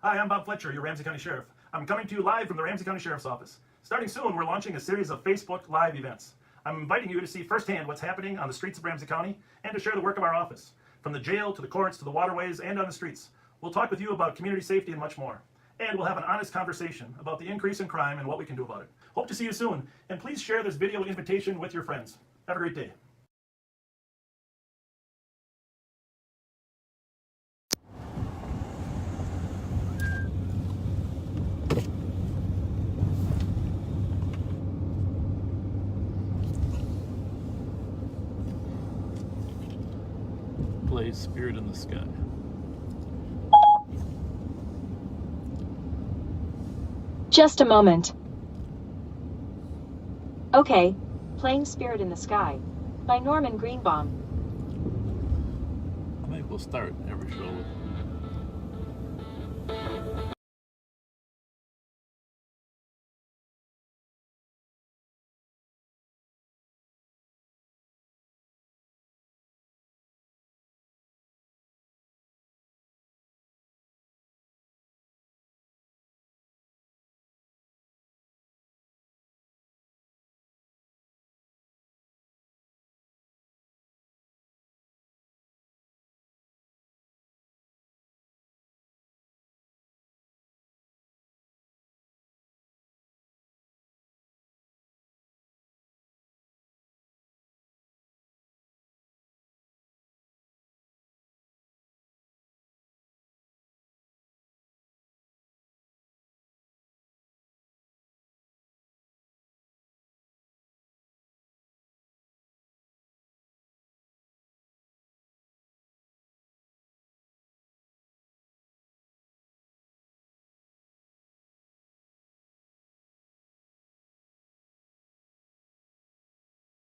Hi, I'm Bob Fletcher, your Ramsey County Sheriff. I'm coming to you live from the Ramsey County Sheriff's Office. Starting soon, we're launching a series of Facebook Live events. I'm inviting you to see firsthand what's happening on the streets of Ramsey County and to share the work of our office. From the jail to the courts to the waterways and on the streets, we'll talk with you about community safety and much more. And we'll have an honest conversation about the increase in crime and what we can do about it. Hope to see you soon, and please share this video invitation with your friends. Have a great day. Play Spirit in the Sky. Just a moment. Okay, playing Spirit in the Sky by Norman Greenbaum. I think we'll start every show with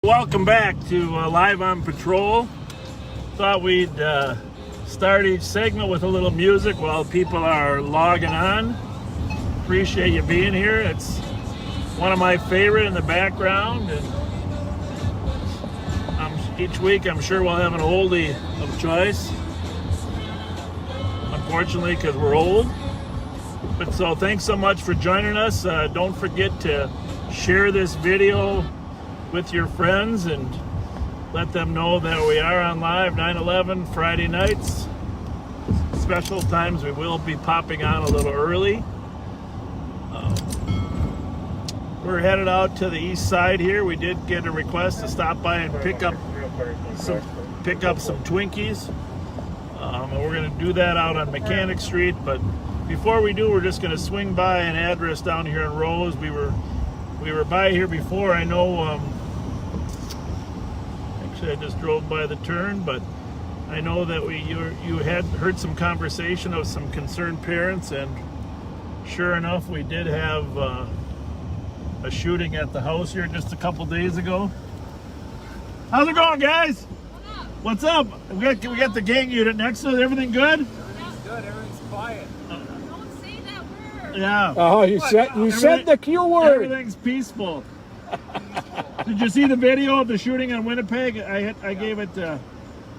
Welcome back to Live on Patrol. Thought we'd start each segment with a little music while people are logging on. Appreciate you being here. It's one of my favorite in the background, and each week I'm sure we'll have an oldie of choice. Unfortunately, because we're old. But so thanks so much for joining us. Don't forget to share this video with your friends and let them know that we are on live 9/11 Friday nights. Special times we will be popping on a little early. We're headed out to the east side here. We did get a request to stop by and pick up some Twinkies. And we're going to do that out on Mechanic Street. But before we do, we're just going to swing by an address down here in Rose. We were by here before. I know. Actually, I just drove by the turn, but I know that you had heard some conversation of some concerned parents, and sure enough, we did have a shooting at the house here just a couple days ago. How's it going, guys? What's up? We got the gang unit next to us. Everything good? Everything's good. Everything's quiet. Don't say that word. Yeah. Oh, you said the Q word. Everything's peaceful. Did you see the video of the shooting in Winnipeg? I gave it. I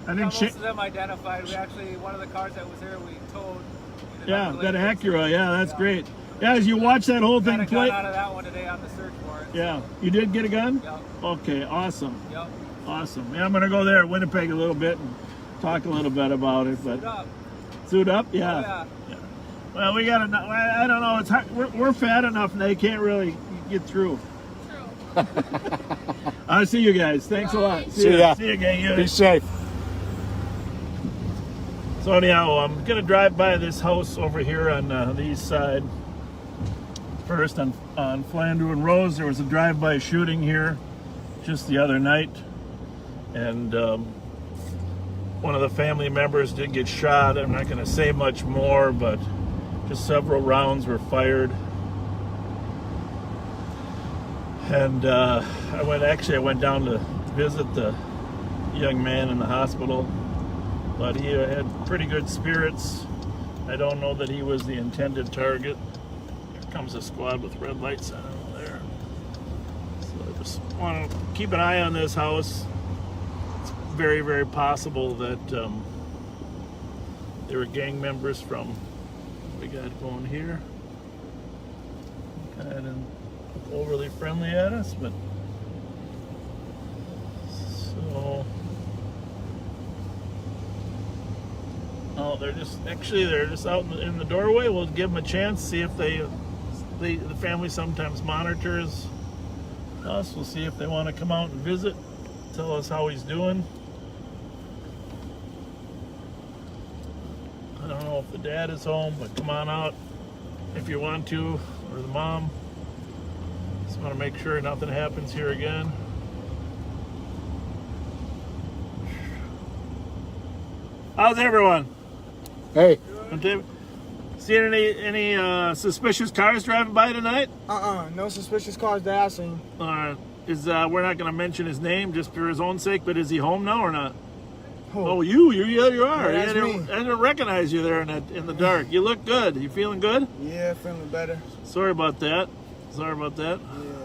didn't. Most of them identified. We actually, one of the cars that was here, we towed. Yeah, that Acura. Yeah, that's great. Yeah, as you watch that whole thing play. Got a gun out of that one today on the search warrant. Yeah, you did get a gun? Yep. Okay, awesome. Yep. Awesome. Yeah, I'm gonna go there at Winnipeg a little bit and talk a little bit about it. But Suit up. Suit up? Yeah. Oh, yeah. Yeah. Well, we got enough. I don't know. It's hard. We're fat enough, and they can't really get through. True. I'll see you guys. Thanks a lot. See ya. See you again. Be safe. So anyhow, I'm gonna drive by this house over here on the east side. First on Flandreau and Rose, there was a drive-by shooting here just the other night, and one of the family members did get shot. I'm not going to say much more, but just several rounds were fired. And I went down to visit the young man in the hospital, but he had pretty good spirits. I don't know that he was the intended target. Here comes a squad with red lights on over there. So I just want to keep an eye on this house. It's very, very possible that they were gang members from we got going here? Kind of overly friendly at us, but so. Oh, they're just out in the doorway. We'll give them a chance, see if the family sometimes monitors us. We'll see if they want to come out and visit, tell us how he's doing. I don't know if the dad is home, but come on out if you want to, or the mom. Just want to make sure nothing happens here again. How's everyone? Hey, Seeing any suspicious cars driving by tonight? No suspicious cars that I've seen. We're not going to mention his name just for his own sake, but is he home now or not? Oh, you are. Yeah, that's me. I didn't recognize you there in the dark. You look good. You feeling good? Yeah, feeling better. Sorry about that. Yeah.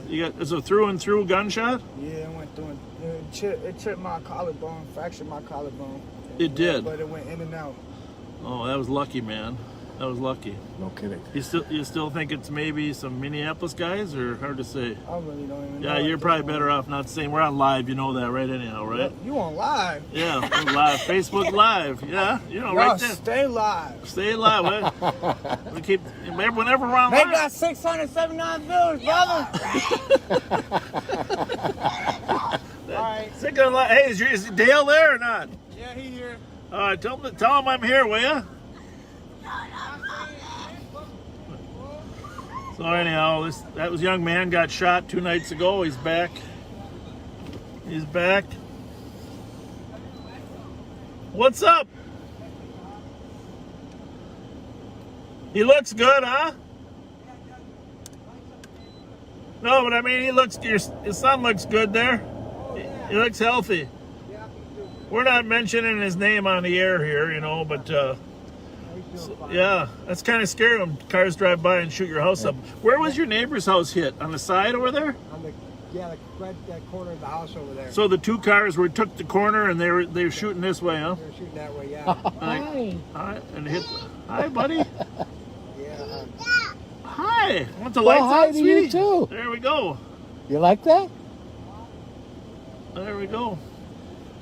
You got a through and through gunshot? Yeah, it went through. It chipped my collarbone, fractured my collarbone. It did. But it went in and out. Oh, that was lucky, man. That was lucky. no kidding. You still think it's maybe some Minneapolis guys, or hard to say? I really don't even know. Yeah, you're probably better off not saying. We're on live, you know that, right? Anyhow, right? You on live? Yeah, we're live. Facebook Live. Yeah, Y'all right there. stay live. Stay live. We keep whenever we're on They live. got 679 views, brother. All right. Hey, is Dale there or not? Yeah, he here. All right, tell him I'm here, will ya? So anyhow, that was young man got shot 2 nights ago. He's back. What's up? He looks good, huh? No, but I mean, his son looks good there. He looks healthy. We're not mentioning his name on the air here, but yeah, that's kind of scary when cars drive by and shoot your house up. Where was your neighbor's house hit? On the side over there? Right that corner of the house over there. So the 2 cars took the corner and they were shooting this way, huh? They were shooting that way, yeah. Hi, and hit. Hi, buddy. Yeah. Hi. Want the Well, lights hi on, to sweetie? you too. There we go. You like that? There we go.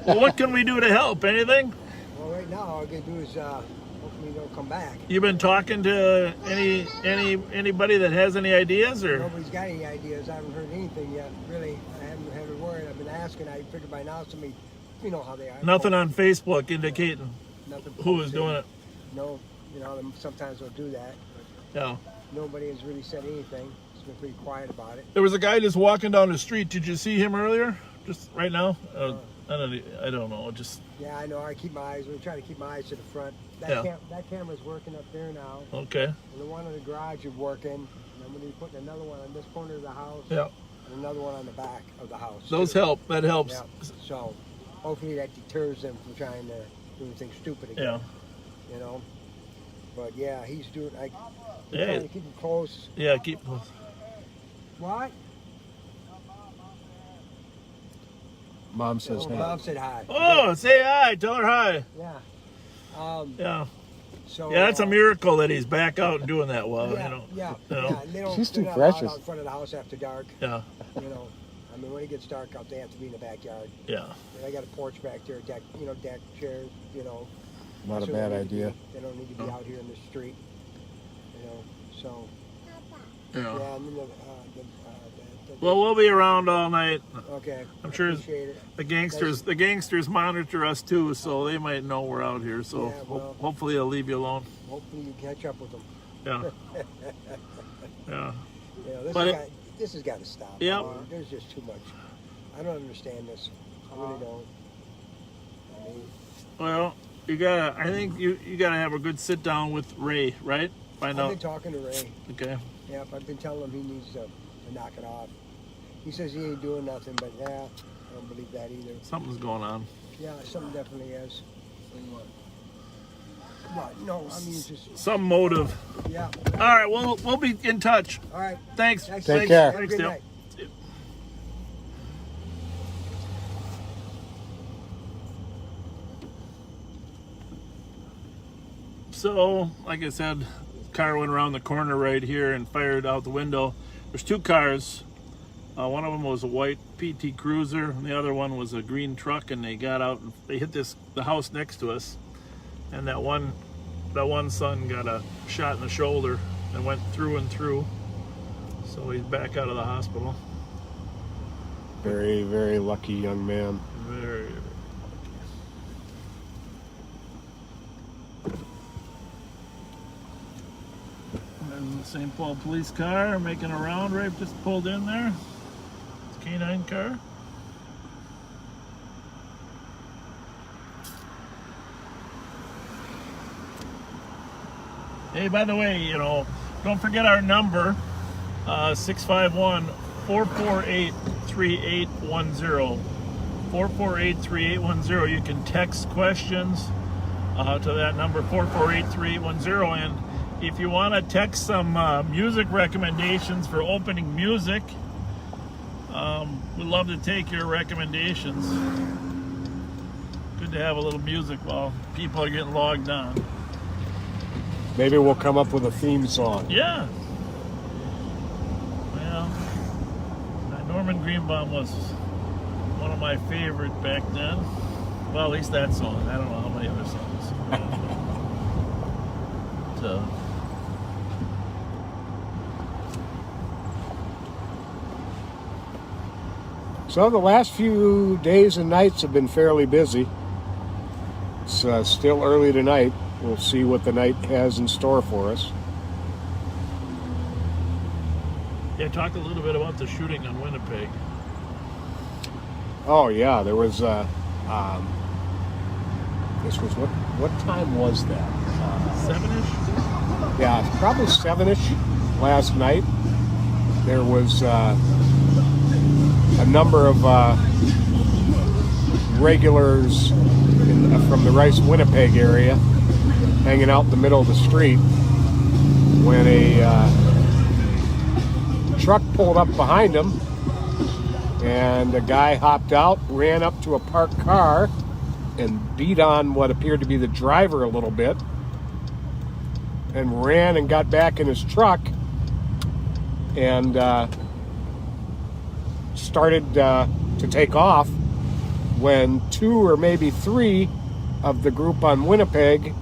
Well, what can we do to help? Anything? Well, right now, all I can do is hopefully they'll come back. You been talking to anybody that has any ideas, or? Nobody's got any ideas. I haven't heard anything yet. Really, I haven't had a word. I've been asking. I figured by now somebody, you know how they are. Nothing on Facebook indicating Nothing who is posted. doing it. No, sometimes they'll do that. Yeah. Nobody has really said anything. It's been pretty quiet about it. There was a guy just walking down the street. Did you see him earlier? Just right now? I don't know. Just. Yeah, I know. I keep my eyes. We're trying to keep my eyes to the front. Yeah. That camera's working up there now. Okay. And the one in the garage is working. And I'm going to be putting another one on this corner of the house. Yeah. And another one on the back of the house. Those too. help. That helps. Yeah. So hopefully that deters them from trying to do anything stupid again. Yeah. But yeah, he's doing. I'm Yeah. trying to keep him close. Yeah. Keep. What? Mom says hey. Mom said hi. Oh, say hi. Tell her hi. Yeah. Yeah. So Yeah, that's a miracle that he's back out and doing that well. Yeah, yeah. And they don't, She's too they're not precious. allowed out in front of the house after dark. Yeah. I mean, when it gets dark out, they have to be in the backyard. Yeah. And I got a porch back there, deck chairs, Not a so bad they need to idea. be- They don't need to be out here in the street, so. Yeah. Yeah, and then Well, we'll be around all night. okay. I'm sure Appreciate it. the gangsters monitor us too, so they might know we're out here. So Yeah, well- hopefully they'll leave you alone. Hopefully you catch up with them. Yeah. Yeah. This has got to stop. Yep. There's just too much. I don't understand this. I really don't. I mean, Well, I think you gotta have a good sit down with Ray, right? Find I've out. been talking to Ray. Okay. Yep, I've been telling him he needs to knock it off. He says he ain't doing nothing, but I don't believe that either. Something's going on. Yeah, something definitely is. But no, I mean, it's just, Some motive. yeah. All right. We'll be in touch. All right. Thanks. Thanks. Take care. Have a Thanks, good Dale. night. So, like I said, car went around the corner right here and fired out the window. There's two cars. One of them was a white PT Cruiser, and the other one was a green truck, and they got out and they hit the house next to us. And that one son got a shot in the shoulder and went through and through. So he's back out of the hospital. Very, very lucky young man. Very, very lucky. There's the St. Paul police car making a round right, just pulled in there. It's a canine car. Hey, by the way, don't forget our number, 651-448-3810. 448-3810. You can text questions to that number, 448-3810. And if you want to text some music recommendations for opening music, we'd love to take your recommendations. Good to have a little music while people are getting logged on. Maybe we'll come up with a theme song. Yeah. Well, Norman Greenbaum was one of my favorite back then. Well, at least that song. I don't know how many other songs. So the last few days and nights have been fairly busy. It's still early tonight. We'll see what the night has in store for us. Yeah, talk a little bit about the shooting on Winnipeg. Oh yeah, there was. This was what time was that? 7-ish? Yeah, probably 7-ish last night. There was a number of regulars from the Rice Winnipeg area hanging out in the middle of the street when a truck pulled up behind them, and a guy hopped out, ran up to a parked car, and beat on what appeared to be the driver a little bit, and ran and got back in his truck and started to take off when 2 or maybe 3 of the group on Winnipeg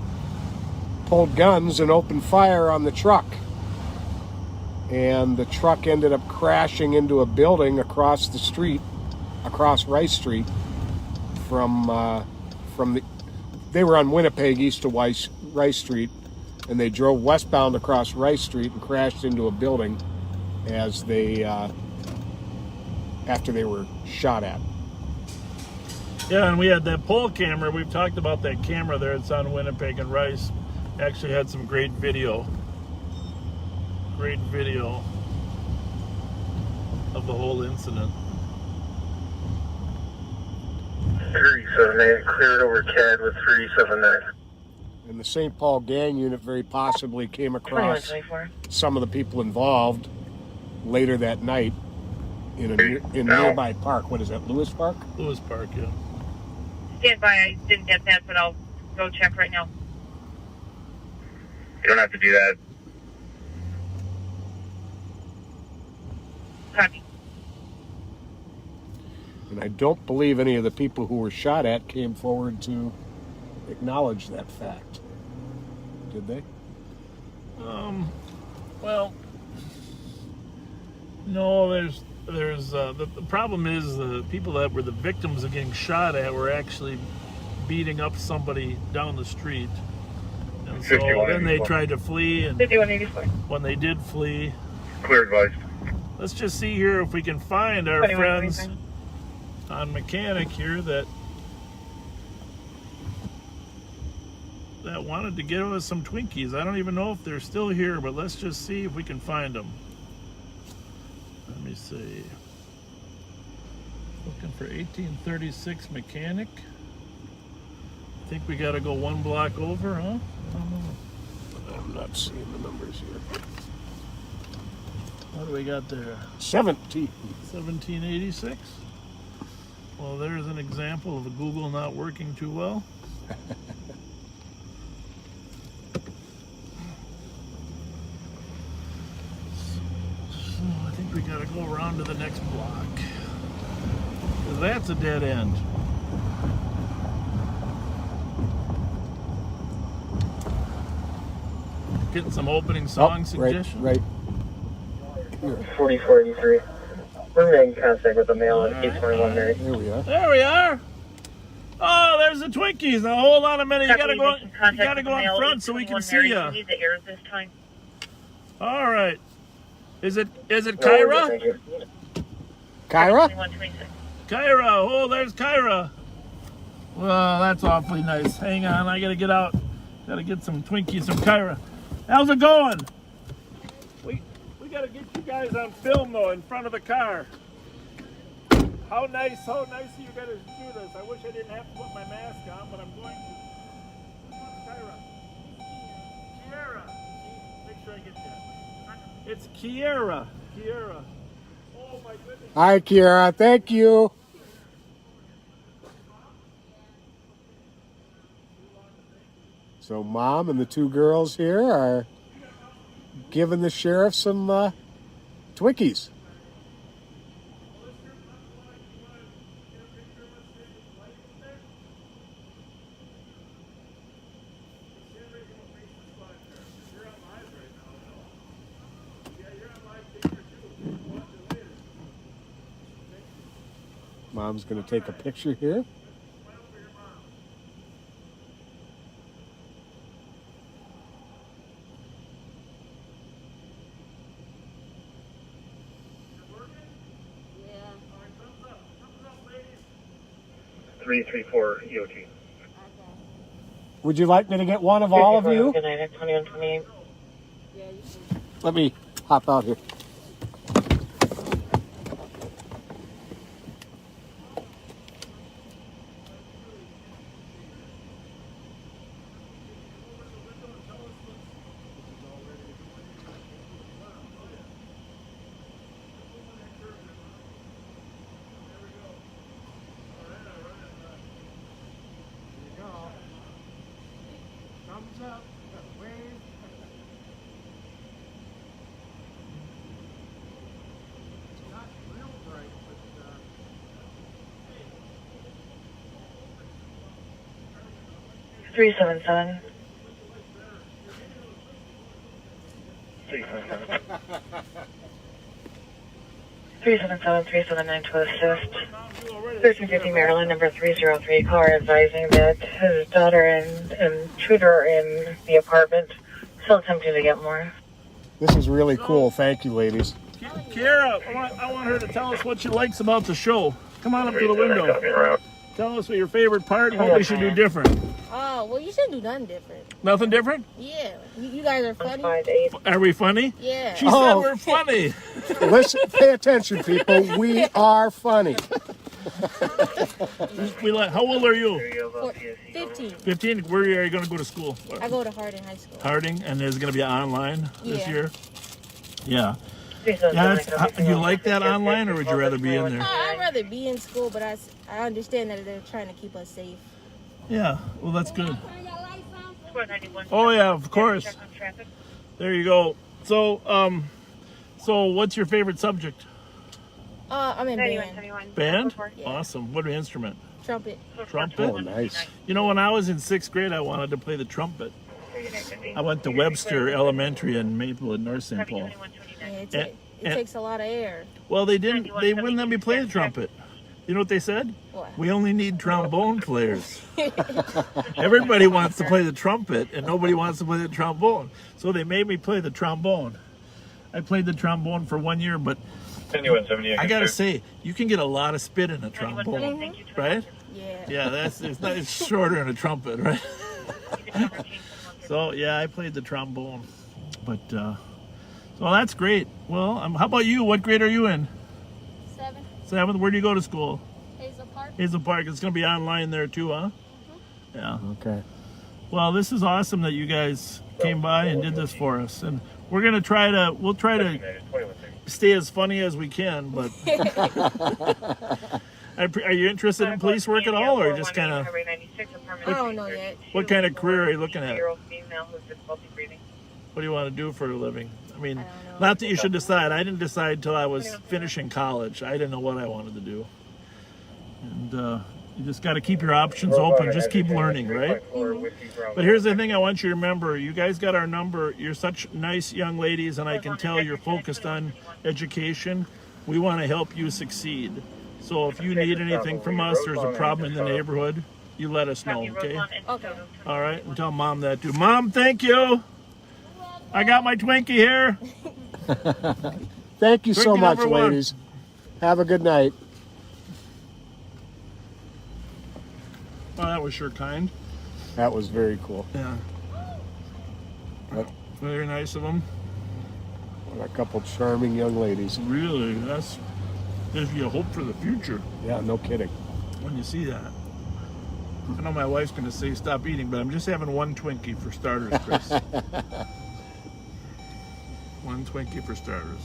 pulled guns and opened fire on the truck. And the truck ended up crashing into a building across the street, across Rice Street, they were on Winnipeg east of Rice Street, and they drove westbound across Rice Street and crashed into a building as they after they were shot at. Yeah, and we had that pole camera. We've talked about that camera there. It's on Winnipeg and Rice. Actually had some great video. Great video of the whole incident. 378, cleared over CAD with 379. And the St. Paul gang unit very possibly came across some of the people involved later that night in a nearby park. What is that, Lewis Park? Lewis Park, yeah. Stand by, I didn't get that, but I'll go check right now. You don't have to do that. Copy. And I don't believe any of the people who were shot at came forward to acknowledge that fact. Did they? Well, no, there's the problem is the people that were the victims of getting shot at were actually beating up somebody down the street. And so then they tried to flee, and 5184. when they did flee, Clear advice. let's just see here if we can find our friends on Mechanic here that wanted to give us some Twinkies. I don't even know if they're still here, but let's just see if we can find them. Let me see. Looking for 1836 Mechanic. I think we got to go one block over, huh? I don't know. I'm not seeing the numbers here. What do we got there? 1786. Well, there's an example of a Google not working too well. go around to the next block. 'Cause that's a dead end. Getting some opening song suggestions. Right. 4483. We're making contact with the male at 821 Mary. There we are. There we are. Oh, there's the Twinkies. Now hold on a minute. You gotta go. You gotta go up front so we can see you. Need the air this time. All right. Is it Kyra? Thank you. Kyra? 2126. Kyra. Oh, there's Kyra. Well, that's awfully nice. Hang on. I gotta get out. Gotta get some Twinkies from Kyra. How's it going? We gotta get you guys on film though in front of the car. How nice of you guys to do this. I wish I didn't have to put my mask on, but I'm going to. Kyra. Kiara. Make sure I get that. It's Kiara. Kiara. Oh my goodness. Hi, Kiara. Thank you. So Mom and the two girls here are giving the sheriff some Twinkies. Mom's going to take a picture here. Yeah. 334 EOT. Would you like me to get one of all of you? Good night, 2128. Yeah, you can. Let me hop out here. Thumbs up, wave. It's not real bright, but 377. 377-379 to assist. 1350 Maryland, number 303, car advising that his daughter and intruder are in the apartment. Still attempting to get more. This is really cool. Thank you, ladies. Kiara, I want her to tell us what she likes about the show. Come on up to the window. Tell us what your favorite part and what we should do different. Oh, well, you shouldn't do nothing different. Nothing different? Yeah. You guys are funny. 58. Are we funny? Yeah. She said we're funny. Listen, pay attention, people. We are funny. How old are you? 15. 15. Where are you going to go to school? I go to Harding High School. Harding, and is it going to be online this Yeah. year? Yeah. Yeah, do you like that online, or would you rather be in there? I'd rather be in school, but I understand that they're trying to keep us safe. Yeah, well, that's good. 491. Oh, yeah, of course. Check on traffic. There you go. So what's your favorite subject? I'm in band. 91. Band? Yeah. Awesome. What instrument? Trumpet. Trumpet? Oh, nice. You know, when I was in 6th grade, I wanted to play the trumpet. I went to Webster Elementary in Maple and North St. Paul. Yeah, it takes a lot of air. Well, they wouldn't let me play the trumpet. You know what they said? What? We only need trombone players. Everybody wants to play the trumpet, and nobody wants to play the trombone. So they made me play the trombone. I played the trombone for 1 year, but I gotta say, you can get a lot of spit in a trombone, right? Yeah. Yeah, it's shorter than a trumpet, right? So yeah, I played the trombone, but so that's great. Well, how about you? What grade are you in? 7th. Where do you go to school? Hazel Park. Hazel Park. It's going to be online there too, huh? Mm-hmm. Yeah. Okay. Well, this is awesome that you guys came by and did this for us, and we'll try to stay as funny as we can. But are you interested in police work at all, or just kind of? I don't know yet. What kind of career are you looking at? What do you want to do for a living? I mean, I don't know. not that you should decide. I didn't decide till I was finishing college. I didn't know what I wanted to do. And you just got to keep your options open. Just keep learning, right? But here's the thing I want you to remember. You guys got our number. You're such nice young ladies, and I can tell you're focused on education. We want to help you succeed. So if you need anything from us, there's a problem in the neighborhood, you let us know, okay? Okay. All right, and tell Mom that too. Mom, thank you. I got my Twinkie here. Thank you so Twinkie much, number one. ladies. Have a good night. Oh, that was sure kind. That was very cool. Yeah. What Very nice of them. a couple charming young ladies. Really, that's gives you a hope for the future Yeah, no kidding. when you see that. I know my wife's going to say stop eating, but I'm just having one Twinkie for starters, Chris. One Twinkie for starters.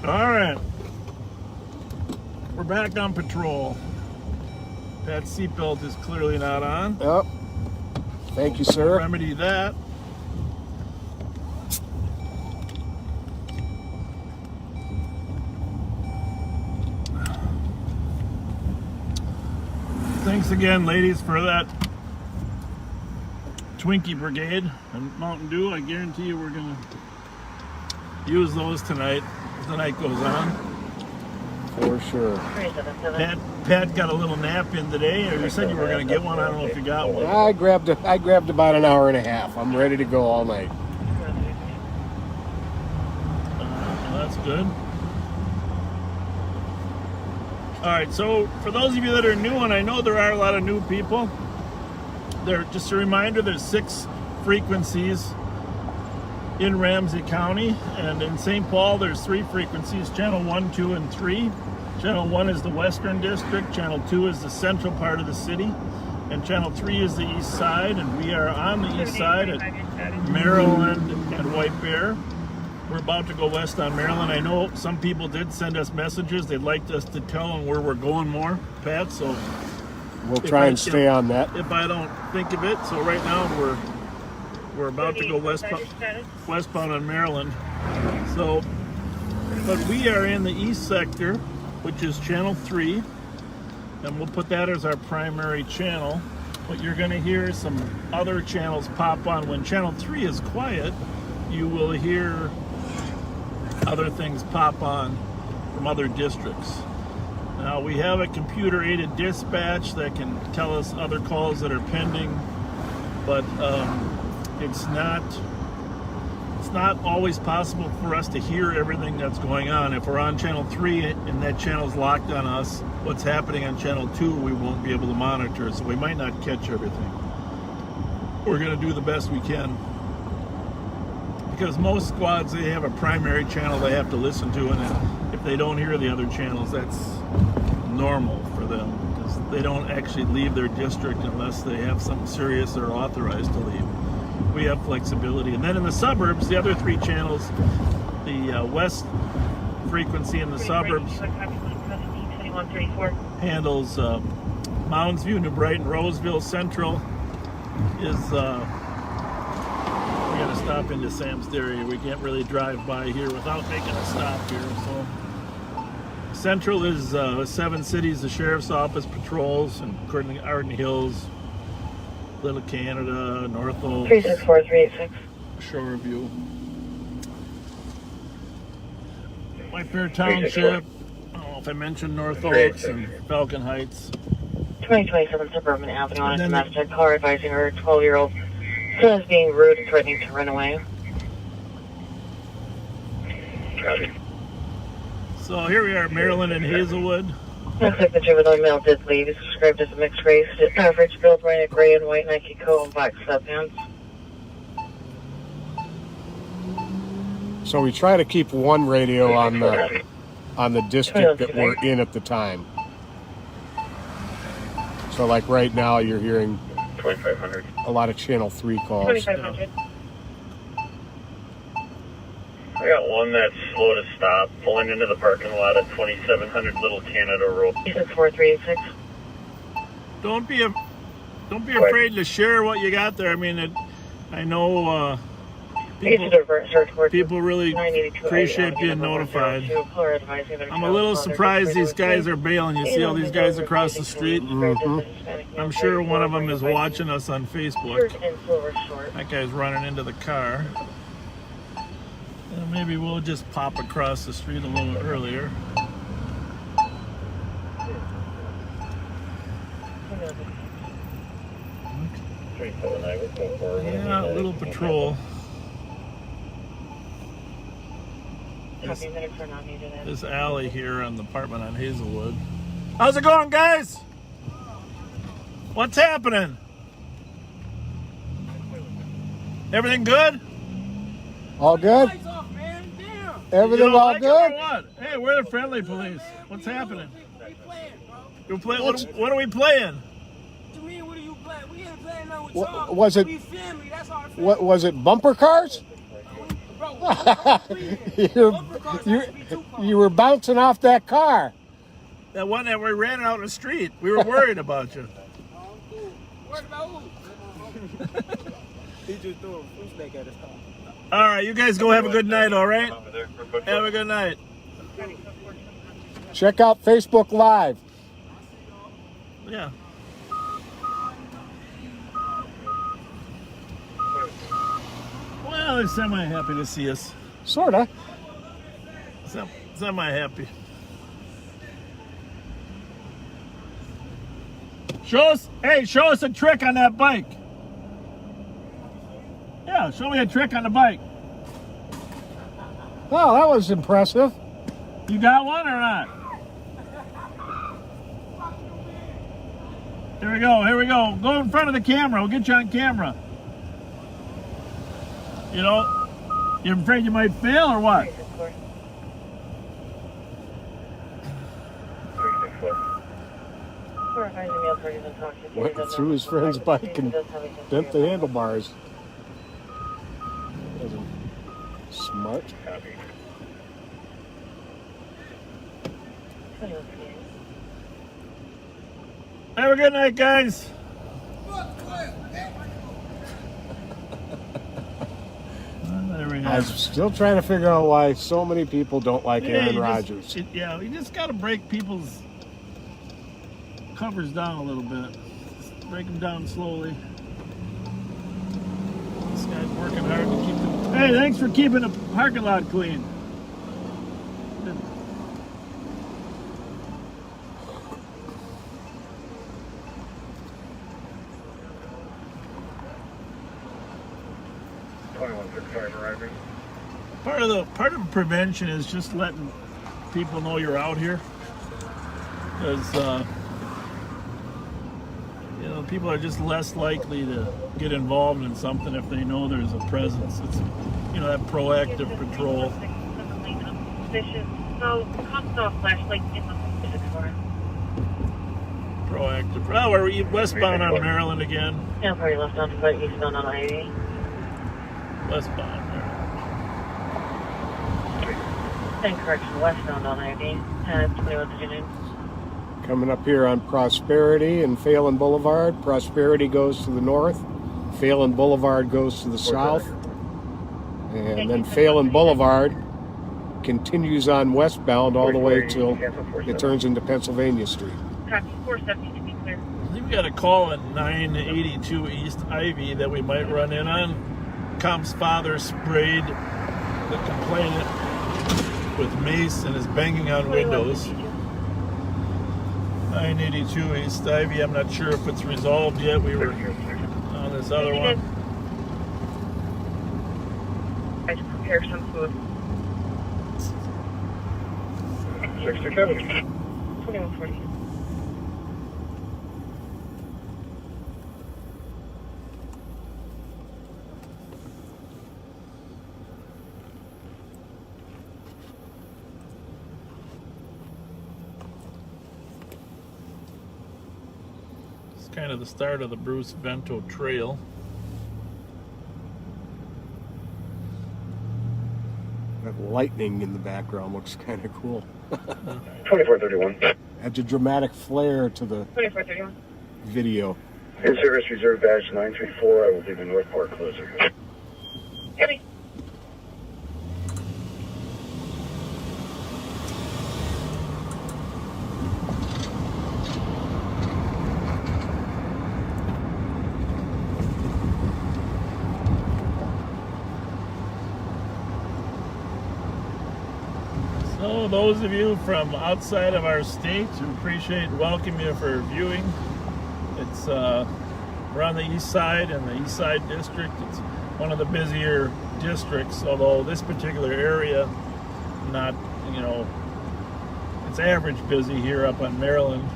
All right. We're back on patrol. Pat's seatbelt is clearly not on. Yep. Thank you, sir. Remedy that. Thanks again, ladies, for that Twinkie Brigade and Mountain Dew. I guarantee you we're going to use those tonight as the night goes on. For sure. Pat got a little nap in today, or you said you were going to get one. I don't know if you got one. I grabbed about an hour and a half. I'm ready to go all night. That's good. All right, so for those of you that are new, and I know there are a lot of new people, just a reminder, there's 6 frequencies in Ramsey County, and in St. Paul there's 3 frequencies, channel 1, 2, and 3. Channel 1 is the western district, channel 2 is the central part of the city, and channel 3 is the east side, and we are on the east side at Maryland and White Bear. We're about to go west on Maryland. I know some people did send us messages. They'd like us to tell them where we're going more, Pat, so We'll try and stay on that. if I don't think of it. So right now we're about to go westbound on Maryland. So, but we are in the east sector, which is channel 3, and we'll put that as our primary channel. But you're going to hear some other channels pop on. When channel 3 is quiet, you will hear other things pop on from other districts. Now we have a computer-aided dispatch that can tell us other calls that are pending, but it's not always possible for us to hear everything that's going on. If we're on channel 3 and that channel's locked on us, what's happening on channel 2 we won't be able to monitor, so we might not catch everything. We're going to do the best we can, because most squads, they have a primary channel they have to listen to, and if they don't hear the other channels, that's normal for them, because they don't actually leave their district unless they have something serious or authorized to leave. We have flexibility. And then in the suburbs, the other 3 channels, the west frequency in the suburbs handles Mounds View, New Brighton, Roseville. Central is we got to stop into Sam's Dairy. We can't really drive by here without making a stop here. So Central is 7 cities, the sheriff's office patrols, including Arden Hills, Little Canada, North Oaks, 364386. Shoreview, White Bear Township. I don't know if I mentioned North Oaks and Falcon Heights. 2027 Suburban Avenue on a And then domestic car advising her 12-year-old son is being rude and threatening to run away. So here we are, Maryland and Hazelwood. Looks like the juvenile male did leave. He's described as a mixed race. Average build, wearing a gray and white Nike coat and black sweatpants. So we try to keep one radio on the district that we're in at the time. So like right now you're hearing 2500. a lot of channel 3 calls. 2500. I got one that's slow to stop, pulling into the parking lot at 2700 Little Canada Road. 4386. Don't be afraid to share what you got there. I mean, I know East people, of divert search towards people really 982 appreciate being number notified. 102. Caller advising their I'm a child little father surprised just these guys radioactive. are bailing. You see all these guys across the street? I'm sure one of them is watching us on Facebook. That guy's running into the car. And maybe we'll just pop across the street a little earlier. Yeah, a little patrol. This alley here on the apartment on Hazelwood. How's it going, guys? What's happening? Everything good? All good? Everything You don't all like it good? or what? Hey, we're the friendly police. What's happening? You play, what are we playing? To me, what are you playing? We ain't playing nothing with What- y'all. was it- We family. That's our family. What was it? Bumper cars? Bro, you were bouncing off that car. That one that we ran out in the street. We were worried about you. Worried about who? He just threw a fruit snake at his car. All right, you guys go have a good night, all right? Have a good night. Check out Facebook Live. Yeah. Well, they're semi-happy to see us. Sorta. Semi-happy. Show us a trick on that bike. Yeah, show me a trick on the bike. Oh, that was impressive. You got one or not? Here we go. Go in front of the camera. We'll get you on camera. You know, you're afraid you might fail or what? Went through his friend's bike and bent the handlebars. Wasn't smart. Have a good night, guys. There we I'm have. still trying to figure out why so many people don't like Aaron Rodgers. You just got to break people's covers down a little bit. Just break them down slowly. This guy's working hard to keep them. Hey, thanks for keeping the parking lot clean. Part of prevention is just letting people know you're out here, because people are just less likely to get involved in something if they know there's a presence. It's that proactive patrol. Proactive. Oh, we're westbound on Maryland again. Yeah, probably left-bound but eastbound on I-80. Westbound. And correction, westbound on I-80 at 2139. Coming up here on Prosperity and Phelan Boulevard. Prosperity goes to the north. Phelan Boulevard goes to the south. And then Phelan Boulevard continues on westbound all the way till it turns into Pennsylvania Street. Copy 470 to be clear. I think we got a call at 982 East Ivy that we might run in on. Comp's father sprayed the complainant with mace and is banging on windows. 982 East Ivy. I'm not sure if it's resolved yet. We were on this other one. I just prepare some food. 2140. Kind of the start of the Bruce Vento Trail. That lightning in the background looks kind of cool. 2431. Adds a dramatic flair to the 2431. video. In service reserve badge 934, I will be the Northport closer. Heavy. So those of you from outside of our state, we appreciate and welcome you for viewing. It's we're on the east side in the east side district. It's one of the busier districts, although this particular area, not, you know, it's average busy here up on Maryland.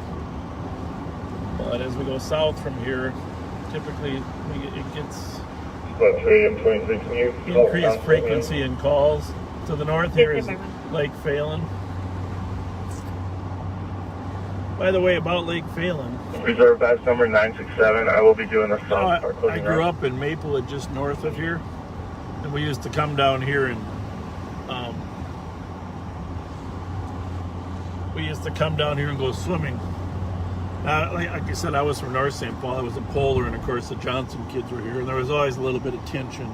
But as we go south from here, typically it gets increased frequency in calls. To the north here is Lake Phelan. By the way, about Lake Phelan. Reserve badge number 967, I will be doing the south part I closing grew round. up in Maplewood, just north of here, and we used to come down here and go swimming. Like I said, I was from North St. Paul. I was a Polar, and of course the Johnson kids were here, and there was always a little bit of tension.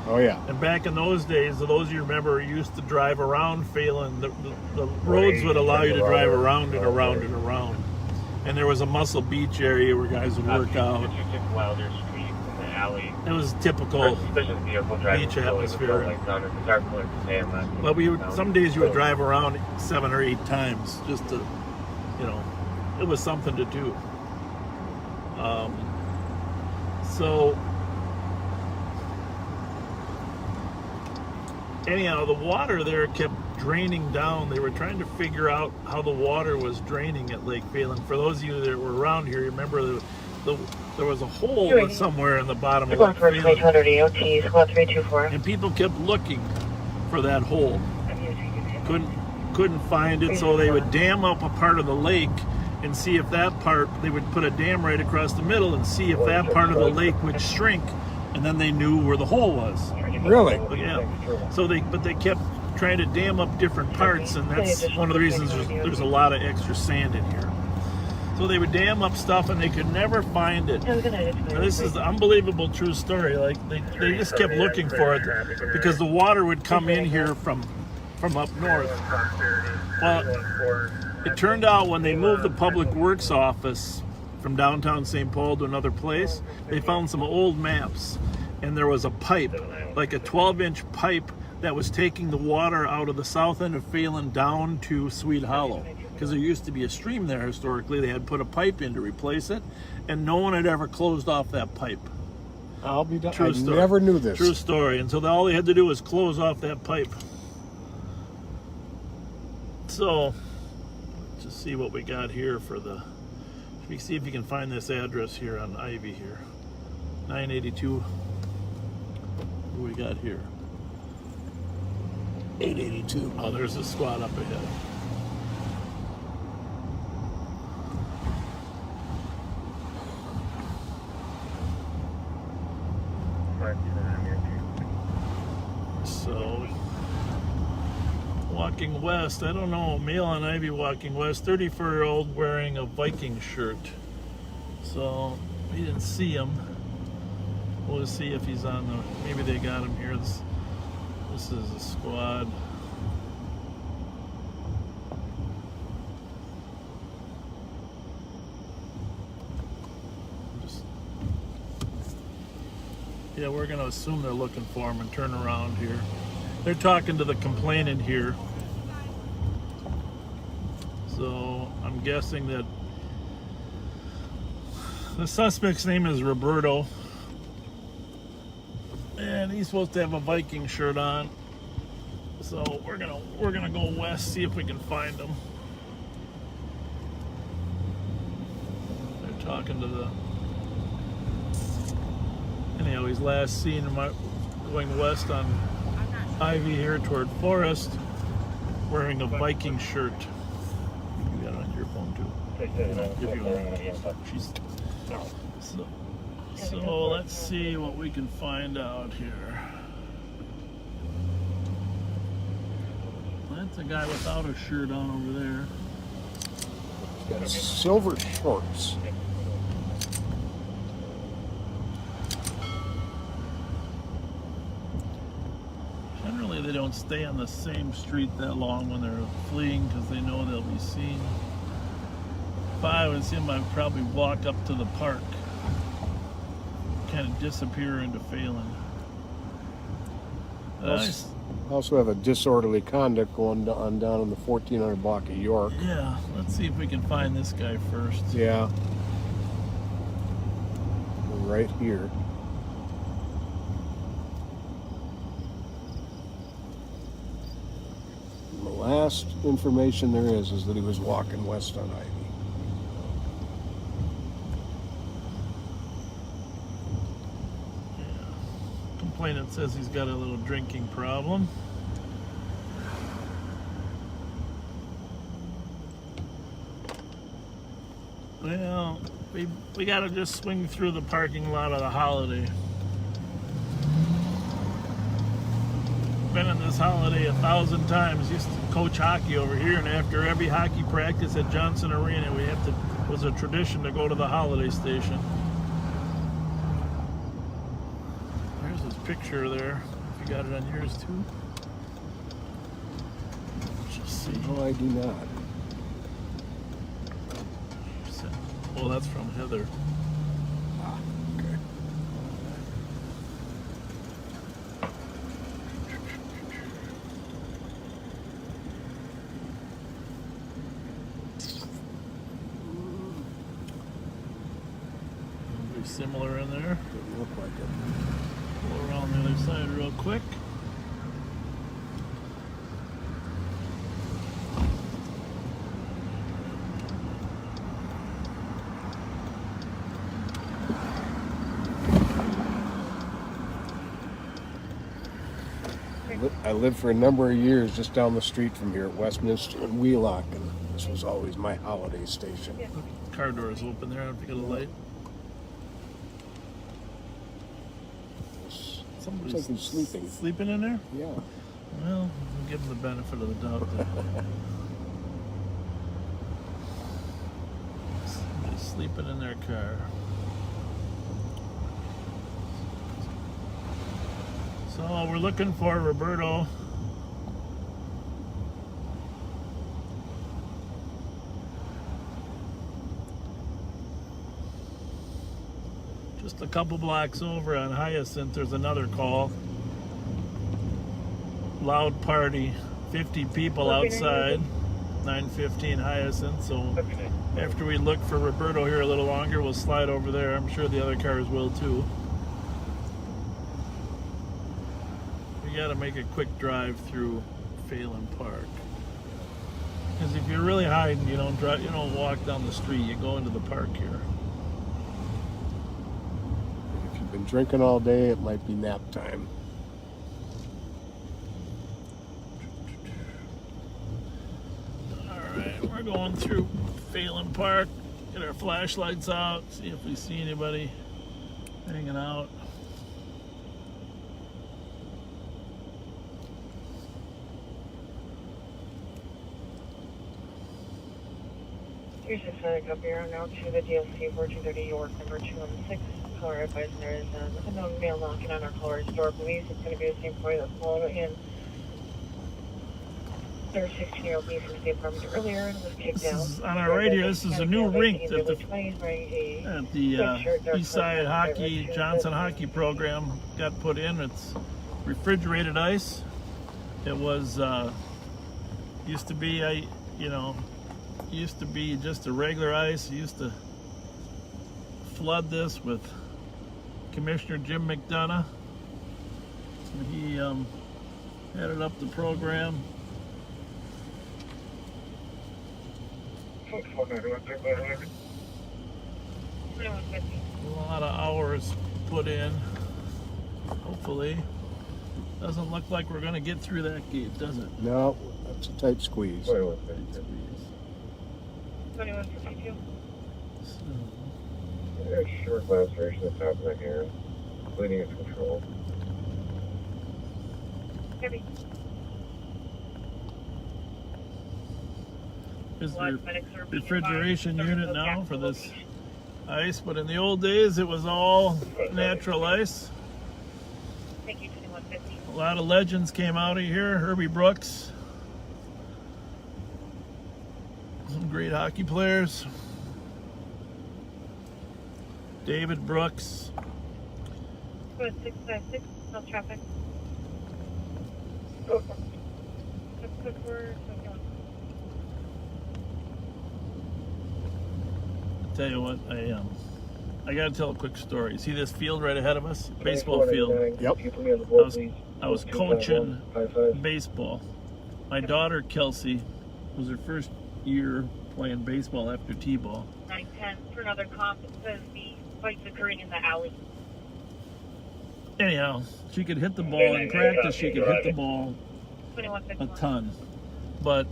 Oh yeah. And back in those days, those of you remember, used to drive around Phelan. The roads would allow you to drive around and around and around. And there was a Muscle Beach area where guys would work out. Wilder Street in the alley. It was typical beach atmosphere. But some days you would drive around 7 or 8 times just to, you know, it was something to do. So anyhow, the water there kept draining down. They were trying to figure out how the water was draining at Lake Phelan. For those of you that were around here, remember there was a hole somewhere in the bottom of Lake Phelan. EOT, squad 324. And people kept looking for that hole. Couldn't find it, so they would dam up a part of the lake and see if that part, they would put a dam right across the middle and see if that part of the lake would shrink, and then they knew where the hole was. Really? Yeah. So they kept trying to dam up different parts, and that's one of the reasons there's a lot of extra sand in here. So they would dam up stuff, and they could never find it. Now, this is the unbelievable true story. Like they just kept looking for it because the water would come in here from up north. Well, it turned out when they moved the Public Works office from downtown St. Paul to another place, they found some old maps, and there was a pipe, like a 12-inch pipe, that was taking the water out of the south end of Phelan down to Sweet Hollow, because there used to be a stream there historically. They had put a pipe in to replace it, and no one had ever closed off that pipe. I'll be done. True I story. never knew this. True story. And so all they had to do was close off that pipe. So just see what we got here for the. We see if you can find this address here on Ivy here. 982. What do we got here? 882. Oh, there's a squad up ahead. So, walking west, I don't know, male on Ivy walking west, 34-year-old wearing a Viking shirt. So, we didn't see him. We'll just see if he's on the, maybe they got him here. This is a squad. Yeah, we're going to assume they're looking for him and turn around here. They're talking to the complainant here. So I'm guessing that the suspect's name is Roberto. And he's supposed to have a Viking shirt on. So we're gonna go west, see if we can find him. They're talking to the. Anyhow, he's last seen going west on Ivy here toward Forest, wearing a Viking shirt. You got it on your phone too. Give you one. She's. So let's see what we can find out here. That's a guy without a shirt on over there. Got silver shorts. they don't stay on the same street that long when they're fleeing because they know they'll be seen. If I was him, I'd probably walk up to the park, kind of disappear into Phelan. Also have a disorderly conduct going on down in the 1400 block of York. Yeah, let's see if we can find this guy first. Yeah. Right here. And the last information there is that he was walking west on Ivy. Complainant says he's got a little drinking problem. Well, we gotta just swing through the parking lot of the Holiday. Been in this Holiday 1,000 times. Used to coach hockey over here, and after every hockey practice at Johnson Arena, it was a tradition to go to the Holiday station. There's his picture there. If you got it on yours too. Let's just see. No, I do not. Well, that's from Heather. Ah, okay. Very similar in there. Doesn't look like it. Go around the other side real quick. I lived for a number of years just down the street from here at Westminster and Wheelock, and this was always my Holiday station. Car door is open there. If you got a light. Somebody's Looks like he's sleeping. Sleeping in there? Yeah. Well, we'll give them the benefit of the doubt. Somebody's sleeping in their car. So we're looking for Roberto. Just a couple blocks over on Hyacinth, there's another call. Loud party, 50 people outside, 915 Hyacinth. So after we look for Roberto here a little longer, we'll slide over there. I'm sure the other cars will too. You got to make a quick drive through Phelan Park, because if you're really hiding, you don't drive, you don't walk down the street. You go into the park here. If you've been drinking all day, it might be nap time. All right, we're going through Phelan Park. Get our flashlights out. See if we see anybody hanging out. Here's a Sonic up here now to the DLC 1430 York, number 216. Caller advising there is a known male knocking on our caller's door. Police, it's going to be the same party that followed in. There was a 16-year-old niece from the apartment earlier and was kicked out. On our right here, this is a new rink that the East Side Hockey, Johnson Hockey program got put in. It's refrigerated ice. It was, used to be, used to be just a regular ice. Used to flood this with Commissioner Jim McDonough. He headed up the program. A lot of hours put in. Hopefully. Doesn't look like we're going to get through that gate, does it? No, that's a tight squeeze. 2152. There's short laceration at the top of the hair, bleeding is controlled. Heavy. Is the refrigeration unit now for this ice, but in the old days it was all natural ice. Thank you, 2150. A lot of legends came out of here. Herbie Brooks. Some great hockey players. David Brooks. 656, no traffic. Tell you what, I gotta tell a quick story. See this field right ahead of us? Baseball field. Yep. I was coaching baseball. My daughter Kelsey was her first year playing baseball after T-ball. 910 for another comp. It says the fight's occurring in the alley. Anyhow, she could hit the ball in practice. She could hit the ball a ton, but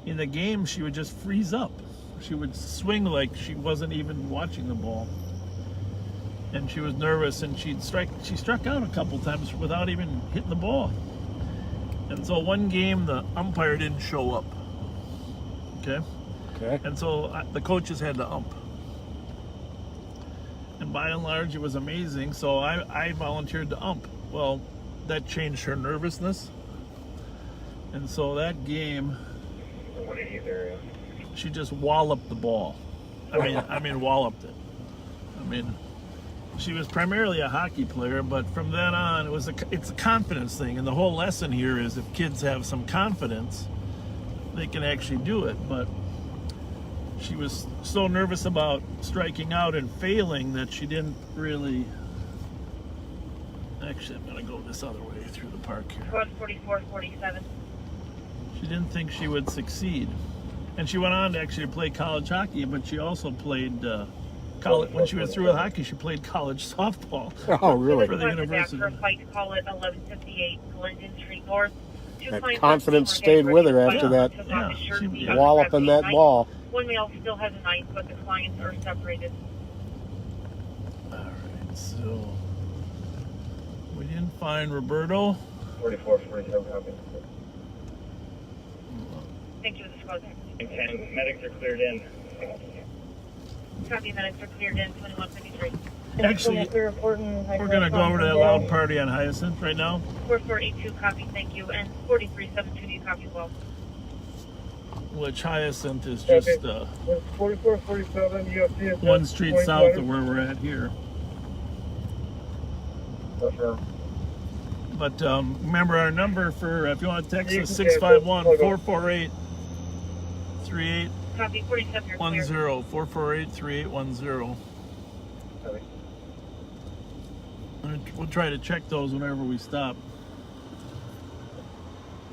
in the game she would just freeze up. She would swing like she wasn't even watching the ball, and she was nervous. And she struck out a couple times without even hitting the ball. And so one game the umpire didn't show up. Okay. And so the coaches had to ump. And by and large, it was amazing. So I volunteered to ump. Well, that changed her nervousness. And so that game, she just walloped the ball. I mean, walloped it. I mean, she was primarily a hockey player, but from then on, it's a confidence thing. And the whole lesson here is if kids have some confidence, they can actually do it. But she was so nervous about striking out and failing that she didn't really. Actually, I'm going to go this other way through the park here. 144-47. She didn't think she would succeed. And she went on to actually play college hockey, but she also played college. When she was through with hockey, she played college softball. Oh, really? For the university. For a fight call at 1158 Glendon Street North. That confidence stayed with her after that walloping that ball. One male still has a knife, but the clients are separated. All right, so we didn't find Roberto. 44-47 copy. Thank you, the squad. And medics are cleared in. Copy, medics are cleared in, 2153. Actually, we're going to go over to that loud party on Hyacinth right now. 4482, copy, thank you. And 4372, do you copy as well? Which Hyacinth is just 44-47, one street south of where we're at here. But remember our number for, if you want to text us, 651-448-3810. Copy, 47, you're clear. 448-3810. We'll try to check those whenever we stop.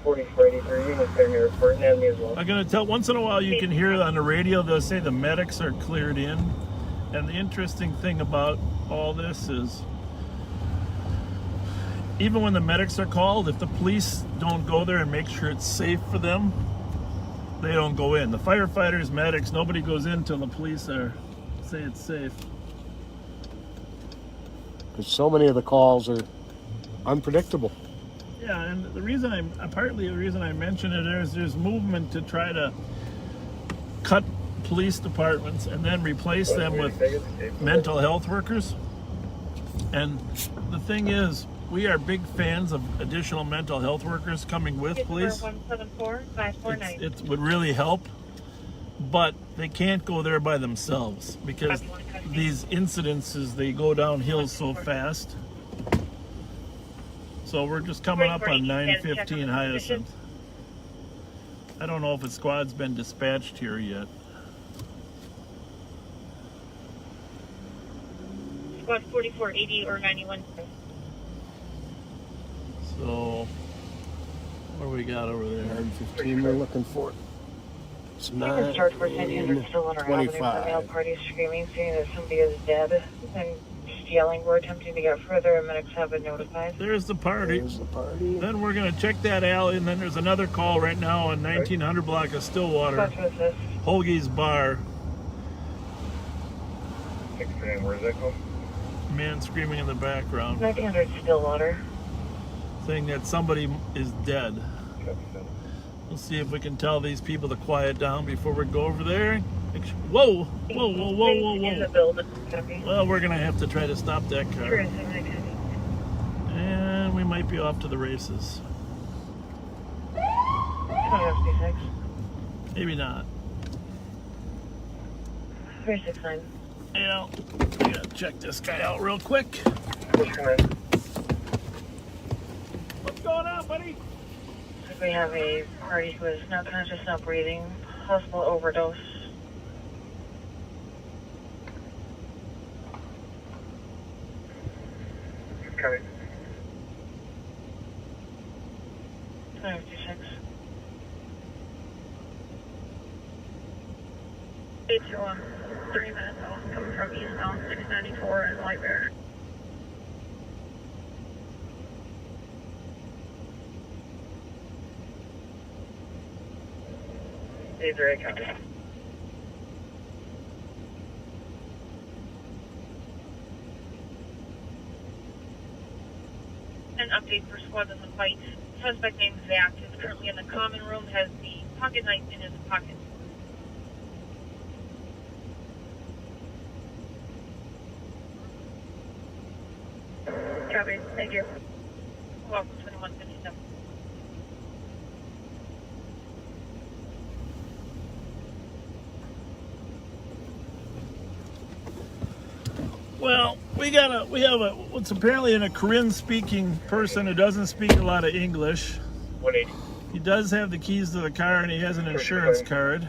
4483, you must here for me as well. I'm going to tell, once in a while you can hear on the radio, they'll say the medics are cleared in. And the interesting thing about all this is, even when the medics are called, if the police don't go there and make sure it's safe for them, they don't go in. The firefighters, medics, nobody goes in until the police say it's safe. Because so many of the calls are unpredictable. Yeah, and partly the reason I mention it is there's movement to try to cut police departments and then replace them with mental health workers. And the thing is, we are big fans of additional mental health workers coming with police. 174-549. It would really help, but they can't go there by themselves because these incidences, they go downhill so fast. So we're just coming up on 915 Hyacinth. I don't know if a squad's been dispatched here yet. Squad 4480 or 91. So, what do we got over there? 915 we're looking for. It's Discharge for 900 Stillwater Avenue for male parties screaming, saying that somebody is dead and just yelling. We're attempting to get further and medics have been notified. There's the party. Then we're going to check that alley, and then there's another call right now on 1900 block of Stillwater. Holgie's Bar. 610, where's that call? Man screaming in the background. 1900 Stillwater. Saying that somebody is dead. We'll see if we can tell these people to quiet down before we go over there. Whoa! Whoa, whoa, whoa, whoa, In the whoa. building. Well, we're going to have to try to stop that car. And then we might be off to the races. 2056. Maybe not. 369. You know, I gotta check this guy out real quick. 369. What's going on, buddy? We have a party who is not conscious, not breathing, possible overdose. Coming. 2056. 821, 3 minutes off, coming from eastbound 694 in White Bear. Either copy. An update for squad on the fight. Suspect named Zach is currently in the common room, has the pocket knife in his pocket. Copy, thank you. Welcome 2157. Well, we have what's apparently a Korean-speaking person who doesn't speak a lot of English. 180. He does have the keys to the car and he has an insurance card,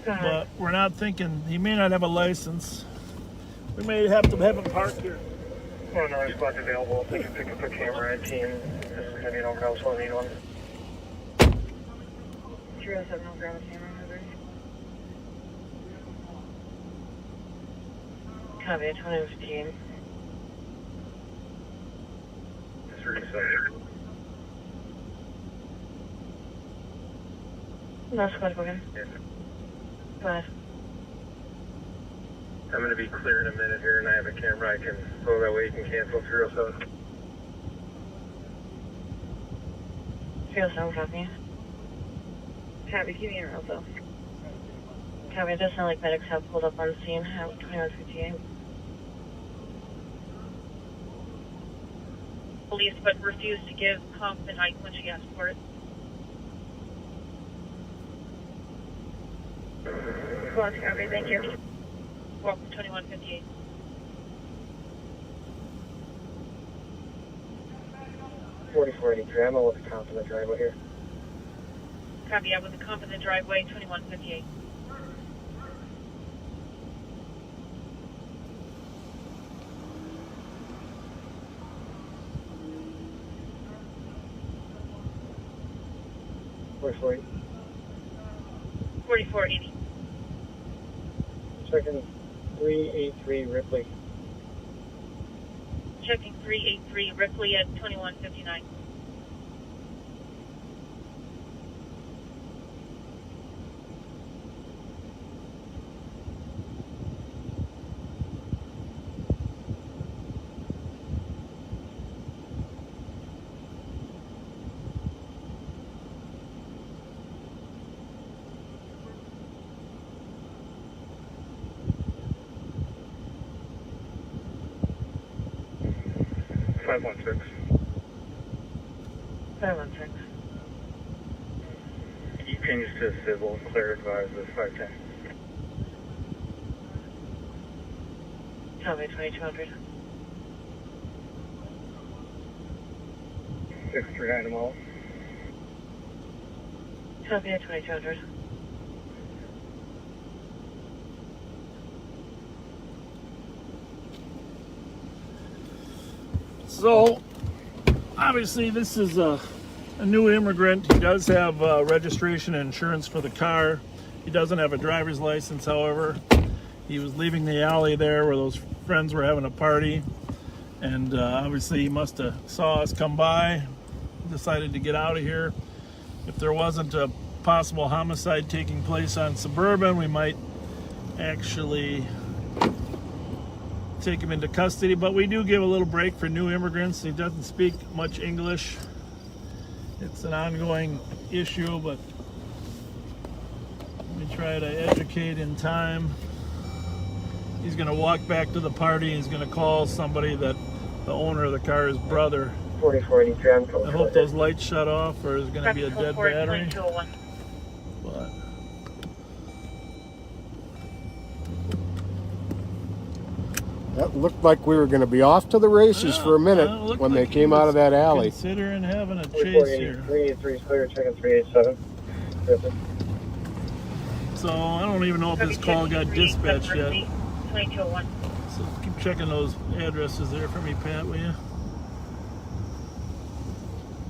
but we're not thinking he may not have a license. We may have to have him parked here. Oh, no, squad's available. They can pick up a camera and team. This is going to be an overall 181. 307, no ground camera, over. Copy, 2015. 37. No squad booking. Yes. Go ahead. I'm going to be clear in a minute here, and I have a camera I can go that way. You can cancel 307. 307, copy. Copy, keep me in real though. Copy, it does sound like medics have pulled up on scene at 2158. Police, but refused to give competent height when she asked for it. Squad, copy, thank you. Welcome 2158. I'm with the comp in the driveway here. Copy, out with the comp in the driveway, 2158. Where's 40? 4480. Checking 383 Ripley. Checking 383 Ripley at 2159. $516. 516. You change to civil, clear advise with 510. Copy, 2200. 639 them all. Copy at 2200. So, obviously, this is a new immigrant. He does have registration and insurance for the car. He doesn't have a driver's license, however. He was leaving the alley there where those friends were having a party. And obviously, he must have saw us come by, decided to get out of here. If there wasn't a possible homicide taking place on Suburban, we might actually take him into custody, but we do give a little break for new immigrants. He doesn't speak much English. It's an ongoing issue, but we try to educate in time. He's going to walk back to the party. He's going to call somebody that the owner of the car's brother 4483 on code. I hope those lights shut off, or there's going to be a dead battery. 2201. But That looked like we were going to be off to the races for a minute it looked when like they he came out was of that alley. considering having a chase here. 383 clear, checking 387. So I don't even know if this call got dispatched yet. 2201. So keep checking those addresses there for me, Pat, will you?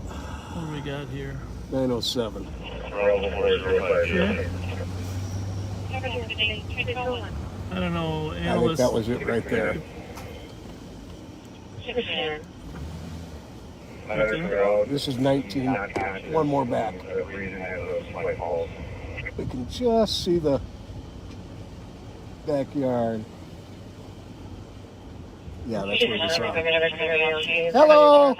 What do we got here? 907. Okay. 2201. I don't know, I think analysts. that was it right there. This is 19. One more back. We can just see the backyard. Yeah, that's what we saw. Hello.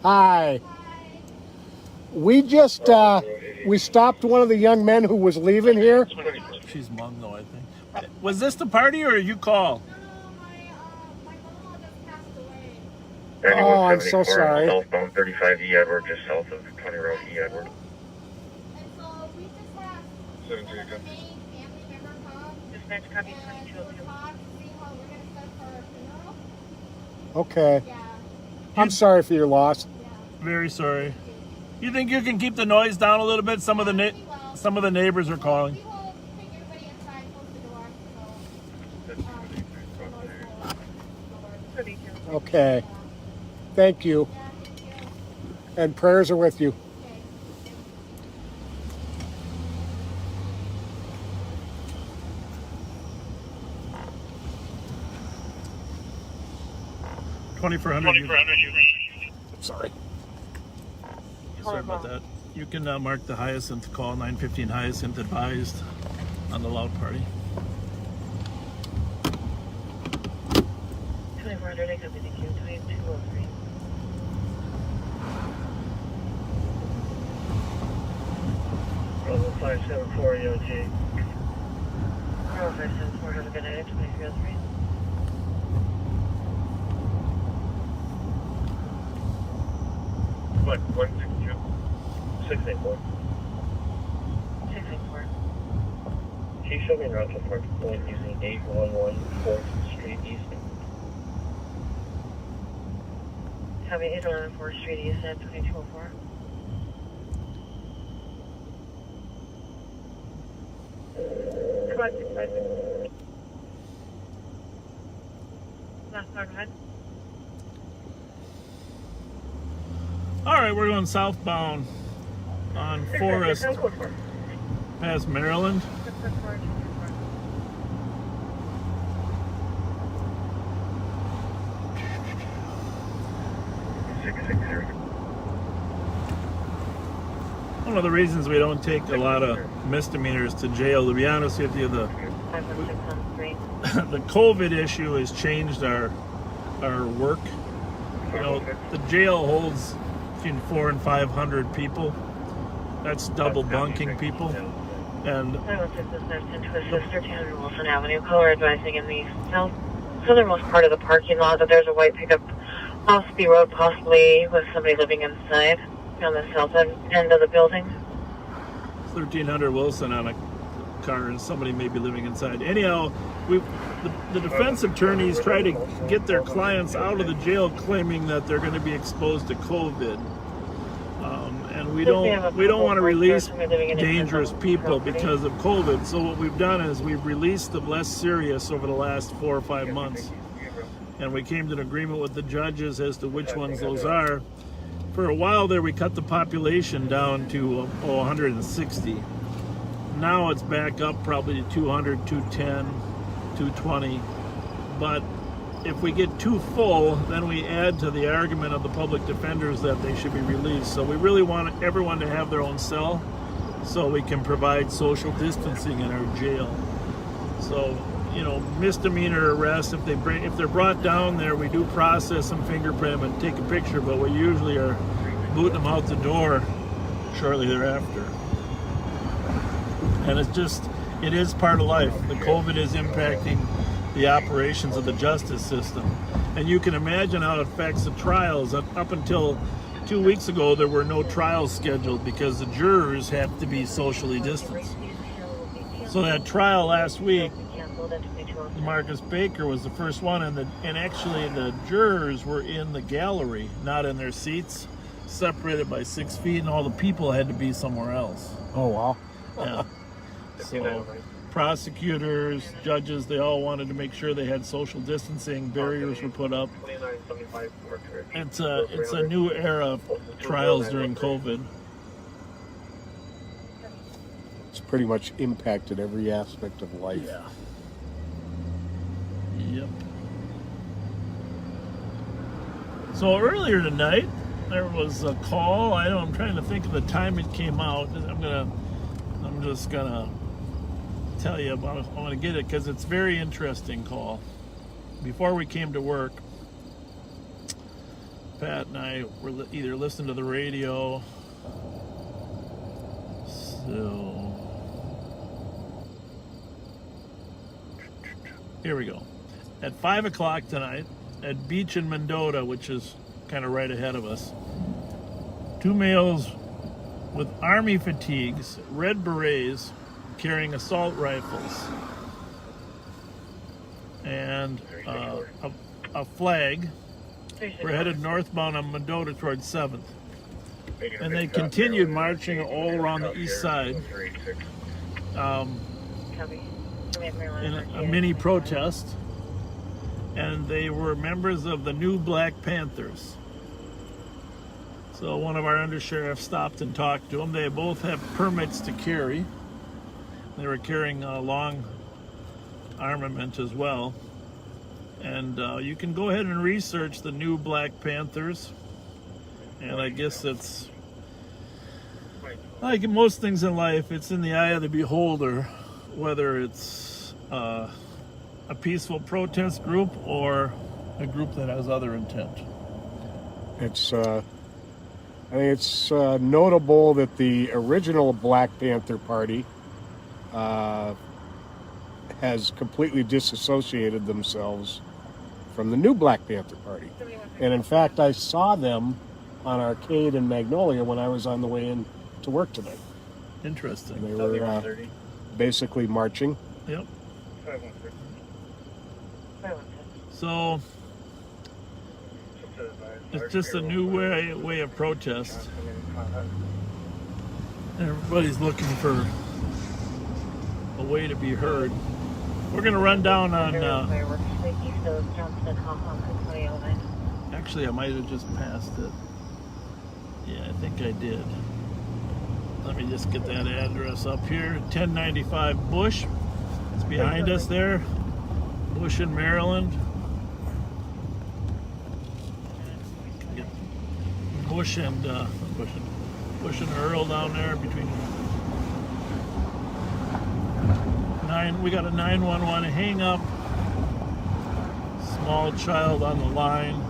Hi. We just we stopped one of the young men who was leaving here. She's mum, though, I think. Was this the party, or you call? Oh, I'm so sorry. Southbound 35 E Edward, just south of 20 Road E Edward. Dispatch copy 2202. Okay. I'm sorry for your loss. Very sorry. You think you can keep the noise down a little bit? Some of the neighbors are calling. Okay. Thank you. And prayers are with you. Sorry. Sorry about that. You can mark the Hyacinth call, 915 Hyacinth advised on the loud party. 2400, I copy, thank you. 2203. Level 574 EOT. 574, have a good night. 2303. What? 162? 684. 684. He showed me route to Park Point using 811 4th Street East. Copy, 811 4th Street East at 2204. Last car, go ahead. All right, we're going southbound on Forest past Maryland. 660. One of the reasons we don't take a lot of misdemeanors to jail, to be honest with you, the 516 the COVID issue has changed our work. You know, the jail holds between 400 and 500 people. That's double bunking people. And 516 to assist 1300 Wilson Avenue. Caller advising in the southernmost part of the parking lot that there's a white pickup off the road, possibly with somebody living inside on the south end of the building. 1300 Wilson on a car, and somebody may be living inside. Anyhow, the defense attorneys try to get their clients out of the jail, claiming that they're going to be exposed to COVID, and we don't want to release dangerous people because of COVID. So what we've done is we've released the less serious over the last 4 or 5 months, and we came to an agreement with the judges as to which ones those are. For a while there, we cut the population down to 160. Now it's back up probably to 200, 210, 220. But if we get too full, then we add to the argument of the public defenders that they should be released. So we really want everyone to have their own cell so we can provide social distancing in our jail. So, you know, misdemeanor arrests, if they're brought down there, we do process them, fingerprint them, and take a picture, but we usually are booting them out the door shortly thereafter. And it is part of life. The COVID is impacting the operations of the justice system. And you can imagine how it affects the trials. Up until 2 weeks ago, there were no trials scheduled because the jurors have to be socially distanced. So that trial last week, Marcus Baker was the first one, and actually the jurors were in the gallery, not in their seats, separated by 6 feet, and all the people had to be somewhere else. Oh, wow. Yeah. So prosecutors, judges, they all wanted to make sure they had social distancing, barriers were put up. It's a new era of trials during COVID. It's pretty much impacted every aspect of life. Yeah. Yep. So earlier tonight, there was a call. I'm trying to think of the time it came out. I'm just gonna tell you about it. I want to get it because it's a very interesting call. Before we came to work, Pat and I were either listening to the radio. So here we go. At 5 o'clock tonight, at Beach in Mendota, which is kind of right ahead of us, 2 males with army fatigues, red berets, carrying assault rifles, and a flag. We're headed northbound on Mendota towards 7th. And they continued marching all around the east side in a mini protest. And they were members of the New Black Panthers. So one of our undersheriffs stopped and talked to them. They both have permits to carry. They were carrying long armament as well. And you can go ahead and research the New Black Panthers. And I guess it's like most things in life, it's in the eye of the beholder, whether it's a peaceful protest group or a group that has other intent. It's I think it's notable that the original Black Panther Party has completely disassociated themselves from the new Black Panther Party. And in fact, I saw them on Arcade in Magnolia when I was on the way in to work today. Interesting. And they were basically marching. Yep. So it's just a new way of protest. Everybody's looking for a way to be heard. We're going to run down on... actually, I might have just passed it. Yeah, I think I did. Let me just get that address up here. 1095 Bush. It's behind us there. Bush in Maryland. Bush and Earl down there between 9. We got a 911 hang up. Small child on the line.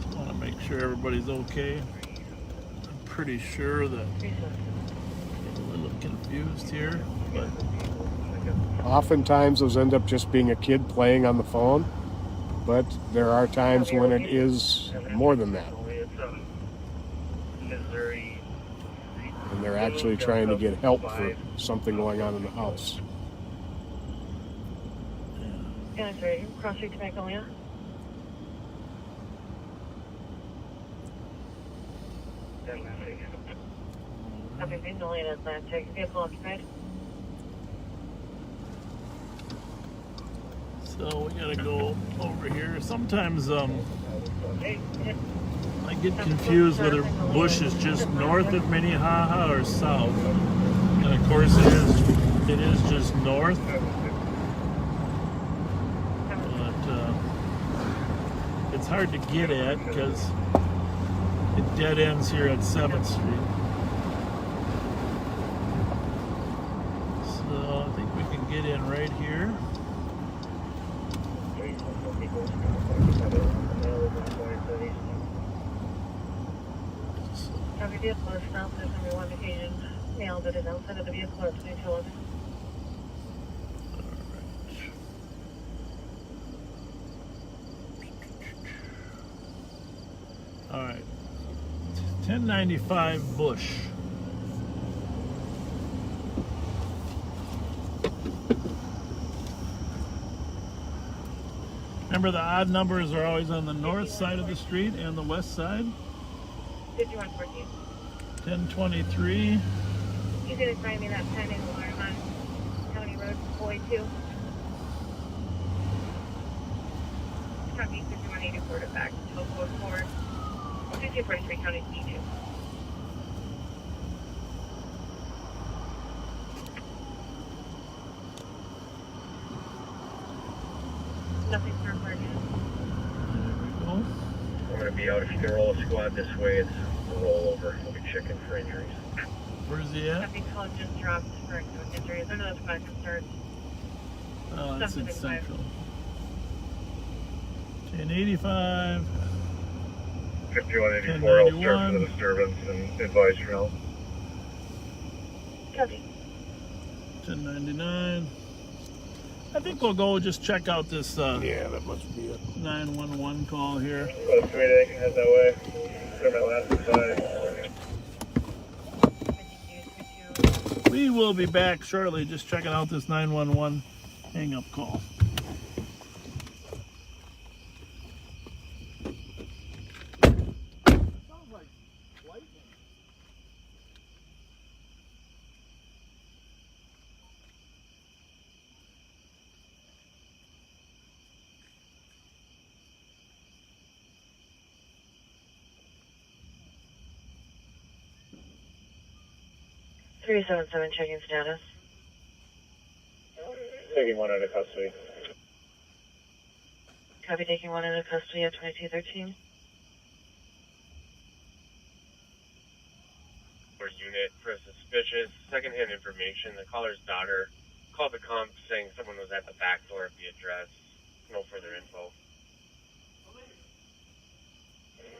Just want to make sure everybody's okay. I'm pretty sure that I'm a little confused here, but oftentimes those end up just being a kid playing on the phone. But there are times when it is more than that. And they're actually trying to get help for something going on in the house. Yeah, sorry. Cross Street to Magnolia. Copy, Magnolia Atlantic. Vehicle occupied. so we gotta go over here. Sometimes I get confused whether Bush is just north of Minnehaha or south. And of course it is just north. But it's hard to get at because it dead ends here at 7th Street. So I think we can get in right here. Every vehicle is stopped. There's only one occasion male that is outside of the vehicle or 2211. 1095 Bush. Remember, the odd numbers are always on the north side of the street and the west side. 5114. 1023. He's going to find me that timing alarm on County Road Boy 2. Copy 5184 to back 1244. 5243 County C2. Nothing for emergency. There we go. I'm going to be out. If you can roll a squad this way, it's a rollover. We'll be checking for injuries. Where's he at? Nothing called just dropped for injuries. I know that's why I can start. Oh, that's in 765. Central. 1085. 5184, I'll start for the disturbance and advise for help. Copy. 1099. I think we'll go just check out this Yeah, that must be it. 911 call here. Well, if they can head that way. They're my last side. We will be back shortly, just checking out this 911 hang-up call. Sounds like lightning. 377 checking status. Taking one out of custody. Copy, taking one into custody at 2213. Unit for suspicious secondhand information. The caller's daughter called the comp saying someone was at the back door of the address. No further info.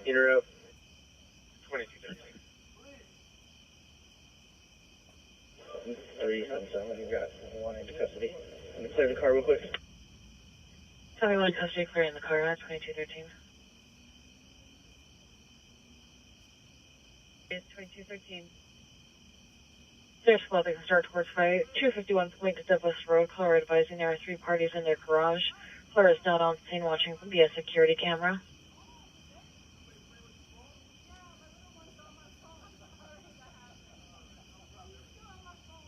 Interrupt. 2213. 377, you got one into custody. I'm gonna clear the car real quick. Copy, one custody clearing the car at 2213. It's 2213. There's flooding start towards 251 Point to Douglas Road. Caller advising there are 3 parties in their garage. Caller is not on scene watching via security camera.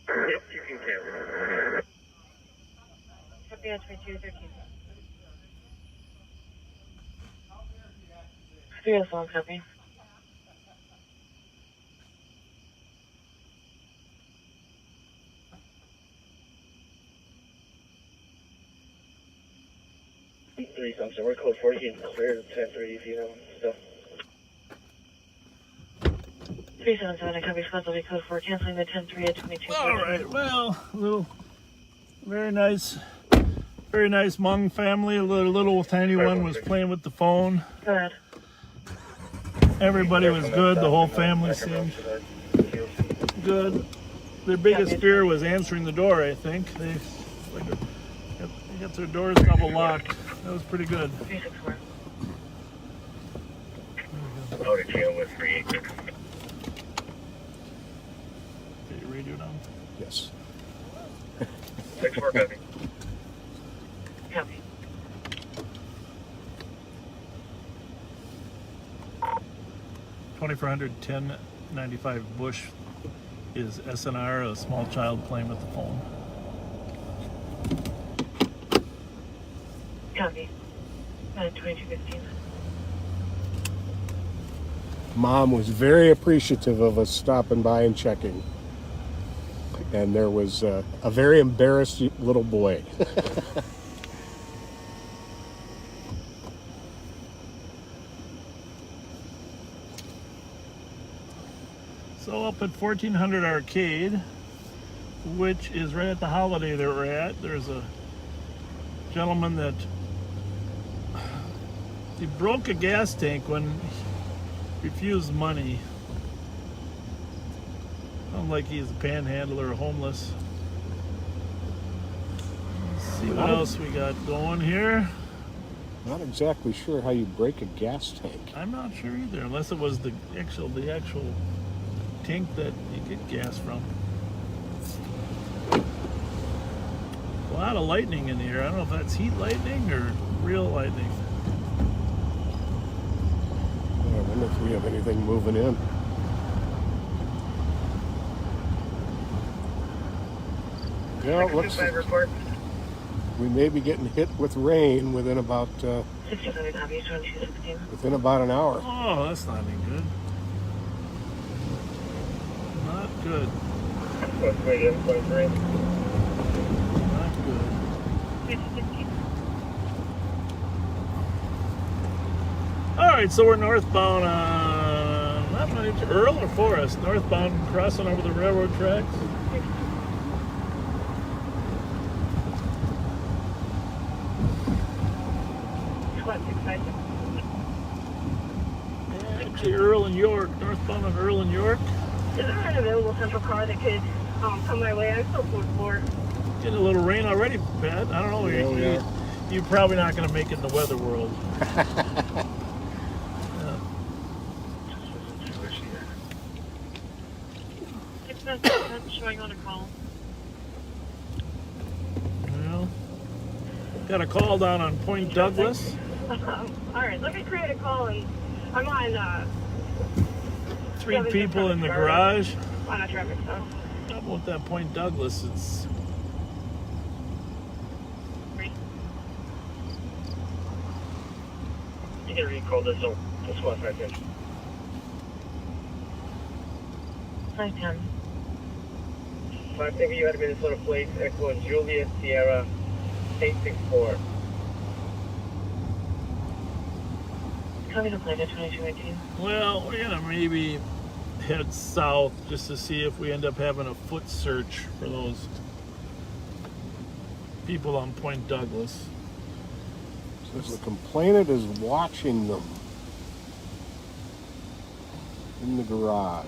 Yep, you can camera. Copy on 2213. 301 copy. Three something. We're code 40. You can clear the 1030 if you have stuff. 377, I copy squad will be code 4, canceling the 10-3 at 22. All right, well, little, very nice Hmong family. A little tiny one was playing with the phone. Go ahead. Everybody was good. The whole family seemed good. Their biggest fear was answering the door, I think. They got their doors double locked. That was pretty good. 364. Out of jail with 386. Get your radio down. Yes. 64 copy. Copy. $2,400 1095 Bush is SNR, a small child playing with the phone. Copy. 2215. Mom was very appreciative of us stopping by and checking. And there was a very embarrassed little boy. So up at 1400 Arcade, which is right at the Holiday that we're at, there's a gentleman that he broke a gas tank when he refused money. Sounds like he's a panhandler or homeless. Let's see what else we got going here. Not exactly sure how you break a gas tank. I'm not sure either, unless it was the actual tank that you get gas from. A lot of lightning in here. I don't know if that's heat lightning or real lightning. I wonder if we have anything moving in. Yeah, it looks like report. we may be getting hit with rain within about 65 copy, 2216. within about an hour. Oh, that's not any good. Not good. Not good. All right, so we're northbound on Earl or Forest? Northbound, crossing over the railroad tracks. Actually, Earl and York, northbound on Earl and York. Is there an available central car that could come my way? I'm still code 4. Getting a little rain already, Pat. I don't know. You're probably not going to make it in the weather world. I'm showing on a call. Well, got a call down on Point Douglas. Alright, let me create a call and I'm on 3 people in the garage. on a traffic stop. How about that Point Douglas? It's You can recall this on the squad 510. 510. 510, you had a Minnesota plate, Echo Juliet Sierra 864. Copy the plate at 2218. well, we're gonna maybe head south just to see if we end up having a foot search for those people on Point Douglas. Says the complainant is watching them in the garage.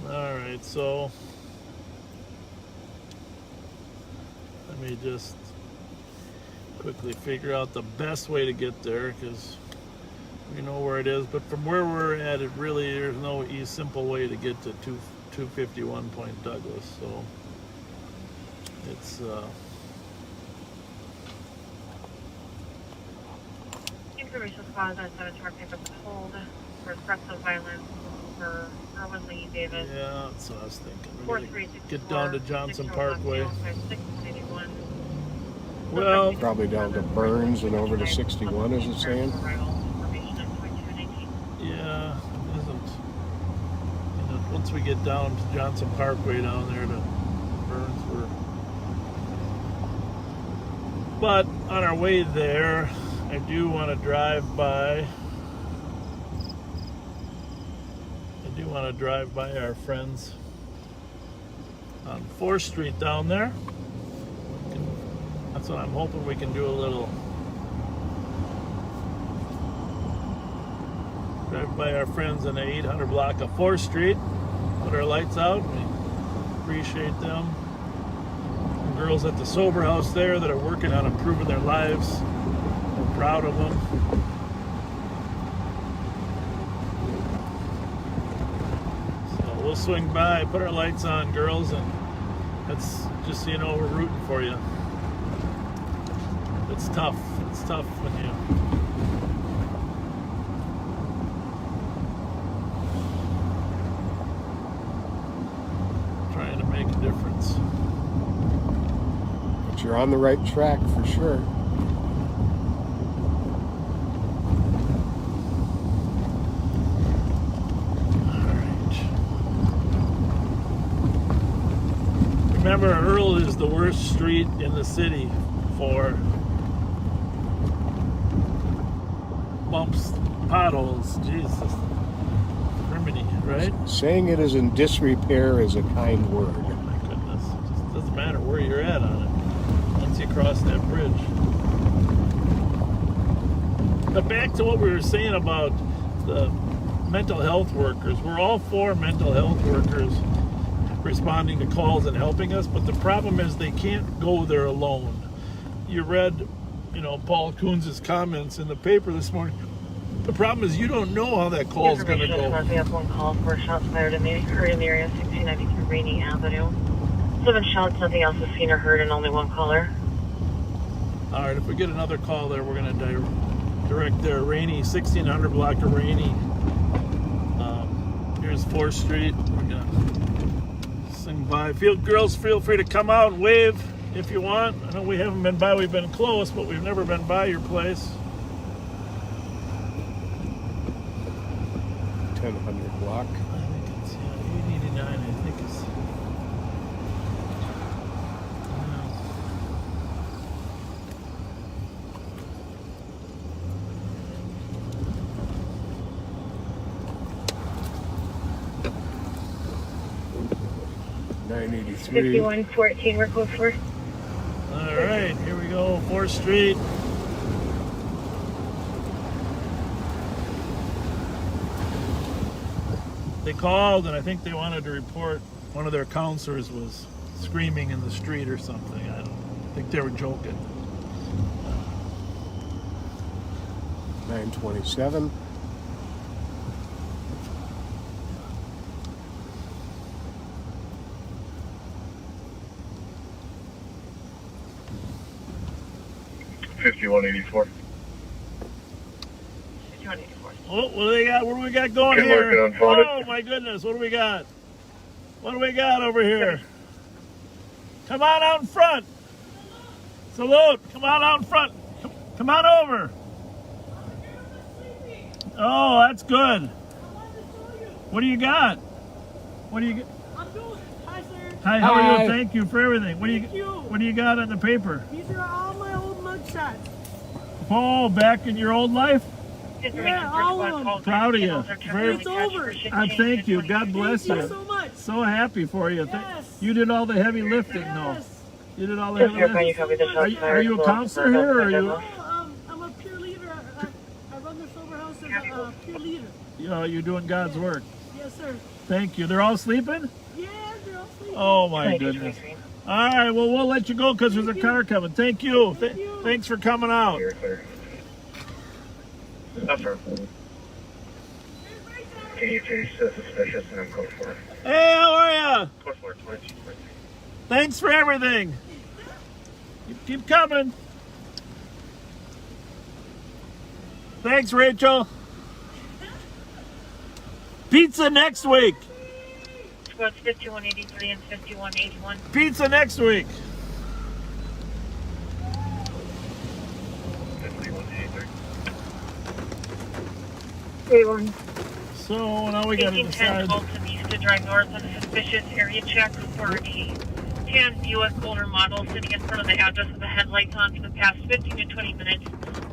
All right, so let me just quickly figure out the best way to get there, because we know where it is, but from where we're at, it really, there's no simple way to get to 251 Point Douglas, so it's Information squad that said a truck pickup hold for threats of violence for Erwin Lee Davis. yeah, that's what I was thinking. We 4364. gotta get down to Johnson Parkway. 651. Well, Probably down to Burns and over to 61, is it saying? yeah, it isn't. Once we get down to Johnson Parkway down there to Burns, but on our way there, I do want to drive by. Our friends on 4th Street down there. That's what I'm hoping we can do a little. Drive by our friends in the 800 block of 4th Street. Put our lights out. We appreciate them. The girls at the sober house there that are working on improving their lives. We're proud of them. So we'll swing by, put our lights on, girls, and that's just so you know we're rooting for you. It's tough. It's tough when you trying to make a difference. But you're on the right track for sure. Remember, Earl is the worst street in the city for bumps, potholes. Jesus, criminy, right? Saying it is in disrepair is a kind word. Oh my goodness, it just doesn't matter where you're at on it once you cross that bridge. But back to what we were saying about the mental health workers. We're all for mental health workers responding to calls and helping us, but the problem is they can't go there alone. You read Paul Coons' comments in the paper this morning. The problem is you don't know how that call is going to go. We have one call for shots fired in the area 1693 Rainy Avenue. 7 shots, nothing else is seen or heard, and only one caller. All right, if we get another call there, we're going to direct their Rainy 1600 block of Rainy. Here's 4th Street. We're going to sing by. Girls, feel free to come out and wave if you want. I know we haven't been by. We've been close, but we've never been by your place. 1000 block. I think it's 889. I think it's. Yeah. 983. 5114, we're close for. All right, here we go. 4th Street. They called, and I think they wanted to report one of their counselors was screaming in the street or something. I don't think they were joking. 927. $51.84. Oh, what do they got? What do we got going Good here? work, unfolded. Oh my goodness, what do we got? What do we got over here? Come on out in front. Salute. Come on out in front. Come on over. Oh, that's good. What do you got? What do you got? I'm good. Hi, sir. Hi, how are Hi. you? Thank you for everything. What do you got on the paper? These are all my old mugshots. Oh, back in your old life? Yeah, all of them. Proud of you. It's over. Thank you. God bless Thank you. you so much. So happy for you. Yes. You did all the heavy lifting, though. Yes. You did all the heavy lifting. Are you a counselor here, or are you? I'm a peer leader. I run the sober house as a peer leader. You're doing God's work. Yes, sir. Thank you. They're all sleeping? Yeah, they're all sleeping. Oh my goodness. All right, well, we'll let you go because there's a car coming. Thank you. Thanks for coming out. You're clear. Affirm. Can you change to suspicious and I'm code 4? Hey, how are ya? Code 4, 22.2. Thanks for everything. Keep coming. Thanks, Rachel. Pizza next week. Squads 5183 and 5181. Pizza next week. 5183. 81. So now we got to 1810 decide. Alton East to drive north on a suspicious area check for a tan US older model sitting in front of the address with the headlights on for the past 15 to 20 minutes.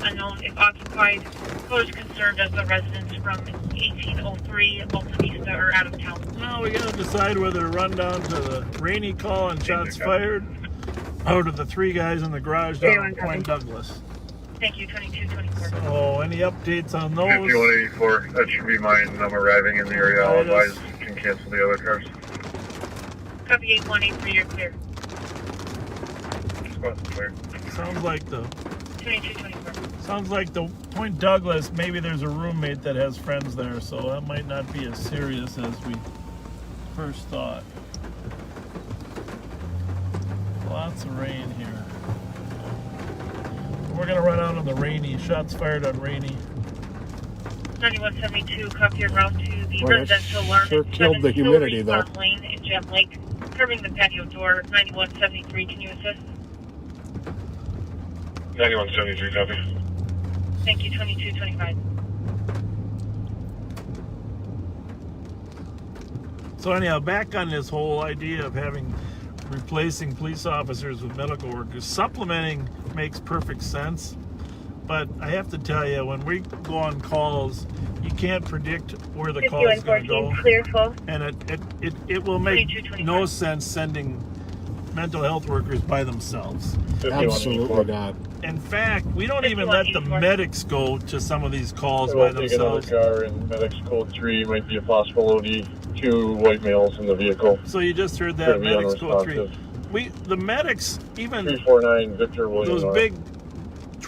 Unknown if occupied. Colors concerned as the residents from 1803 Alton East are out of town. Now we got to decide whether to run down to the Rainy call and shots fired, or to the 3 guys in the garage down in Point Douglas. Thank you, 2224. So any updates on those? 5184. That should be mine. I'm arriving in the area. I'll advise can cancel the other cars. Copy 8183, you're clear. Squad's clear. Sounds like the 2224. Sounds like the Point Douglas, maybe there's a roommate that has friends there, so that might not be as serious as we first thought. Lots of rain here. We're gonna run out on the Rainy. Shots fired on Rainy. 9172, copy your route to the Well, that residential alarm. sure killed the humidity, though. Farm Lane in Gem Lake, curving the patio door. 9173, can you assist? 9173, copy. Thank you, 2225. So anyhow, back on this whole idea of replacing police officers with medical workers, supplementing makes perfect sense. But I have to tell you, when we go on calls, you can't predict where the call is going to go. Clear, full. And it will make no sense sending mental health workers by themselves. Absolutely not. In fact, we don't even let the medics go to some of these calls by themselves. Take another car, and medics code 3 might be a possibility. 2 white males in the vehicle. So you just heard that, medics code 3. The medics, even 349 Victor William those big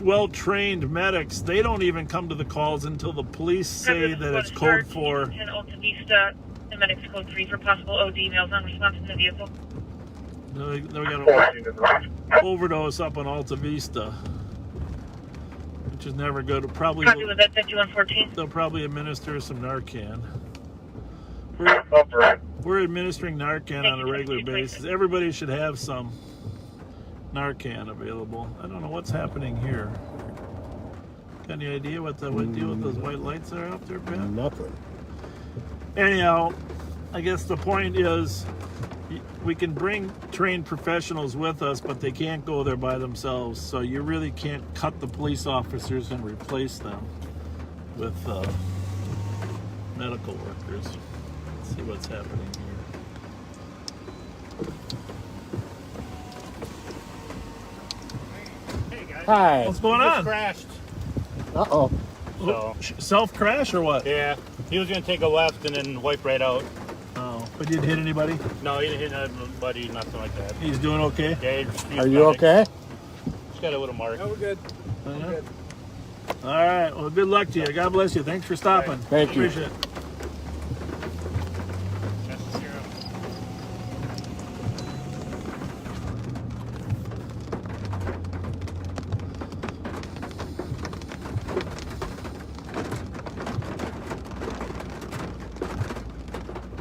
well-trained medics, they don't even come to the calls until the police say that it's code 4. 10 Alta Vista, and medics code 3 for possible OD. Males on response in the vehicle. They got an overdose up on Alta Vista, which is never good. Copy with that 5114. They'll probably administer some Narcan. We're administering Narcan on a regular basis. Everybody should have some Narcan available. I don't know what's happening here. Got any idea what deal with those white lights that are up there, Ben? Nothing. Anyhow, I guess the point is we can bring trained professionals with us, but they can't go there by themselves. So you really can't cut the police officers and replace them with medical workers. Let's see what's happening here. Hey guys. Hi. What's going on? Crashed. Uh-oh. So self-crash or what? yeah, he was gonna take a left and then wipe right out. Oh, but you didn't hit anybody? No, he didn't hit anybody, nothing like that. He's doing okay? Yeah, Are you okay? Just got a little mark. No, we're good. All right. Well, good luck to you. God bless you. Thanks for stopping. Thank you. Appreciate it.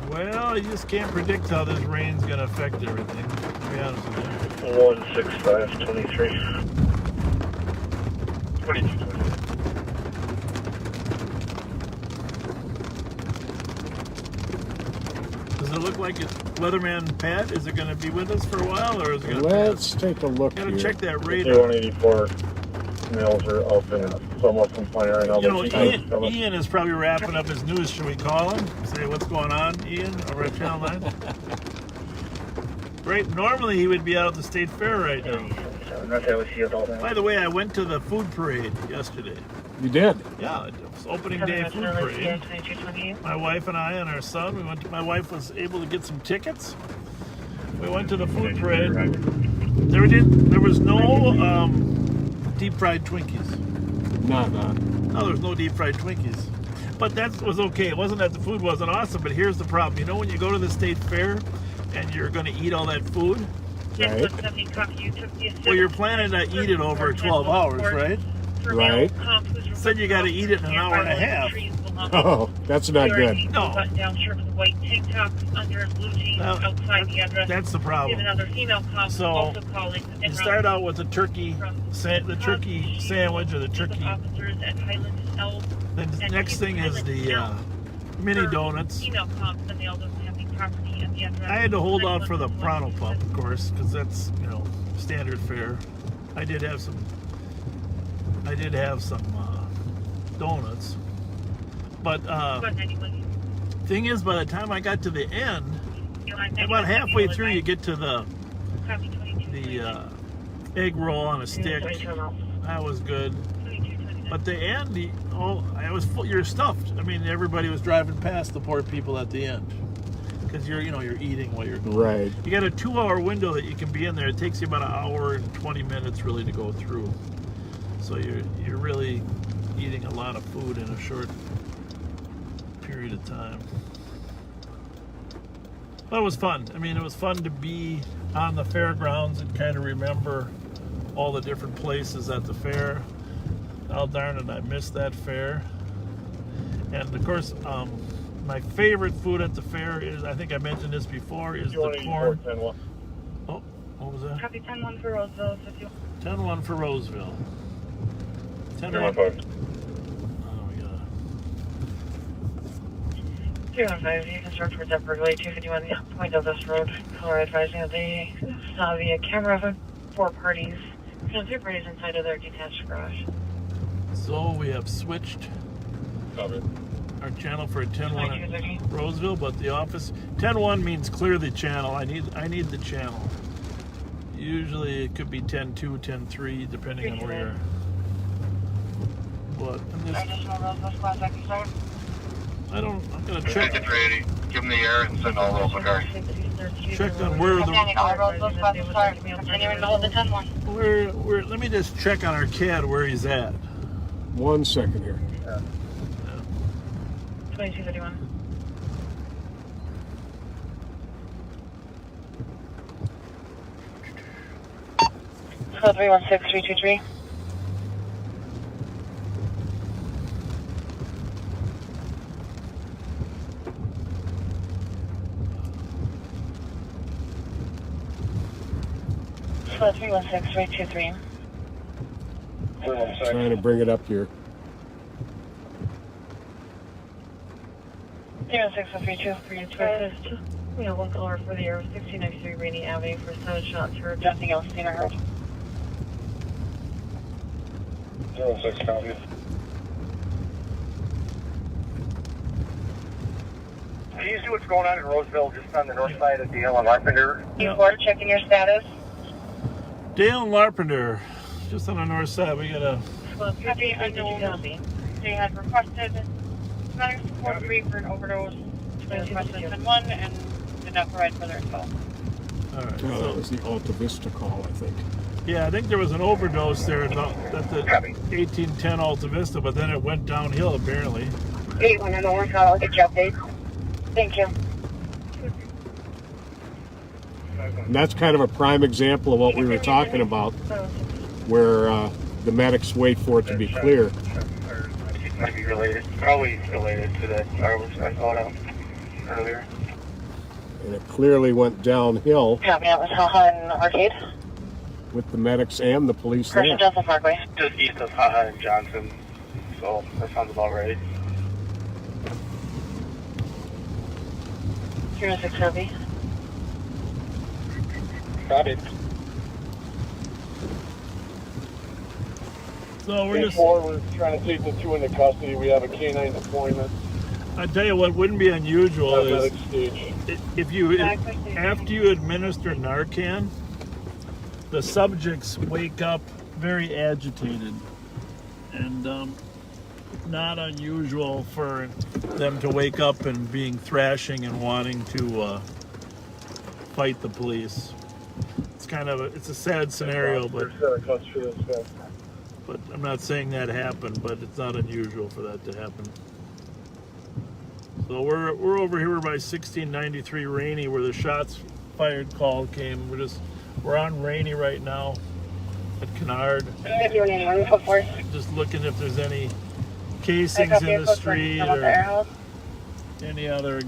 Well, you just can't predict how this rain's going to affect everything, to be honest with you. 16523. 2220. Does it look like it's Weatherman Pat? Is it going to be with us for a while, or is it going to Let's take a look Gotta here. check that radar. 184 males are up and somewhat compliant right now. You know, but Ian is probably wrapping up his news. Should we call him? Say, what's going on, Ian, over at Channel 9? Right, normally he would be out at the State Fair right now. By the way, I went to the food parade yesterday. You did? Yeah, it was opening day food parade. My wife and I and our son, we went to, my wife was able to get some tickets. We went to the food parade. There was no deep fried Twinkies. No, there was no deep fried Twinkies. But that was okay. It wasn't that the food wasn't awesome, but here's the problem. You know when you go to the State Fair and you're going to eat all that food? Right. Well, you're planning to eat it over 12 hours, right? Right. Said you got to eat it in an hour and a half. Oh, that's not good. No. Down shirt with a white tank top, under blue jeans, outside the address. That's the problem. Another female cop So also calling. you start out with the turkey sandwich or the turkey. Then the next thing is the mini donuts. I had to hold out for the Pronto Pup, of course, because that's, you know, standard fare. I did have some donuts. But thing is, by the time I got to the end, about halfway through, you get to the egg roll on a stick. That was good. But the end, it was full. You're stuffed. I mean, everybody was driving past the poor people at the end because you're eating while you're going. Right. You got a 2-hour window that you can be in there. It takes you about an hour and 20 minutes really to go through. So you're really eating a lot of food in a short period of time. But it was fun. I mean, it was fun to be on the fairgrounds and kind of remember all the different places at the fair. Oh, darn it, I missed that fair. And of course, my favorite food at the fair is, I think I mentioned this before, is the corn. Oh, what was that? Copy 10-1 for Roseville. 10-1 for Roseville. 10-1. Oh, we got 215, you can start towards Upper Way 251 point of this road. Caller advising that they saw via camera 4 parties. And 2 parties inside of their detached garage. So we have switched our channel for a 10-1 Roseville, but the office 10-1 means clear the channel. I need the channel. Usually it could be 10-2, 10-3, depending on where you're. But in this, I'm gonna check. Give them the air and send all those cars. check on where the All roads will start continuing to hold the 10-1. where. Let me just check on our CAD where he's at. 1 second here. 2251. So 316323. So 316323. Trying to bring it up here. 06032 for your assist. We have 1 caller for the air 1693 Rainy Avenue for 7 shots heard. Nothing else seen or heard. 06 copy. Can you see what's going on in Roseville, just on the north side of Dale and Larpenter? You are checking your status. Dale and Larpenter, just on the north side. We got a. Copy unknown. They had requested medical support for an overdose. They requested 10-1 and did not provide further info. All right. Oh, So, that was the Alta Vista call, I think. yeah, I think there was an overdose there at the 1810 Alta Vista, but then it went downhill apparently. 81 on the one call. I'll get you update. Thank you. And that's kind of a prime example of what we were talking about, where the medics wait for it to be clear. Might be related, probably related to that fireworks I thought of earlier. And it clearly went downhill Copy, that was Haha and Arcade. with the medics and the police Person there. Johnson Parkway. Just east of Haha and Johnson, so that sounds about right. 06 copy. Copy. So we're just. We're trying to take the 2 into custody. We have a canine deployment. I tell you what wouldn't be unusual is Paramedic stage. if you after you administer Narcan, the subjects wake up very agitated, and not unusual for them to wake up and being thrashing and wanting to fight the police. It's kind of it's a sad scenario, but I'm not saying that happened, but it's not unusual for that to happen. So we're over here by 1693 Rainy, where the shots fired call came. We're on Rainy right now at Kennard. Just looking if there's any casings in the street or any other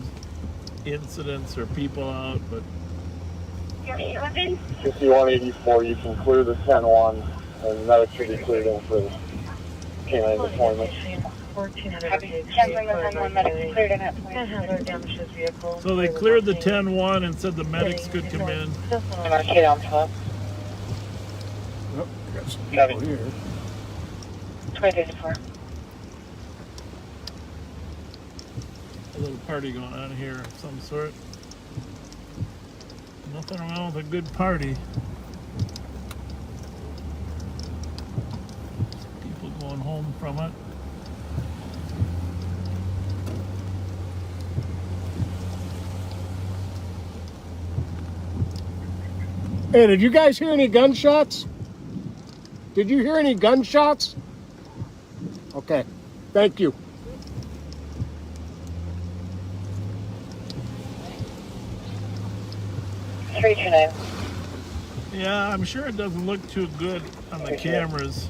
incidents or people out. But 5184, you can clear the 10-1, and medics should be cleared in for canine deployment. So they cleared the 10-1 and said the medics could come in. Arcade on top. Oh, got some people here. 2054. A little party going on here of some sort. Nothing wrong with a good party. People going home from it. Hey, did you guys hear any gunshots? Did you hear any gunshots? Okay, thank you. Yeah, I'm sure it doesn't look too good on the cameras.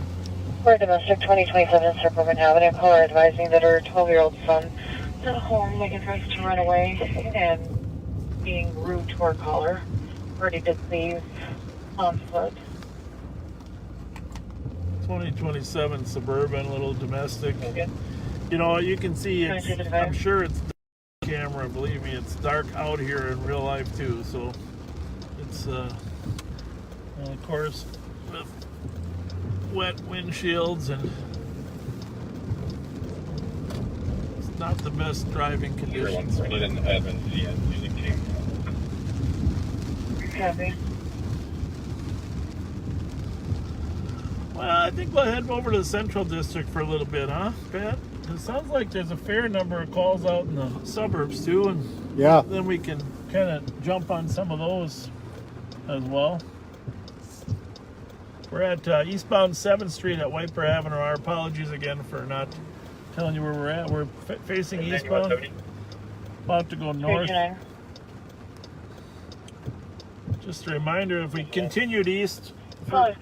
We're domestic 2027 Suburban Avenue. Caller advising that her 12-year-old son is at home making threats to run away and being rude to our caller. Already did leave on foot. 2027 Suburban, little domestic. You know, you can see it's, I'm sure it's dark camera, believe me, it's dark out here in real life too, so it's of course with wet windshields and it's not the best driving conditions. Copy. Well, I think we'll head over to the Central District for a little bit, huh, Pat? It sounds like there's a fair number of calls out in the suburbs too, and yeah, then we can kind of jump on some of those as well. We're at eastbound 7th Street at Wiper Avenue. Our apologies again for not telling you where we're at. We're facing eastbound, about to go north. Just a reminder, if we continued east for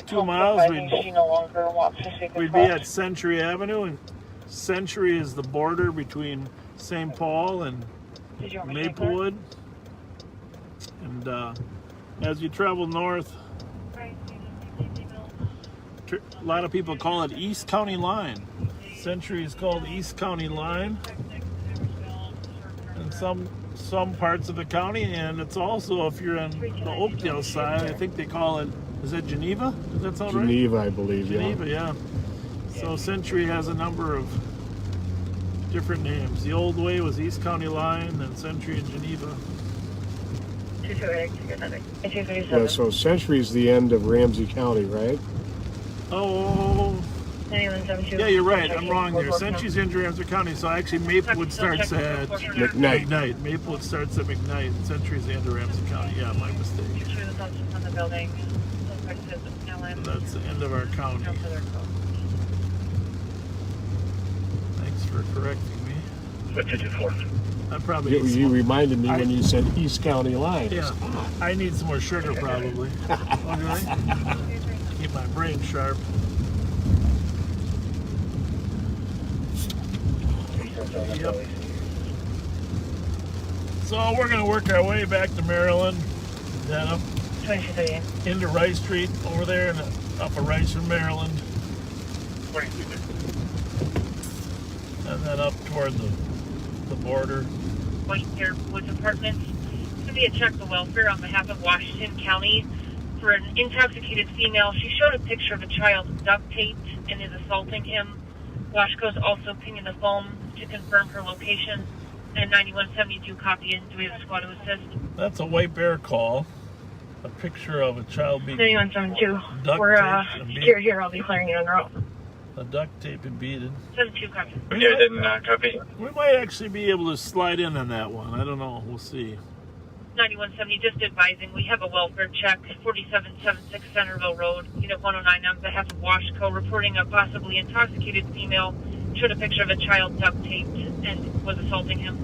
2 miles, we'd be at Century Avenue, and Century is the border between St. Paul and Maplewood. And as you travel north, a lot of people call it East County Line. Century is called East County Line in some parts of the county, and it's also, if you're on the Oakdale side, I think they call it, is that Geneva? Does that sound right? Geneva, I believe, Geneva, yeah. So Century has a number of different names. The old way was East County Line, then Century and Geneva. Yeah, so Century's the end of Ramsey County, right? Oh, yeah, you're right. I'm wrong there. Century's in Ramsey County, so actually Maplewood starts at McKnight. Maplewood starts at McKnight. Century's the end of Ramsey County. Yeah, my mistake. That's the end of our county. Thanks for correcting me. I probably You reminded me when you said East County Line. Yeah, I need some more sugar probably. Okay. Keep my brain sharp. Yep. So we're going to work our way back to Maryland, then up into Rice Street over there, and up a Rice from Maryland, and then up toward the border. White Bear Woods Apartments. To be a check the welfare on behalf of Washington County for an intoxicated female. She showed a picture of a child duct taped and is assaulting him. Washco's also pinging the phone to confirm her location, and 9172 copy in. Do we have a squad to assist? That's a White Bear call. A picture of a child being 9172. We're secured here. I'll be clearing you on the road. A duct tape and beaded. 72 copy. Yeah, didn't copy. We might actually be able to slide in on that one. I don't know. We'll see. 9170, just advising, we have a welfare check, 4776 Centerville Road, Unit 109, on behalf of Washco, reporting a possibly intoxicated female, showed a picture of a child duct taped and was assaulting him.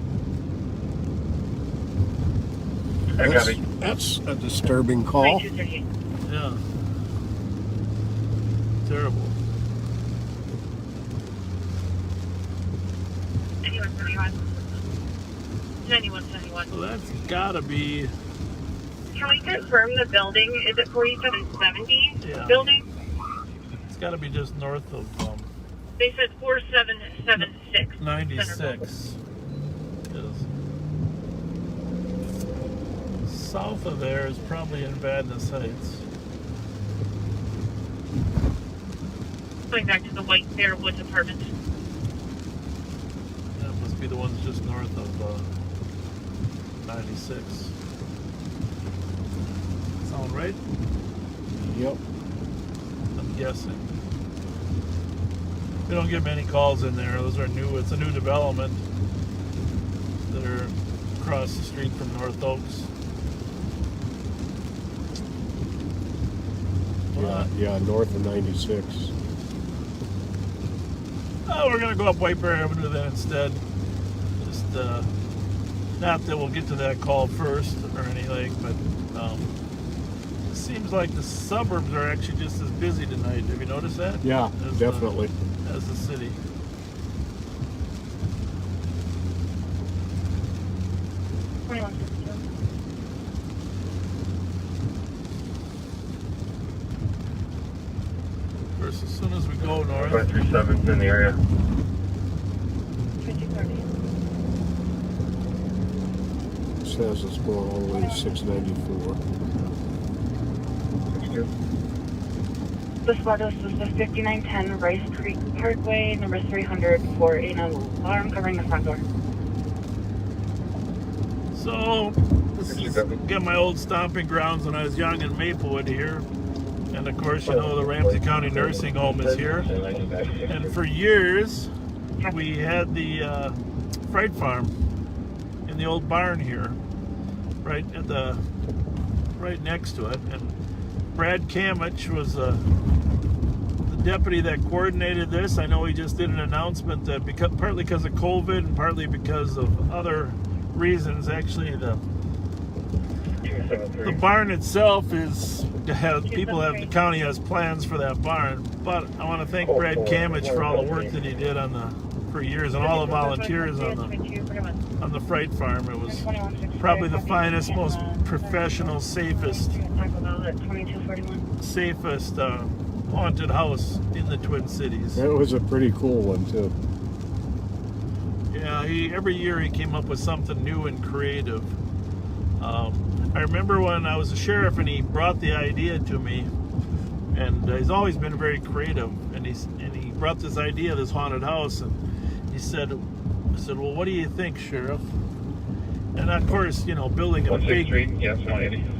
That's a disturbing call. 9238. Yeah. Terrible. 9171. So that's gotta be. Can we confirm the building? Is it 4770 Yeah. building? It's gotta be just north of They said 4776. 96. South of there is probably in Vadnais Heights. Going back to the White Bear Woods Apartments. That must be the ones just north of 96. Sound right? Yep. I'm guessing. We don't get many calls in there. Those are new. It's a new development that are across the street from North Oaks. Yeah, north of 96. Oh, we're gonna go up White Bear Avenue then instead. Just not that we'll get to that call first or anything, but it seems like the suburbs are actually just as busy tonight. Have you noticed that? Yeah, definitely. As the city. Of course, as soon as we go north. 537's in the area. It says it's going all the way to 694. The spot is the 5910 Rice Creek Parkway, number 300 for an alarm covering the front door. So, this is got my old stomping grounds when I was young in Maplewood here. And of course, you know, the Ramsey County Nursing Home is here. And for years, we had the freight farm in the old barn here. right next to it. And Brad Kamich was the deputy that coordinated this. I know he just did an announcement that partly because of COVID and partly because of other reasons, actually the barn itself the county has plans for that barn. But I want to thank Brad Kamich for all the work that he did for years, and all the volunteers on the freight farm. It was probably the finest, most professional, safest haunted house in the Twin Cities. It was a pretty cool one too. Yeah, every year he came up with something new and creative. I remember when I was a sheriff and he brought the idea to me, and he's always been very creative, and he brought this idea of this haunted house, and I said, well, what do you think, Sheriff? And of course, building a big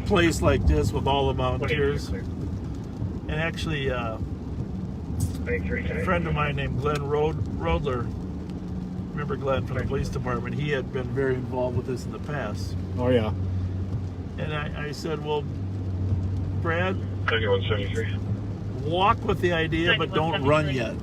place like this with all the volunteers. And actually, a friend of mine named Glenn Rodler, remember Glenn from the police department, he had been very involved with this in the past. Oh, yeah. And I said, well, Brad, 3173. walk with the idea, but don't run yet.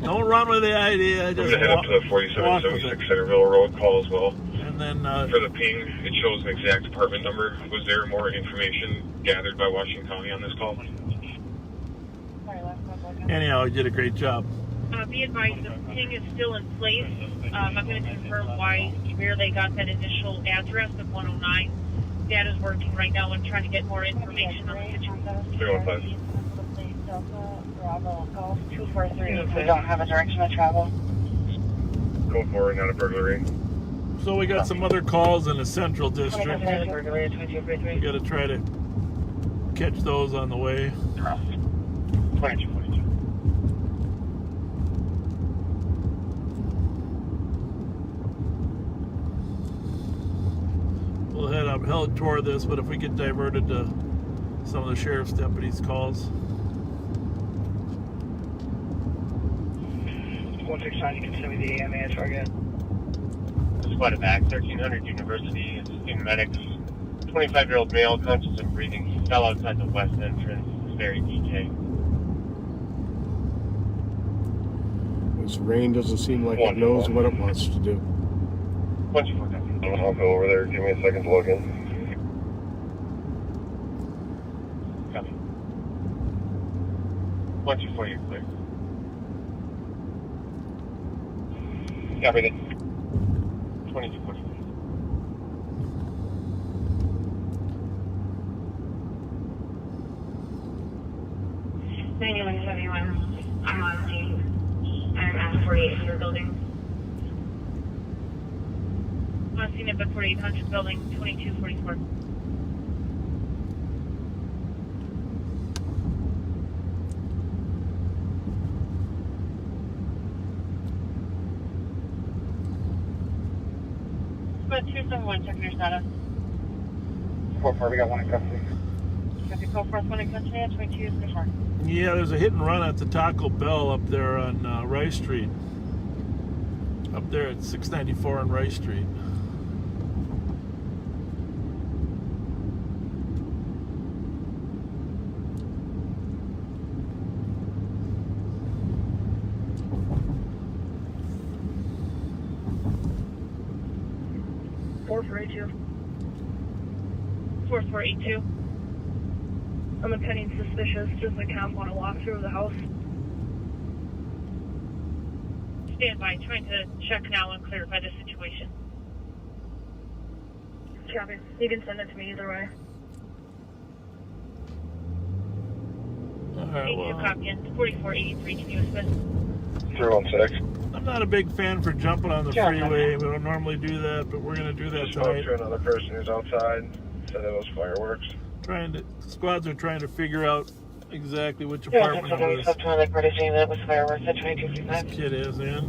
Don't run with the idea. I'm going to head up to the 4776 Centerville Road call as well. And then for the ping, it shows an exact department number. Was there more information gathered by Washington County on this call? Anyhow, you did a great job. Be advised, the ping is still in place. I'm going to confirm where they got that initial address of 109. Dad is working right now and trying to get more information on the situation. 315. Bravo, Golf 243. We don't have a direction of travel. Code 4, not a burglary. So we got some other calls in the Central District. We got to try to catch those on the way. 2242. We'll head toward this, but if we get diverted to some of the sheriff's deputies' calls. 169, you can send me the AMA target. Squad of back, 1300 University, student medics, 25-year-old male, conscious and breathing, fell outside the west entrance, is very DK. This rain doesn't seem like it knows what it wants to do. Once you forget. I'll go over there, give me a second to log in. Copy. Once you you're clear. Copy that. 2240. I'm on scene. I'm at 48 in the building. On scene at the 4800 building, 2244. But 271, check your status. 4-4, we got one in custody. Copy, call forth one in custody at 2244. Yeah, there's a hit and run at the Taco Bell up there on Rice Street. Up there at 694 on Rice Street. (482). 4482. I'm attending suspicious. Does the cop want to walk through the house? Stand by, trying to check now and clarify the situation. Copy. You can send it to me either way. All right, well, copy in 4483. Can you assist? 316. I'm not a big fan for jumping on the freeway. We don't normally do that, but we're going to do that Spoke tonight. to another person who's outside, said it was fireworks. Squads are trying to figure out exactly which apartment it is. That was fireworks at 2245. This kid is in.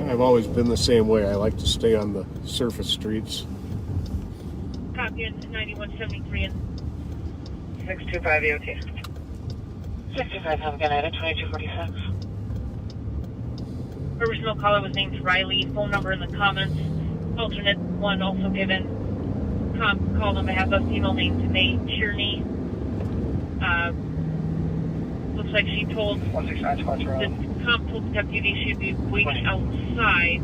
I've always been the same way. I like to stay on the surface streets. Copy in 9173 and 625 EOT. 65, have a good night at 2246. original caller was named Riley. Phone number in the comments. alternate one also given. Called on behalf of female named May Tierney. Looks like she told the comp told the deputy she'd be waiting outside,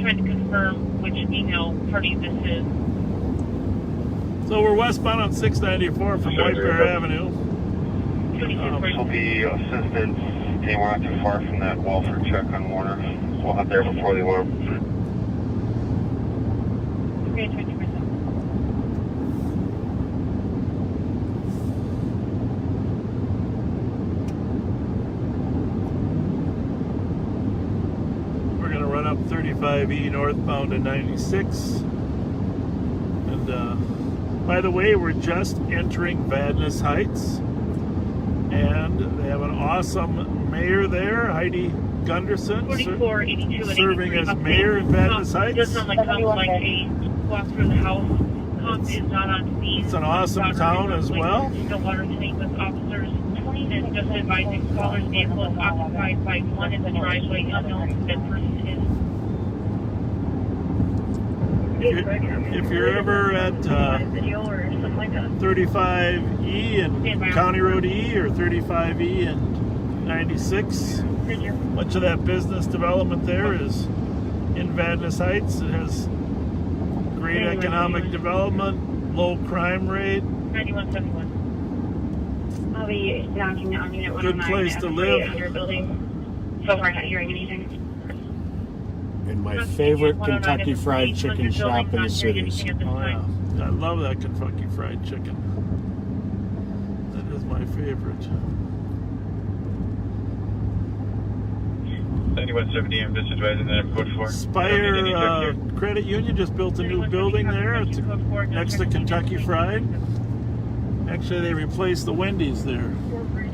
trying to confirm which female party this is. So we're westbound on 694 from White Bear Avenue. So the assistance team, we're not too far from that welfare check on Warner. We'll head there before the alarm. Okay, 20%. We're going to run up 35E northbound to 96. And by the way, we're just entering Vadnais Heights. And they have an awesome mayor there, Heidi Gunderson, serving as mayor in Vadnais Heights. Does sound like Comp like a walk through the house. Comp is not on scene. It's an awesome town as well. Stillwater tonight with officers and just advising callers vehicle is occupied by one in the driveway. Unknown who that person is. If you're ever at 35E and County Road E or 35E and 96, much of that business development there is in Vadnais Heights. It has great economic development, low crime rate. 9171. I'll be knocking on unit 109. Good place to live. In your building. So far, not hearing anything. And my favorite Kentucky Fried Chicken shop in the city. Oh yeah, I love that Kentucky Fried Chicken. That is my favorite. 9170, I'm just advising that I'm code 4. Spire Credit Union just built a new building there. It's next to Kentucky Fried. Actually, they replaced the Wendy's there.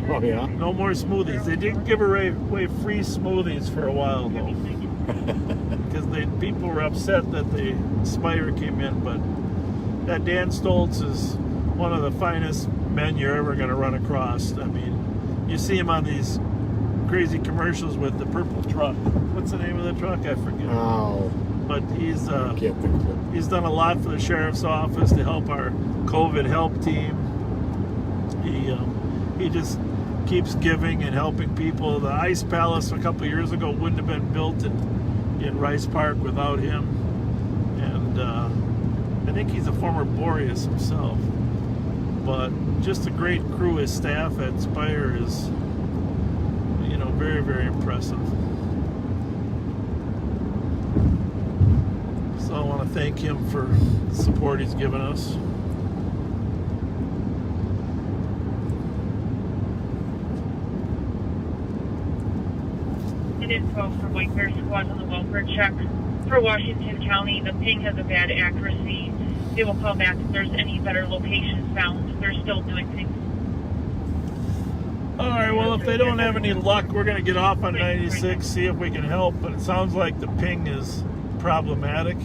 Oh yeah? No more smoothies. They did give away free smoothies for a while though. Because people were upset that the Spire came in, but that Dan Stoltz is one of the finest men you're ever going to run across. I mean, you see him on these crazy commercials with the purple truck. What's the name of the truck? I forget. Oh. But he's done a lot for the sheriff's office to help our COVID help team. He just keeps giving and helping people. The Ice Palace a couple years ago wouldn't have been built in Rice Park without him. And I think he's a former Boreas himself. But just a great crew. His staff at Spire is, very, very impressive. So I want to thank him for the support he's given us. It is 12 for White Bear Squad on the welfare check. For Washington County, the ping has a bad accuracy. They will call back if there's any better locations found. They're still doing things. All right, well, if they don't have any luck, we're going to get off on 96, see if we can help. But it sounds like the ping is problematic.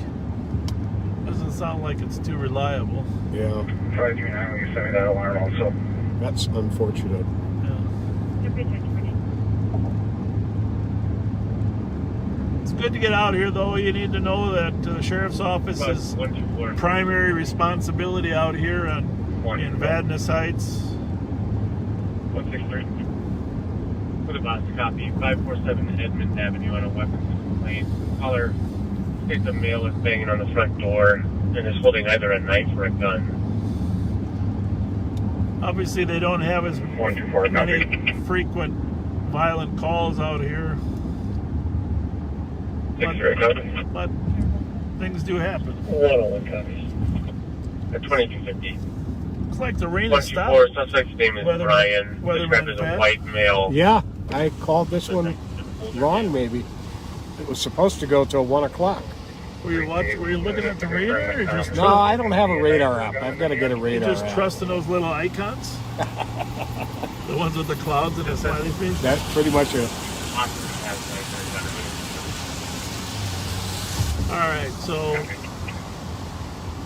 Doesn't sound like it's too reliable. Yeah. 539, we sent me that alarm also. That's unfortunate. It's good to get out here, though. You need to know that the sheriff's office's primary responsibility out here in Vadnais Heights. 163. For the boss copy, 547 Edmond Avenue on a weapons complaint. Caller states a male is banging on the front door and is holding either a knife or a gun. Obviously, they don't have as many frequent violent calls out here. But things do happen. 101 copies. At 2250. Looks like the rain has stopped. 124, suspect's name is Brian, described as a white male. Yeah, I called this one wrong maybe. It was supposed to go till 1 o'clock. Were you looking at the radar or just No, I don't have a radar app. I've got to get a radar just app. trusting those little icons? The ones with the clouds and the smiley face? That's pretty much it. Alright, so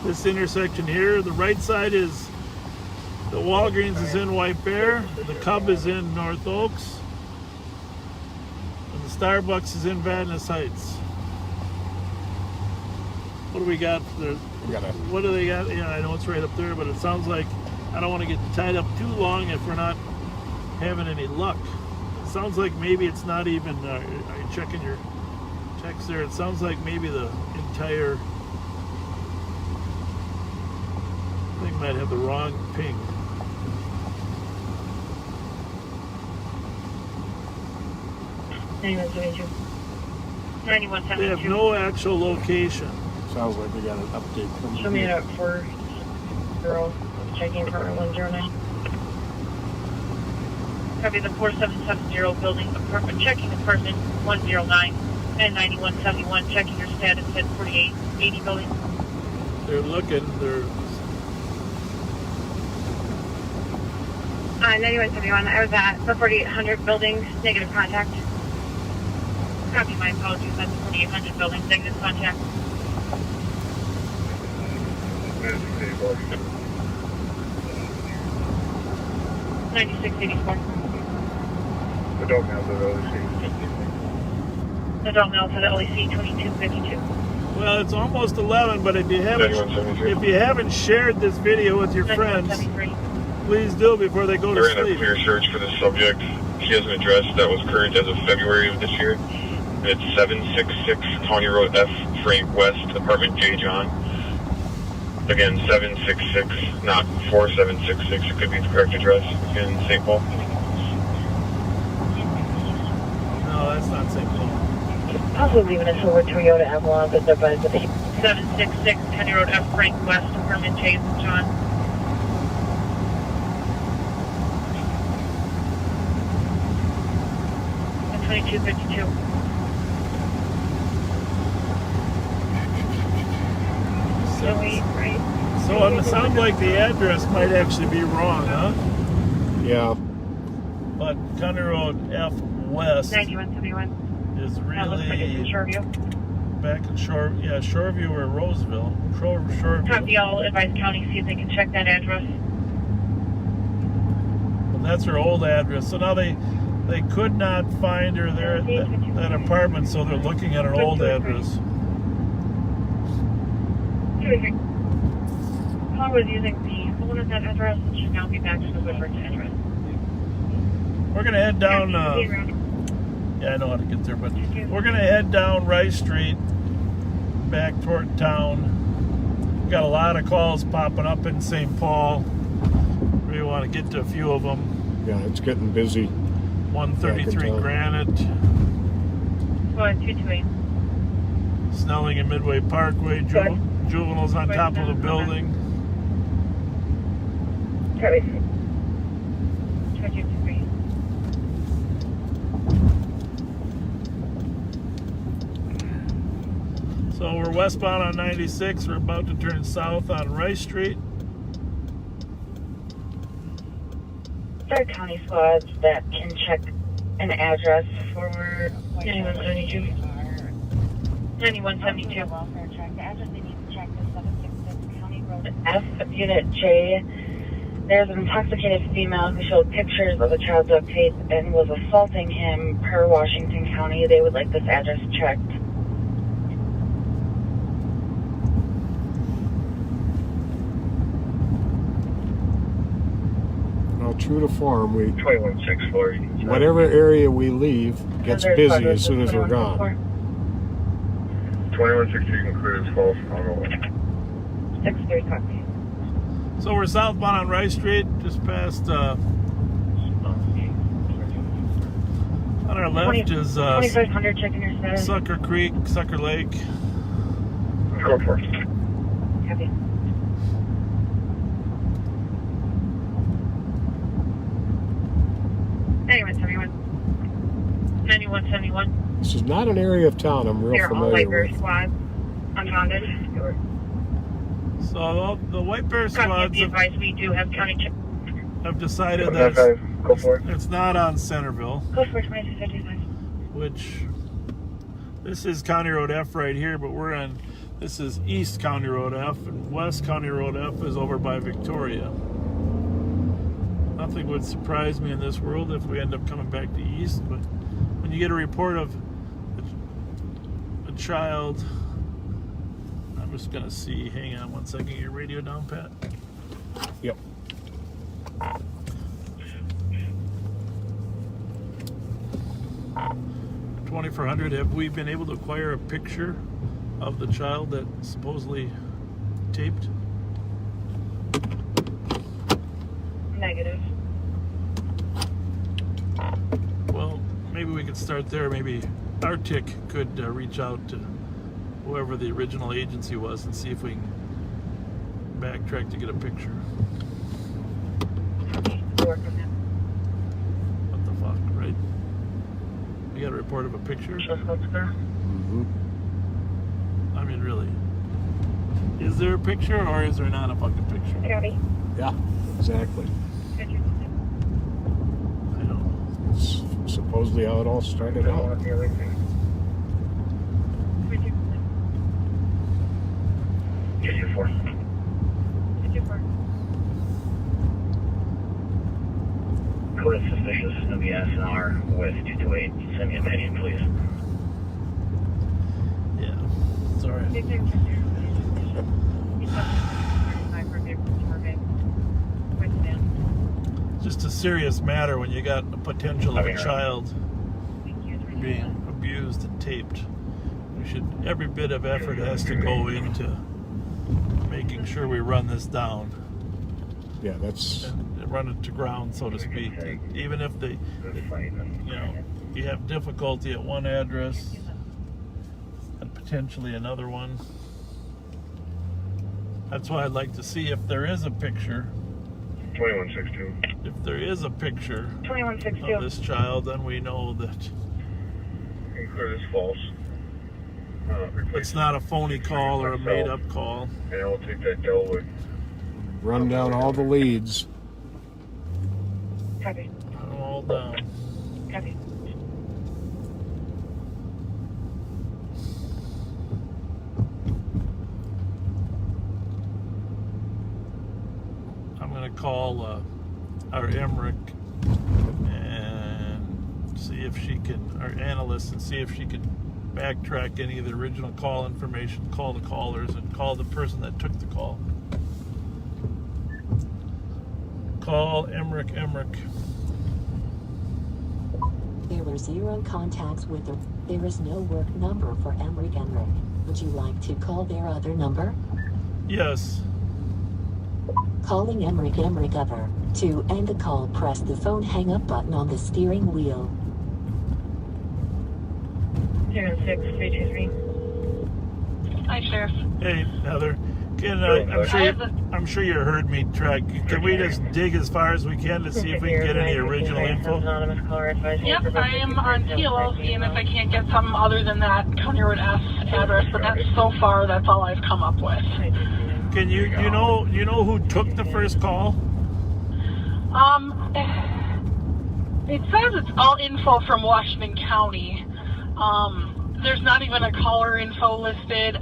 this intersection here, the right side is the Walgreens is in White Bear, the Cub is in North Oaks, and the Starbucks is in Vadnais Heights. What do we got? What do they got? Yeah, I know it's right up there, but it sounds like I don't want to get tied up too long if we're not having any luck. It sounds like maybe it's not even, are you checking your text there? It sounds like maybe the entire thing might have the wrong ping. They have no actual location. Sounds like we got an update from Show me it up for girl checking for 109. Copy the 4770 building apartment checking apartment 109 and 9171 checking your status at 4880 building. They're looking. They're 9171. I was at the 4800 building, negative contact. Copy, my apologies. That's 4800 building, negative contact. 9684. Adult male to the OEC. Adult male to the OEC 2252. Well, it's almost 11, but if you haven't shared this video with your friends, please do before they go to We're sleep. in a clear search for the subject. He has an address that was current as of February of this year. It's 766 County Road F, Frank West, apartment J. John. Again, 766, not 4766. It could be the correct address in St. Paul. No, that's not St. Paul. Also leaving us over Toyota Avalon, but they're by the 766 County Road F, Frank West, apartment J. John. And 2252. So it sounds like the address might actually be wrong, huh? Yeah. But County Road F West 9171 is looks like it's in really Shoreview. back in Shoreview or Roseville. Shoreview. Copy, all advise county, see if they can check that address. Well, that's her old address. So now they could not find her there at that apartment, so they're looking at her old address. Caller was using the phone at that address and should now be back to the Woodbridge address. We're going to head down, yeah, I know how to get there, but we're going to head down Rice Street back toward town. We've got a lot of calls popping up in St. Paul. We want to get to a few of them. Yeah, it's getting busy. 133 Granite. 228. Snelling and Midway Parkway. Juveniles on top of the building. So we're westbound on 96. We're about to turn south on Rice Street. There are county squads that can check an address for 9172. 9172. Welfare check. The address they need to check is 766 County Road F, Unit J. There's an intoxicated female who showed pictures of a child duct tape and was assaulting him per Washington County. They would like this address checked. True to form, 21640. whatever area we leave gets busy as soon as we're gone. 2116 includes false auto. 63 copy. So we're southbound on Rice Street, just past, on our left is 2500 checking your status. Sucker Creek, Sucker Lake. Go for it. Copy. $9171. This is not an area of town I'm real They're all familiar White Bear with. Squad, unbonded. So the White Bear Copy of squads the advice, we do have county check. have decided Go that for it. it's not on Centerville, Go for 2255. which this is County Road F right here, but this is East County Road F, and West County Road F is over by Victoria. Nothing would surprise me in this world if we end up coming back to East, but when you get a report of a child, just gonna see. Hang on 1 second. Your radio down, Pat? Yep. $2,400. Have we been able to acquire a picture of the child that supposedly taped? Negative. Well, maybe we could start there. Maybe Arctic could reach out to whoever the original agency was and see if we can backtrack to get a picture. What the fuck, right? You got a report of a picture? I mean, really. Is there a picture or is there not a fucking picture? County. Yeah, exactly. I know. It's supposedly how it all started out. Code is suspicious of the SNR with 228. Send me a opinion, please. Yeah, it's alright. Just a serious matter when you got a potential of a child being abused and taped. We should, every bit of effort has to go into making sure we run this down. Yeah, that's... And run it to ground, so to speak. Even if they, you know, you have difficulty at one address and potentially another one. That's why I'd like to see if there is a picture. 2162. If there is a picture 2162 of this child, then we know that Clear this false. it's not a phony call or a made-up call. And I will take that Delwood. Run down all the leads. Copy. All down. Copy. I'm going to call our Emmerich and see if she can, our analyst, and see if she can backtrack any of the original call information, call the callers, and call the person that took the call. Call Emmerich. There were 0 contacts with her. There is no work number for Emmerich. Would you like to call their other number? Yes. Calling Emmerich other. To end the call, press the phone hang up button on the steering wheel. 06323. Hi, Sheriff. Hey, Heather. Can I'm sure you heard me try. Can we just dig as far as we can to see if we can get any original info? Yep, I am on TLO seeing if I can't get something other than that County Road F address, but that's so far that's all I've come up with. Can you know who took the first call? It says it's all info from Washington County. There's not even a caller info listed.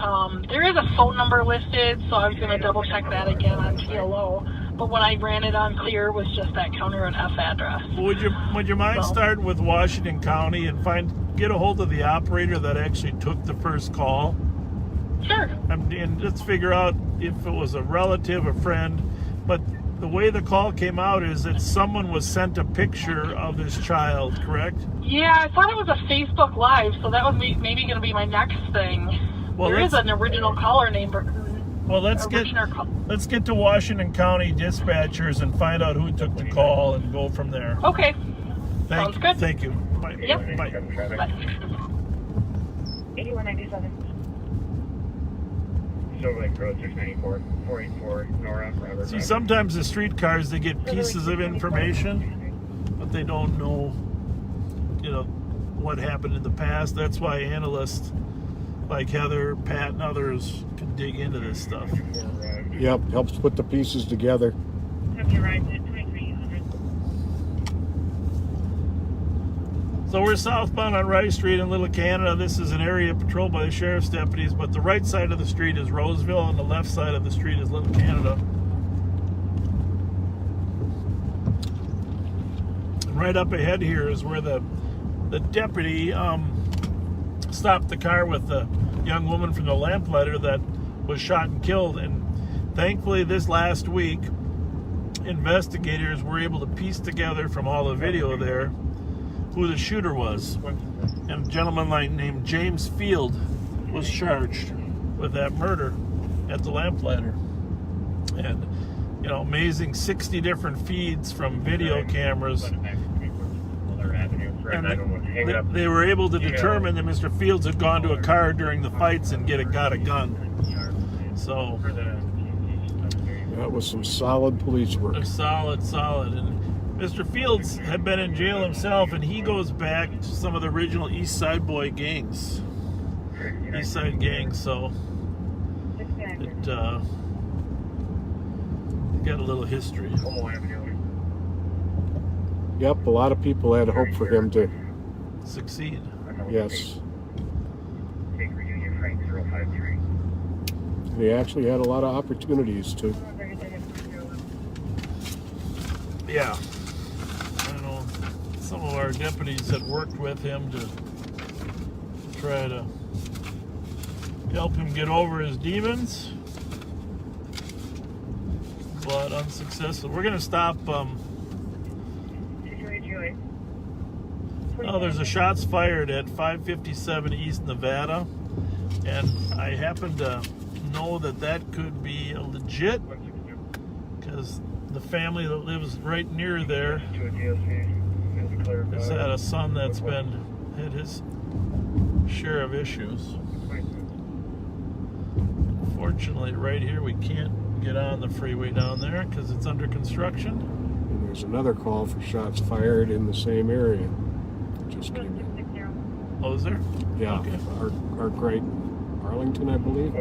There is a phone number listed, so I was going to double check that again on TLO. But when I ran it on Clear, it was just that County Road F address. Would you mind starting with Washington County and get a hold of the operator that actually took the first call? Sure. And let's figure out if it was a relative, a friend. But the way the call came out is that someone was sent a picture of this child, correct? Yeah, I thought it was a Facebook Live, so that was maybe going to be my next thing. Well, there is an original caller name. Well, let's get to Washington County dispatchers and find out who took the call and go from there. Okay. Sounds good. Thank you. Bye. Yep. Bye. 8197. Silver Lake Road 694, 484, Nora, Robert. See, sometimes the streetcars, they get pieces of information, but they don't know, what happened in the past. That's why analysts like Heather, Pat, and others can dig into this stuff. Yep, helps put the pieces together. Have you arrived at 2300? So we're southbound on Rice Street in Little Canada. This is an area patrolled by the sheriff's deputies, but the right side of the street is Roseville and the left side of the street is Little Canada. And right up ahead here is where the deputy stopped the car with the young woman from the lamplighter that was shot and killed. And thankfully this last week, investigators were able to piece together from all the video there who the shooter was. And a gentleman named James Field was charged with that murder at the Lamplighter. And, you know, amazing 60 different feeds from video cameras. And they were able to determine that Mr. Fields had gone to a car during the fights and got a gun. So that was some solid police work. Solid. And Mr. Fields had been in jail himself, and he goes back to some of the original East Side Boy gangs. East Side gangs, so it got a little history. Yep, a lot of people had hope for him to succeed. Yes. He actually had a lot of opportunities to. Yeah. I know some of our deputies had worked with him to try to help him get over his demons, but unsuccessful. We're going to stop. Oh, there's a shots fired at 557 East Nevada, and I happen to know that could be a legit, because the family that lives right near there has had a son that's had his share of issues. Fortunately, right here we can't get on the freeway down there because it's under construction. And there's another call for shots fired in the same area. Just came in. Oh, is there? Yeah. Okay. Our great Arlington, I believe.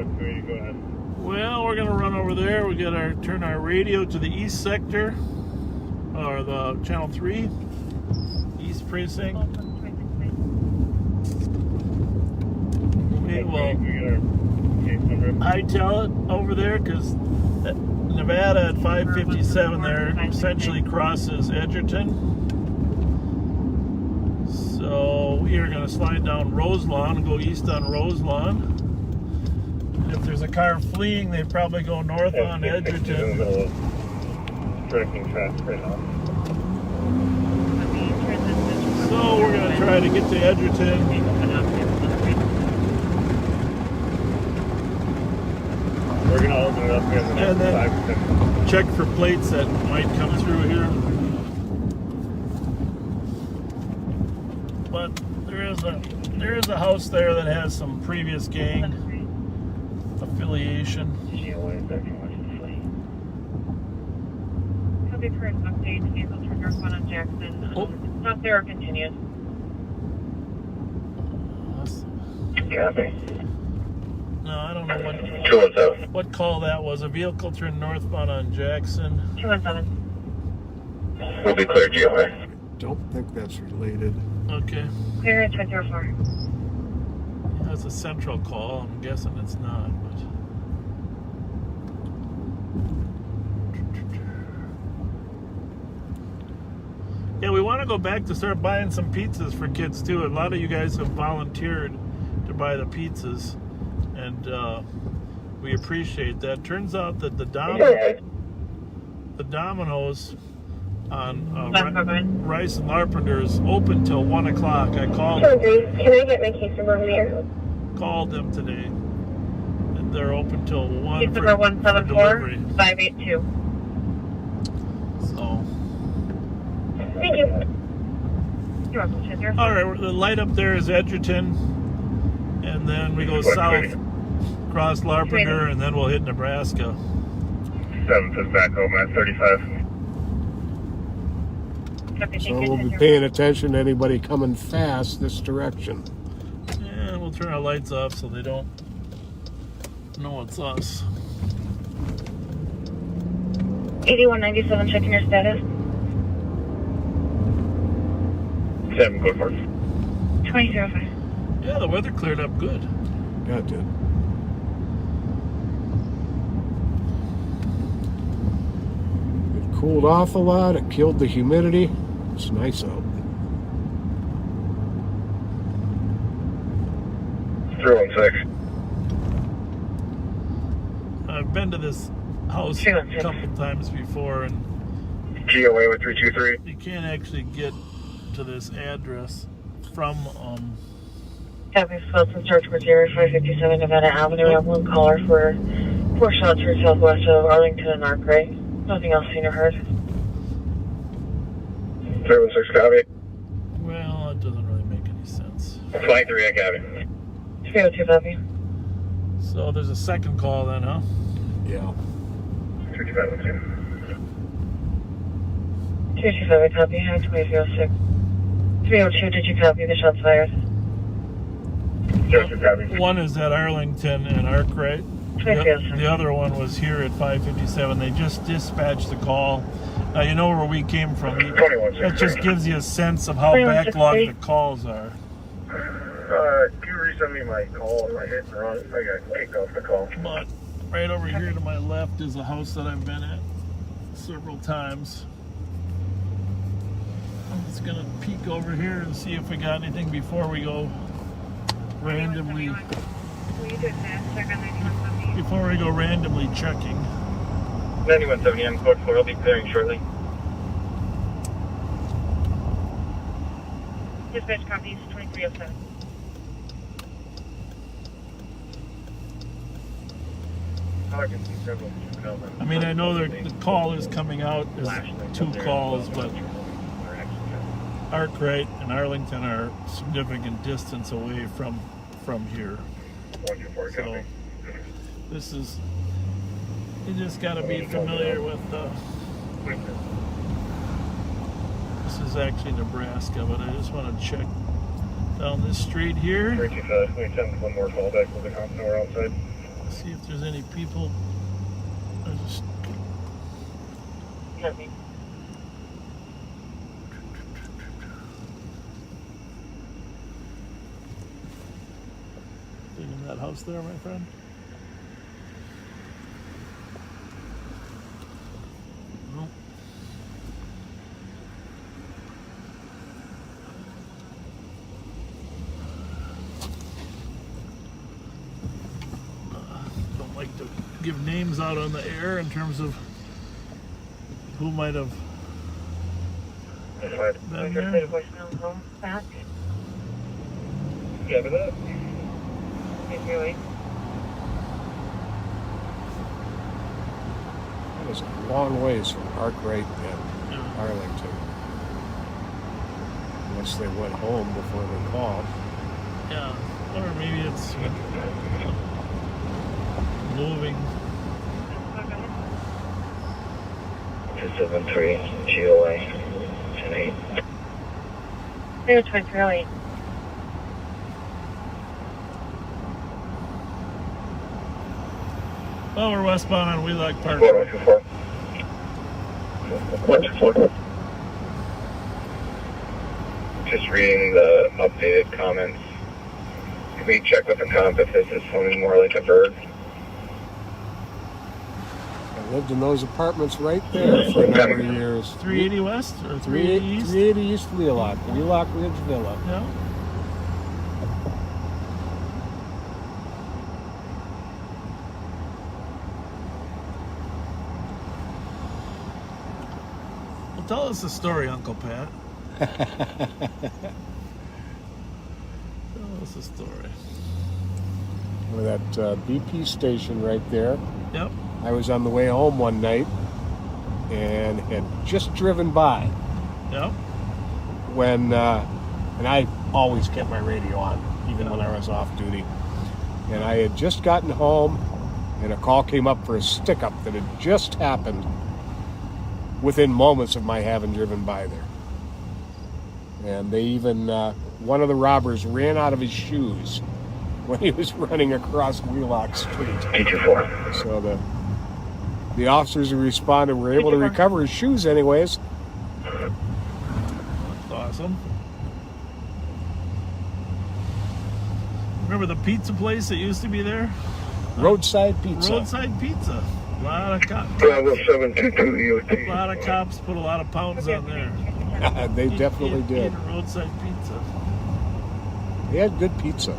Well, we're gonna run over there. We got turn our radio to the east sector, or the channel 3, East Precinct. We will hightail it over there because Nevada at 557 there essentially crosses Edgerton. So we are going to slide down Roselawn and go east on Roselawn. If there's a car fleeing, they probably go north on Edgerton. So we're going to try to get to Edgerton. We're going to open it up here in the next 5 to 10. Check for plates that might come through here. But there is a house there that has some previous gang affiliation. Copy for an update. Vehicle turn northbound on Jackson. Stop there or continues. Copy. No, I don't know 217. what call that was. A vehicle turned northbound on Jackson. 217. We'll be clear, GOA. Don't think that's related. Okay. Clear at 204. That's a central call. I'm guessing it's not, but. Yeah, we want to go back to start buying some pizzas for kids too. A lot of you guys have volunteered to buy the pizzas, and we appreciate that. Turns out that the Domino's on Rice and Larpenter is open till 1 o'clock. I called. Can I get my case number from here? Called them today, and they're open till 1. Case number 174582. So. Thank you. You're welcome, Chester. All right, the light up there is Edgerton, and then we go south, across Larpenter, and then we'll hit Nebraska. 7th is back home at 35. So we'll be paying attention to anybody coming fast this direction. Yeah, we'll turn our lights off so they don't know it's us. 8197, checking your status. 7, go for it. 2005. Yeah, the weather cleared up good. Yeah, it did. It cooled off a lot. It killed the humidity. It's nice out. 316. I've been to this house a couple times before, and GOA with 323. you can't actually get to this address from Copy, Wilson search for 0557 Nevada Avenue. I have one caller for 4 shots for southwest of Arlington and Arkwright. Nothing else seen or heard. 316 copy. Well, it doesn't really make any sense. Flight 3, I copy. 302 copy. So there's a second call then, huh? Yeah. 325. 225 copy. 2306. 302, did you copy the shots fired? One is at Arlington and Arkwright. The other one was here at 557. They just dispatched the call. You know where we came from. That just gives you a sense of how backlogged the calls are. Can you resend me my call if I hit and run? I got kicked off the call. But right over here to my left is a house that I've been at several times. I'm just gonna peek over here and see if we got anything before we go randomly. Before we go randomly checking. 9170, I'm code 4. I'll be clearing shortly. Dispatch copies 2307. I mean, I know the call is coming out as 2 calls, but Arkwright and Arlington are significant distance away from here. So this is, you just got to be familiar with this is actually Nebraska, but I just want to check down this street here. 325, we send one more call back with the constable outside. See if there's any people. Copy. In that house there, my friend? Nope. Don't like to give names out on the air in terms of who might have been there. Yeah, but that. That was a long ways from Arkwright and Arlington. Unless they went home before they called. Yeah, or maybe it's moving. 273 GOA 10-8. 02308. Well, we're westbound on Wheelock Park. 424. Just reading the updated comments. Can we check with the comp if this is sounding more like a bird? I lived in those apartments right there for a number of years. 380 West or 380 East? 380 East Wheelock, Wheelock Ridge Villa. Yeah. Well, tell us the story, Uncle Pat. Tell us the story. With that BP station right there. Yep. I was on the way home one night and had just driven by. Yep. When, and I always kept my radio on, even when I was off duty. And I had just gotten home and a call came up for a stick-up that had just happened within moments of my having driven by there. And they even, one of the robbers ran out of his shoes when he was running across Wheelock Street. 824. So the officers who responded were able to recover his shoes anyways. That's awesome. Remember the pizza place that used to be there? Roadside Pizza. Roadside Pizza. A lot of cops. Bravo 722 A lot of cops put a lot of pounds on there. They definitely did. Roadside Pizza. They had good pizza.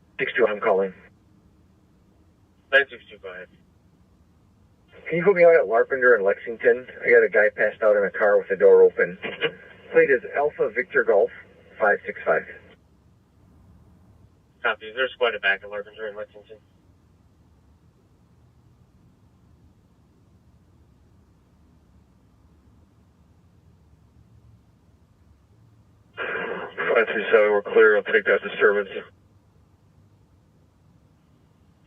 62, I'm calling. 962, go ahead. Can you put me out at Larpenter in Lexington? I got a guy passed out in a car with the door open. Plate is Alpha Victor Golf 565. Copy. There's a squad back at Larpenter in Lexington. Five 337, we're clear. I'll take that disturbance.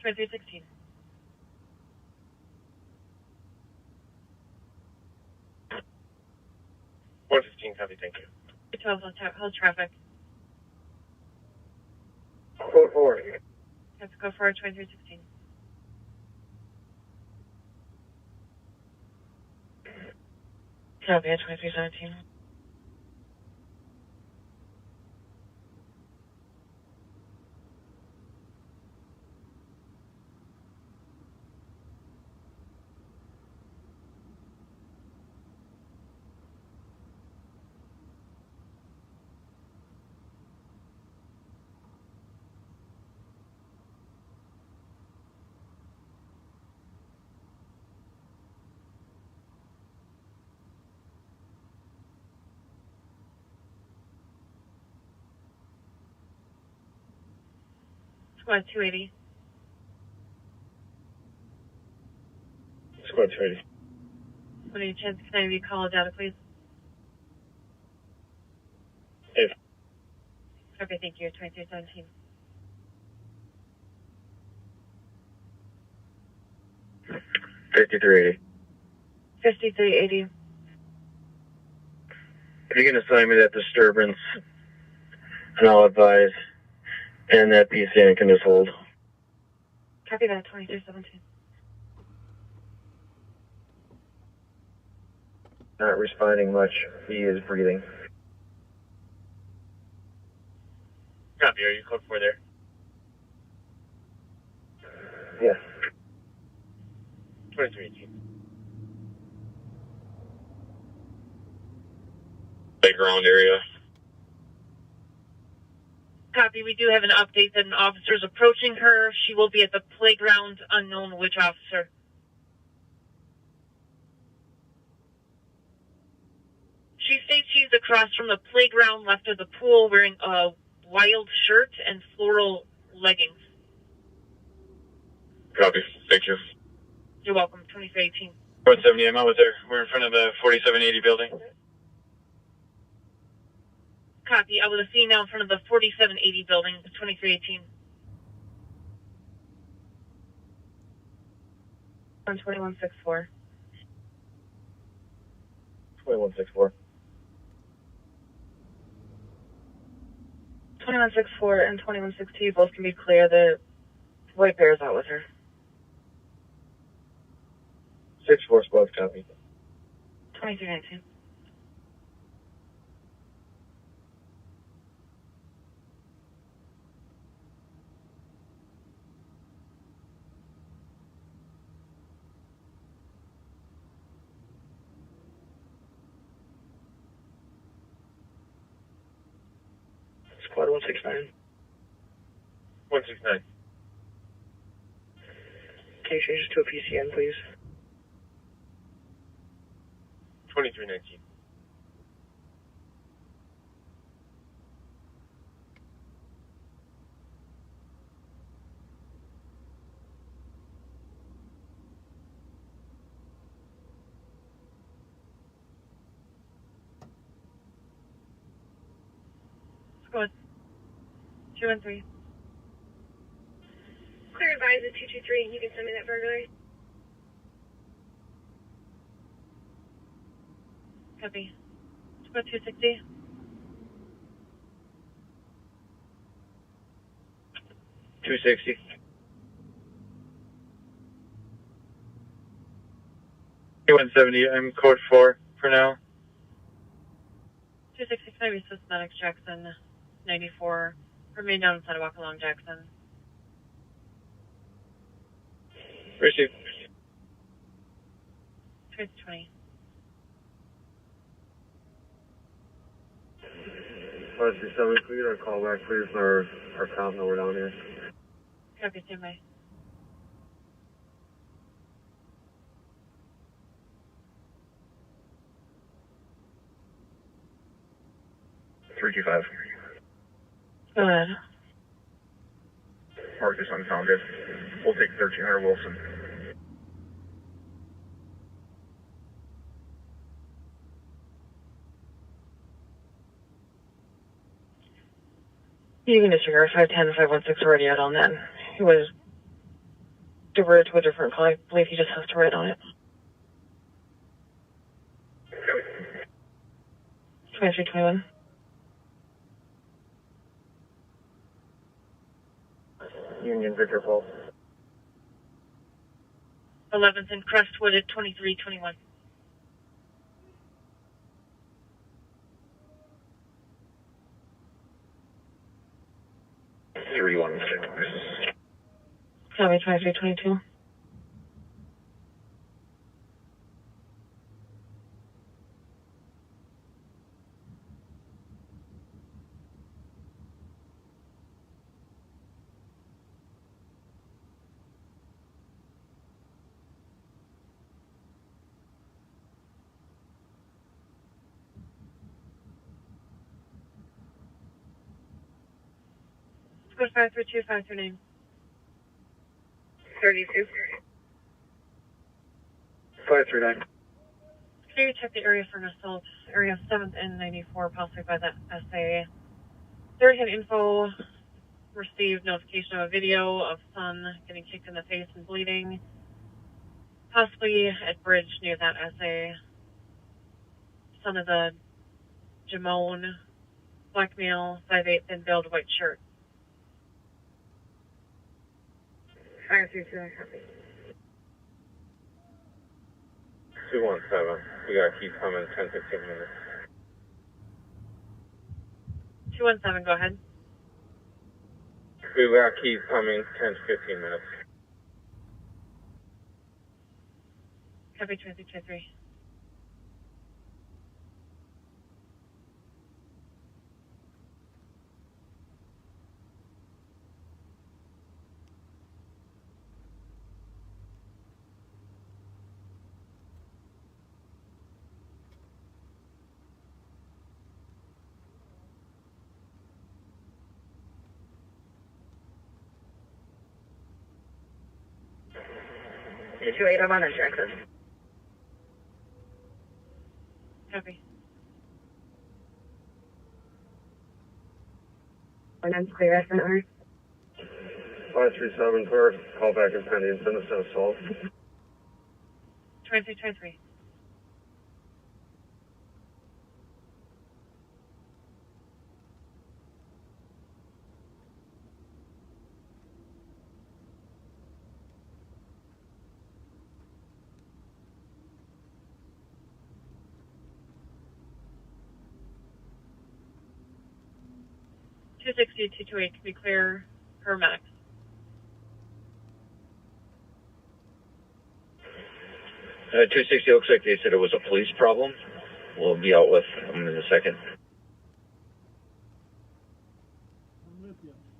2316. 115, copy, thank you. 12, how's traffic? Code 4. Let's go for 2316. Copy, 2317. Squad 280. Squad 280. What are your chances? Can I have you call data, please? If. Okay, thank you. 2317. $53.80. 5380. If you can assign me that disturbance, and I'll advise, and that PCN can just hold. Copy that. 2317. Not responding much. He is breathing. Copy, are you code 4 there? Yes. 2318. Playground area. Copy. We do have an update that an officer is approaching her. She will be at the playground, unknown which officer. She states she's across from the playground left of the pool wearing a wild shirt and floral leggings. Copy. Thank you. You're welcome. 2318. 170, I'm out with her. We're in front of the 4780 building. Copy. I was seeing now in front of the 4780 building, 2318. 2164. 2164. 2164 and 2162 both can be clear. The white bear is out with her. 6-4 squad copy. 2319. Squad 169. 169. Can you change this to a PCN, please? 2319. Squad 2 and 3. Clear advise at 223. You can send me that burglary. Copy. Squad 260. 260. K170, I'm code 4 for now. 265 Systematic Jackson 94. Remain down inside walk along Jackson. Receive. 2020. RCSO, can we get our call back, please? Our cop know we're down here. Copy, stand by. $325. Go ahead. Mark this unfounded. We'll take 1300 Wilson. You can disregard 510 516 already out on that. He was diverted to a different call. I believe he just has to write on it. 2321. Union Victor Falls. 11th and Crestwood at 2321. Copy 2322. Go to 532 539. 32. 539. Can you check the area for an assault? Area 7th and 94, possibly by the SA. Third-hand info. Received notification of a video of son getting kicked in the face and bleeding. Possibly at bridge near that SA. Son of the Jamone. Black male, 5'8", thin build, white shirt. 532, copy. 217. We got keep coming 10-15 minutes. 217, go ahead. We got keep coming 10-15 minutes. Copy 2323. Two eight, I'm on instructions. Copy. And I'm clear as an R. 537 clear. Call back in pending. Send us an assault. 2323. Two 228 can be clear. Paramedics. – 260 looks like they said it was a police problem. We'll be out with them in a second.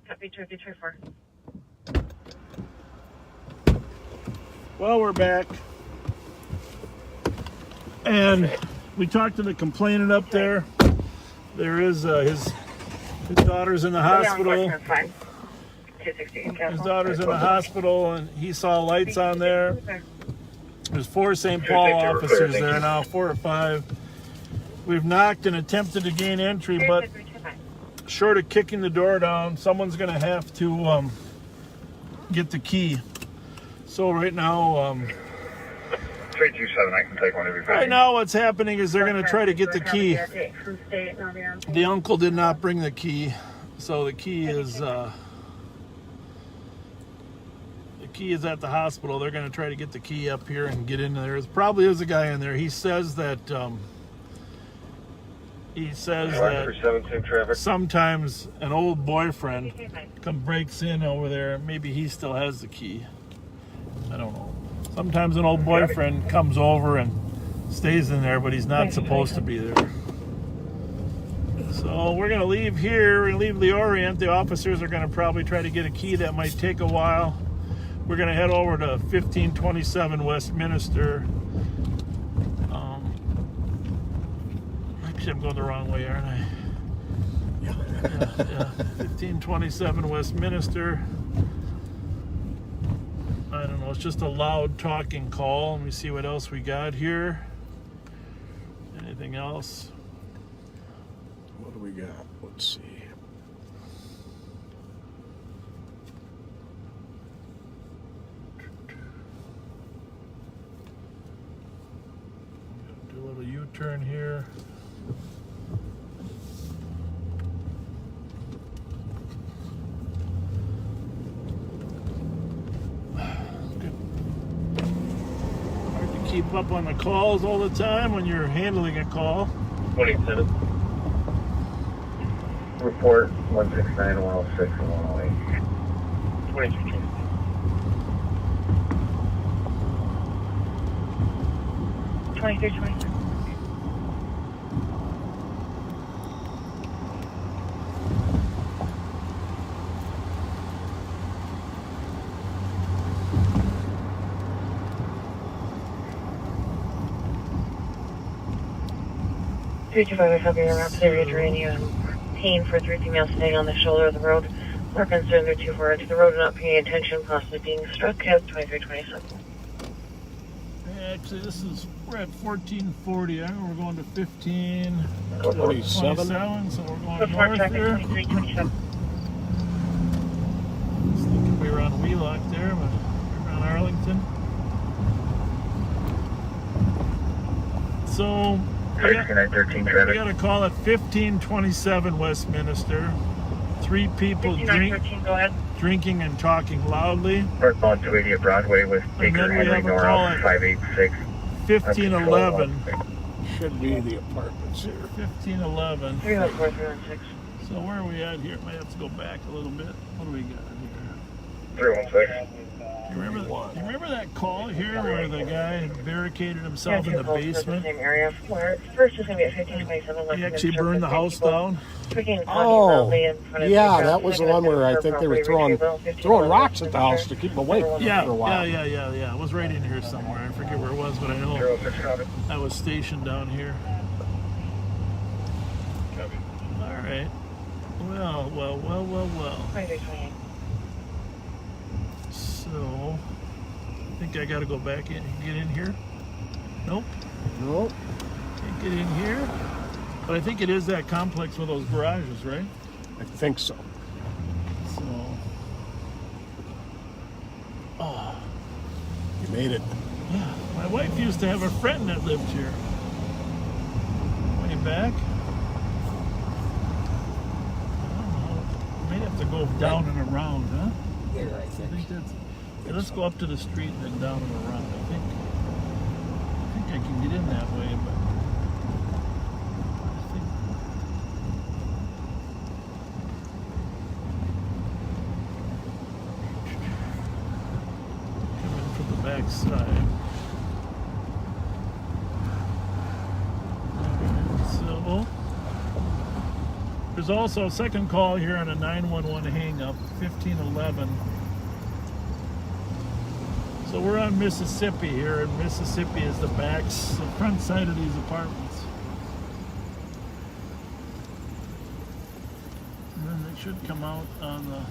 Copy 2324. Well, we're back. And we talked to the complainant up there. There is his daughter's in the hospital. His daughter's in the hospital, and he saw lights on there. There's 4 St. Paul officers there now, 4 or 5. We've knocked and attempted to gain entry, but short of kicking the door down, someone's going to have to get the key. So right now, 327, I can take one of your right now what's happening is they're going to try to get the key. The uncle did not bring the key, so the key is at the hospital. They're going to try to get the key up here and get in there. There probably is a guy in there. He says that sometimes an old boyfriend breaks in over there. Maybe he still has the key. I don't know. Sometimes an old boyfriend comes over and stays in there, but he's not supposed to be there. So we're going to leave here. We're going to leave the Orient. The officers are going to probably try to get a key. That might take a while. We're going to head over to 1527 Westminster. Actually, I'm going the wrong way, aren't I? Yeah. 1527 Westminster. I don't know. It's just a loud talking call. Let me see what else we got here. Anything else? What do we got? Let's see. Do a little U-turn here. Hard to keep up on the calls all the time when you're handling a call. 27. Report 169, 106, and 108. 23. 23. Ramsey radio pain for 3 females standing on the shoulder of the road. We're concerned they're too far into the road and not paying attention, possibly being struck. Have 2327. Actually, we're at 1440. I know we're going to 1527, so we're going north there. 2327. Thinking we were on Wheelock there, but we're on Arlington. So we got a call at 1527 Westminster. 3 people drinking and talking loudly. Northbound 280 Broadway with Baker Henry North 586. 1511. Should be the apartments here. 1511. 314 So where are we at here? Might have to go back a little bit. What do we got here? 316. You remember that call here where the guy barricaded himself in the basement? Same area. First is going to be at 1527. He actually burned the house down. Oh, yeah, that was the one where I think they were throwing rocks at the house to keep them awake for a while. Yeah. It was right in here somewhere. I forget where it was, but I know I was stationed down here. All right. Well. So, I think I got to go back in and get in here. Nope. Can't get in here. But I think it is that complex with those garages, right? I think so. Oh. You made it. Yeah. My wife used to have a friend that lived here. Way back. I don't know. May have to go down and around, huh? Yeah, I think that's... Yeah, let's go up to the street and then down and around. I think I can get in that way, but I think come in from the back side. So there's also a second call here on a 911 hang-up, 1511. So we're on Mississippi here, and Mississippi is the front side of these apartments. And then they should come out on the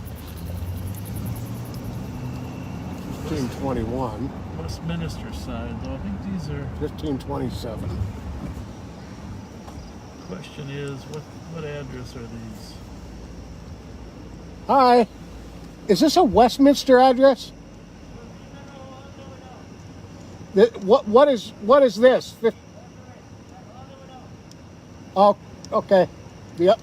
1521. Westminster side, though. I think these are 1527. Question is, what address are these? Hi. Is this a Westminster address? What is this? Oh, okay. Yep.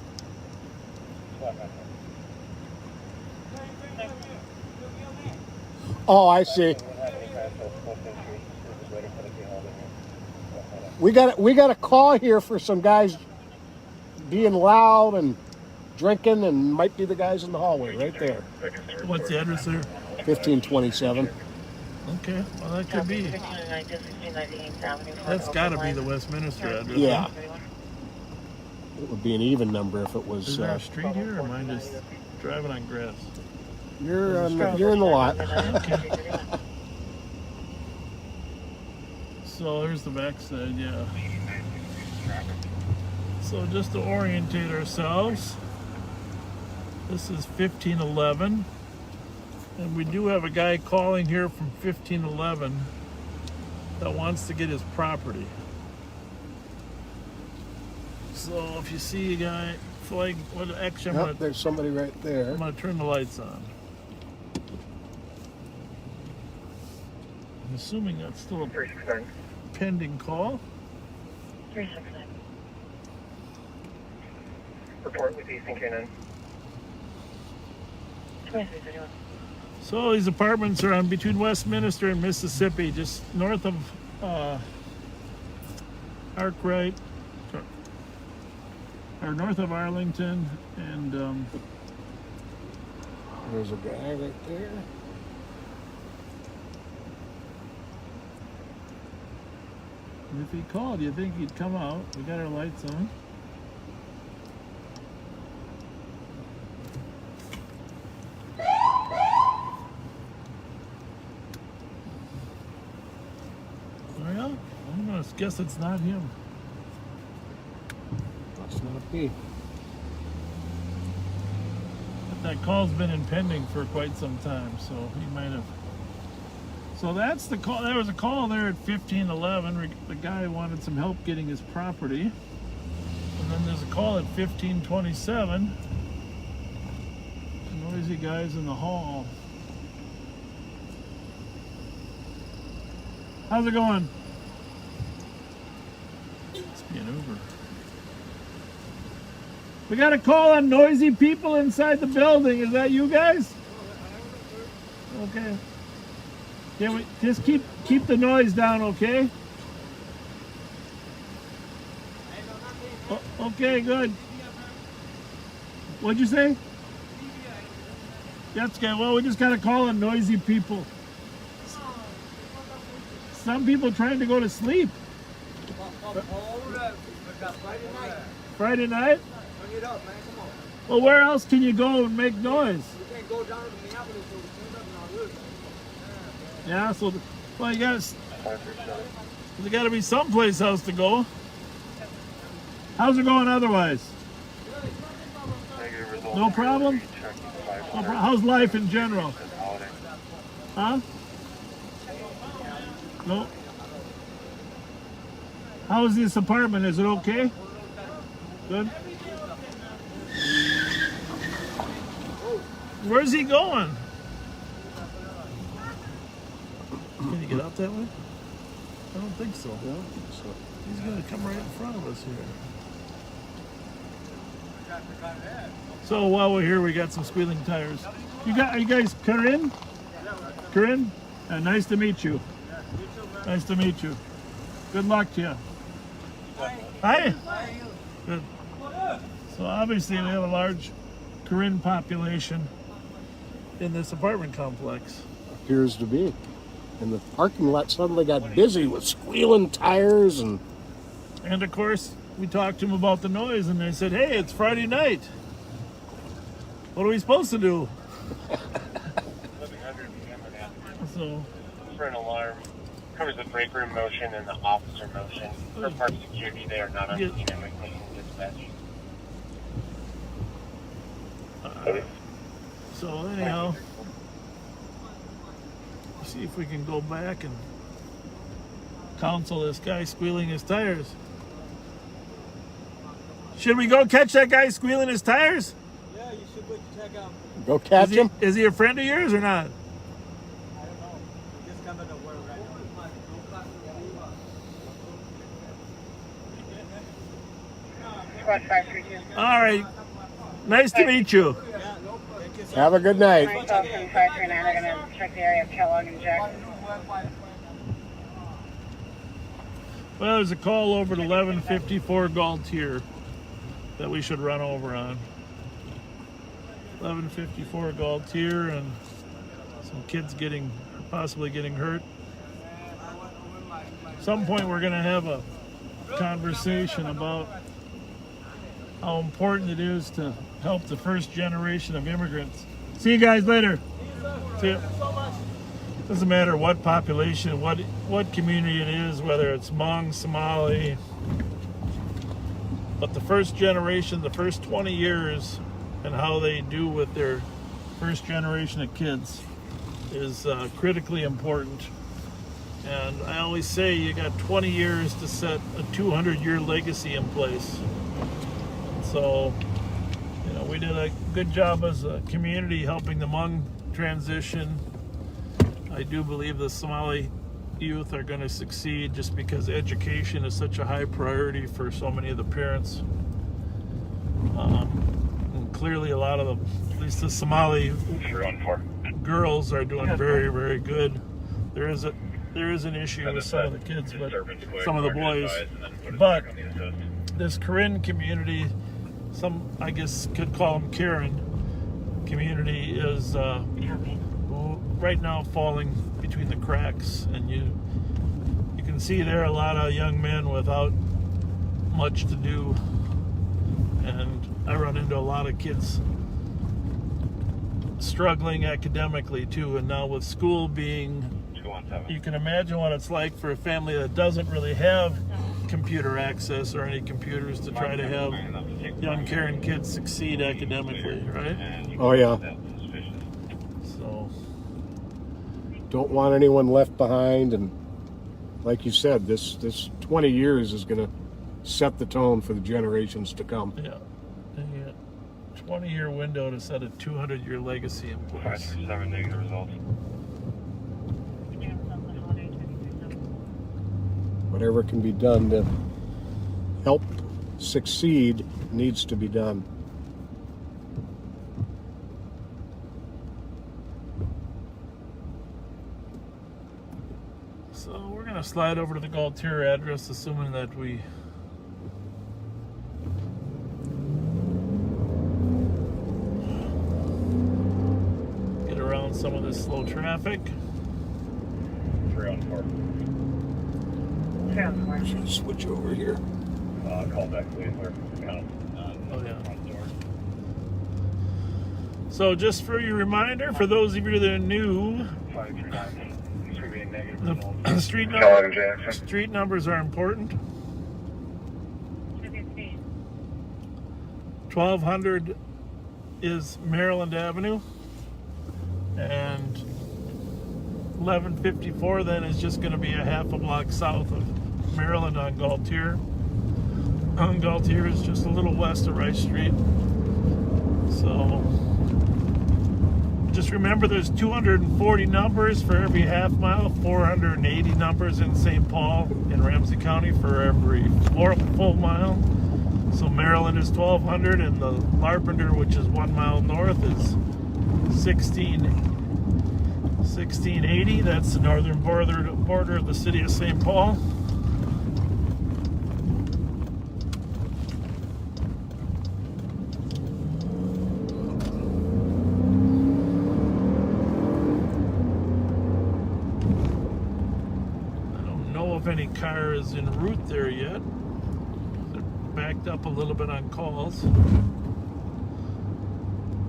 Oh, I see. We got a call here for some guys being loud and drinking, and might be the guys in the hallway right there. What's the address there? 1527. Okay, well that could be. That's got to be the Westminster address. Yeah. It would be an even number if it was. Is there a street here, or am I just driving on grass? You're in the lot. Okay. So here's the backside, yeah. So just to orientate ourselves, this is 1511, and we do have a guy calling here from 1511 that wants to get his property. So if you see a guy flag, actually, Yep, there's somebody right there. I'm gonna turn the lights on. I'm assuming that's still a pending call. 369. Report with Eastern Canaan. 2331. So these apartments are on between Westminster and Mississippi, just north of Arkwright, or north of Arlington, and there's a guy right there. if he called, you think he'd come out? We got our lights on. Well, I'm gonna guess it's not him. Must not be. But that call's been impending for quite some time, so he might have. So that's the call. There was a call there at 1511. The guy wanted some help getting his property. And then there's a call at 1527. Noisy guys in the hall. How's it going? Must be an Uber. We got a call on noisy people inside the building. Is that you guys? Okay. Can we just keep the noise down, okay? Okay, good. What'd you say? That's good. Well, we just got a call on noisy people. Some people trying to go to sleep. Friday night? Bring it up, man. Come on. Well, where else can you go and make noise? You can't go down to Minneapolis so we clean up and all this. Yeah, so, well, there's got to be someplace else to go. How's it going otherwise? No problem? No pro- How's life in general? Huh? No? How is this apartment? Is it okay? Good? Where's he going? Can you get out that way? I don't think so. Yeah, He's going to come right in front of us here. So while we're here, we got some squealing tires. Are you guys Corinne? Corinne? Nice to meet you. Nice to meet you. Good luck to you. Hi. Good. So obviously we have a large Corinne population in this apartment complex. Appears to be. And the parking lot suddenly got busy with squealing tires and... And of course, we talked to them about the noise and they said, hey, it's Friday night. What are we supposed to do? So, for an alarm, covers the break room motion and the officer motion. For park security, they are not on scene and making dispatch. So anyhow, see if we can go back and counsel this guy squealing his tires. Should we go catch that guy squealing his tires? Yeah, you should go check out. Go catch him? Is he a friend of yours or not? I don't know. He just coming to work right now. Squad 532. All right. Nice to meet you. Have a good night. 539 are going to check the area of Kellogg and Jackson. Well, there's a call over at 1154 Gaultier that we should run over on. 1154 Gaultier and some kids possibly getting hurt. At some point we're going to have a conversation about how important it is to help the first generation of immigrants. See you guys later. See ya. Doesn't matter what population, what community it is, whether it's Hmong, Somali, but the first generation, the first 20 years, and how they do with their first generation of kids is critically important. And I always say you got 20 years to set a 200-year legacy in place. So, you know, we did a good job as a community helping the Hmong transition. I do believe the Somali youth are going to succeed just because education is such a high priority for so many of the parents. And clearly a lot of them, at least the Somali girls, are doing very, very good. There is an issue with some of the kids, but some of the boys. But this Karen community, some I guess could call them Karen community, is right now falling between the cracks, and you can see there are a lot of young men without much to do, and I run into a lot of kids struggling academically too, and now with school being, you can imagine what it's like for a family that doesn't really have computer access or any computers to try to have young Karen kids succeed academically, right? Oh yeah. So don't want anyone left behind, and like you said, this 20 years is going to set the tone for the generations to come. Yeah. 20-year window to set a 200-year legacy in place. 537 negative results. Whatever can be done to help succeed needs to be done. So we're going to slide over to the Galtier address, assuming that we get around some of this slow traffic. 314. Should switch over here. Call back, please. We're Oh, yeah. So just for your reminder, for those of you that are new, the street numbers are important. 1200 is Maryland Avenue, and 1154 then is just going to be a half a block south of Maryland on Galtier. Galtier is just a little west of Rice Street. So just remember there's 240 numbers for every half mile, 480 numbers in St. Paul in Ramsey County for every full mile. So Maryland is 1200, and the Larpenteur, which is 1 mile north, is 1680. That's the northern border of the city of St. Paul. If any car is en route there yet. They're backed up a little bit on calls.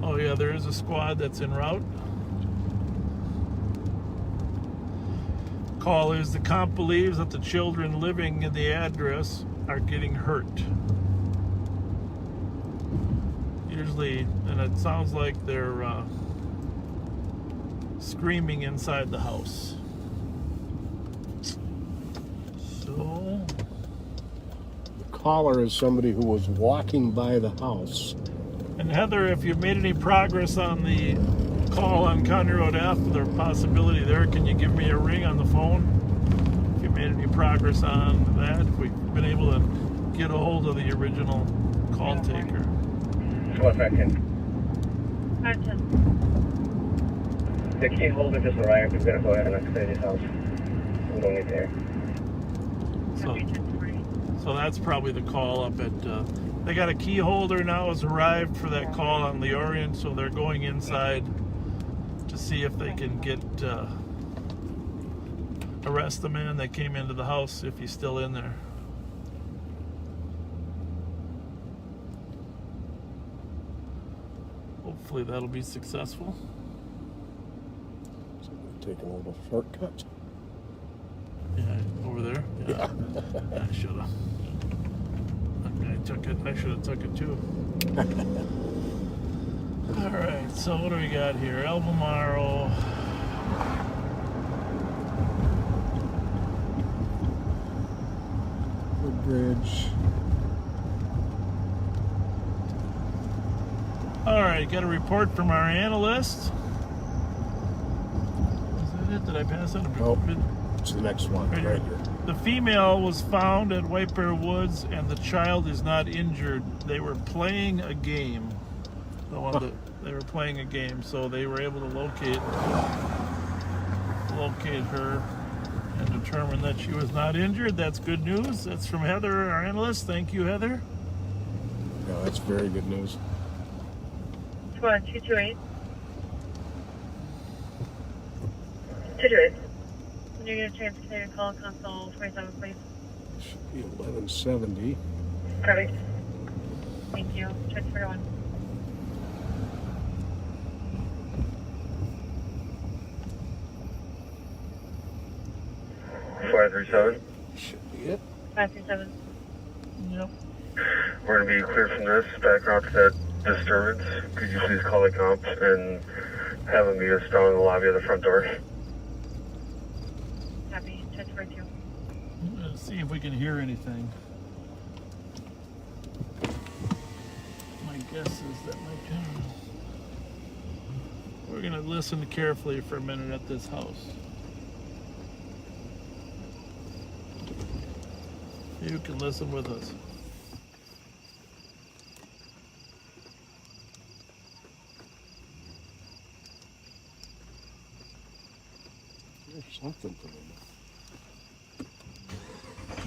Oh yeah, there is a squad that's en route. Call is the comp believes that the children living in the address are getting hurt. Usually, and it sounds like they're screaming inside the house. The caller is somebody who was walking by the house. And Heather, if you've made any progress on the call on County Road F, there's a possibility there, can you give me a ring on the phone? If you made any progress on that, if we've been able to get a hold of the original call taker. 1 second. The key holder just arrived. We're going to go ahead and access his house. We're going in there. So that's probably the call up at, they got a key holder now has arrived for that call on Leorian, so they're going inside to see if they can get, arrest the man that came into the house if he's still in there. Hopefully that'll be successful. Taking a little shortcut. Yeah, over there. Yeah, I should have. I took it. I should have took it too. All right. So what do we got here? Albemarle. Bridge. All right, got a report from our analyst. Is that it? Did I pass it? Nope. It's the next one, right here. The female was found at White Bear Woods, and the child is not injured. They were playing a game. They were playing a game, so they were able to locate her and determine that she was not injured. That's good news. That's from Heather, our analyst. Thank you, Heather. Yeah, that's very good news. Squad 228. 228. When you get a chance, can you call console 27, please? Should be 1170. Copy. Thank you. Transfer 1. Should be it. 537. Yep. We're going to be clear from this, back out to that disturbance. Could you please call the comp and have them meet us down in the lobby of the front door? Copy. Transfer 2. Let's see if we can hear anything. My guess is that we're going to listen carefully for a minute at this house. You can listen with us. There's something to them.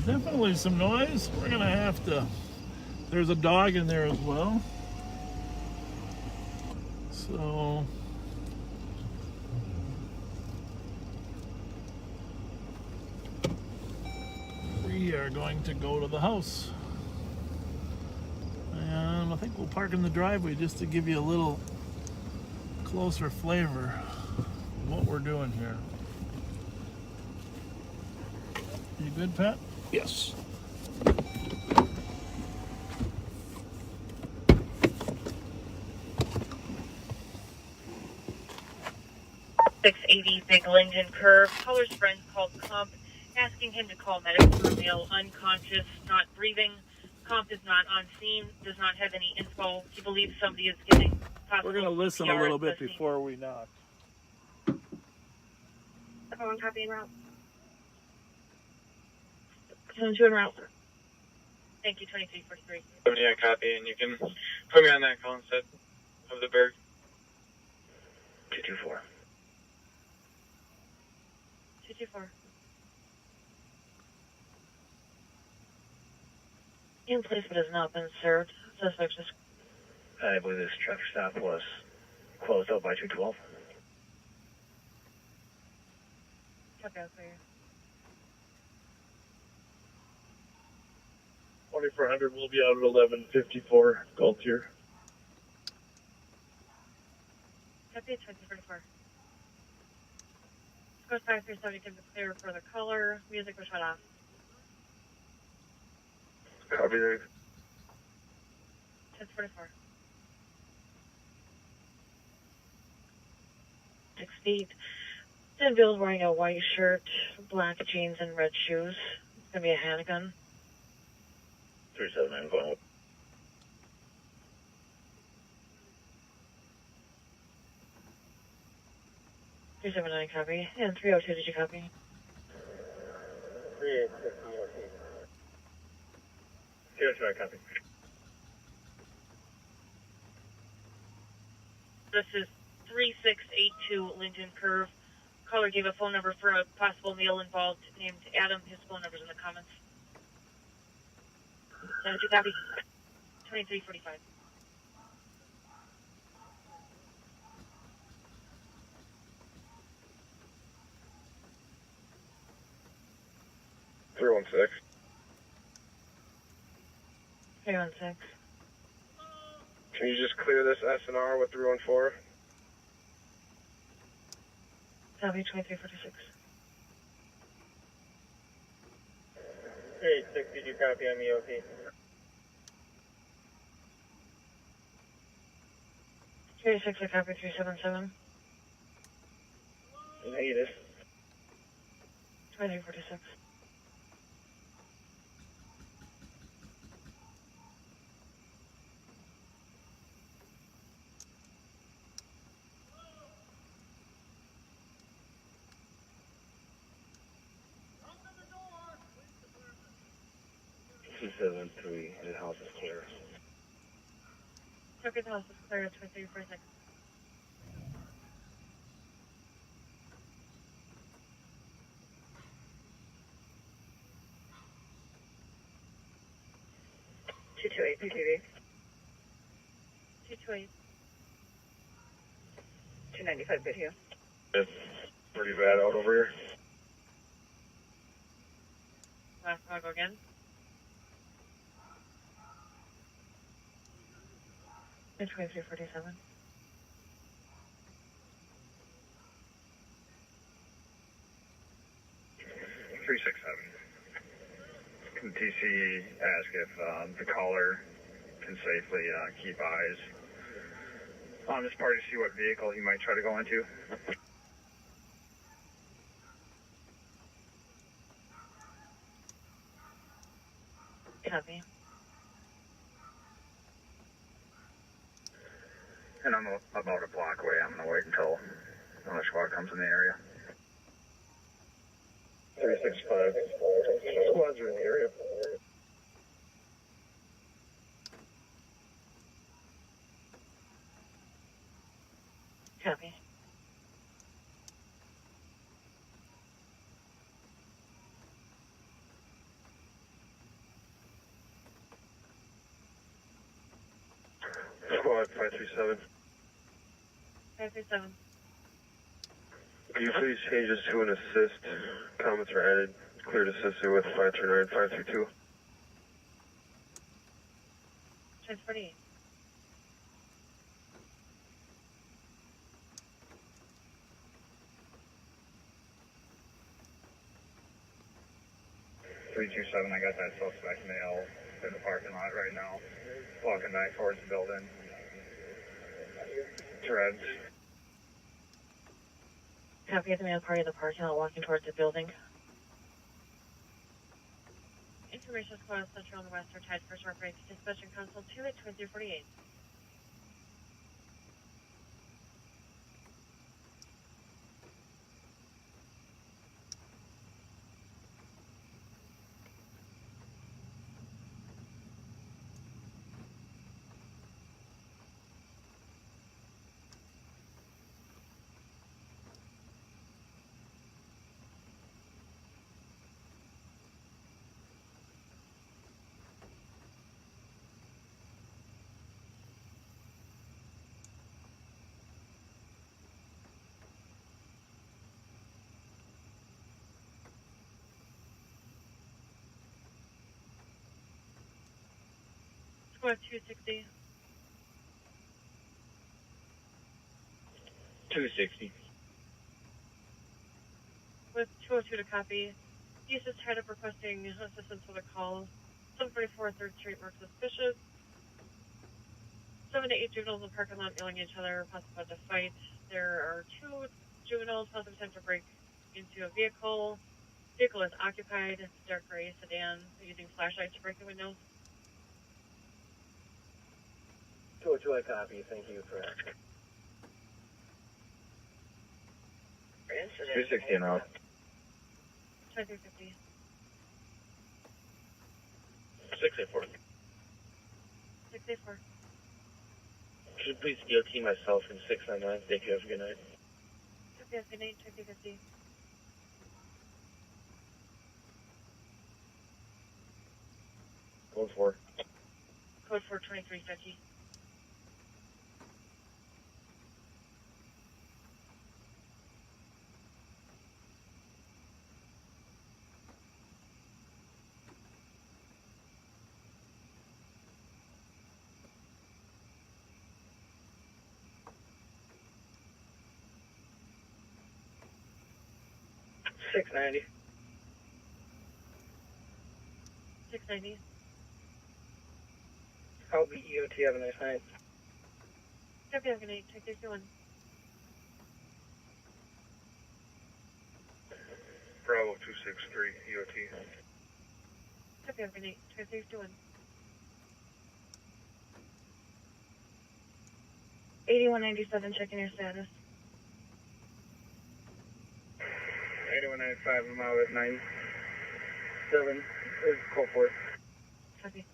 Definitely some noise. We're gonna have to. There's a dog in there as well. So we are going to go to the house. And I think we'll park in the driveway just to give you a little closer flavor of what we're doing here. You good, Pat? Yes. .680 Big Linden Curve. Caller's friend called Comp, asking him to call medics for a male unconscious, not breathing. Comp is not on scene, does not have any info. He believes somebody is giving possible We're going to listen CPR a little bit at the scene. before we knock. Everyone copy en route. 72 en route. Thank you, 2343. Yeah, copy, and you can put me on that call instead of the Berg. 224. 224. In place but has not been served. Suspect just... I believe this traffic stop was closed out by 212. Copy out for you. 2400 will be out at 1154. Gaultier. Copy at 2034. Squad 537 can be clear for the color. Music was shut off. Copy that. 1044. 6 feet. Denville's wearing a white shirt, black jeans, and red shoes. It's gonna be a handgun. 379 going up. Three 379 copy. And 302, did you copy? 386 02, I copy. This is 3682 Linden Curve. Caller gave a phone number for a possible male involved named Adam. His phone number's in the comments. 72 copy. 2345. Three 316. Can you just clear this SNR with 314? Copy 2346. 3860, you copy on EOP? 36, I copy 377. Negative. 2346. The house is clear. Okay, the house is clear at 2346. PTV. 228. 295 video. It's pretty bad out over here. Last one, I'll go again. And 2347. Can TC ask if the caller can safely keep eyes on this party to see what vehicle he might try to go into? Copy. And I'm about a block away. I'm going to wait until another squad comes in the area. 365. Squads are in the area. Copy. Squad 537. 537. Can you please change this to an assist? Comments are added. Cleared assisted with 539, 532. 1048. I got that suspect male in the parking lot right now. Walking back towards the building. Treads. Copy of the male party of the parking lot walking towards the building. Information squad Central on the west are tied for short breaks. Dispatch and console 2 at 2348. Squad 260. 260. With 202 to copy. East is tied up requesting assistance with a call. 744 3rd Street marked suspicious. 7 to 8 juveniles in the parking lot yelling at each other, possibly about to fight. There are 2 juveniles, possible attempt to break into a vehicle. Vehicle is occupied. Dark gray sedan. They're using flashlights to break the windows. 202, I copy. Thank you for that. 260 en route. 2350. 684. 684. Could you please DOT myself in 699? Thank you. Have a good night. Okay, good night. 2350. Code 4. Code 4 2350. 690. 690. I'll be EOT. Have a nice night. Copy, I'm gonna check this one. Bravo 263 EOT. Copy, I'm gonna check this one. 8197, checking your status. 8195, I'm out at 97. Call for it. Copy.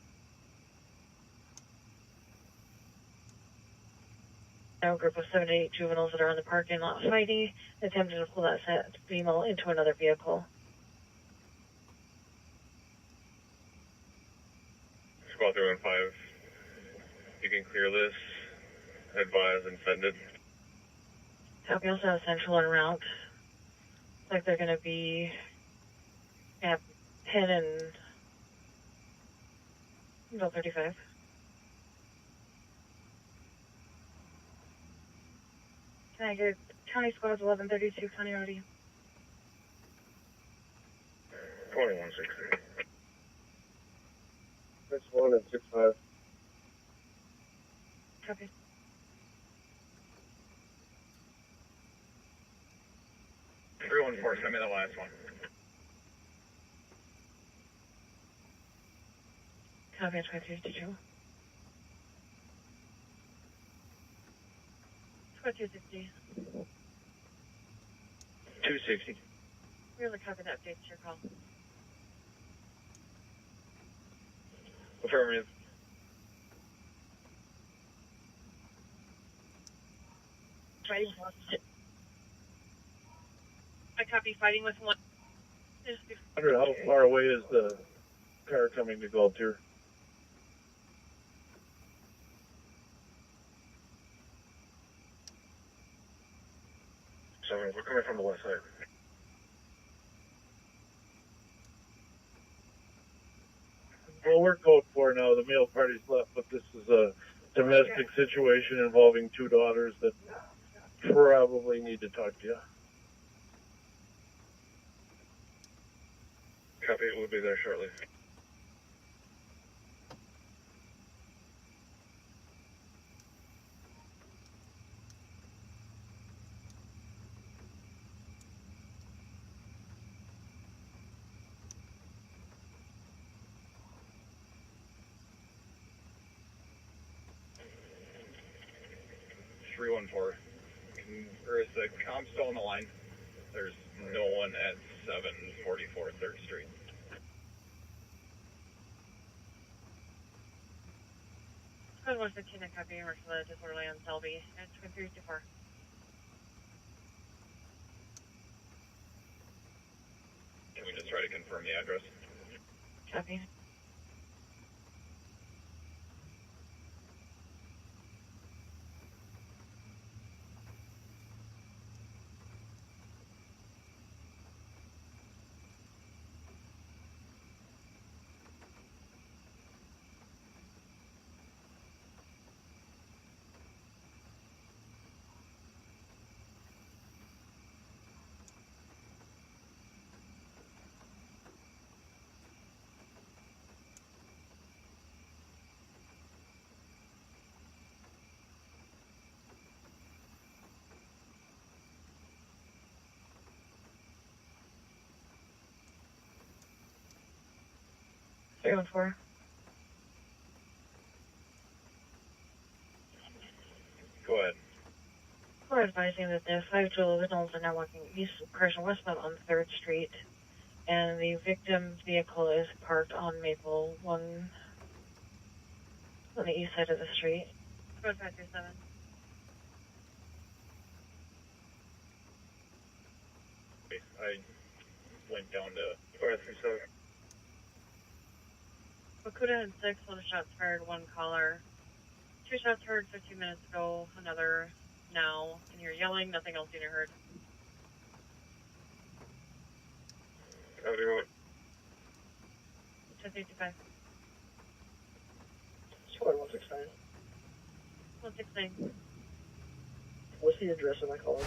Now a group of 7 to 8 juveniles that are in the parking lot fighting, attempting to pull that female into another vehicle. Squad 315, you can clear this, advise and send it. We also have Central en route. Looks like they're going to be at 10 and about 35. Can I get County Squads 1132, County Road? 2163. That's 1 and 65. Copy. Everyone four, send me the last one. Copy, I tried to do. Squad 260. 260. Really copy that update to your call. Affirmative. I copy fighting with one. 100, how far away is the car coming to Galtier? So we're coming from the west side. Well, we're code 4 now. The male party's left, but this is a domestic situation involving two daughters that probably need to talk to you. Copy, we'll be there shortly. Or is the comp still on the line? There's no one at 744 3rd Street. Squad 115, I copy, Marcella, disorderly on Selby. It's 2324. Can we just try to confirm the address? Copy. Three one four. Go ahead. We're advising that the 5 juveniles are now walking westbound on 3rd Street, and the victim vehicle is parked on Maple 1 on the east side of the street. Road 537. I went down to 537. Bakuda and 6, 1 shots fired, 1 caller. 2 shots heard 15 minutes ago, another now. And you're yelling, nothing else seen or heard. Copy, road. 1055. Squad 169. 169. What's the address of my caller?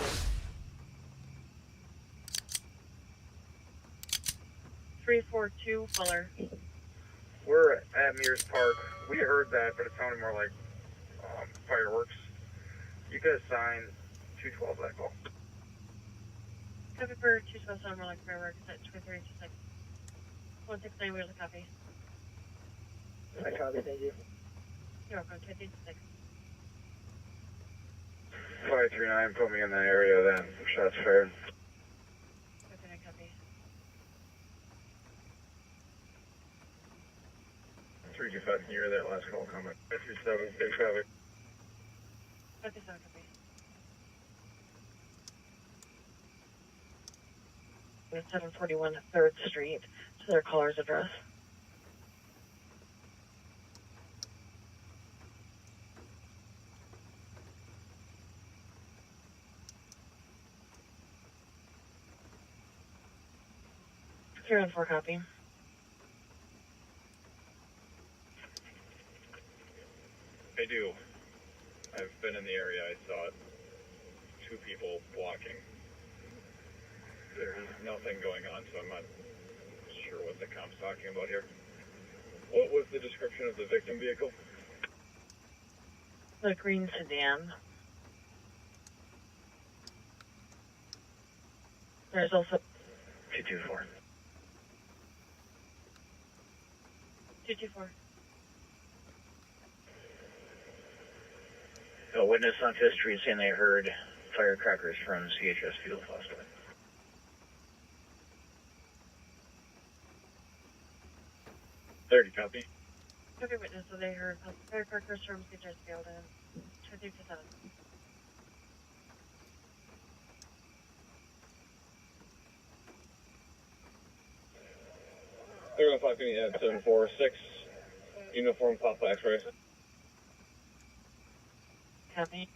342 Fuller. We're at Mears Park. We heard that, but it sounded more like fireworks. You could assign 212 that call. Copy for 212 sound more like fireworks at 2326. 169 wheels a copy. I copy, thank you. You're welcome, 2326. 539, put me in that area then. Shots fired. 539 copy. 325, can you hear that last call comment? 537, big traffic. 537 copy. The 741 3rd Street to their caller's address. Here on 4 copy. I do. I've been in the area. I saw it. 2 people walking. There's nothing going on, so I'm not sure what the comp's talking about here. What was the description of the victim vehicle? The green sedan. There's also 224. 224. A witness on 5th Street saying they heard firecrackers from CHS Field last night. Copy. Copy witness, so they heard firecrackers from CHS Field and 237. They're going to at 746. Uniform Papa X-ray. Copy.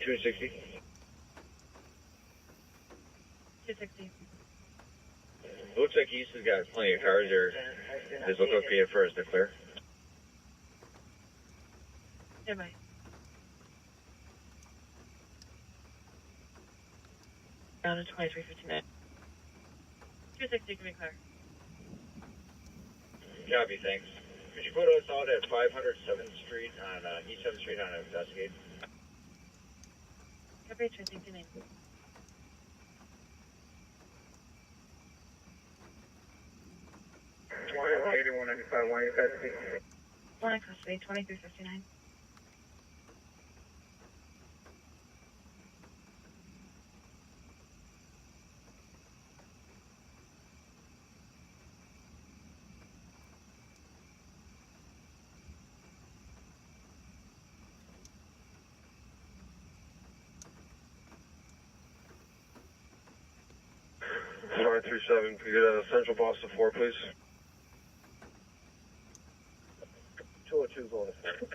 $260. 260. Looks like East has got plenty of cars there. Does it look okay for us to clear? Am I? Down to 2359. 260 can be clear. Copy, thanks. Could you put us out at 507th Street on East 7th Street on Investigate? Copy, 269. One in custody, 2359. Sorry, 37. Could you get a central boss to 4, please? 202 going to 4.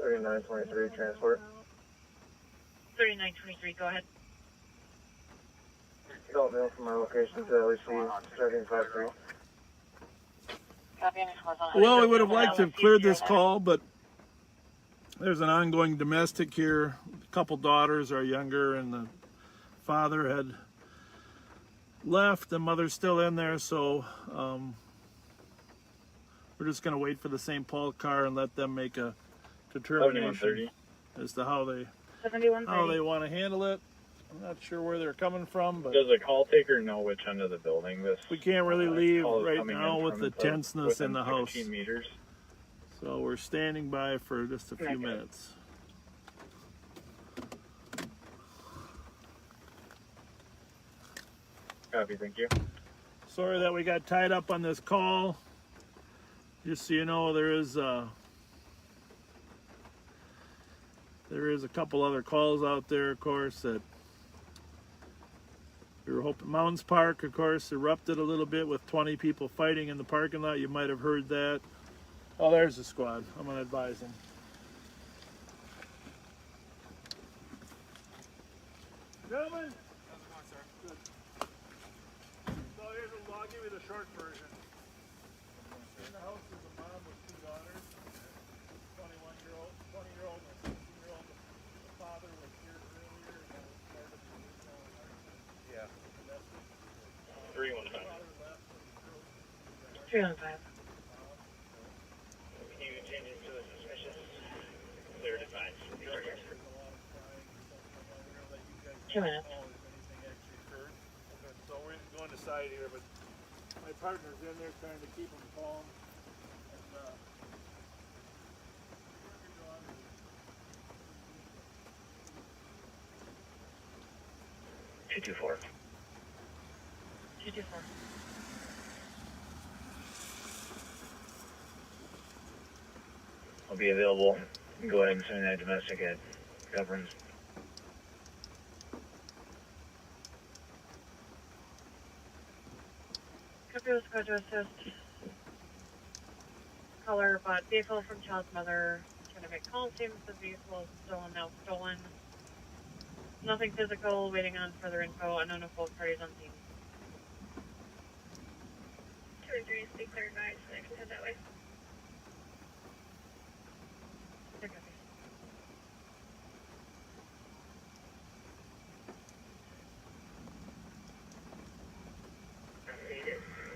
$39.23 transport. 3923, go ahead. Adult mail from our location to LEC, starting 5-3. Copy, any horizontal. Well, we would have liked to have cleared this call, but there's an ongoing domestic here. A couple daughters are younger, and the father had left. The mother's still in there, so we're just going to wait for the St. Paul car and let them make a determination as to how they want to handle it. I'm not sure where they're coming from, but does the call taker know which end of the building this? We can't really leave call is right coming now in with from? the It's tenseness in within the house. 15 meters. So we're standing by for just a few minutes. Copy, thank you. Sorry that we got tied up on this call. Just so you know, there is a couple other calls out there, of course, that we were hoping. Mountains Park, of course, erupted a little bit with 20 people fighting in the parking lot. You might have heard that. Oh, there's the squad. I'm going to advise them. Gentlemen. How's it going, sir? Good. So here's I'll give you the short version. In the house is a mom with 2 daughters, 21-year-old, 20-year-old, and 16-year-old. The father was here earlier and that was part of the original argument. Yeah. 315. 315. Can you change it to a suspicious? Clear to find. 2 minutes. So we're going to side here, but my partner's in there trying to keep him calm. And, 224. 224. I'll be available. You can go ahead and send that domestic at governs. Copy was going to assist. Caller bought vehicle from child's mother. Trying to make calls. Seems the vehicle is stolen, now stolen. Nothing physical. Waiting on further info. Unknown if both parties on scene. 2 and 3, stay clear, guys. I can head that way. Clear copy.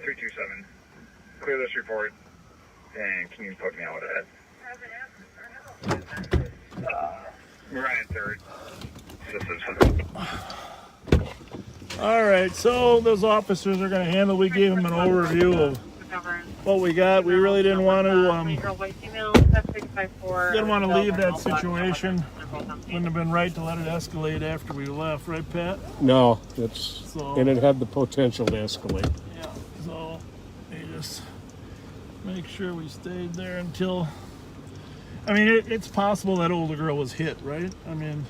Three 227. Clear this report, and can you put me out ahead? Ryan 3rd. This is. all right, so those officers are going to handle. We gave them an overview of what we got. We really didn't want to leave that situation. Wouldn't have been right to let it escalate after we left, right, Pat? No, and it had the potential to escalate. Yeah, so they just make sure we stayed there until. I mean, it's possible that older girl was hit, right? I mean,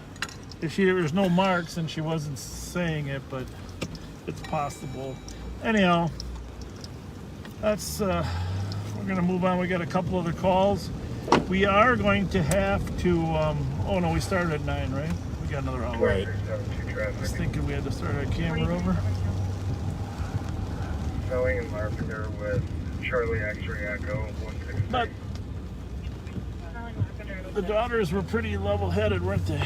if there's no marks and she wasn't saying it, but it's possible. Anyhow, that's we're gonna move on. We got a couple other calls. We are going to have to. Oh no, we started at 9, right? We got another hour. Right. I was thinking we had to start our camera over. Showing and Larpenter with Charlie X-ray Echo 163. But the daughters were pretty level-headed, weren't they?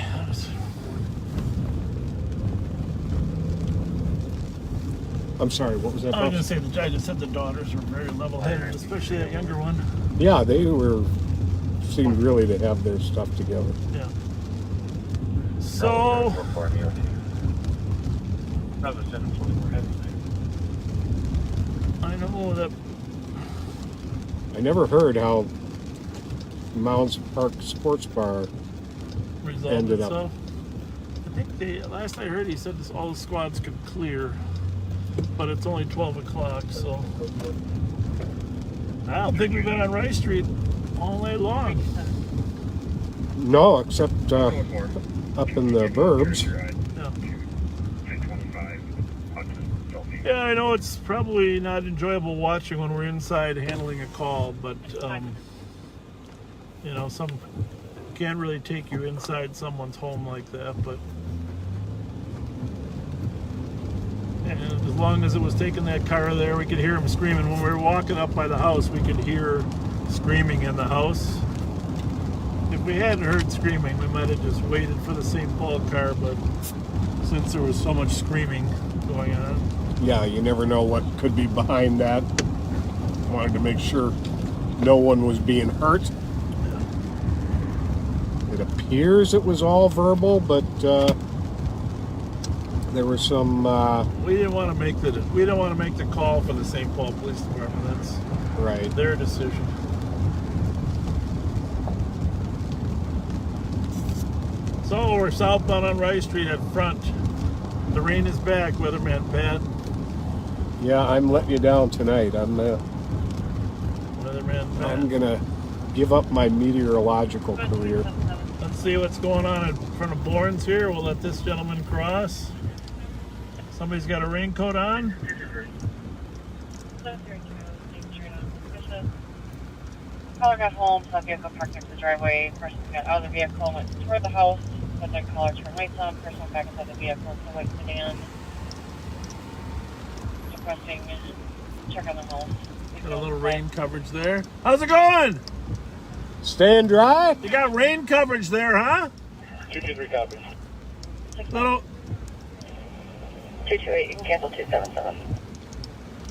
I'm sorry, what was that? I was going to say, I just said the daughters were very level-headed, especially that younger one. Yeah, they seemed really to have their stuff together. Yeah. So, I know that. I never heard how Mounds Park Sports Bar ended up. I think last I heard, he said all the squads could clear, but it's only 12 o'clock, so I don't think we've been on Rice Street all night long. No, except up in the burbs. Yeah, I know it's probably not enjoyable watching when we're inside handling a call, but you know, some can't really take you inside someone's home like that, but and as long as it was taking that car there, we could hear him screaming. When we were walking up by the house, we could hear screaming in the house. If we hadn't heard screaming, we might have just waited for the St. Paul car, but since there was so much screaming going on. Yeah, you never know what could be behind that. Wanted to make sure no one was being hurt. It appears it was all verbal, but there was some. We didn't want to make the call for the St. Paul Police Department. That's right. Their decision. So we're southbound on Rice Street at front. The rain is back, weatherman Pat. Yeah, I'm letting you down tonight. Weatherman Matt. I'm gonna give up my meteorological career. Let's see what's going on in front of Bourne's here. We'll let this gentleman cross. Somebody's got a raincoat on. Caller got home, saw a vehicle parked next to the driveway. Person got out of the vehicle, went toward the house, but then caller turned lights on. Person went back inside the vehicle, so white sedan. Requesting check on the house. Got a little rain coverage there. How's it going? Staying dry? You got rain coverage there, huh? 223 copies. Little. 228, you can cancel 277.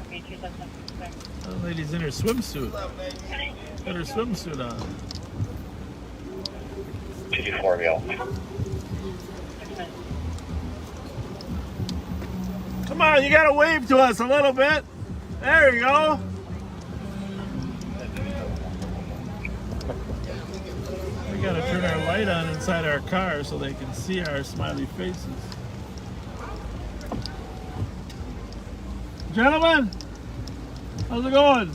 Okay, 277. That lady's in her swimsuit. Got her swimsuit on. 224 Real. Come on, you gotta wave to us a little bit. There you go. We gotta turn our light on inside our car so they can see our smiley faces. Gentlemen, how's it going?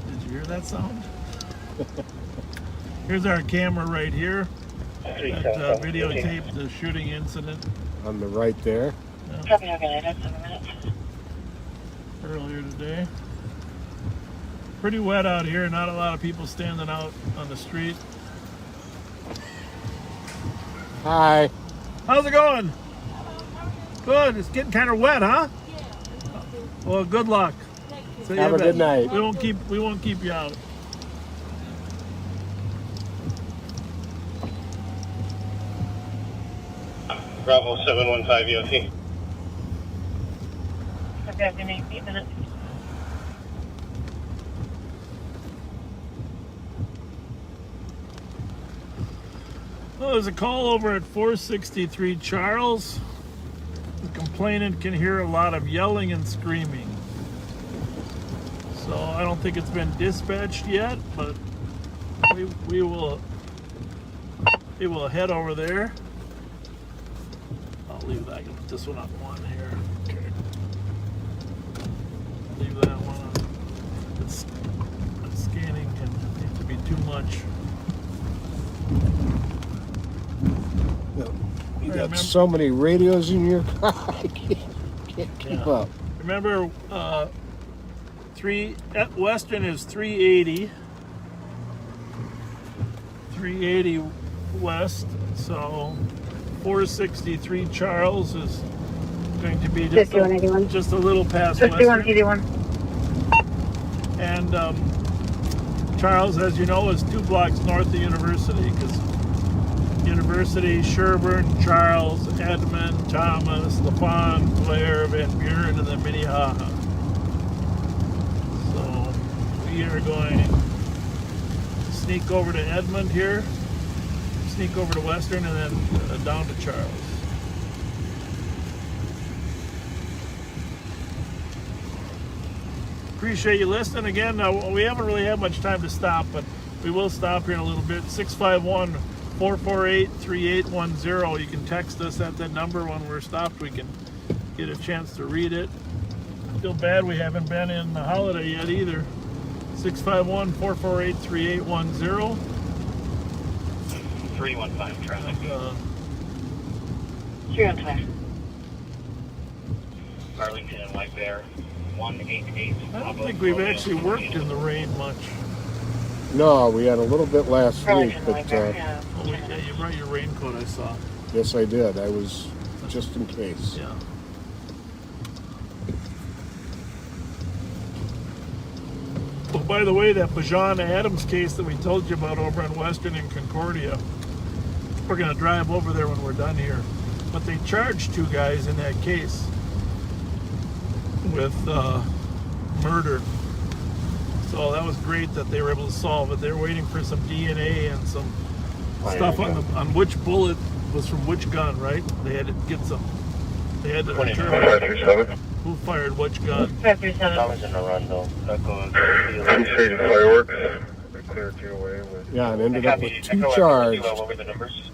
Did you hear that sound? Here's our camera right here that videotaped the shooting incident. On the right there. Copy, okay, that's 7 minutes. Earlier today. Pretty wet out here, not a lot of people standing out on the street. Hi. How's it going? Good. It's getting kind of wet, huh? Well, good luck. See Have you a good night. We won't keep you out. Bravo 715 EOT. Okay, I've been 8 minutes. Well, there's a call over at 463 Charles. The complainant can hear a lot of yelling and screaming. So I don't think it's been dispatched yet, but we will head over there. I'll leave that. I can put this one up one here. Okay. Leave that one on. It's scanning can need to be too much. You got so many radios in your car, I can't keep up. Remember, Western is 380. 380 west, so 463 Charles is going to be just a little past Western. 5181. And Charles, as you know, is 2 blocks north of University, because University, Sherburne, Charles, Edmond, Thomas, LaFon, Blair, Van Buren, and then Minnehaha. So we are going to sneak over to Edmond here, sneak over to Western, and then down to Charles. Appreciate you listening. Again, we haven't really had much time to stop, but we will stop here in a little bit. 651-448-3810. You can text us at that number when we're stopped. We can get a chance to read it. I feel bad we haven't been in the holiday yet either. 651-448-3810. 315 traffic. 315. Arlington and White Bear 188. I don't think we've actually worked in the rain much. No, we had a little bit last week, but yeah, you brought your raincoat, I saw. yes, I did. I was just in case. Yeah. Oh, by the way, that Bajan Adams case that we told you about over on Western and Concordia, we're going to drive over there when we're done here. But they charged 2 guys in that case with murder. So that was great that they were able to solve it. They were waiting for some DNA and some stuff on which bullet was from which gun, right? They had to get some. They had to determine who fired which gun. 537. Thomas in Arundel. Appreciate the fireworks. We cleared you away with. Yeah, and ended up with 2 charged. What were the numbers?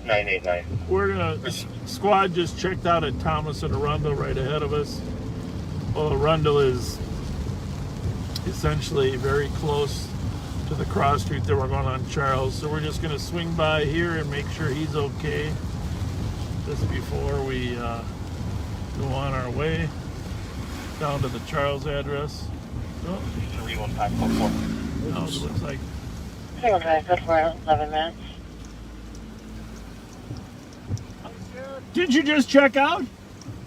989. We're gonna, squad just checked out at Thomas and Arundel right ahead of us. Well, Arundel is essentially very close to the cross street that we're going on Charles. So we're just gonna swing by here and make sure he's okay just before we go on our way down to the Charles address. Oh. 31544. No, it looks like 315 for 11 minutes. Did you just check out?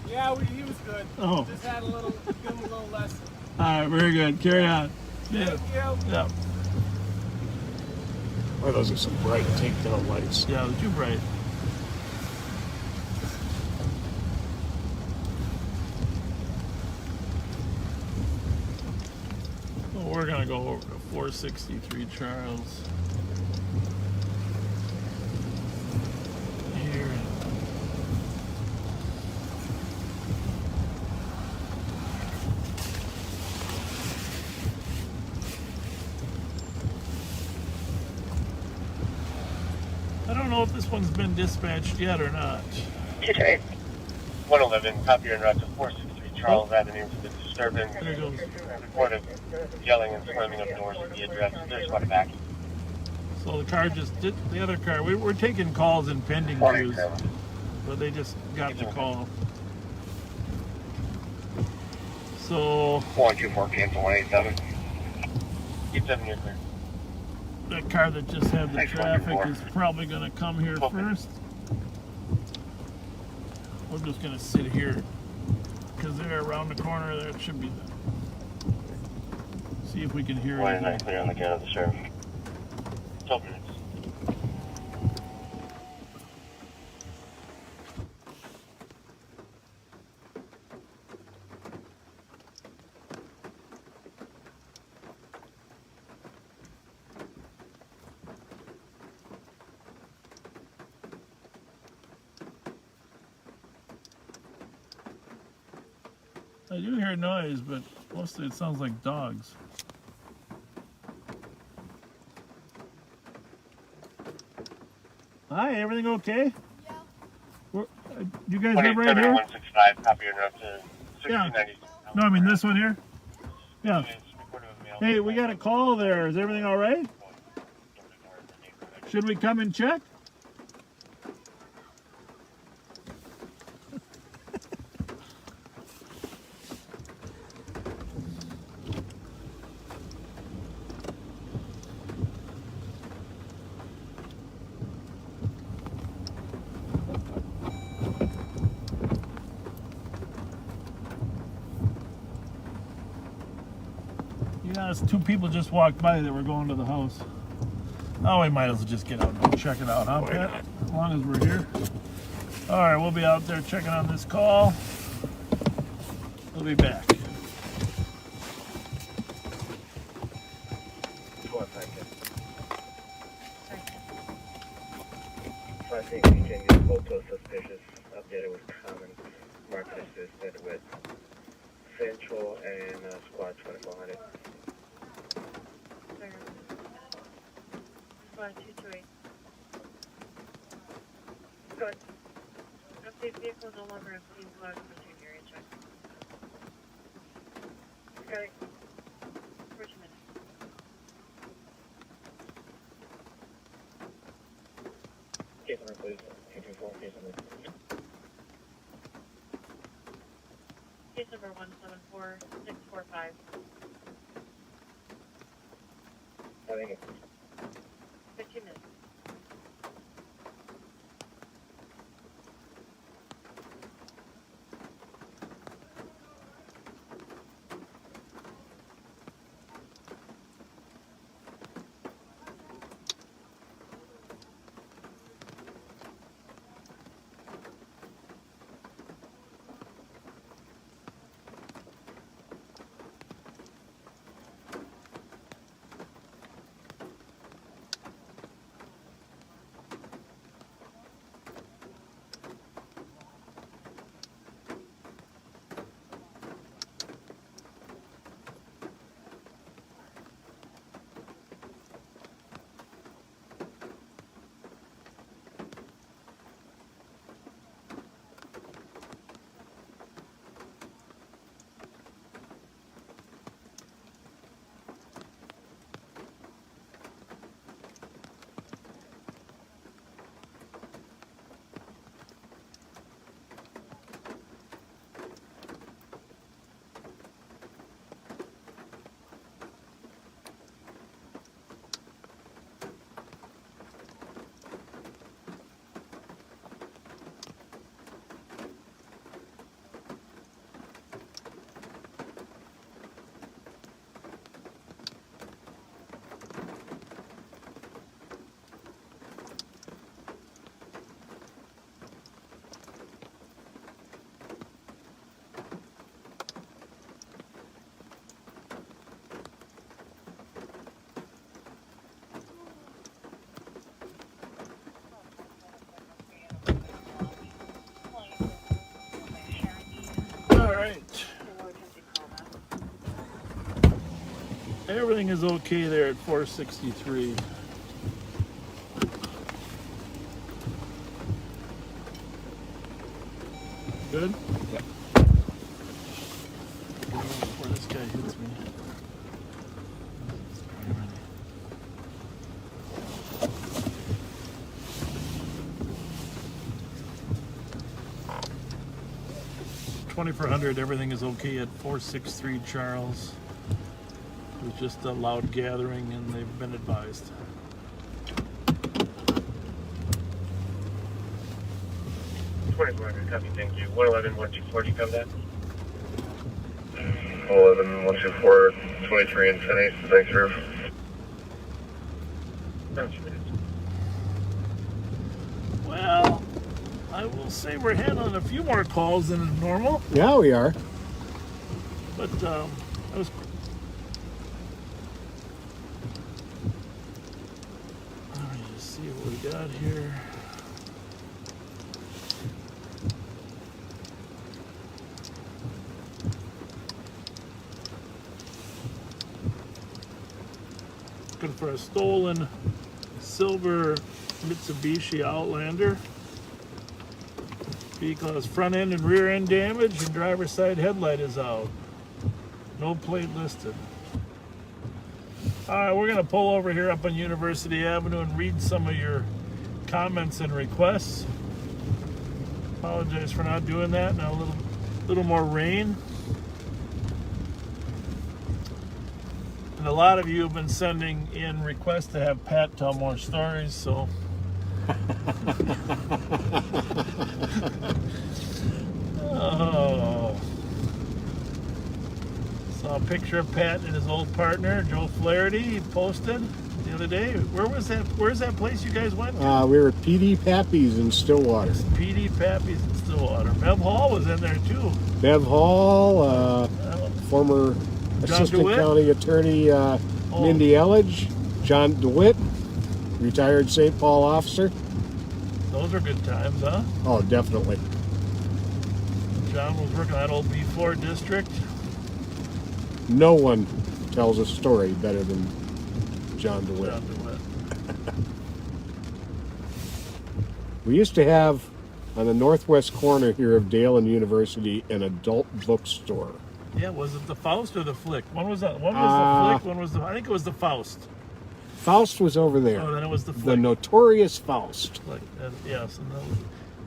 Yeah, he was good. Oh. Just had give him a little lesson. All right, very good. Carry on. Yeah. Thank you. Yeah. Oh, those are some bright takedown lights. Yeah, they're too bright. Well, we're gonna go over to 463 Charles. Here. I don't know if this one's been dispatched yet or not. 111, copy your route to 463 Charles Avenue for the disturbance. There it goes. Reported yelling and slamming of doors at the address. There's quite a back. So the car just did, the other car, we're taking calls in pending queues, but they just got the call. So 124, cancel 187. Keep 7 years clear. that car that just had the Thanks, traffic 124. is probably going to come here first. We're just going to sit here because they're around the corner. There it should be. See if we can hear it. 189 clear on the count of the sheriff. 12 minutes. I do hear noise, but mostly it sounds like dogs. Hi, everything okay? Yeah. You guys live right here? 165, copy your note to 1690. No, I mean this one here? Yeah. Hey, we got a call there. Is everything all right? Should we come and check? Yeah, two people just walked by that were going to the house. Oh, we might as well just get out and check it out, huh, Pat? As long as we're here. All right, we'll be out there checking on this call. We'll be back. I think we changed the photo suspicious, updated with common, marked assisted with Central and Squad 2400. Squad 228. Good. Update vehicle no longer obtained cloud pursuit area check. Got it. 14 minutes. Case number, please. 224, case number. Case number 174645. I think it's 15 minutes. right. Everything is okay there at 463. Good? Yep. Before this guy hits me. 2400, everything is okay at 463 Charles. It was just a loud gathering and they've been advised. Copy, thank you. 111, 124, do you cover that? 11, 124, 23 and 10 8, thanks, Roof. Well, I will say we're handling a few more calls than normal. Yeah, we are. But that was. Let me just see what we got here. Looking for a stolen silver Mitsubishi Outlander. Vehicle has front end and rear end damage and driver's side headlight is out. No plate listed. Alright, we're going to pull over here up on University Avenue and read some of your comments and requests. Apologize for not doing that. Now a little more rain. And a lot of you have been sending in requests to have Pat tell more stories, so oh. Saw a picture of Pat and his old partner, Joe Flaherty, he posted the other day. Where's that place you guys went to? We were at PD Pappy's in Stillwater. PD Pappy's in Stillwater. Bev Hall was in there too. Bev Hall, former Assistant DeWitt? County Attorney Mindy Elledge, John DeWitt, retired St. Paul officer. Those are good times, huh? Oh, definitely. John was working that old B4 district. No one tells a story better than John DeWitt. John DeWitt. We used to have, on the northwest corner here of Dale and University, an adult bookstore. Yeah, was it the Faust or the Flick? One was the Flick, one was I think it was the Faust. Faust was over there. Oh, then it was the Flick. The notorious Faust. Flick. Yes, and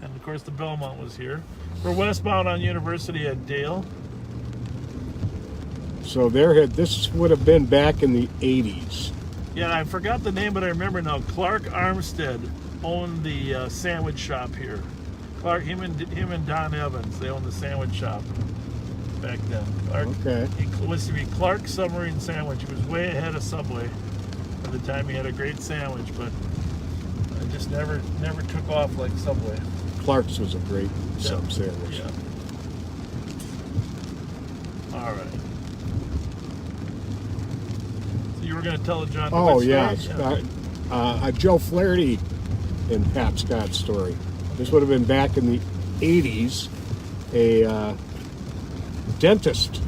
of course the Belmont was here. We're westbound on University at Dale. So this would have been back in the 80s. Yeah, I forgot the name, but I remember now. Clark Armstead owned the sandwich shop here. Clark, him and Don Evans, they owned the sandwich shop back then. Clark, okay. It was to be Clark Submarine Sandwich. It was way ahead of Subway by the time he had a great sandwich, but it just never took off like Subway. Clark's was a great sub sandwich. Yeah. All right. So you were going to tell a John DeWitt story? Yeah. A Joe Flaherty and Pat Scott story. This would have been back in the 80s. A dentist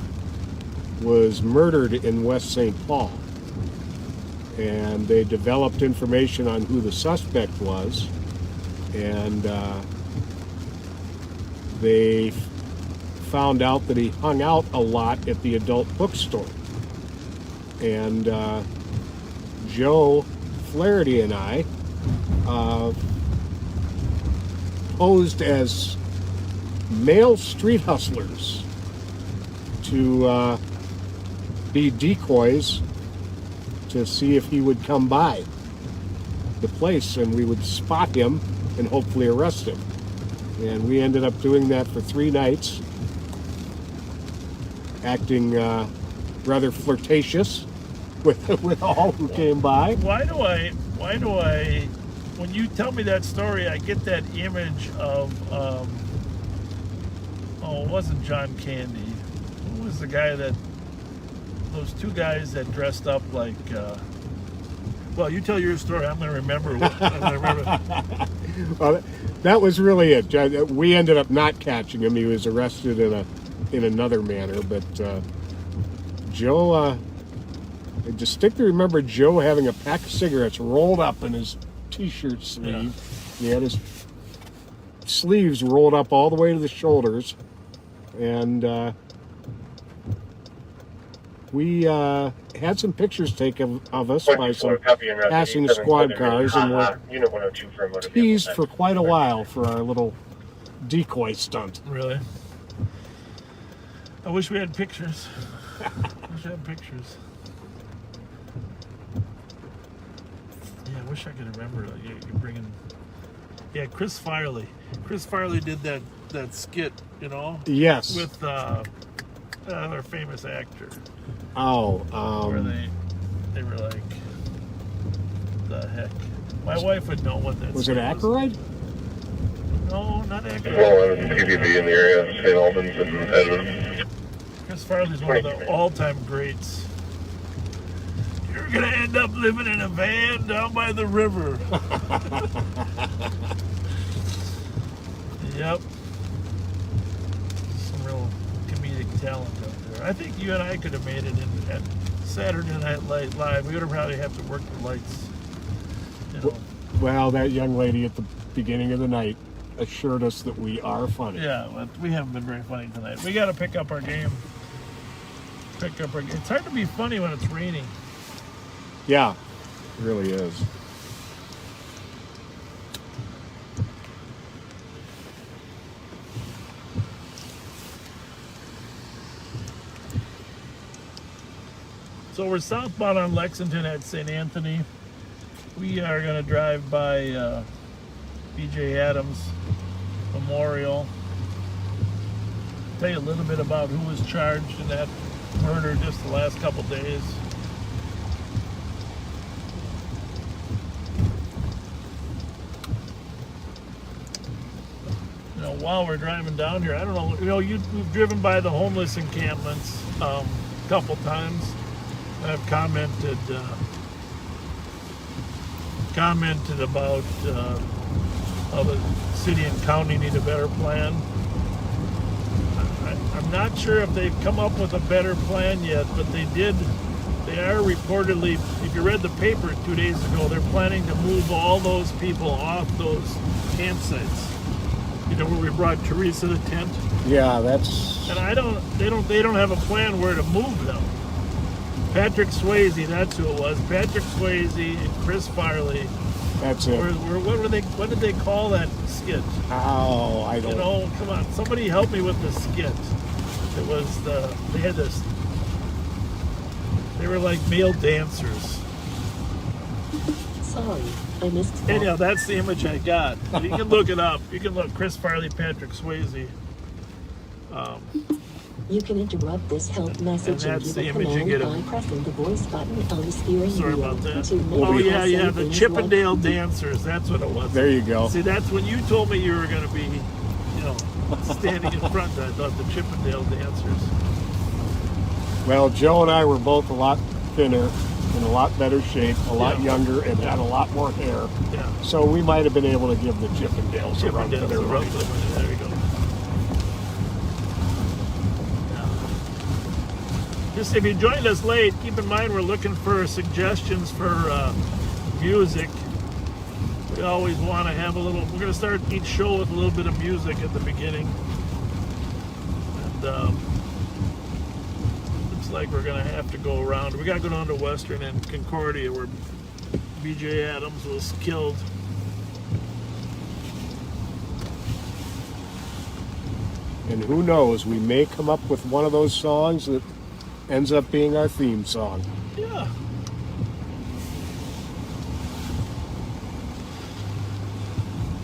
was murdered in West St. Paul, and they developed information on who the suspect was, and they found out that he hung out a lot at the adult bookstore. And Joe Flaherty and I posed as male street hustlers to be decoys to see if he would come by the place, and we would spot him and hopefully arrest him. And we ended up doing that for 3 nights, acting rather flirtatious with all who came by. Why do I, when you tell me that story, I get that image of, it wasn't John Candy. Who was the guy those 2 guys that dressed up like, well, you tell your story, I'm going to remember. Well, that was really it. We ended up not catching him. He was arrested in a in another manner. But Joe, I distinctly remember Joe having a pack of cigarettes rolled up in his t-shirt sleeve. He had his sleeves rolled up all the way to the shoulders, and we had some pictures taken of us by some passing squad cars, and were teased for quite a while for our little decoy stunt. Really? I wish we had pictures. I wish I had pictures. Yeah, I wish I could remember. You're bringing. Yeah, Chris Farley. Chris Farley did that skit, you know? Yes. With our famous actor. Oh. Where they were like, the heck? My wife would know what that was. It Aykroyd? No, not Aykroyd. Well, TVB in the area, St. Albans and Edmond. Chris Farley's one of the all-time greats. You're gonna end up living in a van down by the river. Yep. Some real comedic talent out there. I think you and I could have made it in at Saturday Night Live. We would have probably have to work the lights. You know. Well, that young lady at the beginning of the night assured us that we are funny. Yeah, but we haven't been very funny tonight. We got to pick up our game. It's hard to be funny when it's raining. Yeah, it really is. So we're southbound on Lexington at St. Anthony. We are going to drive by B.J. Adams Memorial. Tell you a little bit about who was charged in that murder just the last couple days. You know, while we're driving down here, I don't know, you know, we've driven by the homeless encampments a couple times. I've commented about how the city and county need a better plan. I'm not sure if they've come up with a better plan yet, but they are reportedly, if you read the paper 2 days ago, they're planning to move all those people off those campsites. You know, where we brought Teresa the tent? Yeah, that's... And they don't have a plan where to move them. Patrick Swayze, that's who it was. Patrick Swayze and Chris Farley. That's it. What did they call that skit? Oh, I don't know. You know, come on, somebody help me with the skit. It was they were like male dancers. Sorry, I missed that. Anyhow, that's the image I got. You can look it up. You can look Chris Farley, Patrick Swayze. You can interrupt this help message and give a command by pressing the voice button on the steering wheel. Sorry about that. Oh, yeah, the Chippendale Dancers. That's what it was. There you go. See, that's when you told me you were going to be, you know, standing in front. I thought the Chippendale Dancers. Well, Joe and I were both a lot thinner, in a lot better shape, a lot younger, and had a lot more hair. Yeah. So we might have been able to give the Chippendales a run for their money. There you go. Just if you joined us late, keep in mind we're looking for suggestions for music. We always want to have a little. We're going to start each show with a little bit of music at the beginning, and looks like we're going to have to go around. We got to go down to Western and Concordia, where B.J. Adams was killed. And who knows, we may come up with one of those songs that ends up being our theme song. Yeah.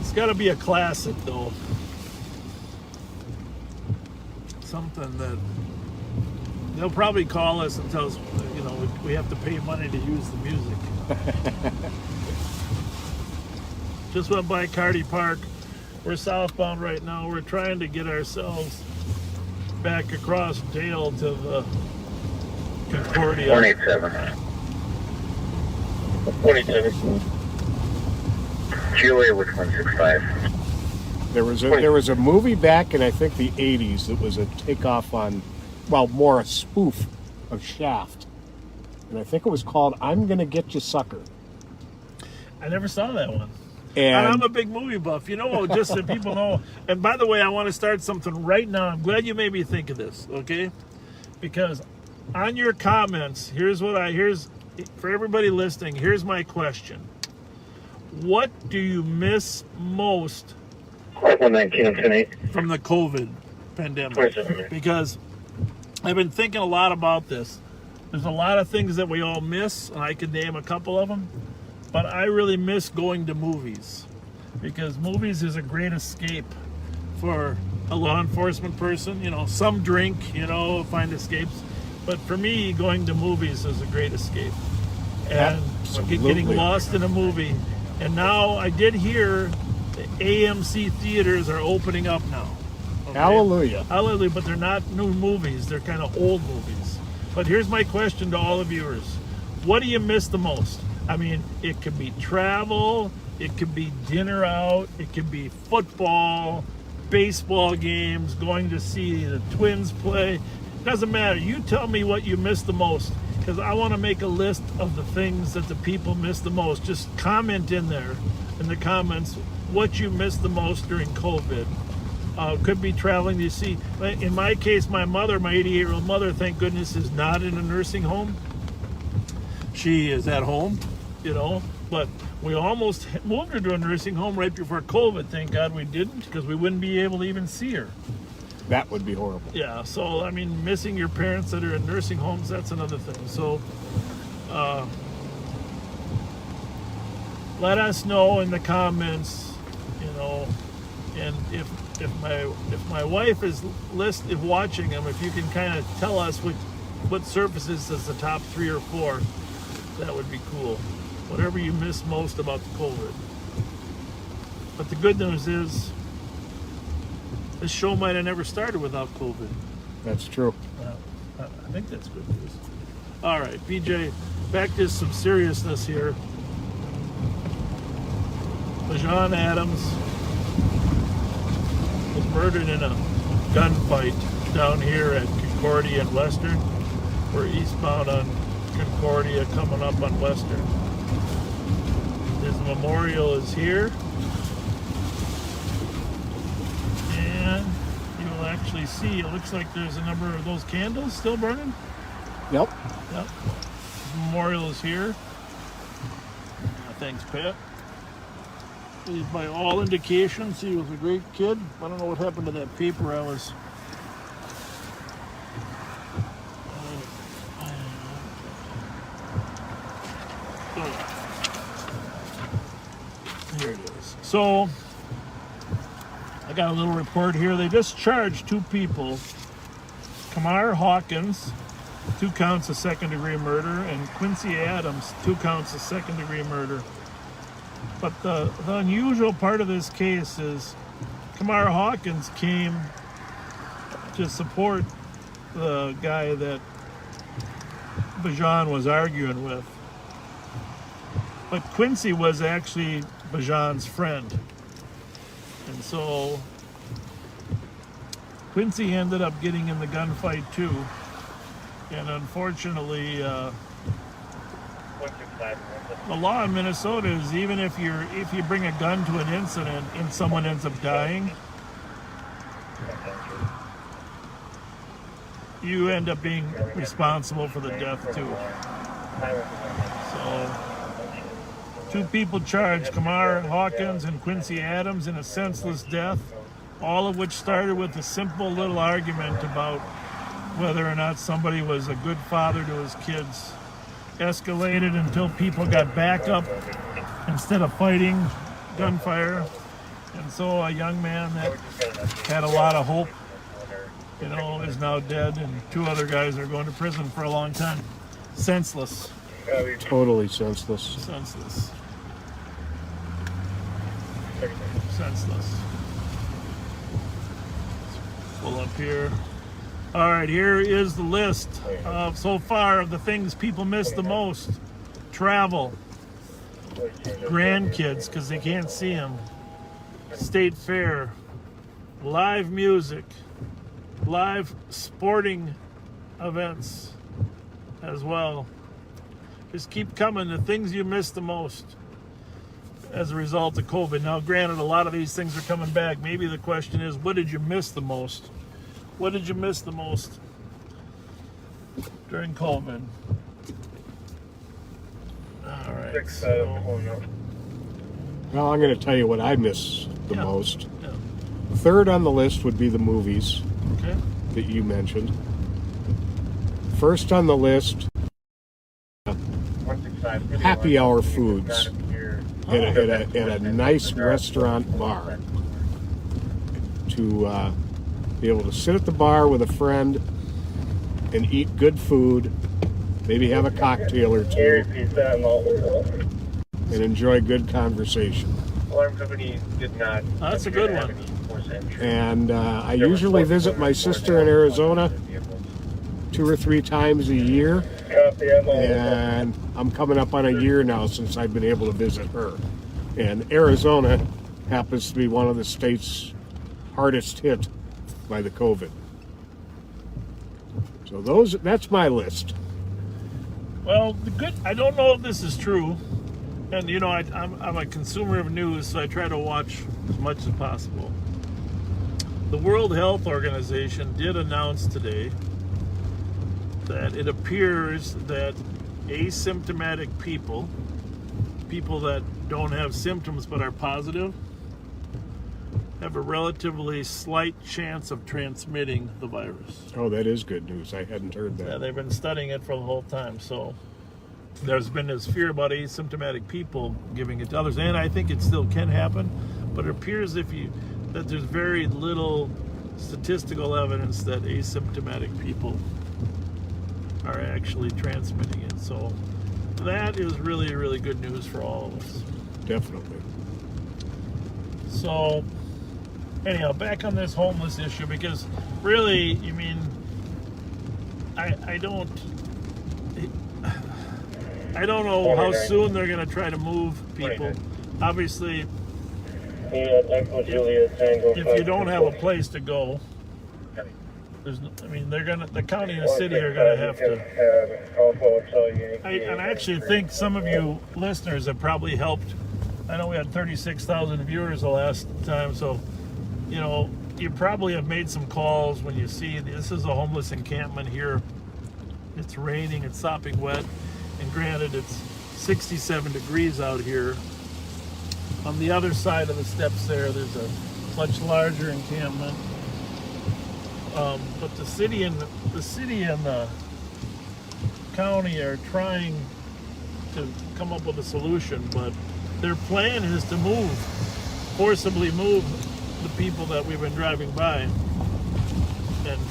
It's got to be a classic, though. Something that they'll probably call us and tell us, you know, we have to pay money to use the music. Just went by Carty Park. We're southbound right now. We're trying to get ourselves back across Dale to the Concordia. 187. Julia with 165. There was a movie back in I think the 80s that was a takeoff on, well, more a spoof of Shaft, and I think it was called "I'm Gonna Get You, Sucker." I never saw that one. And I'm a big movie buff, just so people know. And by the way, I want to start something right now. I'm glad you made me think of this, okay? Because on your comments, here's for everybody listening, here's my question. What do you miss most from the COVID pandemic? Because I've been thinking a lot about this. There's a lot of things that we all miss, and I could name a couple of them. But I really miss going to movies, because movies is a great escape for a law enforcement person. Some drink, find escapes. But for me, going to movies is a great escape. And getting lost in a movie. And now I did hear the AMC theaters are opening up now. Okay? Hallelujah. Hallelujah, but they're not new movies. They're kind of old movies. But here's my question to all the viewers. What do you miss the most? I mean, it could be travel, it could be dinner out, it could be football, baseball games, going to see the Twins play. Doesn't matter. You tell me what you miss the most, because I want to make a list of the things that the people miss the most. Just comment in there, in the comments, what you miss the most during COVID. Could be traveling to see. In my case, my mother, my 88-year-old mother, thank goodness, is not in a nursing home. She is at home. But we almost moved her to a nursing home right before COVID. Thank God we didn't, because we wouldn't be able to even see her. That would be horrible. Yeah, so, I mean, missing your parents that are in nursing homes, that's another thing. So, let us know in the comments, and if my wife is watching them, if you can kind of tell us what surfaces is the top 3 or 4, that would be cool. Whatever you miss most about the COVID. But the good news is, this show might have never started without COVID. That's true. I think that's good news. All right, BJ, back to some seriousness here. Bajan Adams was murdered in a gunfight down here at Concordia and Western. We're eastbound on Concordia, coming up on Western. His memorial is here, and you will actually see, it looks like there's a number of those candles still burning. Yep. His memorial is here. Thanks, Pat. By all indications, he was a great kid. I don't know what happened to that paper I was... Here it is. So, I got a little report here. They just charged 2 people. Kamar Hawkins, 2 counts of second-degree murder, and Quincy Adams, 2 counts of second-degree murder. But the unusual part of this case is Kamar Hawkins came to support the guy that Bajan was arguing with. But Quincy was actually Bajan's friend. And so Quincy ended up getting in the gunfight too. And unfortunately, the law in Minnesota is even if you bring a gun to an incident and someone ends up dying, you end up being responsible for the death too. So 2 people charged, Kamar Hawkins and Quincy Adams, in a senseless death, all of which started with a simple little argument about whether or not somebody was a good father to his kids. Escalated until people got back up instead of fighting, gunfire. And so a young man that had a lot of hope, is now dead, and 2 other guys are going to prison for a long time. Senseless. Totally senseless. Senseless. Senseless. Pull up here. All right, here is the list of so far of the things people miss the most. Travel. Grandkids, because they can't see them. state fair, live music, live sporting events as well. Just keep coming, the things you miss the most as a result of COVID. Now, granted, a lot of these things are coming back. Maybe the question is, what did you miss the most? What did you miss the most during COVID? All right. So, Well, I'm going to tell you what I miss the most. Third on the list would be the movies that you mentioned. First on the list, happy hour foods at a nice restaurant bar. To be able to sit at the bar with a friend and eat good food, maybe have a cocktail or two, and enjoy good conversation. Alarm company did not. That's a good one. And I usually visit my sister in Arizona 2 or 3 times a year, and I'm coming up on a year now since I've been able to visit her. And Arizona happens to be one of the states hardest hit by the COVID. So that's my list. well, I don't know if this is true. And you know, I'm a consumer of news, so I try to watch as much as possible. The World Health Organization did announce today that it appears that asymptomatic people that don't have symptoms but are positive, have a relatively slight chance of transmitting the virus. Oh, that is good news. I hadn't heard that. Yeah, they've been studying it for the whole time, so there's been this fear about asymptomatic people giving it to others, and I think it still can happen, but it appears that there's very little statistical evidence that asymptomatic people are actually transmitting it. So that is really, really good news for all of us. Definitely. So anyhow, back on this homeless issue, because really, I mean, I don't know how soon they're going to try to move people. Obviously, if you don't have a place to go, the county and the city are going to have to. I actually think some of you listeners have probably helped. I know we had 36,000 viewers the last time, so you know, you probably have made some calls when you see this is a homeless encampment here. It's raining, it's sopping wet, and granted it's 67 degrees out here. On the other side of the steps there's a much larger encampment. But the city and the county are trying to come up with a solution, but their plan is to forcibly move the people that we've been driving by. And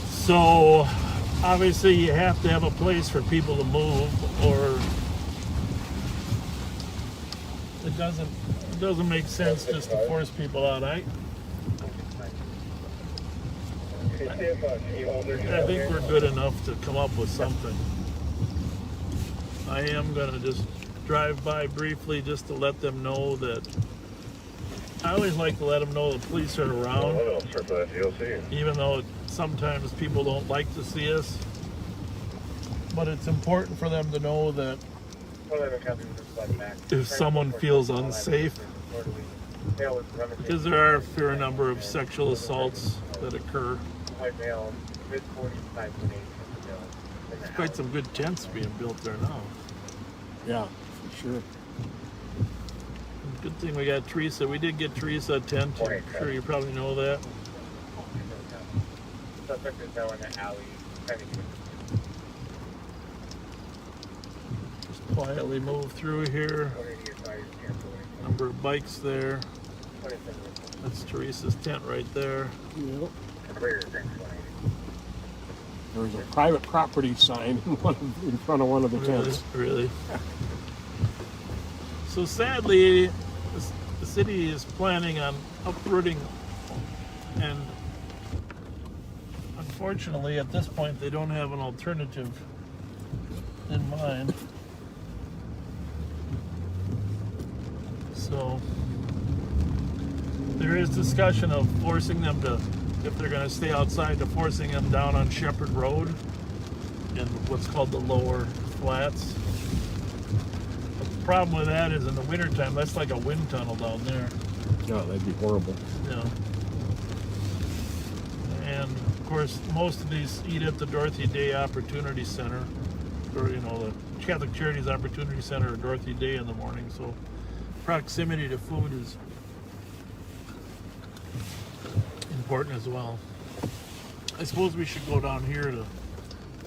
so obviously you have to have a place for people to move, or it doesn't make sense just to force people out. I think we're good enough to come up with something. I am going to just drive by briefly just to let them know that I always like to let them know the police are around, even though sometimes people don't like to see us, but it's important for them to know that if someone feels unsafe, because there are a fair number of sexual assaults that occur. There's quite some good tents being built there now. Yeah, for sure. Good thing we got Teresa. We did get Teresa a tent. I'm sure you probably know that. Just quietly move through here. Number of bikes there. That's Teresa's tent right there. Yep. There was a private property sign in front of one of the tents. Really? So sadly, the city is planning on uprooting, and unfortunately at this point they don't have an alternative in mind. So there is discussion of forcing them to, if they're going to stay outside, to forcing them down on Shepherd Road in what's called the lower flats. The problem with that is in the wintertime, that's like a wind tunnel down there. No, that'd be horrible. Yeah. And of course, most of these eat at the Dorothy Day Opportunity Center, or the Catholic Charities Opportunity Center or Dorothy Day in the morning. So proximity to food is important as well. I suppose we should go down here to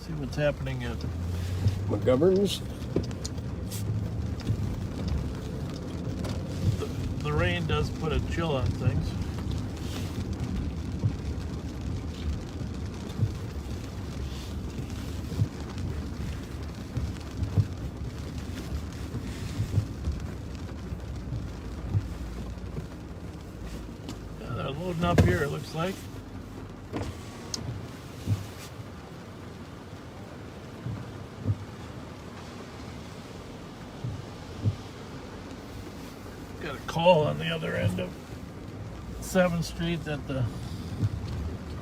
see what's happening at McGovern's. The rain does put a chill on things. Yeah, they're loading up here, it looks like. Got a call on the other end of 7th Street at the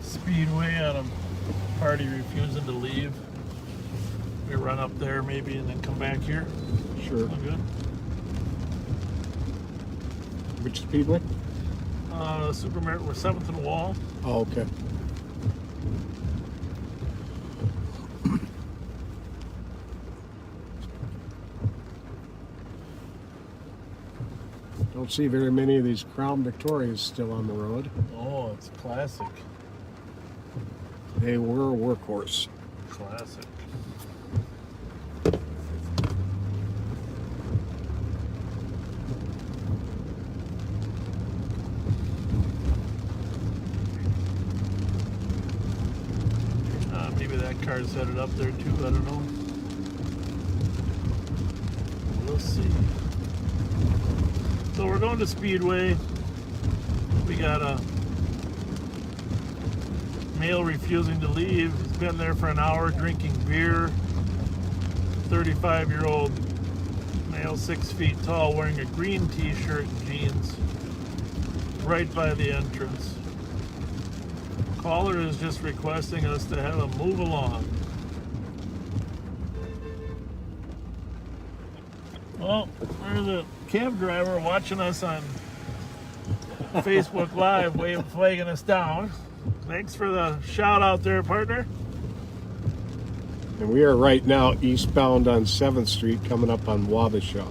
Speedway on a party refusing to leave. We run up there maybe and then come back here. Sure. All good. Which Speedway? Supermarket, we're 7th and Wall. Oh, okay. Don't see very many of these Crown Victorias still on the road. Oh, it's classic. They were a workhorse. Classic. Maybe that car's headed up there too, I don't know. We'll see. So we're going to Speedway. We got a male refusing to leave. He's been there for an hour drinking beer. 35-year-old male, 6 feet tall, wearing a green t-shirt and jeans, right by the entrance. Caller is just requesting us to have him move along. Well, there's a cab driver watching us on Facebook Live, flagging us down. Thanks for the shout out there, partner. And we are right now eastbound on 7th Street coming up on Wabasha.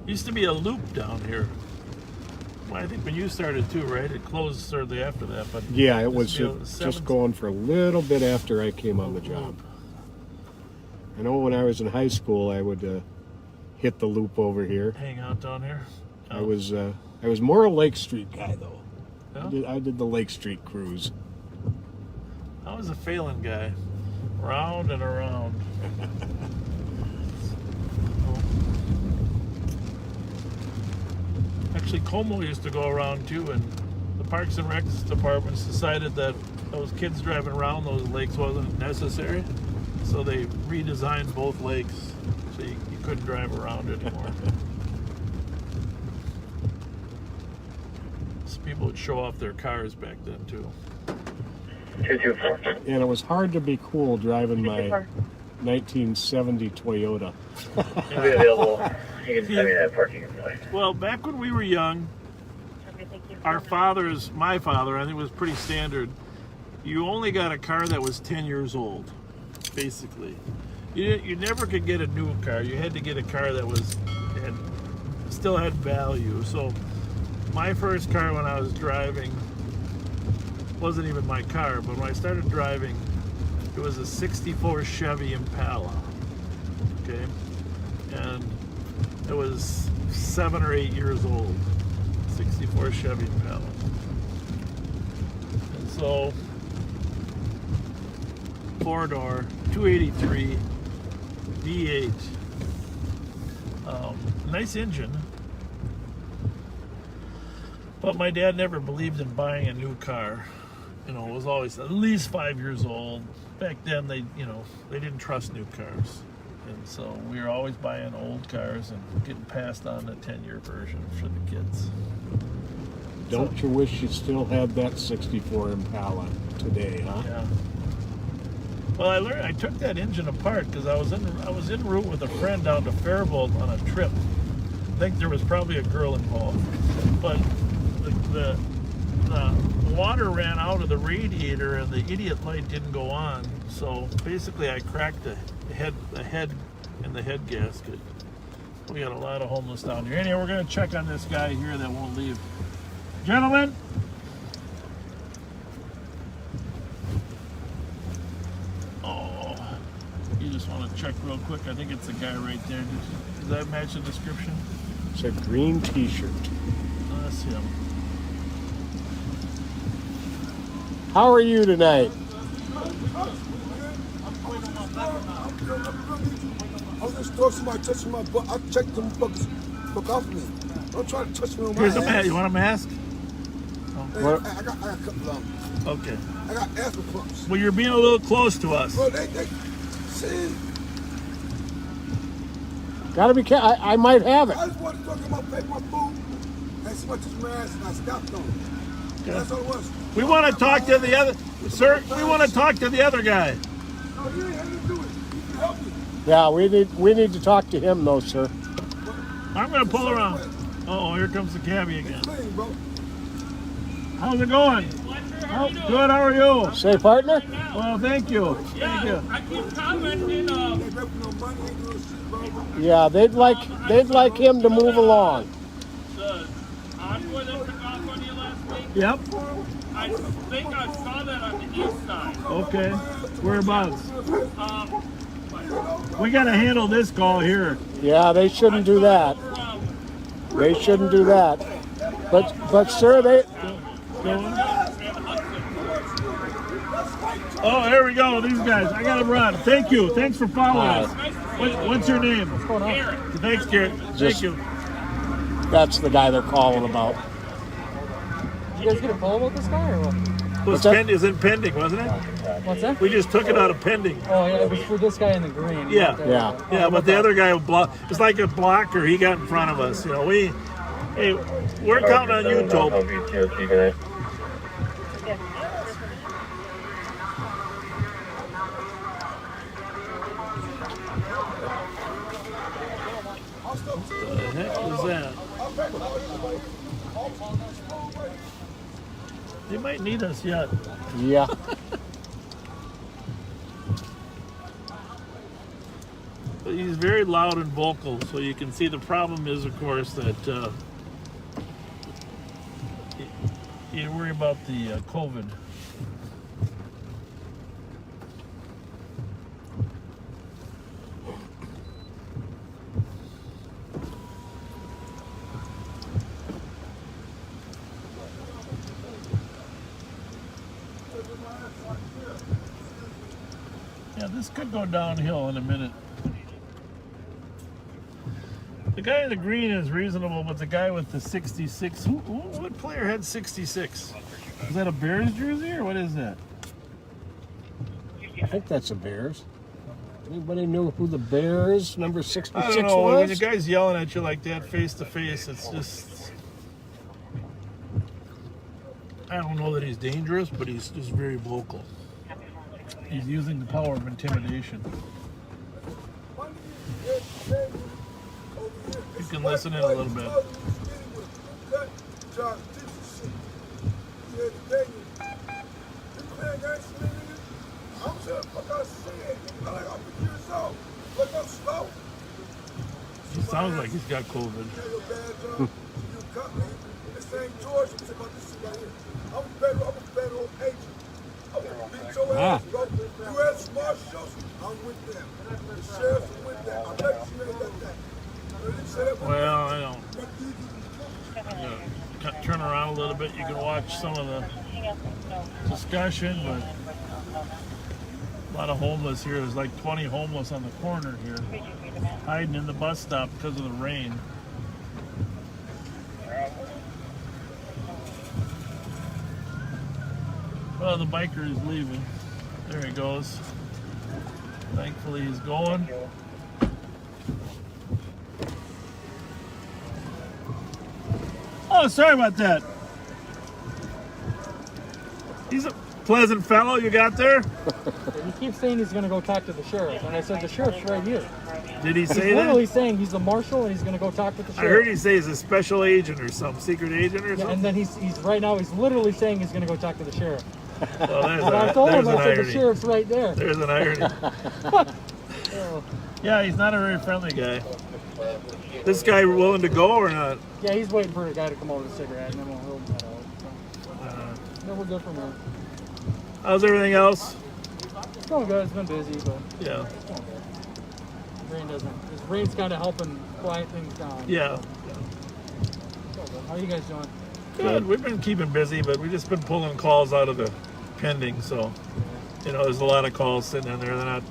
Used to be a loop down here. Well, I think when you started too, right? It closed shortly after that, but yeah, it was just going for a little bit after I came on the job. I know when I was in high school, I would hit the loop over here. Hang out down here. Oh. I was more a Lake Street guy though. Yeah? I did the Lake Street cruise. I was a Phelan guy, round and around. Actually, Como used to go around too, and the Parks and Recs departments decided that those kids driving around those lakes wasn't necessary, so they redesigned both lakes so you couldn't drive around anymore. So people would show off their cars back then too. 224. And it was hard to be cool driving my 1970 Toyota. It'll be available. You can send me that parking info. Well, back when we were young, my father, I think, was pretty standard. You only got a car that was 10 years old, basically. You never could get a new car. You had to get a car that still had value. So my first car when I was driving wasn't even my car, but when I started driving, it was a 64 Chevy Impala, okay? And it was 7 or 8 years old, 64 Chevy Impala. And so, 4-door, 283, V8, nice engine. But my dad never believed in buying a new car. You know, it was always at least 5 years old. Back then, they didn't trust new cars. And so we were always buying old cars and getting passed on the 10-year version for the kids. Don't you wish you still had that 64 Impala today, huh? Yeah. Well, I took that engine apart because I was en route with a friend down to Faribault on a trip. I think there was probably a girl involved, but the water ran out of the radiator and the idiot light didn't go on. So basically, I cracked the head and the head gasket. We got a lot of homeless down here. Anyway, we're gonna check on this guy here that won't leave. Gentlemen. You just want to check real quick. I think it's the guy right there. Does that match the description? It's a green t-shirt. Oh, that's him. How are you tonight? I was in the store, somebody touching my butt. I checked them bucks off me. Don't try to touch me on my Here's a ass. mask. You want a mask? Hey, I got a couple of them. Okay. I got asthma pumps. Well, you're being a little close to us. Bro, they see. Gotta be careful. I might have it. I just wanted to talk about pay my food. And somebody touched my ass and I stopped on it. Okay. That's all it was. We want to talk to the other, sir. We want to talk to the other guy. No, you ain't had to do it. You can help me. Yeah, we need to talk to him though, sir. I'm gonna pull around. Oh, here comes the cabbie again. Clean, bro. How's it going? Oh, good. How are you? Say, partner. Well, thank you. Thank you. I keep commenting. Yeah, they'd like him to move along. The envoy that took off on you last week. Yep. I think I saw that on the east side. Okay. Whereabouts? We got to handle this call here. Yeah, they shouldn't do that. They shouldn't do that. But sir, they. Oh, there we go. These guys. I got to run. Thank you. Thanks for following us. What's your name? What's going on? Thanks, Garrett. Thank you. That's the guy they're calling about. Did you guys get a call about this guy or what? It was in pending, wasn't it? What's that? We just took it out of pending. Oh, yeah, it was for this guy in the green. Yeah. Yeah, but the other guy, it's like a blocker. He got in front of us. You know, we're counting on you, Tope. What the heck is that? They might need us yet. Yeah. But he's very loud and vocal, so you can see the problem is, of course, that you worry about the COVID. Yeah, this could go downhill in a minute. The guy in the green is reasonable, but the guy with the 66, what player had 66? Is that a Bears jersey or what is that? I think that's a Bears. Anybody know who the Bears number 66 I don't know. was? When the guy's yelling at you like that face to face, it's just... I don't know that he's dangerous, but he's just very vocal. He's using the power of intimidation. You can listen in a little bit. He sounds like he's got COVID. Ah. U.S. Marshals, I'm with them. The sheriff's with them. I'm not sure that. Well, I don't. Turn around a little bit. You can watch some of the discussion, but a lot of homeless here. There's like 20 homeless on the corner here, hiding in the bus stop because of the rain. Well, the biker is leaving. There he goes. Thankfully, he's going. Oh, sorry about that. He's a pleasant fellow you got there. He keeps saying he's going to go talk to the sheriff, and I said the sheriff's right here. Did he say he's that? literally saying he's the marshal and he's going to go talk with the sheriff. I heard he say he's a special agent or some secret agent or something. And then he's right now he's literally saying he's going to go talk to the sheriff. Well, I told him, I said irony. the sheriff's right there. There's an irony. Yeah, he's not a very friendly guy. This guy willing to go or not? Yeah, he's waiting for a guy to come over with a cigarette, and then we'll head out. So, we're good from there. How's everything else? It's going good. It's been busy, but yeah, it's going good. Rain's kind of helping quiet things down. Yeah. How are you guys doing? Good. We've been keeping busy, but we've just been pulling calls out of the pending. So, you know, there's a lot of calls sitting in there. They're not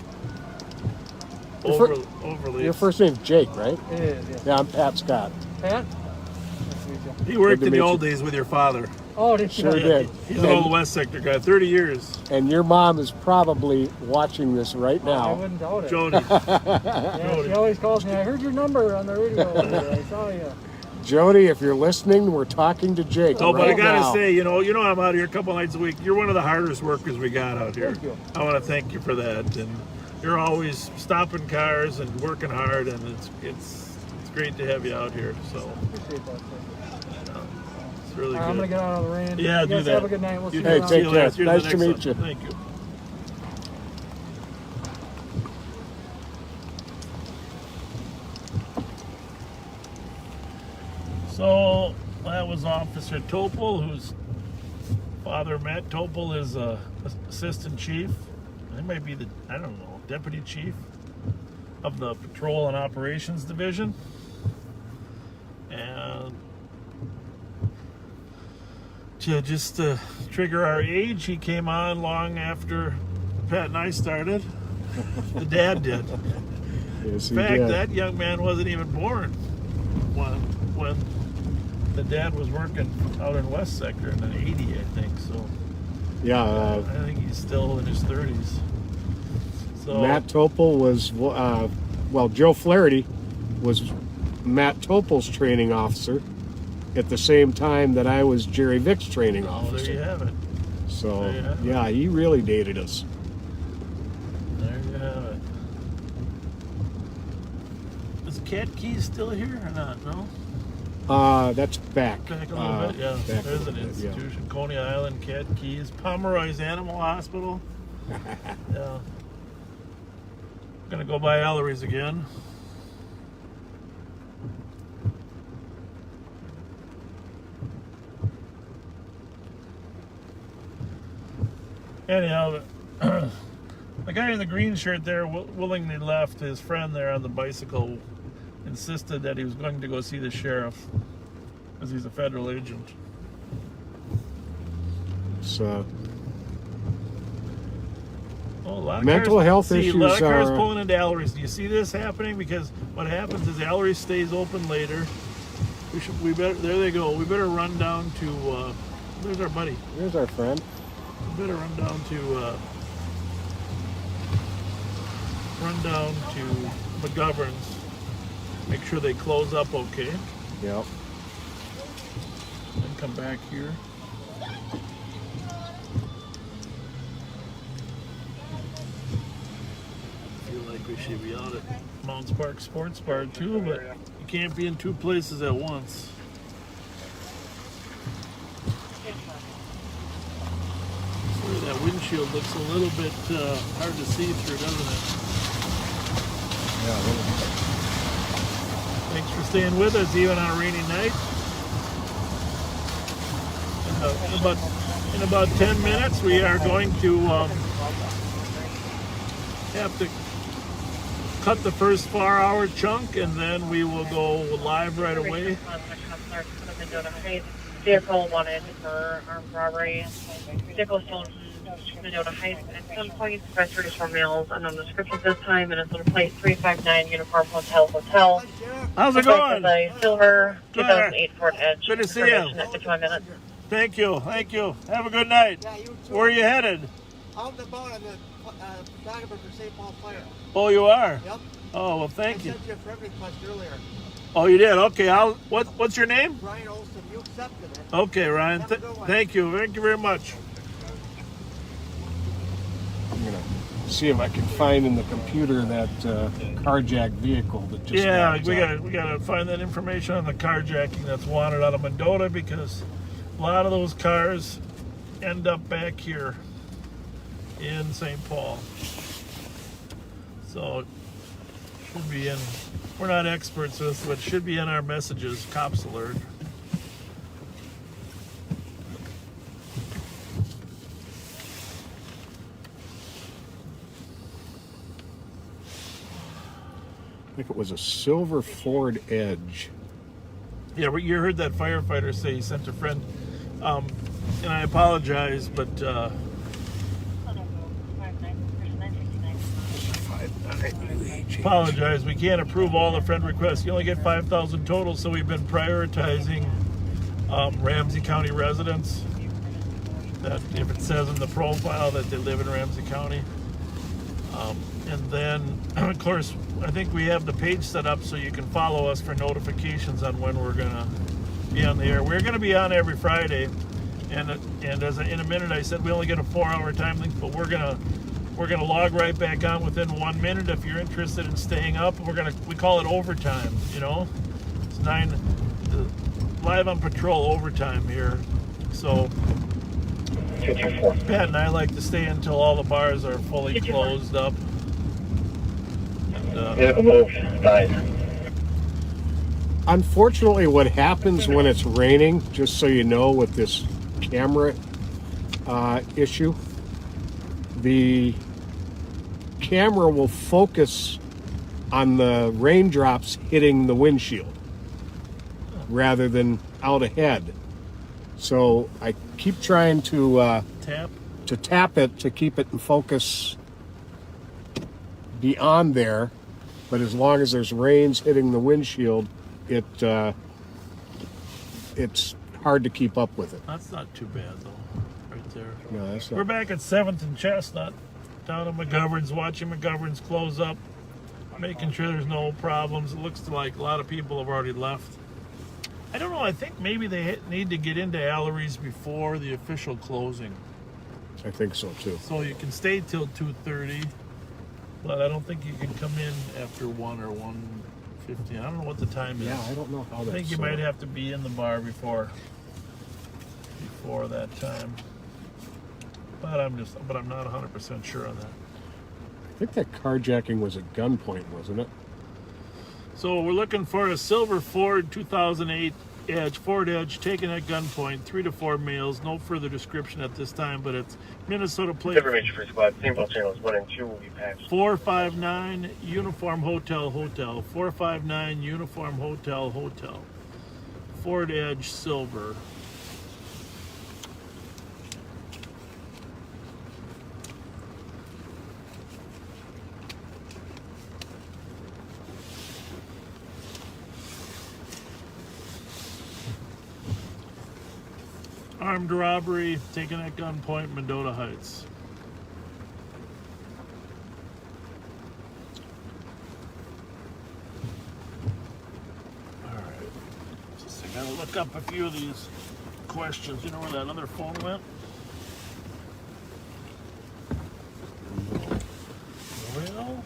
overly. Your first name's Jake, right? It is, yeah. Yeah, I'm Pat Scott. Pat? Nice to meet you. He worked in the old days with your father. Oh, did you? Sure did. He's an old West Sector guy, 30 years. And your mom is probably watching this right now. I wouldn't doubt it. Jody. Yeah, she always calls me. I heard your number on the radio. I saw you. Jody, if you're listening, we're talking to Jake. Oh, right but I gotta now. say, you know, I'm out here a couple nights a week. You're one of the hardest workers we got out here. Thank you. I want to thank you for that. And you're always stopping cars and working hard, and it's great to have you out here. So Appreciate that. it's really good. I'm gonna get out of the rain. Yeah, you do guys that. have a good night. We'll see Hey, you around. take care. Here's the Nice to next meet one. you. Thank you. So that was Officer Topol, whose father, Matt Topol, is assistant chief. He might be the, I don't know, deputy chief of the Patrol and Operations Division. And to just trigger our age, he came on long after Pat and I started. The dad did. Yes, In fact, that young man wasn't even born when the dad was working out in West Sector in the 80, I think. So Yeah. I think he's still in his 30s. So Matt Topol was, Joe Flaherty was Matt Topol's training officer at the same time that I was Jerry Vick's training officer. there you have it. So, There you have it. yeah, he really dated us. There you have it. Is Cat Keys still here or not? No? That's back. Back a little bit, yeah. back There's a an little bit, yeah. institution. Coney Island, Cat Keys, Pomeroy's Animal Hospital. Yeah. Gonna go by Ellery's again. Anyhow, the guy in the green shirt there willingly left. His friend there on the bicycle insisted that he was going to go see the sheriff because he's a federal agent. So, Oh, a lot of mental cars, health see, issues a lot of cars are pulling into Ellery's. Do you see this happening? Because what happens is Ellery's stays open later. We better. There they go. We better run down to. There's our buddy. There's our friend. We better run down to McGovern's. Make sure they close up okay. Yep. And come back here. Feel like we should be out at Mounts Park Sports Bar too, but you can't be in two places at once. Sorry, that windshield looks a little bit hard to see through, doesn't it? Yeah. Thanks for staying with us even on a rainy night. In about 10 minutes, we are going to have to cut the first 4-hour chunk, and then we will go live right away. Vehicle wanted for armed robbery. Vehicle stolen from Mendota Heights at some point. Press register mails unknown descriptions this time, and it's on plate 359 Uniform Hotel. How's it going? A silver Good. 2008 Ford Edge. Good to see you. Information at 51 minutes. Thank you. Thank you. Have a good night. Yeah, you too. Where are you headed? Out and about on the photographer for St. Paul Fire. Oh, you are? Yep. Oh, well, thank you. I sent you a friend request earlier. Oh, you did? Okay. What's your name? Brian Olson. You accepted it. Okay, Ryan. Have a good one. Thank you. Thank you very much. I'm gonna see if I can find in the computer that carjacked vehicle that just Yeah, got we gotta find that information on the carjacking that's wanted out of Mendota, because a lot of those cars end up back here in St. Paul. So it should be in. We're not experts with this, but it should be in our messages. Cops alert. I think it was a silver Ford Edge. Yeah, you heard that firefighter say he sent a friend, and I apologize, but apologize. We can't approve all the friend requests. You only get 5,000 total, so we've been prioritizing Ramsey County residents. That if it says in the profile that they live in Ramsey County, and then of course I think we have the page set up so you can follow us for notifications on when we're gonna be on the air. We're gonna be on every Friday, and as in a minute I said we only get a 4-hour time link, but we're gonna log right back on within 1 minute if you're interested in staying up. We call it overtime. You know, it's live on patrol overtime here. So Pat and I like to stay until all the bars are fully closed up. Unfortunately, what happens when it's raining, just so you know, with this camera issue, the camera will focus on the raindrops hitting the windshield rather than out ahead. So I keep trying to tap it to keep it in focus beyond there, but as long as there's rains hitting the windshield, it's hard to keep up with it. That's not too bad though, right there. No, that's not. We're back at 7th and Chestnut, down at McGovern's, watching McGovern's close up, making sure there's no problems. It looks like a lot of people have already left. I don't know, I think maybe they need to get into Allery's before the official closing. I think so too. So you can stay till 2:30, but I don't think you can come in after 1 or 1:15. I don't know what the time is. Yeah, I don't know how that's I think you might have to be in the bar before that time. But I'm not 100% sure on that. I think that carjacking was at gunpoint, wasn't it? So we're looking for a silver Ford 2008 Ford Edge, taken at gunpoint, 3 to 4 males. No further description at this time, but it's Minnesota plate. Information for squad. St. Paul channels 1 and 2 will be patched. 459 Uniform Hotel. 459 Uniform Hotel. Ford Edge silver. Armed robbery, taken at gunpoint, Mendota Heights. Alright. Just I gotta look up a few of these questions. You know where that other phone went? Well,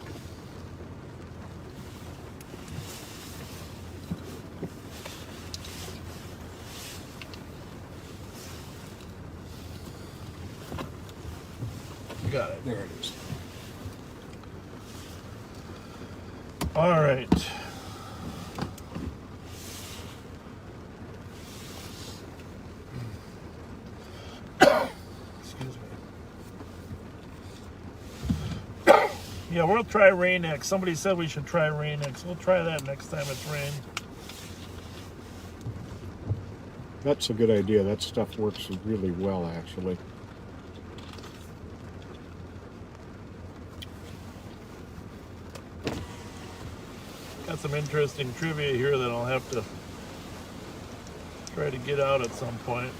got it. There it is. All right. Excuse me. Yeah, we'll try Rain-X. Somebody said we should try Rain-X. We'll try that next time it's rained. That's a good idea. That stuff works really well, actually. Got some interesting trivia here that I'll have to try to get out at some point.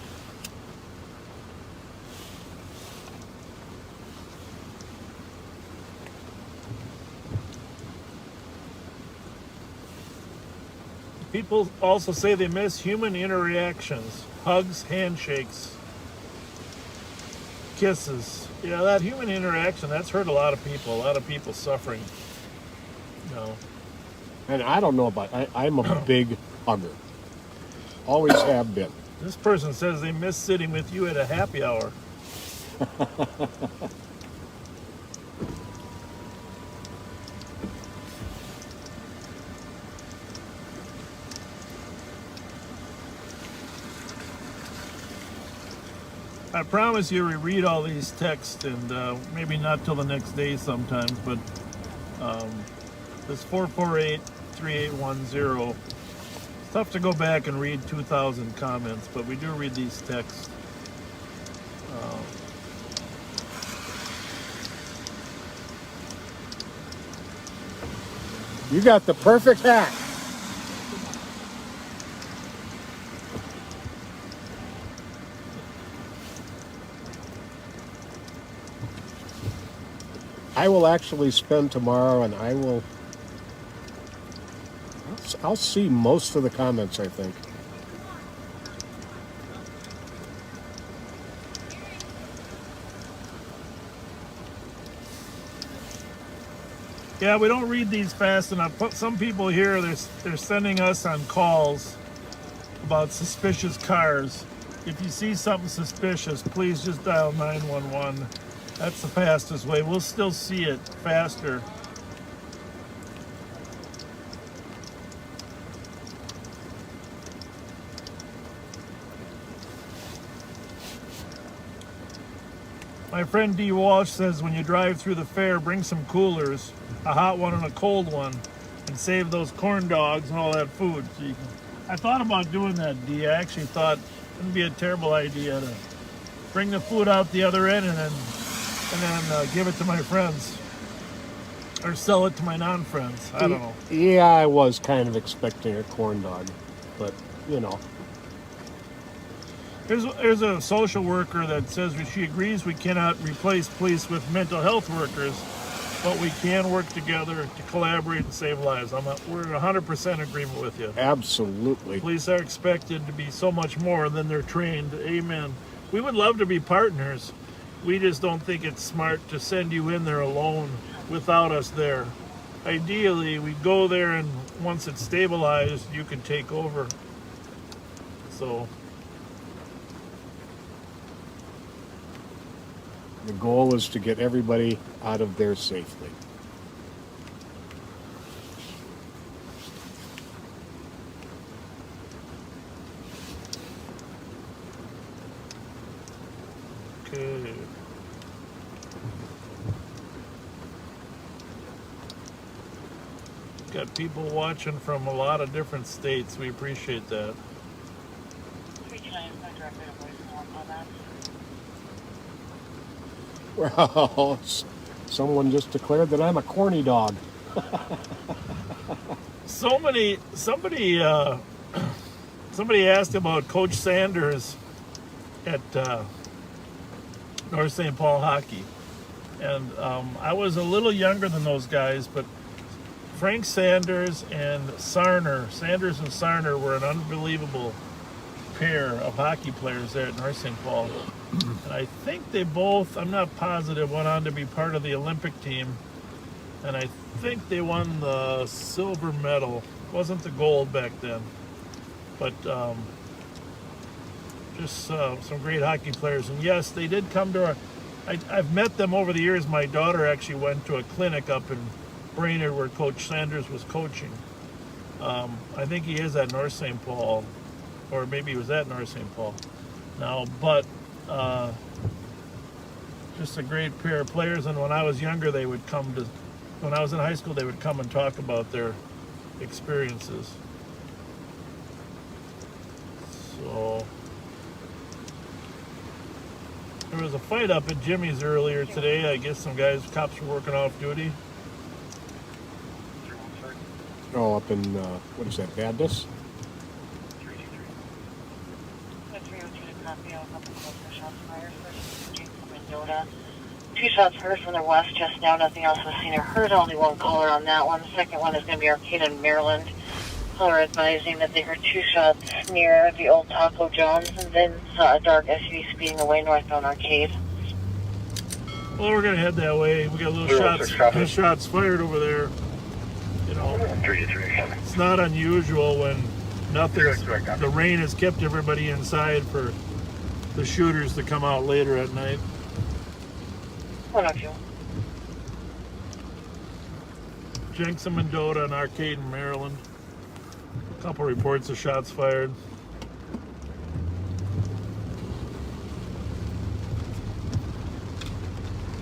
People also say they miss human interactions, hugs, handshakes, kisses. Yeah, that human interaction, that's hurt a lot of people suffering. You know. And I don't know about, I'm a big hugger. Always have been. This person says they miss sitting with you at a happy hour. I promise you we read all these texts, and maybe not till the next day sometimes, but this 448-3810, it's tough to go back and read 2,000 comments, but we do read these texts. You got the perfect hat. I will actually spend tomorrow, and I'll see most of the comments, I think. Yeah, we don't read these fast enough. Some people here, they're sending us on calls about suspicious cars. If you see something suspicious, please just dial 911. That's the fastest way. We'll still see it faster. My friend D. Walsh says when you drive through the fair, bring some coolers, a hot one and a cold one, and save those corn dogs and all that food. So you can... I thought about doing that, D. I actually thought it wouldn't be a terrible idea to bring the food out the other end and then give it to my friends, or sell it to my non-friends. I don't know. Yeah, I was kind of expecting a corn dog, but you know. There's a social worker that says she agrees we cannot replace police with mental health workers, but we can work together to collaborate and save lives. We're in 100% agreement with you. Absolutely. Police are expected to be so much more than they're trained. Amen. We would love to be partners. We just don't think it's smart to send you in there alone without us there. Ideally, we go there, and once it's stabilized, you can take over. So the goal is to get everybody out of there safely. Okay. Got people watching from a lot of different states. We appreciate that. Well, someone just declared that I'm a corny dog. Somebody asked about Coach Sanders at North St. Paul hockey, and I was a little younger than those guys, but Frank Sanders and Sanders and Sarner were an unbelievable pair of hockey players there at North St. Paul. And I think they both, I'm not positive, went on to be part of the Olympic team. And I think they won the silver medal. It wasn't the gold back then. But just some great hockey players. And yes, they did come to I've met them over the years. My daughter actually went to a clinic up in Brainerd where Coach Sanders was coaching. I think he is at North St. Paul, or maybe he was at North St. Paul now, but just a great pair of players. And when I was younger, when I was in high school, they would come and talk about their experiences. So there was a fight up at Jimmy's earlier today. I guess some cops were working off duty. Oh, up in, what is that, Baptist? Two shots heard from the west just now. Nothing else was seen or heard. Only one caller on that one. The second one is going to be Arcata in Maryland. caller advising that they heard 2 shots near the old Taco John's and then saw a dark SUV speeding away northbound Arcade. Well, we're gonna head that way. We got little shots fired over there. You know, 3-3. it's not unusual when the rain has kept everybody inside for the shooters to come out later at night. 102. Jenks and Mendota and Arcade in Maryland. A couple reports of shots fired.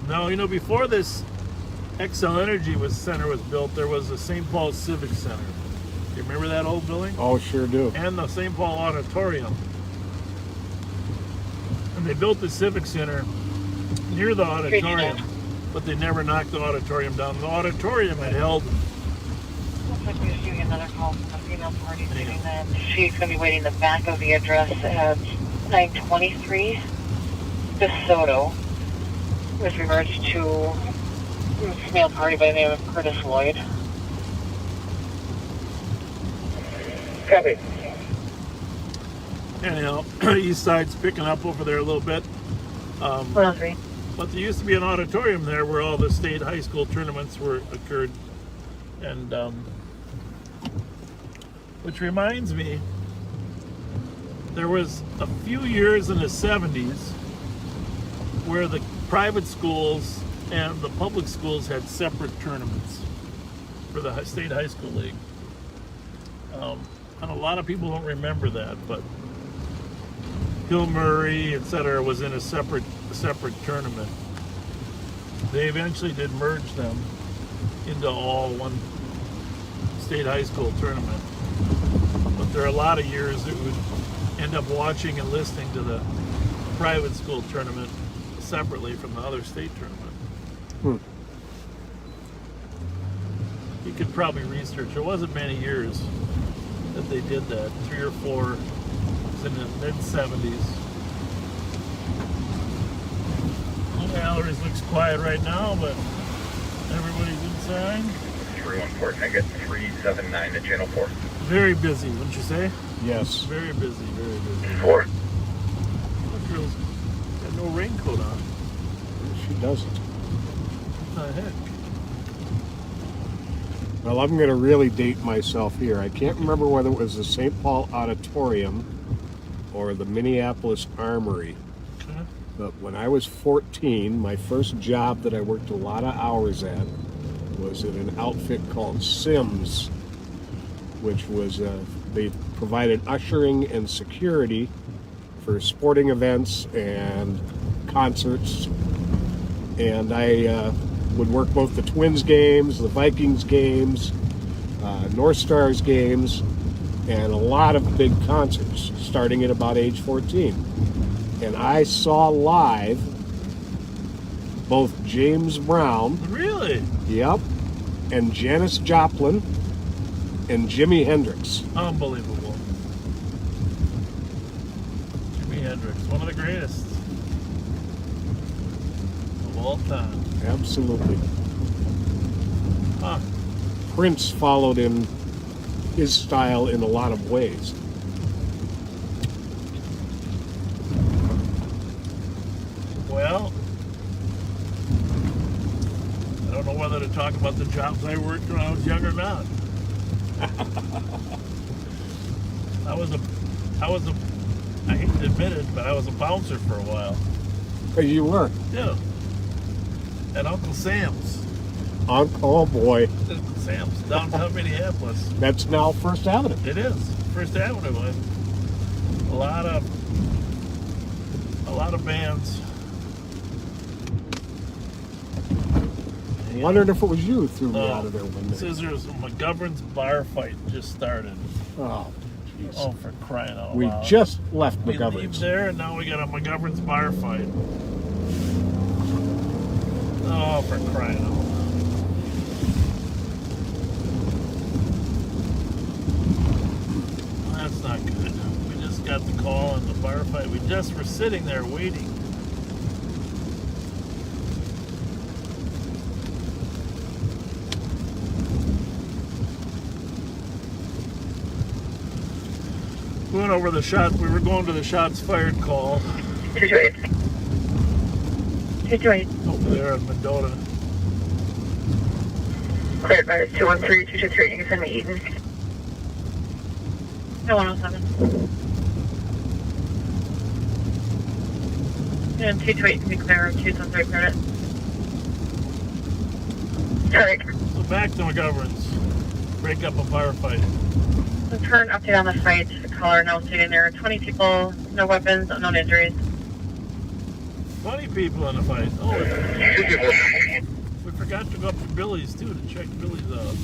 Now, you know, before this XL Energy Center was built, there was the St. Paul Civic Center. You remember that old building? Oh, sure do. And the St. Paul Auditorium. And they built the Civic Center near the auditorium, but they never knocked the auditorium down. The auditorium had held... Looks like we're receiving another call from a female party stating that she's going to be waiting the back of the address at 923 DeSoto with regards to a female party by the name of Curtis Lloyd. Copy. Anyhow, East Side's picking up over there a little bit. 103. But there used to be an auditorium there where all the state high school tournaments occurred. And which reminds me, there was a few years in the 70s where the private schools and the public schools had separate tournaments for the state high school league. And a lot of people don't remember that, but Hill Murray, etc., was in a separate tournament. They eventually did merge them into all one state high school tournament. But there are a lot of years that would end up watching and listening to the private school tournament separately from the other state tournament. You could probably research. It wasn't many years that they did that. 3 or 4. It was in the mid-70s. Galleries looks quiet right now, but everybody's inside. 314, I get 379 to channel 4. Very busy, wouldn't you say? Yes. Very busy, very busy. 4. That girl's got no raincoat on. She doesn't. What the heck? Well, I'm going to really date myself here. I can't remember whether it was the St. Paul Auditorium or the Minneapolis Armory. Okay. But when I was 14, my first job that I worked a lot of hours at was at an outfit called Sims, which was, they provided ushering and security for sporting events and concerts. And I would work both the Twins games, the Vikings games, North Stars games, and a lot of big concerts starting at about age 14. And I saw live both James Brown. Really? Yep. And Janis Joplin and Jimi Hendrix. Unbelievable. Jimi Hendrix, one of the greatest of all time. Absolutely. Huh. Prince followed in his style in a lot of ways. Well, I don't know whether to talk about the jobs I worked when I was young or not. I hate to admit it, but I was a bouncer for a while. You were? Yeah. At Uncle Sam's. Oh boy. Uncle Sam's, downtown Minneapolis. That's now First Avenue. It is. First Avenue. And a lot of bands. I wondered if it was you who threw me out of there one day. Scissors, McGovern's bar fight just started. Oh, jeez. Oh, for crying out We loud. just left We leave McGovern's. there, and now we got a McGovern's bar fight. Oh, for crying out loud. That's not good. We just got the call on the bar fight. We just were sitting there waiting. went over the shot. We were going to the shots fired call 228. 228. over there in Mendota. Cleared by 213, 223. You can send me Eaton. No 107. And 228 can be clear. 273 cleared it. Alright. So back to McGovern's. Break up a firefight. The current update on the fight. The caller now stating there are 20 people, no weapons, unknown injuries. 20 people in the fight. Oh, we forgot to go up to Billy's too to check Billy's out.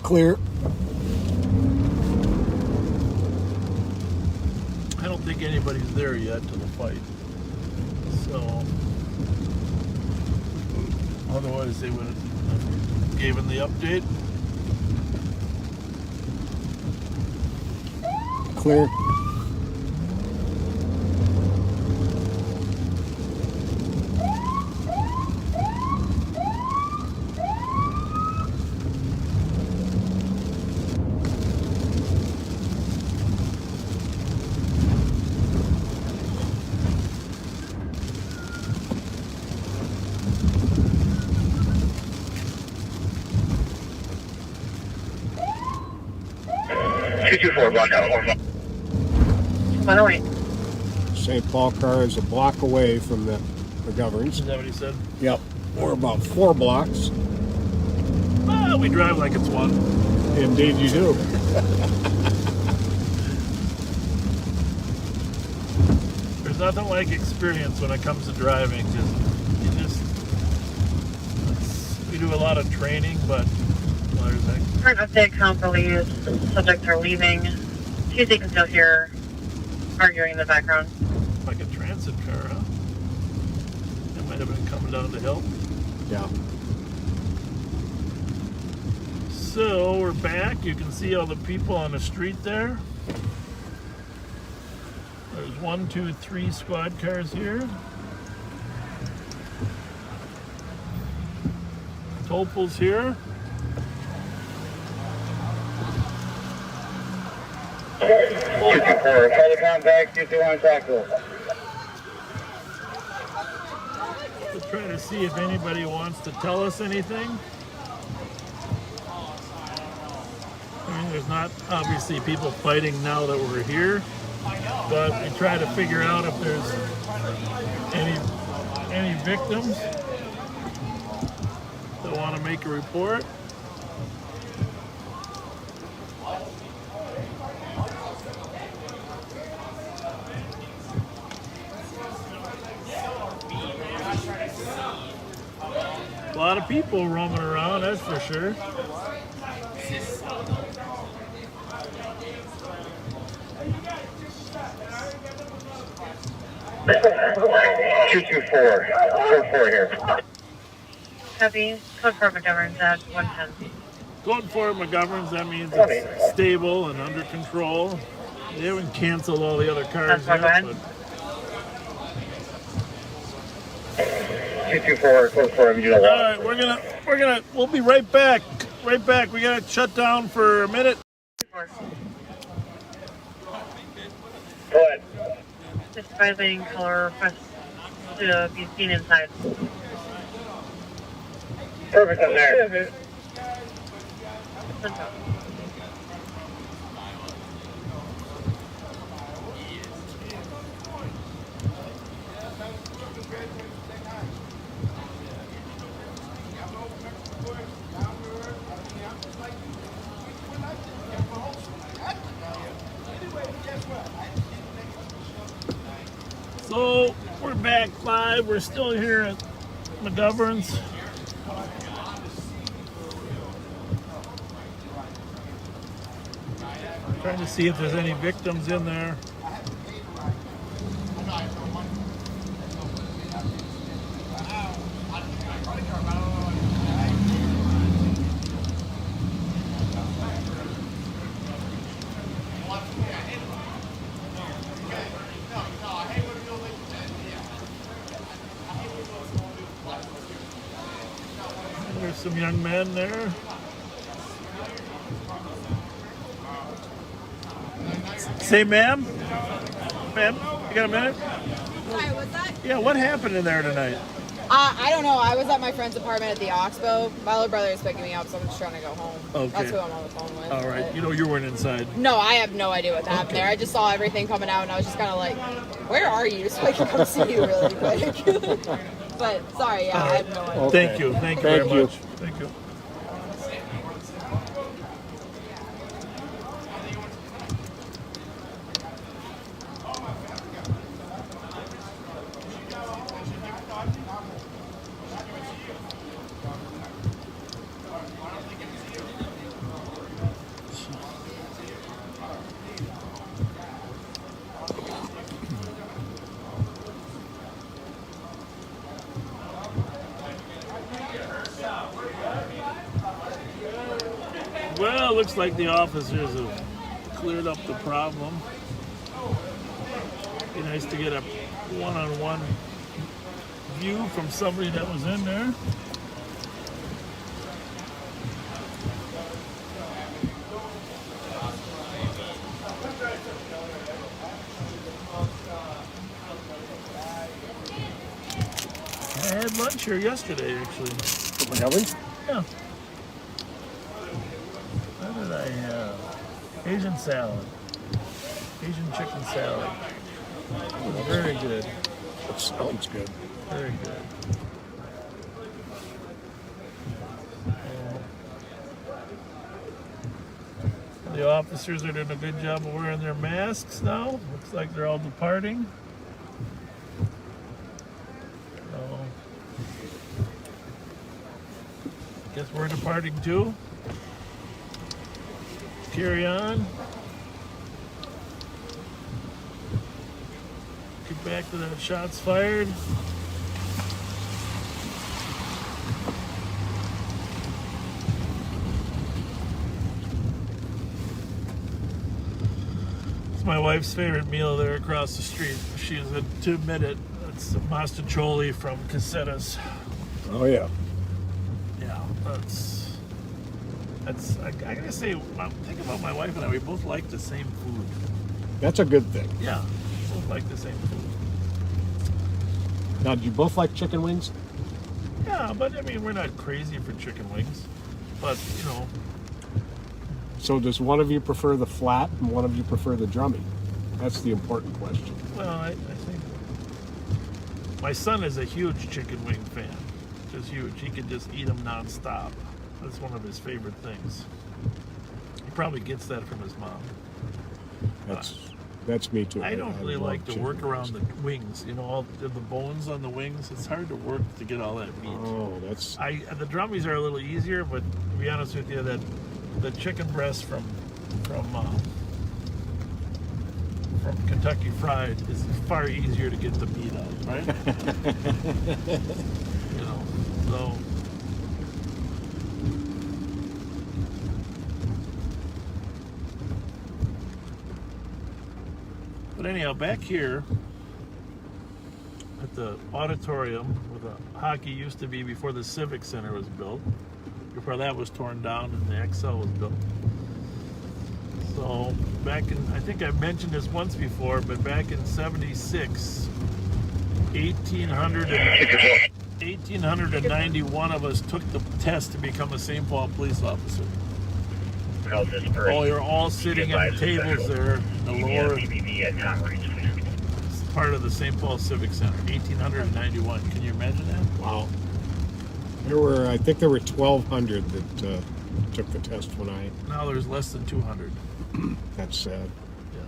Clear. I don't think anybody's there yet to the fight. So, otherwise they would have given the update. Clear. St. Paul car is a block away from the McGovern's. Is that what he said? Yep. We're about 4 blocks. Well, we drive like it's one. Indeed you do. There's nothing like experience when it comes to driving. We do a lot of training, but well, there's that. Current update count believes subjects are leaving. Tuesday can still hear arguing in the background. Like a transit car, huh? They might have been coming down to help. Yeah. So we're back. You can see all the people on the street there. There's 1, 2, 3 squad cars here. Topol's here. Try to contact 221 Tackle. We're trying to see if anybody wants to tell us anything. I mean, there's not obviously people fighting now that we're here, but we try to figure out if there's any victims that want to make a report. A lot of people roaming around, that's for sure. 224 here. Copy. Code 4 McGovern's at 110. Code 4 McGovern's, that means it's stable and under control. They haven't canceled all the other cars yet, but 224, code 4, all right, we'll be right back. Right back. We gotta shut down for a minute. Go ahead. Just advising color request to be seen inside. Perfect up there. So we're back live. We're still here at McGovern's. Trying to see if there's any victims in there. There's some young men there. Say, ma'am? Ma'am, you got a minute? Sorry, what's that? Yeah, what happened in there tonight? I don't know. I was at my friend's apartment at the Oxbow. My little brother is picking me up, so I'm just trying to go home. Okay. That's who I'm on the phone with. All right. but- You know, you weren't inside. No, I have no idea what happened Okay. there. I just saw everything coming out, and I was just kind of like, where are you? So I can come see you really quick. But, sorry, yeah, I have no idea. Thank you. Thank you very much. Thank you. Well, looks like the officers have cleared up the problem. Be nice to get a one-on-one view from somebody that was in there. I had lunch here yesterday, actually. Really? Yeah. What did I have? Asian salad. Asian chicken salad. It was very good. That sounds good. Very good. The officers are doing a good job of wearing their masks now. Looks like they're all departing. So, guess we're departing too. Carry on. Get back to that shots fired. It's my wife's favorite meal there across the street. She's to admit it. It's mostaccioli from Casetas. Oh, yeah. Yeah, I gotta say, think about my wife and I, we both like the same food. That's a good thing. Yeah, both like the same food. Now, do you both like chicken wings? Yeah, but I mean, we're not crazy for chicken wings. But, you know. So does one of you prefer the flat and one of you prefer the drummy? That's the important question. Well, I think my son is a huge chicken wing fan. Just huge. He could just eat them nonstop. That's one of his favorite things. He probably gets that from his mom. That's me too. I don't really love like to chicken work around wings. the wings. You know, all the bones on the wings. It's hard to work to get all that meat. Oh, that's. The drummies are a little easier, but to be honest with you, that the chicken breast from Kentucky Fried is far easier to get the meat out, right? You know, so. But anyhow, back here at the auditorium where the hockey used to be before the Civic Center was built, before that was torn down and the XL was built. So back in, I think I've mentioned this once before, but back in 76, 1,891 of us took the test to become a St. Paul police officer. Oh, you're all sitting at the tables there in the lower part of the St. Paul Civic Center. 1,891. Can you imagine that? Wow. I think there were 1,200 that took the test when I. Now there's less than 200. That's sad. Yeah.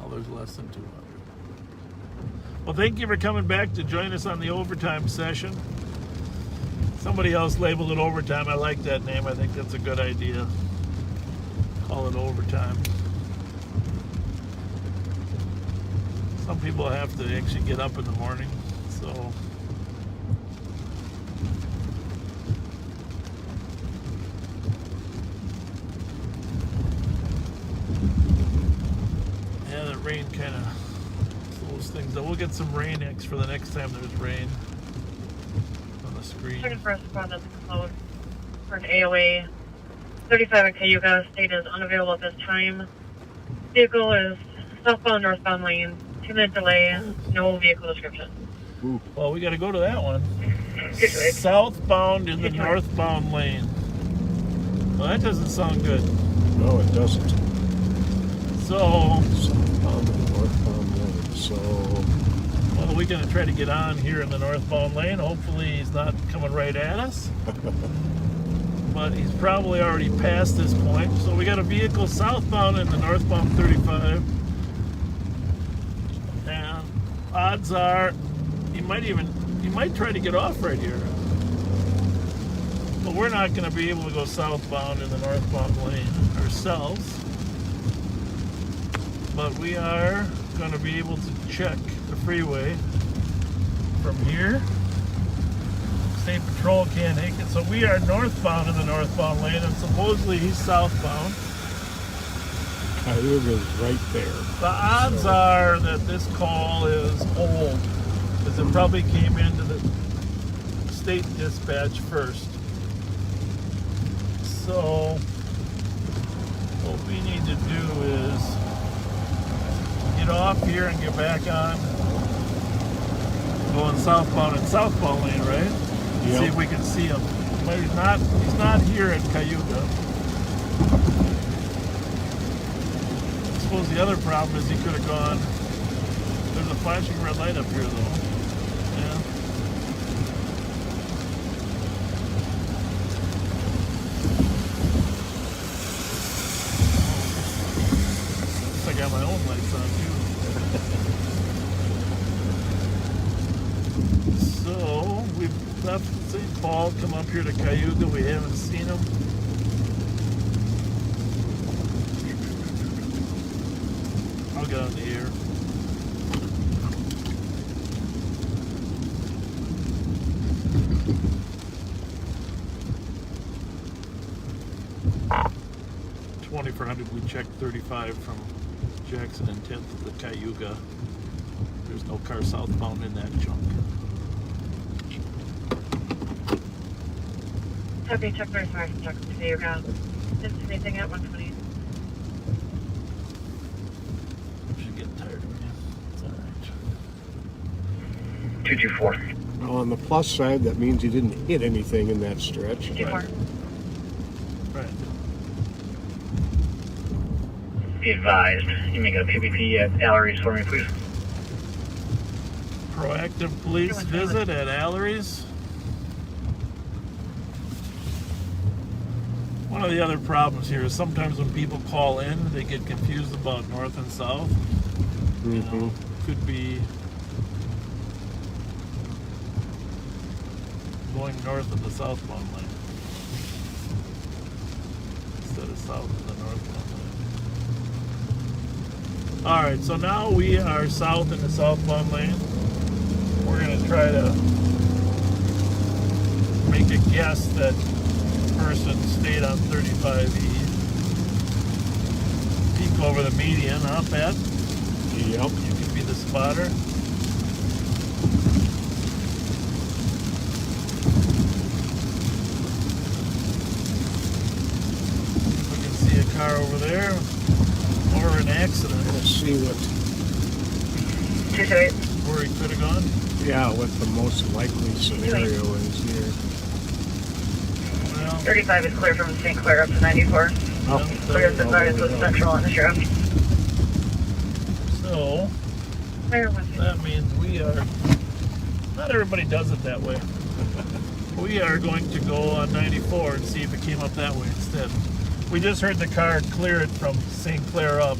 Now there's less than 200. Well, thank you for coming back to join us on the overtime session. Somebody else labeled it overtime. I like that name. I think that's a good idea. Call it overtime. Some people have to actually get up in the morning, so. Yeah, that rain kind of slows things up. We'll get some rain X for the next time there's rain on the screen. Second first respondent code for an AOA 35 in Cayuga. State is unavailable at this time. Vehicle is southbound, northbound lane, 2-minute delay, no vehicle description. Well, we got to go to that one. Southbound in the northbound lane. Well, that doesn't sound good. No, it doesn't. So, southbound and northbound lane. So, well, we're going to try to get on here in the northbound lane. Hopefully he's not coming right at us. But he's probably already past this point. So we got a vehicle southbound in the northbound 35. And odds are he might try to get off right here. But we're not going to be able to go southbound in the northbound lane ourselves. But we are going to be able to check the freeway from here. State Patrol can't make it. So we are northbound in the northbound lane, and supposedly he's southbound. Cayuga's right there. The odds are that this call is old, because it probably came into the state dispatch first. So what we need to do is get off here and get back on going southbound in southbound lane, right? Yep. See if we can see him. But he's not here at Cayuga. I suppose the other problem is he could have gone. There's a flashing red light up here though. Yeah. I got my own lights on too. So we've left St. Paul, come up here to Cayuga. We haven't seen him. I'll get on the air. We checked 35 from Jackson and 10th to the Cayuga. There's no car southbound in that chunk. Copy, check 35 from Jackson to Cayuga. Didn't see anything at 120. Should get tired of me. It's alright. 224. Well, on the plus side, that means he didn't hit anything in that stretch. 224. Right. Be advised, you make a PPP at Allery's for me, please. Proactive police visit at Allery's. One of the other problems here is sometimes when people call in, they get confused about north and south. Mm-hmm. You know, could be going north of the southbound lane instead of south of the northbound lane. Alright, so now we are south in the southbound lane. We're going to try to make a guess that person stayed on 35E. Peek over the median, huh, Pat? Yep. You can be the spotter. We can see a car over there. Or an accident. Let's see what... Where he could have gone? Yeah, what the most likely scenario is here. Well, 35 is clear from St. Clair up to 94. Oh, Clear as advised with Central on the sheriff. So, that means we are... Not everybody does it that way. We are going to go on 94 and see if it came up that way instead. We just heard the car clear it from St. Clair up.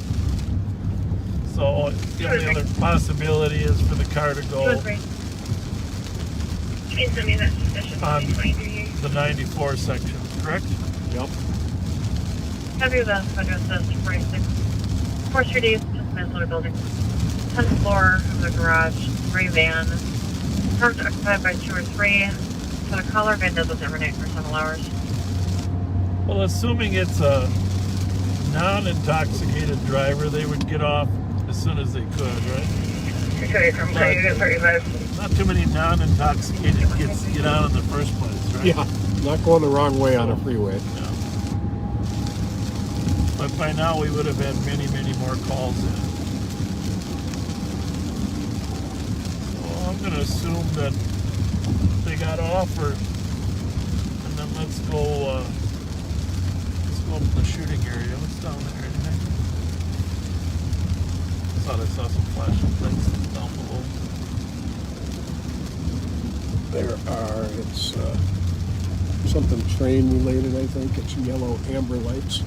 So the only other possibility is for the car to go on the 94 section, correct? Yep. Heavy with us, address says 46. 4th Street East, Minnesota building. 10th floor of the garage, gray van. Parked occupied by 2 or 3. So the caller van does this every night for several hours. Well, assuming it's a non-intoxicated driver, they would get off as soon as they could, right? Okay, from Cayuga 35. Not too many non-intoxicated kids get out in the first place, right? Yeah, not going the wrong way on a freeway. Yeah. But by now we would have had many, many more more calls in. So I'm going to assume that they got off, and then let's go up to the shooting area. What's down there? Anything? I thought I saw some flashing things down below. There are, it's something train related, I think. It's yellow amber lights.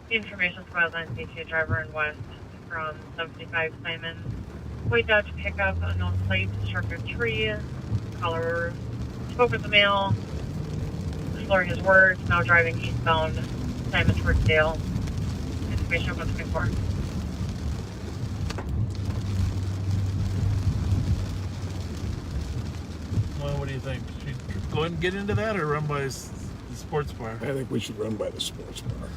The information provided on CTA driver in West from 75 Simon. White Dodge pickup, unknown plate, struck a tree. Caller spoke with the male, slurring his words, now driving eastbound Simon towards Dale. Information of what's looking for. Well, what do you think? Should we go ahead and get into that or run by the sports bar? I think we should run by the sports bar.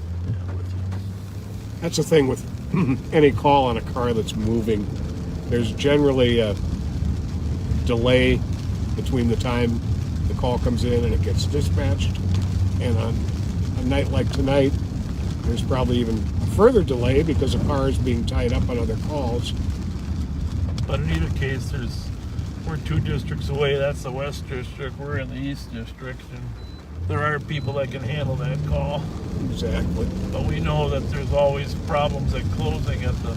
That's the thing with any call on a car that's moving. There's generally a delay between the time the call comes in and it gets dispatched. And on a night like tonight, there's probably even a further delay because a car is being tied up on other calls. But in either case, we're 2 districts away. That's the West District. We're in the East District. And there are people that can handle that call. Exactly. But we know that there's always problems at closing at the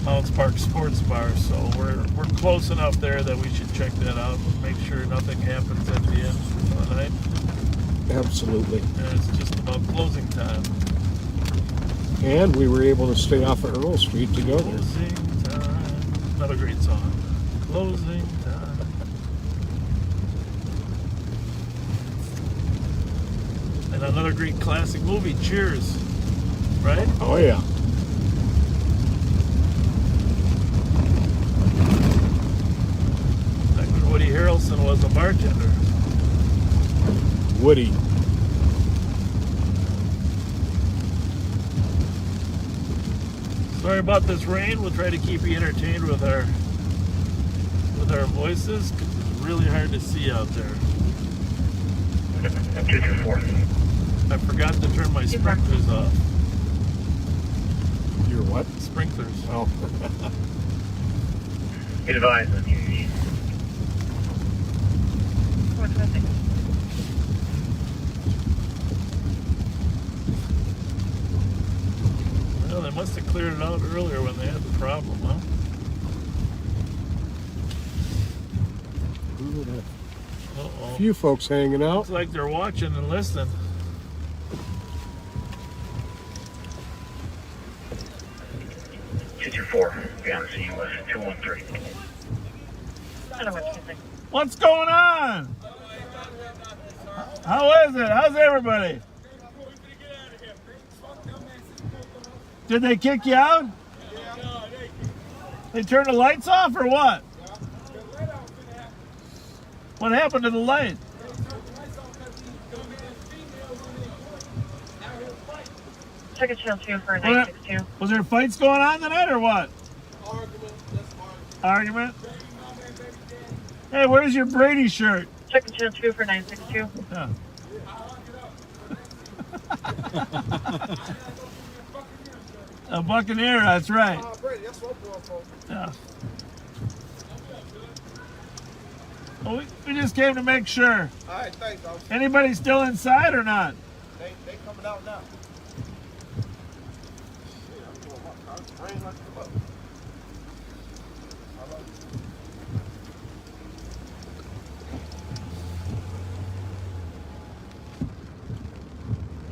Mounts Park Sports Bar, so we're close enough there that we should check that out and make sure nothing happens at the end of the night. Absolutely. And it's just about closing time. And we were able to stay off of Earl Street to go there. Closing time. Another great song. Closing time. And another great classic movie, Cheers. Right? Oh, yeah. Back when Woody Harrelson was a bartender. Woody. Sorry about this rain. We'll try to keep you entertained with our voices, because it's really hard to see out there. 224. I forgot to turn my sprinklers off. Your what? Sprinklers. Oh. Be advised on TV. What's missing? Well, they must have cleared it out earlier when they had the problem, huh? Uh-oh. A few folks hanging out. Looks like they're watching and listening. Beyond the scene with 213. I don't know what's missing. What's going on? How is it? How's everybody? Did they kick you out? They turned the lights off or what? What happened to the light? Check a channel 2 for 962. Was there fights going on tonight or what? Argument? Hey, where's your Brady shirt? Check the channel 2 for 962. Yeah. A Buccaneer, that's right. Yeah. Well, we just came to make sure. All right, thanks, officer. Anybody still inside or not? They coming out now.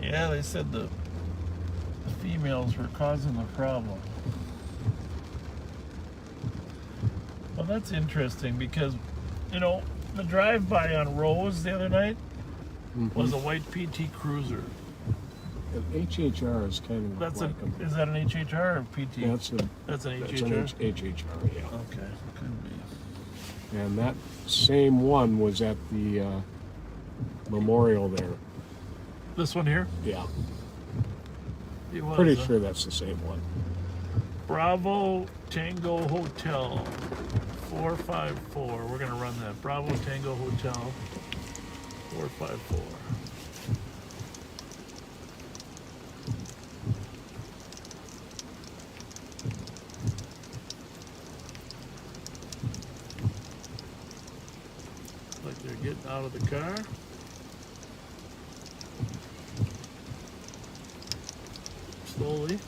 Yeah, they said the females were causing the problem. Well, that's interesting because, you know, the drive-by on Rose the other night was a white PT Cruiser. An HHR is kind of That's like is that an HHR or PT? That's an HHR? That's an HHR, yeah. Okay, could be. And that same one was at the memorial there. This one here? Yeah. It was, Pretty sure that's the same one. Bravo Tango Hotel 454. We're gonna run that. Bravo Tango Hotel 454. Like they're getting out of the car. Slowly.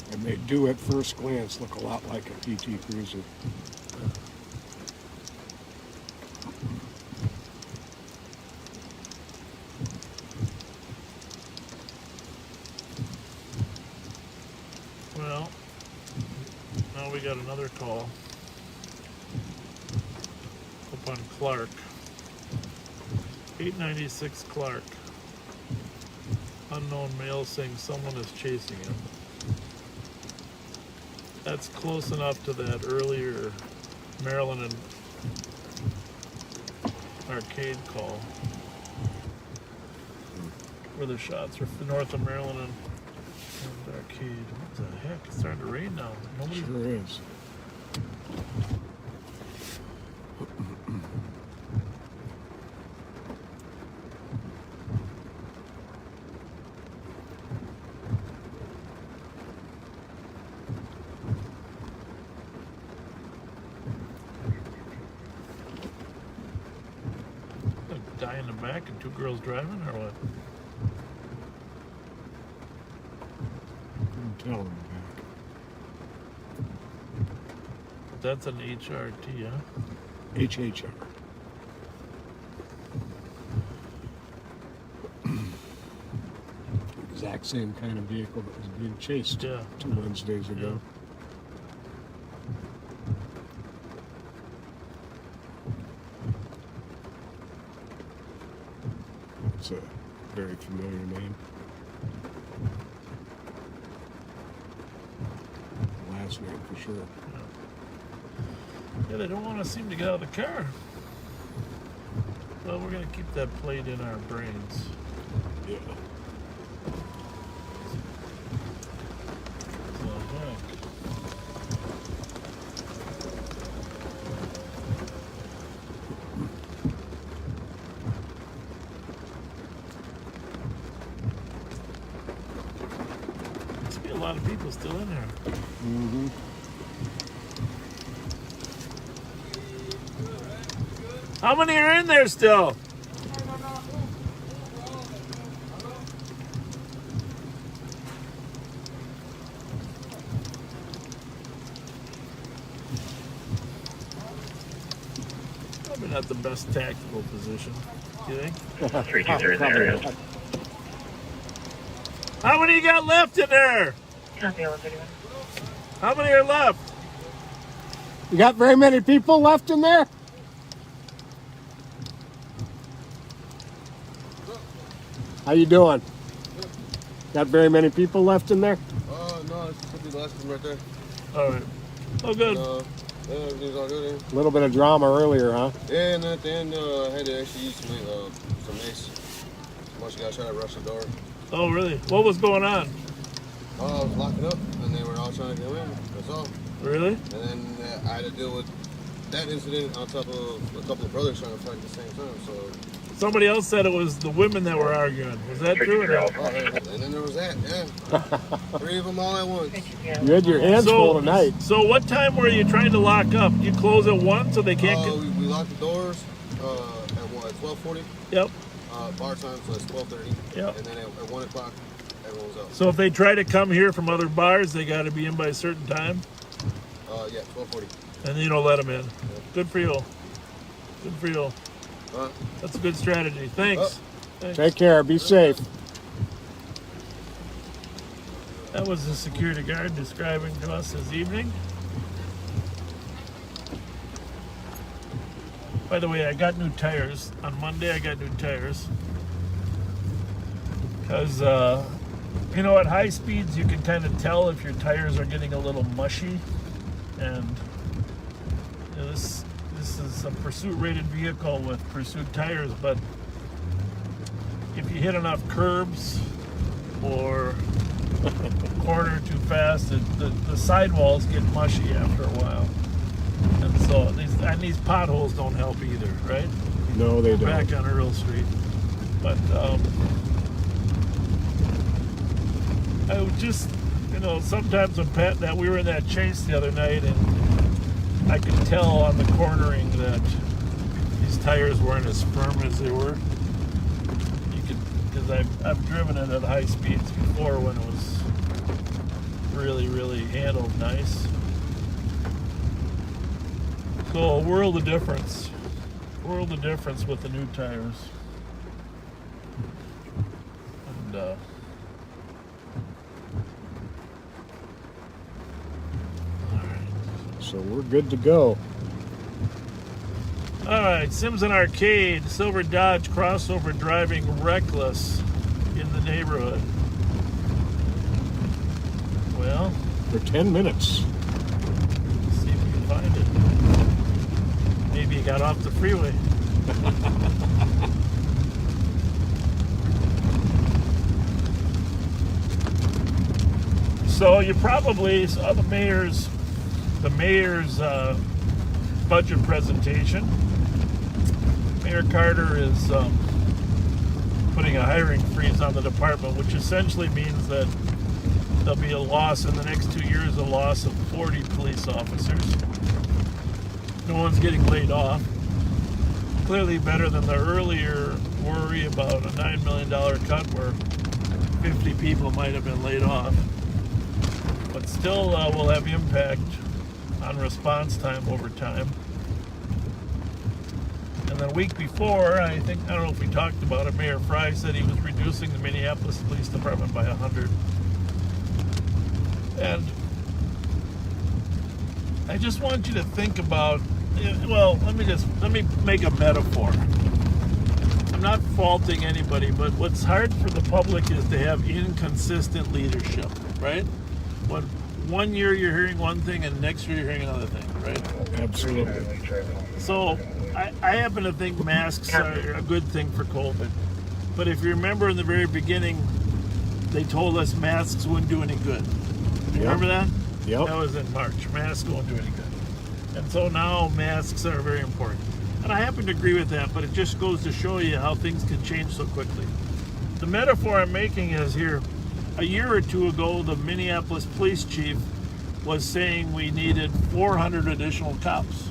And they do at first glance look a lot like a PT Cruiser. Well, now we got another call up on Clark. 896 Clark. Unknown male saying someone is chasing him. That's close enough to that earlier Maryland and Arcade call. Where the shots were north of Maryland and Arcade. What the heck? It's starting to rain now. Nobody. Sure is. Guy in the back and two girls driving, or what? I'm telling them back. That's an HRT, huh? HHR. Exact same kind of vehicle that was being chased 2 Wednesdays ago. It's a very familiar name. Last name for sure. Yeah, they don't want to seem to get out of the car. Well, we're going to keep that plate in our brains. Yeah. Must be a lot of people still in there. Mm-hmm. How many are in there still? Probably not the best tactical position, do you think? 323 in the area. How many you got left in there? How many are left? You got very many people left in there? How you doing? Got very many people left in there? No, it's just the last one right there. All right. Oh, good. Yeah, everything's all good. A little bit of drama earlier, huh? Yeah, and then at the end, I had to actually use some mace. Once you guys tried to rush the door. Oh, really? What was going on? I was locking up, and they were all trying to get in. That's all. Really? And then I had to deal with that incident on top of a couple of brothers trying to fight at the same time. So Somebody else said it was the women that were arguing. Was that true or not? and then there was that. Yeah, 3 of them all at once. You had your hands full tonight. So what time were you trying to lock up? You close at 1 so they can't get... We locked the doors at what, 12:40? Yep. Bar time, so it's 12:30. Yep. And then at 1 o'clock, everyone was out. So if they try to come here from other bars, they got to be in by a certain time? Yeah, 12:40. And then you don't let them in. Good for you. Good for you. That's a good strategy. Thanks. Thanks. Take care. Be safe. That was the security guard describing to us this evening. By the way, I got new tires. On Monday, I got new tires. Because, you know, at high speeds, you can kind of tell if your tires are getting a little mushy. And you know, this is a pursuit-rated vehicle with pursuit tires, but if you hit enough curbs or corner too fast, the sidewalls get mushy after a while. And so these potholes don't help either, right? No, they don't. Back on Earl Street. But I would just, sometimes when Pat and that we were in that chase the other night, and I could tell on the cornering that these tires weren't as firm as they were. You could, because I've driven it at high speeds before when it was really, really handled nice. So a world of difference. World of difference with the new tires. And so we're good to go. all right, Simpson Arcade, silver Dodge crossover driving reckless in the neighborhood. Well, for 10 minutes. Let's see if we can find it. Maybe he got off the freeway. So you probably saw the mayor's budget presentation. Mayor Carter is putting a hiring freeze on the department, which essentially means that there'll be a loss in the next 2 years, a loss of 40 police officers. No one's getting laid off. Clearly better than the earlier worry about a $9 million cut where 50 people might have been laid off. But still will have impact on response time over time. And the week before, I don't know if we talked about it, Mayor Fry said he was reducing the Minneapolis Police Department by 100. And I just want you to think about, well, let me make a metaphor. I'm not faulting anybody, but what's hard for the public is to have inconsistent leadership, right? When one year you're hearing one thing and next year you're hearing another thing, right? Absolutely. So I happen to think masks are a good thing for COVID. But if you remember in the very beginning, they told us masks wouldn't do any good. You remember that? Yep. That was in March. Masks won't do any good. And so now masks are very important. And I happen to agree with that, but it just goes to show you how things can change so quickly. The metaphor I'm making is here. A year or two ago, the Minneapolis police chief was saying we needed 400 additional cops.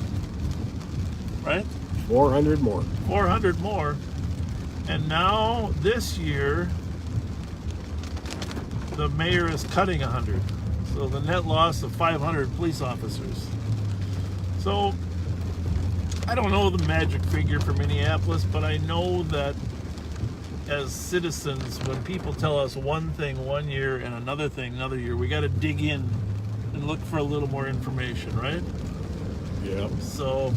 Right? 400 more. 400 more. And now, this year, the mayor is cutting 100. So the net loss of 500 police officers. So, I don't know the magic figure for Minneapolis, but I know that as citizens, when people tell us one thing one year and another thing another year, we got to dig in and look for a little more information, right? Yeah. So,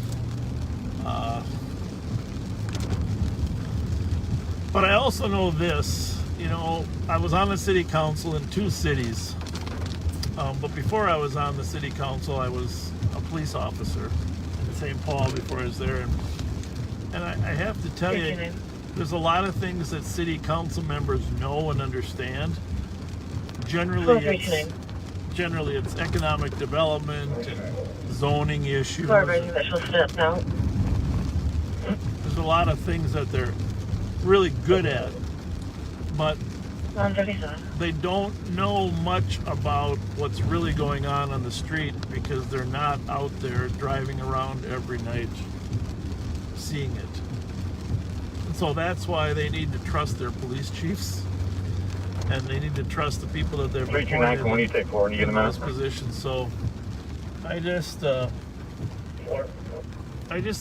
but I also know this, I was on the city council in 2 cities. But before I was on the city council, I was a police officer in St. Paul before I was there. And I have to tell you, there's a lot of things that city council members know and understand. Generally, it's economic development and zoning issues. There's a lot of things that they're really good at, but they don't know much about what's really going on the street because they're not out there driving around every night seeing it. And so that's why they need to trust their police chiefs, and they need to trust the people that they've appointed in those positions. So I just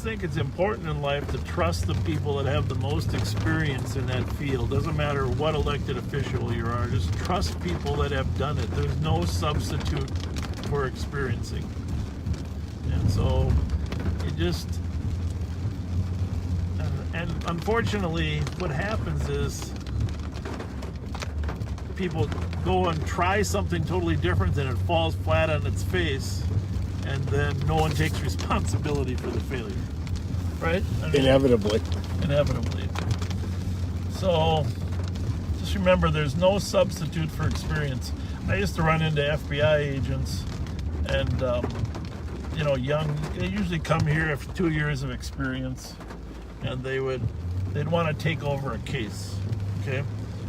think it's important in life to trust the people that have the most experience in that field. Doesn't matter what elected official you are, just trust people that have done it. There's no substitute for experiencing. And so it just, and unfortunately what happens is people go and try something totally different and it falls flat on its face. And then no one takes responsibility for the failure, right? Inevitably. So, just Just remember, there's no substitute for experience. I used to run into FBI agents, and you know, they usually come here after 2 years of experience, and they'd want to take over a case, okay?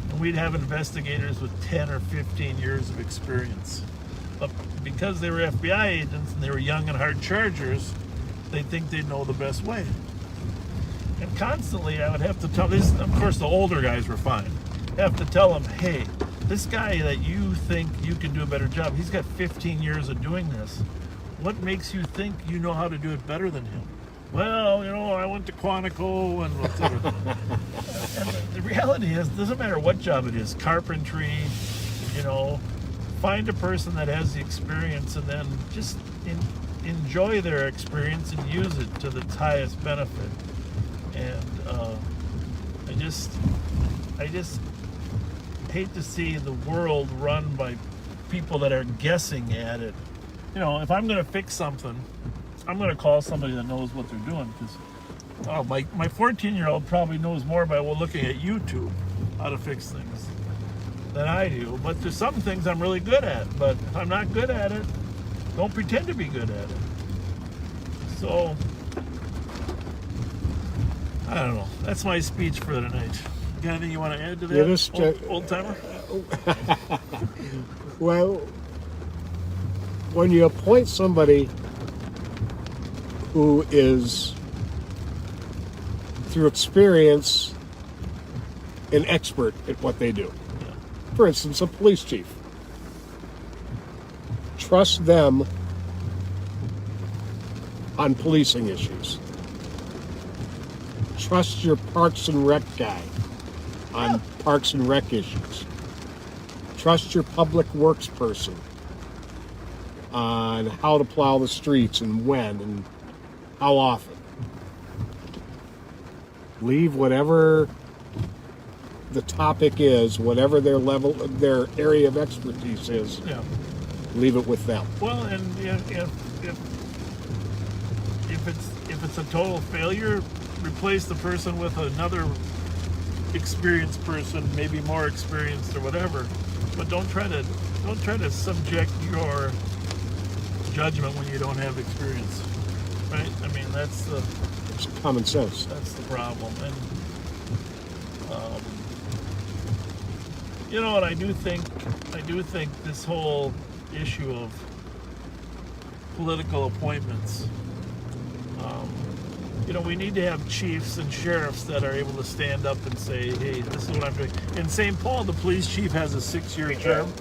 And we'd have investigators with 10 or 15 years of experience. But because they were FBI agents and they were young and hard chargers, they think they know the best way. And constantly I would have to tell this, of course the older guys were fine. I have to tell them, hey, this guy that you think you can do a better job, he's got 15 years of doing this. What makes you think you know how to do it better than him? Well, you know, I went to Quantico and whatever. And the reality is, it doesn't matter what job it is, carpentry, you know, find a person that has the experience and then just enjoy their experience and use it to the highest benefit. And I just hate to see the world run by people that are guessing at it. You know, if I'm going to fix something, I'm going to call somebody that knows what they're doing, because my 14-year-old probably knows more by looking at YouTube how to fix things than I do. But there's some things I'm really good at. But if I'm not good at it, don't pretend to be good at it. So, I don't know. That's my speech for tonight. Got anything you want to add to that, old timer? Well, when you appoint somebody who is, through experience, an expert at what they do, for instance, a police chief, trust them on policing issues. Trust your Parks and Rec guy on Parks and Rec issues. Trust your public works person on how to plow the streets and when and how often. Leave whatever the topic is, whatever their level, their area of expertise is, leave it with them. Well, and if it's a total failure, replace the person with another experienced person, maybe more experienced or whatever. But don't try to subject your judgment when you don't have experience, right? I mean, it's common sense. That's the problem. And you know, and I do think this whole issue of political appointments, you know, we need to have chiefs and sheriffs that are able to stand up and say, hey, this is what I'm doing. In St. Paul, the police chief has a 6-year term.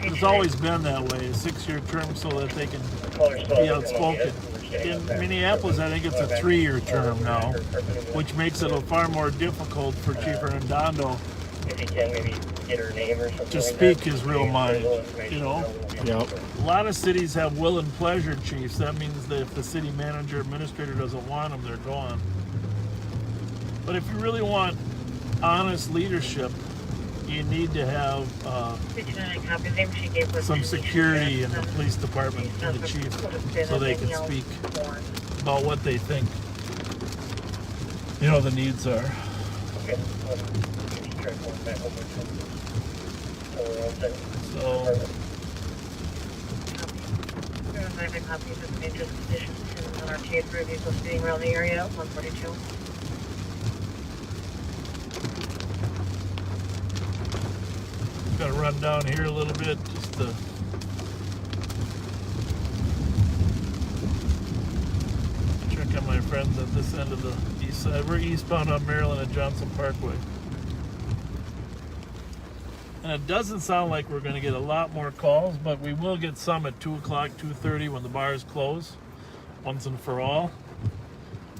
It's always been that way, a 6-year term, so that they can be outspoken. In Minneapolis, I think it's a 3-year term now, which makes it far more difficult for Chief Hernando to speak his real mind, you know? Yep. A lot of cities have will and pleasure chiefs. That means that if the city manager, administrator doesn't want them, they're gone. But if you really want honest leadership, you need to have some security in the police department for the chief so they can speak about what they think, you know, the needs are. So, copies of the dangerous conditions on our case for vehicles speeding around the area, 142. Got to run down here a little bit just to check on my friends at this end of the east side. We're eastbound on Maryland at Johnson Parkway. And it doesn't sound like we're going to get a lot more calls, but we will get some at 2 o'clock, 2:30 when the bars close, once and for all.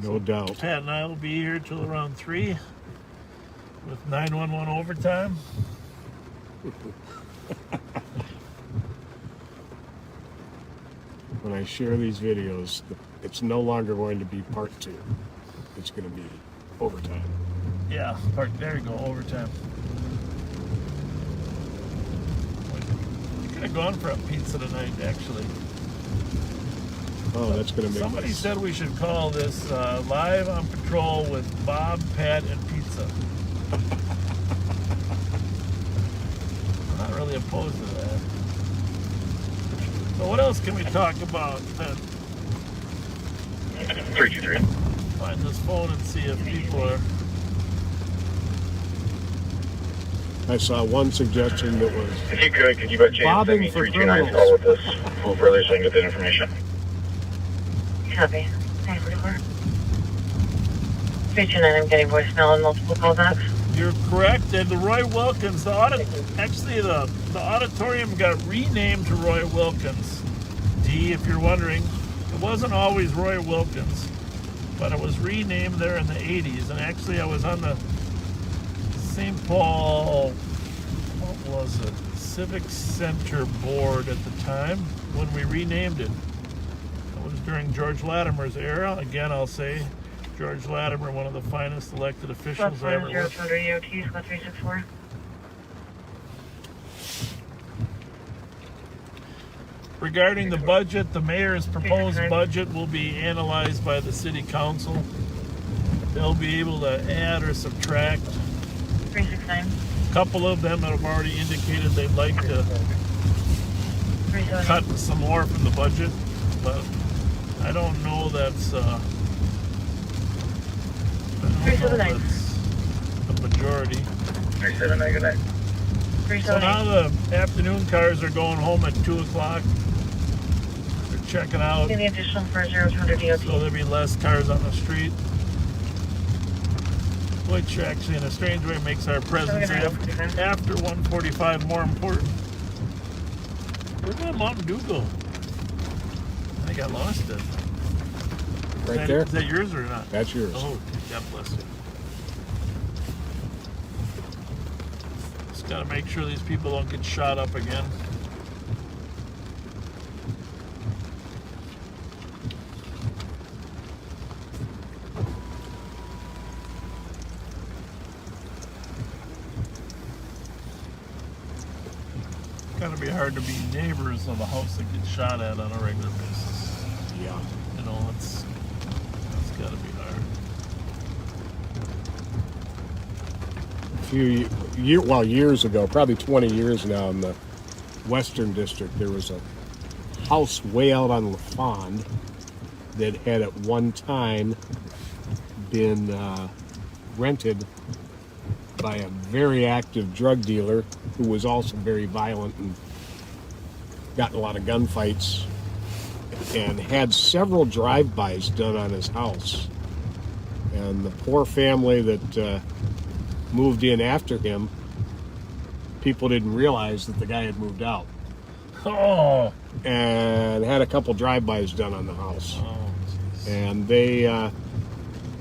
No doubt. Pat and I will be here till around 3 with 911 overtime. When I share these videos, it's no longer going to be part 2. It's going to be overtime. Yeah, there you go, overtime. We could have gone for a pizza tonight, actually. Oh, that's going to make Somebody said we should call this Live on Patrol with Bob, Pat, and Pizza. really opposed to that. So what else can we talk about then? 323. Find this phone and see if people are... I saw one suggestion that was If you could you by chance send bobbing me for 329's criminals. call with this a little further so I can get that information? Copy. 944. 329, I'm getting voicemail and multiple callbacks. You're correct. And the Roy Wilkins, the auditorium got renamed to Roy Wilkins. D, if you're wondering, it wasn't always Roy Wilkins, but it was renamed there in the 80s. And actually, I was on the St. Paul, what was it, Civic Center board at the time when we renamed it. It was during George Latimer's era. Again, I'll say George Latimer, one of the finest elected officials I ever worked with. EOT, Scott 364. Regarding the budget, the mayor's proposed budget will be analyzed by the city council. They'll be able to add or subtract. 369. A couple of them have already indicated they'd like to cut some more from the budget, but I don't know that's the majority. 379, good night. So now the afternoon cars are going home at 2 o'clock. They're checking out. The additional for 0200 DOT. So there'll be less cars on the street. Which actually, in a strange way, makes our presence after 145 more important. Where'd my Mountain Dew go? I think I lost it. right there. Is that yours or not? That's yours. Oh, God bless you. Just got to make sure these people don't get shot up again. Gotta be hard to be neighbors of a house that gets shot at on a regular basis. Yeah. You know, it's gotta be hard. Years ago, probably 20 years now, in the Western District, there was a house way out on LaFond that had at one time been rented by a very active drug dealer who was also very violent and got in a lot of gunfights and had several drive-bys done on his house. And the poor family that moved in after him, people didn't realize that the guy had moved out. Oh! And had a couple drive-bys done on the house. Oh, and they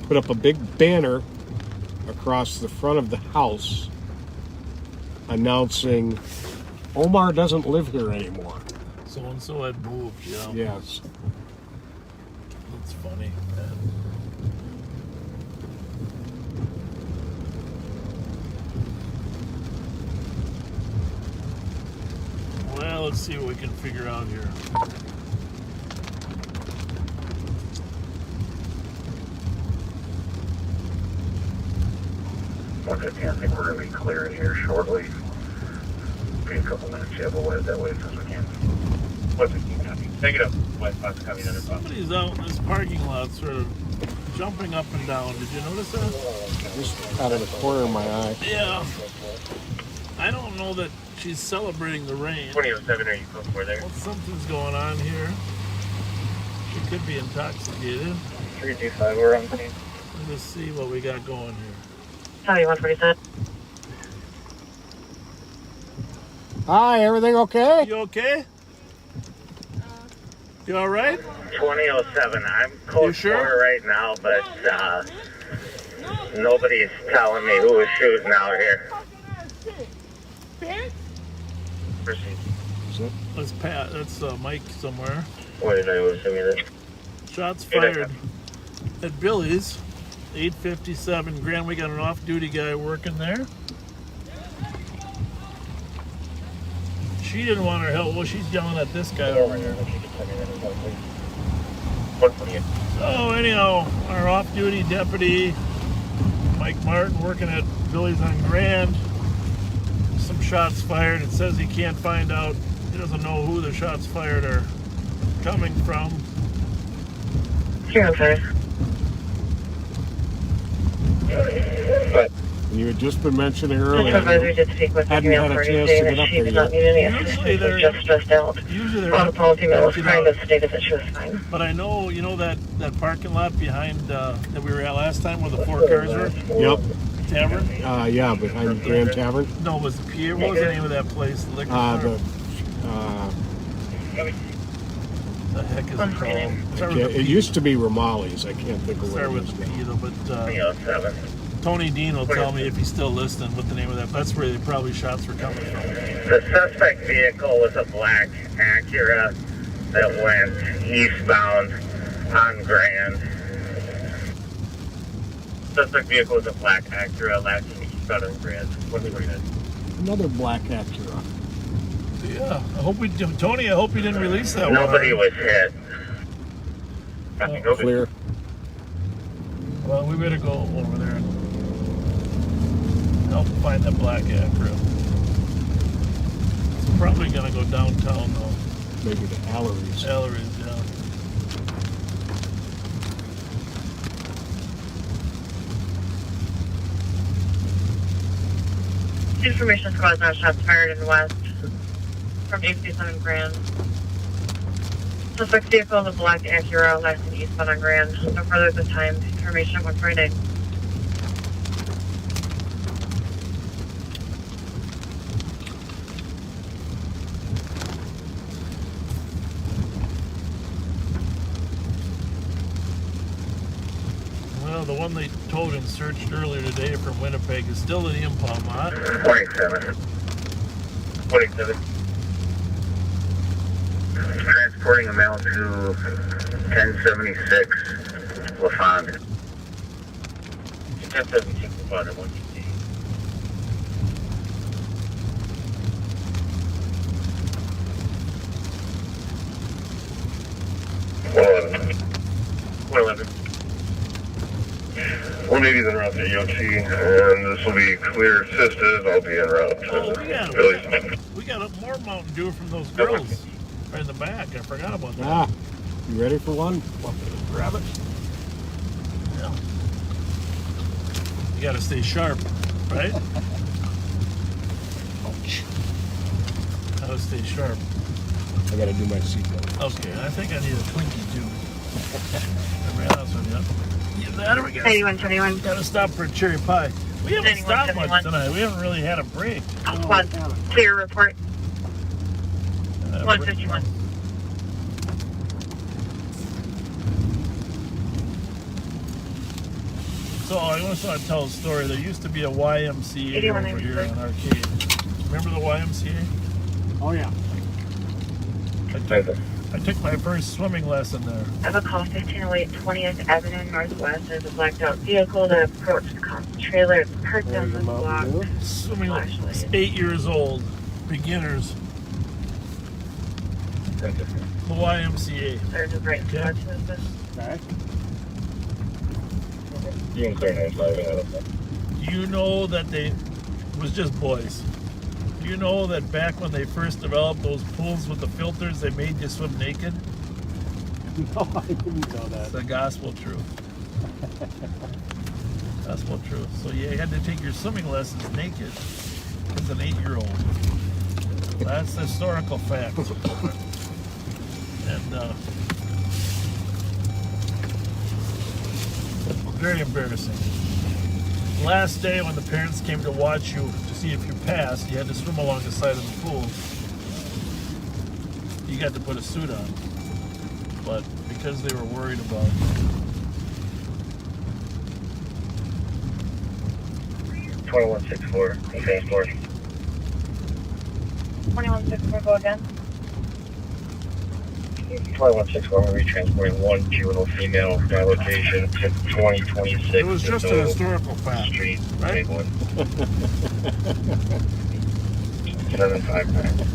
put up a big banner across the front of the house announcing Omar doesn't live here anymore. So-and-so had moved, yeah. Yes. That's funny, man. Well, let's see what we can figure out here. Okay, I think we're going to be clearing here shortly. Be a couple minutes, yeah, we'll wait that way as we can. What's it? Take it up. White box coming under box. Somebody's out in this parking lot sort of jumping up and down. Did you notice that? Just out of the corner of my eye. Yeah. I don't know that she's celebrating the rain. 2007, are you close for there? Well, something's going on here. She could be intoxicated. 325, we're on scene. Let's just see what we got going here. Copy, 147. Hi, everything okay? You okay? You all right? 2007, I'm close sure? for right now, but nobody's telling me who is shooting out here. Proceed. That's Pat. That's Mike somewhere. What did I lose? Give me this. Shots fired at Billy's. 857 Grand. We got an off-duty guy working there. She didn't want her help. Well, she's yelling at this guy over here. So anyhow, our off-duty deputy, Mike Martin, working at Billy's on Grand. Some shots fired. It says he can't find out. He doesn't know who the shots fired are coming from. But you had just been mentioning earlier. We did speak with hadn't had a chance to get up she there did not yet. need any assistance. She was just stressed out. Usually Well, the policy man was trying to state that she was fine. But I know, you know that parking lot behind that we were at last time where the 4 cars were? Yep. Tavern? Yeah, behind Grand Tavern. No, it was the Pier. What was the name of that place? The liquor store? The heck is it called? It used to be Romali's. I can't think of what it Start is with now. P though, but Tony Dean will tell me if he's still listening what the name of that. That's where they probably shots were coming from. The suspect vehicle was a black Acura that went eastbound on Grand. Suspect vehicle was a black Acura lasting eastbound on Grand. What did we get? Another black Acura. Yeah, I hope we do. Tony, I hope you didn't release that one. Nobody was hit. Clear. Well, we better go over there and help find that black Acura. It's probably going to go downtown, though. Maybe to Allery's. Allery's, yeah. Information squad now shots fired in the west from 857 Grand. Suspect vehicle is a black Acura lasting eastbound on Grand. No further at this time. Information at 149. Well, the one they towed and searched earlier today from Winnipeg is still in the impound lot. 27. 27. Transporting a male to 1076 LaFond. 1076 LaFond at 150. Well, 11. 180 then route to EOT, and this will be clear assisted. I'll be en route. We got more Mountain Dew from those girls right in the back. I forgot about that. Ah, you ready for one? Grab it. Yeah. You got to stay sharp, right? Got to stay sharp. I got to do my seatbelt. Okay, I think I need a Twinkie too. To be honest with you. That we got. 8121. Got to stop for a cherry pie. We haven't stopped much tonight. We haven't really had a break. Squad, clear report. 151. So I just want to tell a story. There used to be a YMCA over here in Arcade. Remember the YMCA? Oh yeah. I took my first swimming lesson there. I have a call 1508 20th Avenue Northwest. There's a blacked out vehicle that approached the cops trailer. It's parked down the block. Swimming lesson. 8 years old. Beginners. The YMCA. There's a bright spot to this. Okay. You know that it was just boys. Do you know that back when they first developed those pools with the filters, they made you swim naked? No, I didn't know that. It's the gospel truth. Gospel truth. So you had to take your swimming lessons naked as an 8-year-old. That's historical fact. And very embarrassing. Last day when the parents came to watch you to see if you passed, you had to swim along the side of the pool. You got to put a suit on. But because they were worried about 2164, transport. 2164, go again. 2164, we'll be transporting one juvenile female from my location to 2026. it was just a historical fact, Street, right? 759.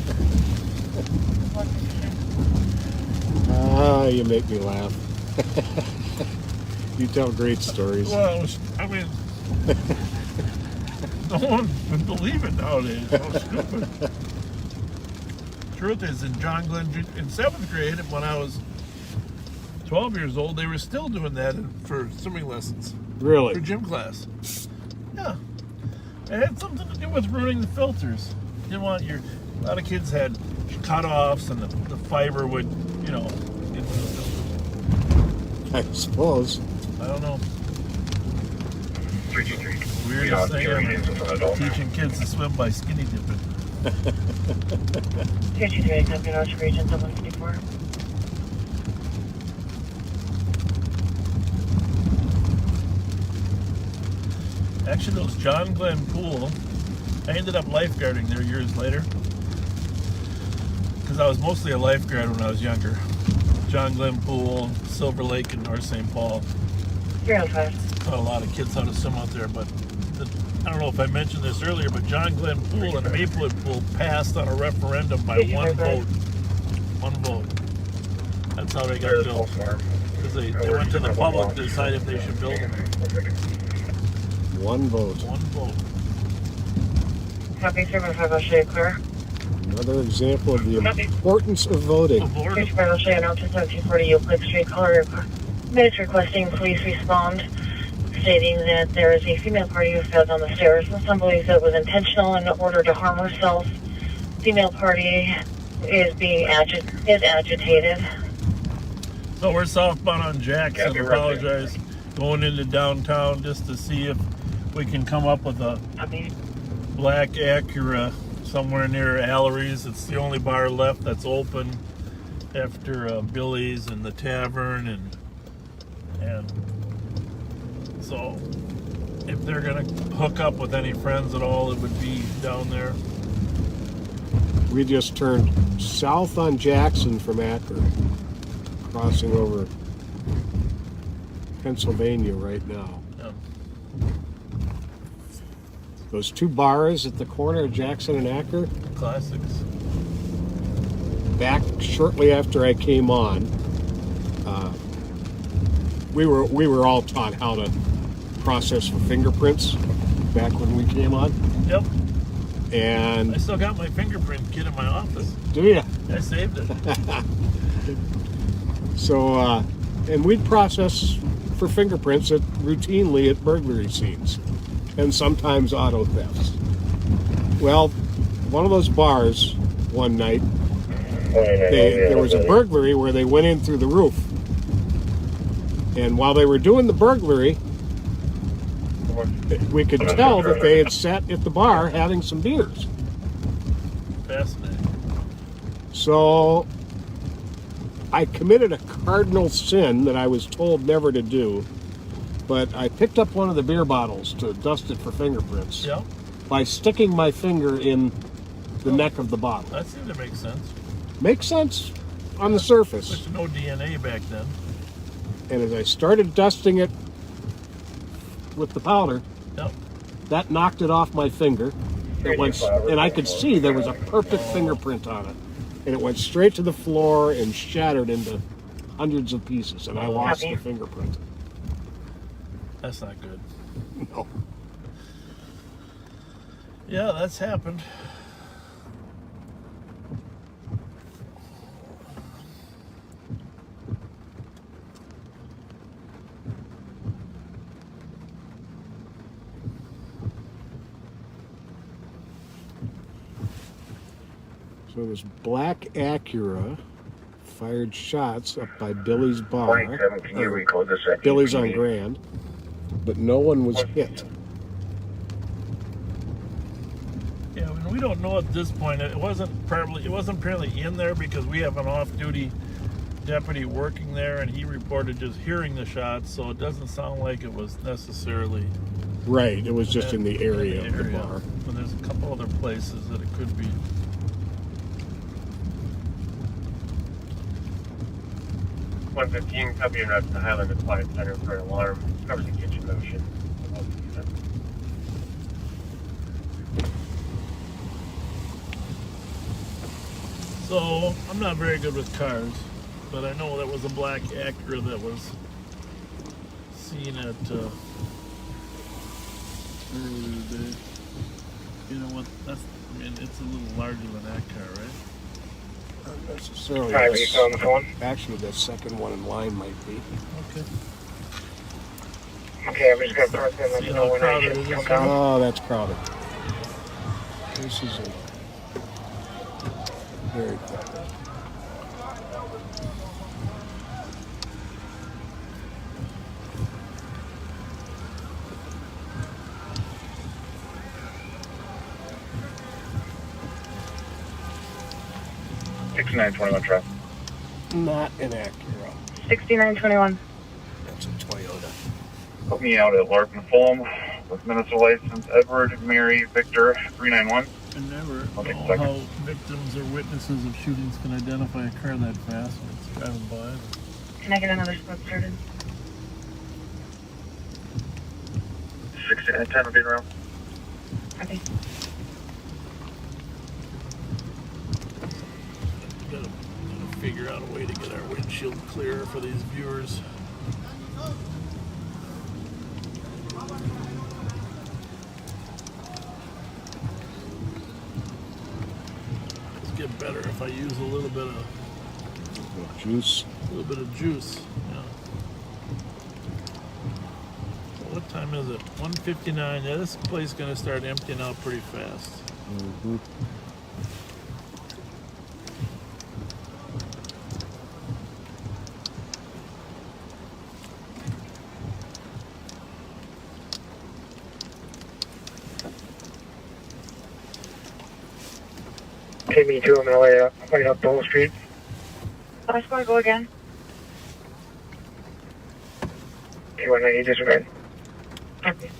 Ah, you make me laugh. You tell great stories. Well, I mean, No one would believe it nowadays. How stupid. Truth is, in John Glenn, in 7th grade, when I was 12 years old, they were still doing that for swimming lessons. Really? For gym class. Yeah. It had something to do with ruining the filters. You didn't want a lot of kids had cutoffs and the fiber would, you know, I suppose. I don't know. Weirdest thing ever. Teaching kids to swim by skinny dipping. 53, copy, North Region 154. Actually, those John Glenn pool, I ended up lifeguarding there years later. Because I was mostly a lifeguard when I was younger. John Glenn Pool, Silver Lake, and North St. Paul. 305. Taught a lot of kids how to swim out there, but I don't know if I mentioned this earlier, but John Glenn Pool and Maplewood Pool passed on a referendum by one vote. One vote. That's how they got built. Because they went to the public to decide if they should build them. One vote. One vote. Copy, 315, I'll show you clear. Another example of the importance of voting. 315, I'll show you now to 1740 Euclid Street. Caller minutes requesting police respond, stating that there is a female party who fell down the stairs. Some believes that it was intentional in order to harm herself. Female party is agitated. So we're southbound on Jackson. Apologize. Going into downtown just to see if we can come up with a black Acura somewhere near Allery's. It's the only bar left that's open after Billy's and the Tavern, and so if they're gonna hook up with any friends at all, it would be down there. We just turned south on Jackson from Akron, crossing over Pennsylvania right now. Yeah. Those two bars at the corner of Jackson and Akron. Classics. Back shortly after I came on, we were all taught how to process for fingerprints back when we came on. Yep. And I still got my fingerprint kit in my office. Do you? I saved it. So, and we'd process for fingerprints routinely at burglary scenes and sometimes auto thefts. Well, one of those bars one night, there was a burglary where they went in through the roof. And while they were doing the burglary, we could tell that they had sat at the bar having some beers. Fascinating. So I committed a cardinal sin that I was told never to do, but I picked up one of the beer bottles to dust it for fingerprints by sticking my finger in the neck of the bottle. That seemed to make sense. Makes sense on the surface. There's no DNA back then. And as I started dusting it with the powder, that knocked it off my finger. It went, and I could see there was a perfect fingerprint on it. And it went straight to the floor and shattered into hundreds of pieces, and I lost the fingerprint. That's not good. No. Yeah, that's happened. So this black Acura fired shots up by Billy's bar, Billy's on Grand, but no one was hit. Yeah, I mean, we don't know at this point. It wasn't apparently in there because we have an off-duty deputy working there, and he reported just hearing the shots. So it doesn't sound like it was necessarily right. It was just in the area of the bar. But there's a couple other places that it could be. 115, copy and route to the Highland Appliance Center for an alarm. Covers the kitchen motion. So, I'm not very good with cars, but I know that was a black Acura that was seen at earlier today. You know what? That's. I mean, it's a little larger than that car, right? Not necessarily. Hi, are you still on the phone? Actually, the second one in line might be. Okay. Okay, I'm just going to press in and let you know when I should come down. Oh, that's crowded. This is very crowded. Truck. Not an Acura. 6921. That's a Toyota. Put me out at Larkin Fulham with Minnesota license Edward Mary Victor 391. I never I'll take a know second. how victims or witnesses of shootings can identify a car that fast when it's driving by. Can I get another spot started? 6910 will be around. Okay. Gotta figure out a way to get our windshield clear for these viewers. It's get better if I use a little bit of juice. A little bit of juice. Yeah. What time is it? 1:59. Yeah, this place is gonna start emptying out pretty fast. Mm-hmm. Take me to, I'm going to lay up Dole Street. I just want to go again. T190 disregard. Okay.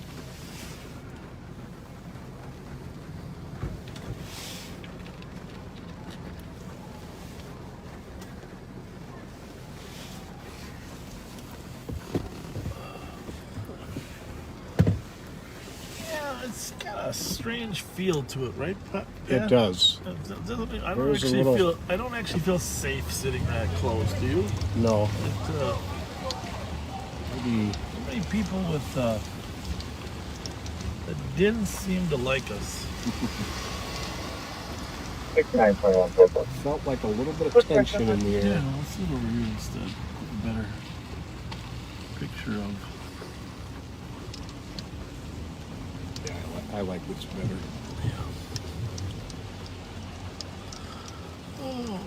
Yeah, it's got a strange feel to it, right? It does. I There's a little- I don't actually feel safe sitting that close. Do you? No. Maybe so many people with that didn't seem to like us. 6921 purple. Felt like a little bit of tension in the air. Yeah, let's sit over here instead. Get a better picture of. Yeah, I like this better. Oh.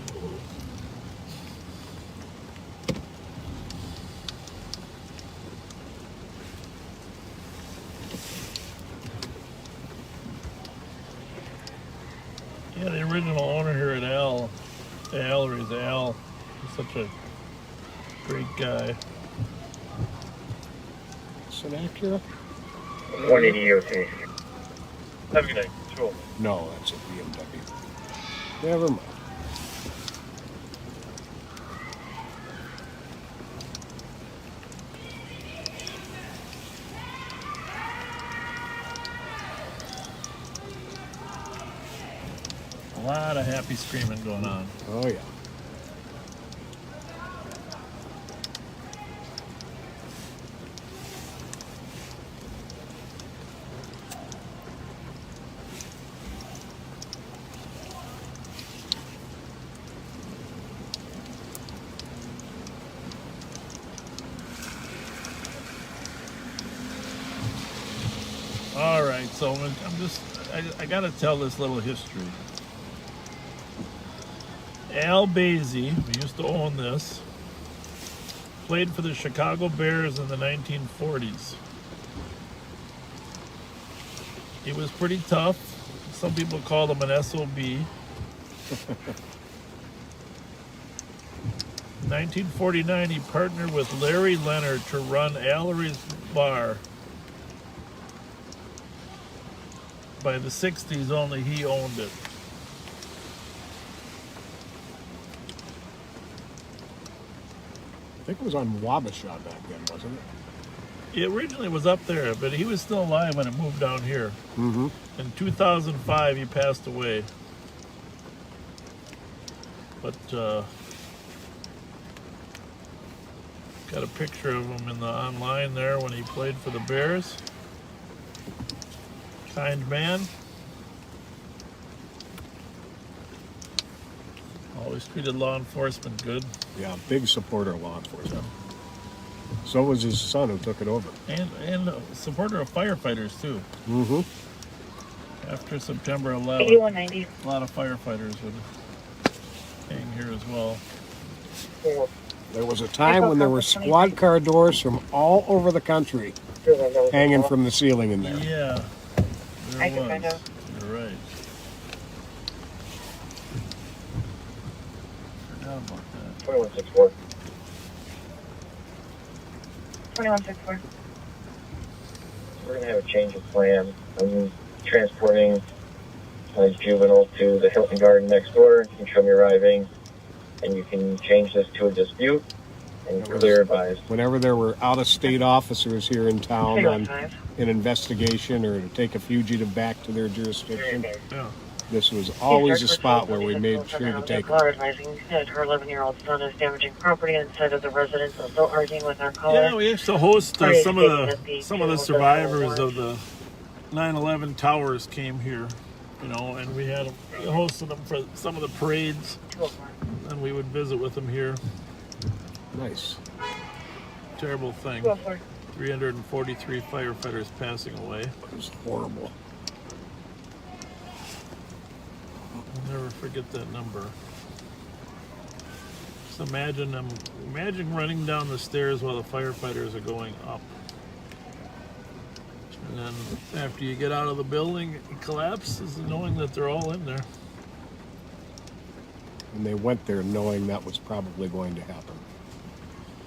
Yeah, the original owner here at Al is He's such a great guy. It's an Acura? 180 EOC. Have a good night. Cool. No, that's a BMW. Never mind. A lot of happy screaming going on. Oh, yeah. All right, so I got to tell this little history. Al Basie, who used to own this, played for the Chicago Bears in the 1940s. He was pretty tough. Some people called him an SOB. In 1949, he partnered with Larry Leonard to run Allery's Bar. By the 60s, only he owned it. I think it was on Wabasha back then, wasn't it? It originally was up there, but he was still alive when it moved down here. Mm-hmm. In 2005, he passed away. But got a picture of him in the online there when he played for the Bears. Kind man. Always treated law enforcement good. Yeah, big supporter of law enforcement. So was his son who took it over. And a supporter of firefighters, too. Mm-hmm. After September 11th, 8190. a lot of firefighters would hang here as well. There was a time when there were squad car doors from all over the country hanging from the ceiling in there. Yeah, there I can find was. out. You're right. Forgot about that. 2164. 2164. We're going to have a change of plan. I'm transporting my juvenile to the Hilton Garden next door. You can show me arriving, and you can change this to a dispute and clear advise. Whenever there were out-of-state officers here in town on an investigation or to take a fugitive back to their jurisdiction, this was always a spot where we made sure to take them. Caller advising that her 11-year-old son is damaging property inside of the residence, and still arguing with our caller. Yeah, we used to host some of the survivors of the 9/11 towers came here, and we hosted them for some of the parades, and we would visit with them here. Nice. Terrible thing. 343 firefighters passing away. It was horrible. I'll never forget that number. Just imagine running down the stairs while the firefighters are going up. And then after you get out of the building, it collapses, knowing that they're all in there. And they went there knowing that was probably going to happen.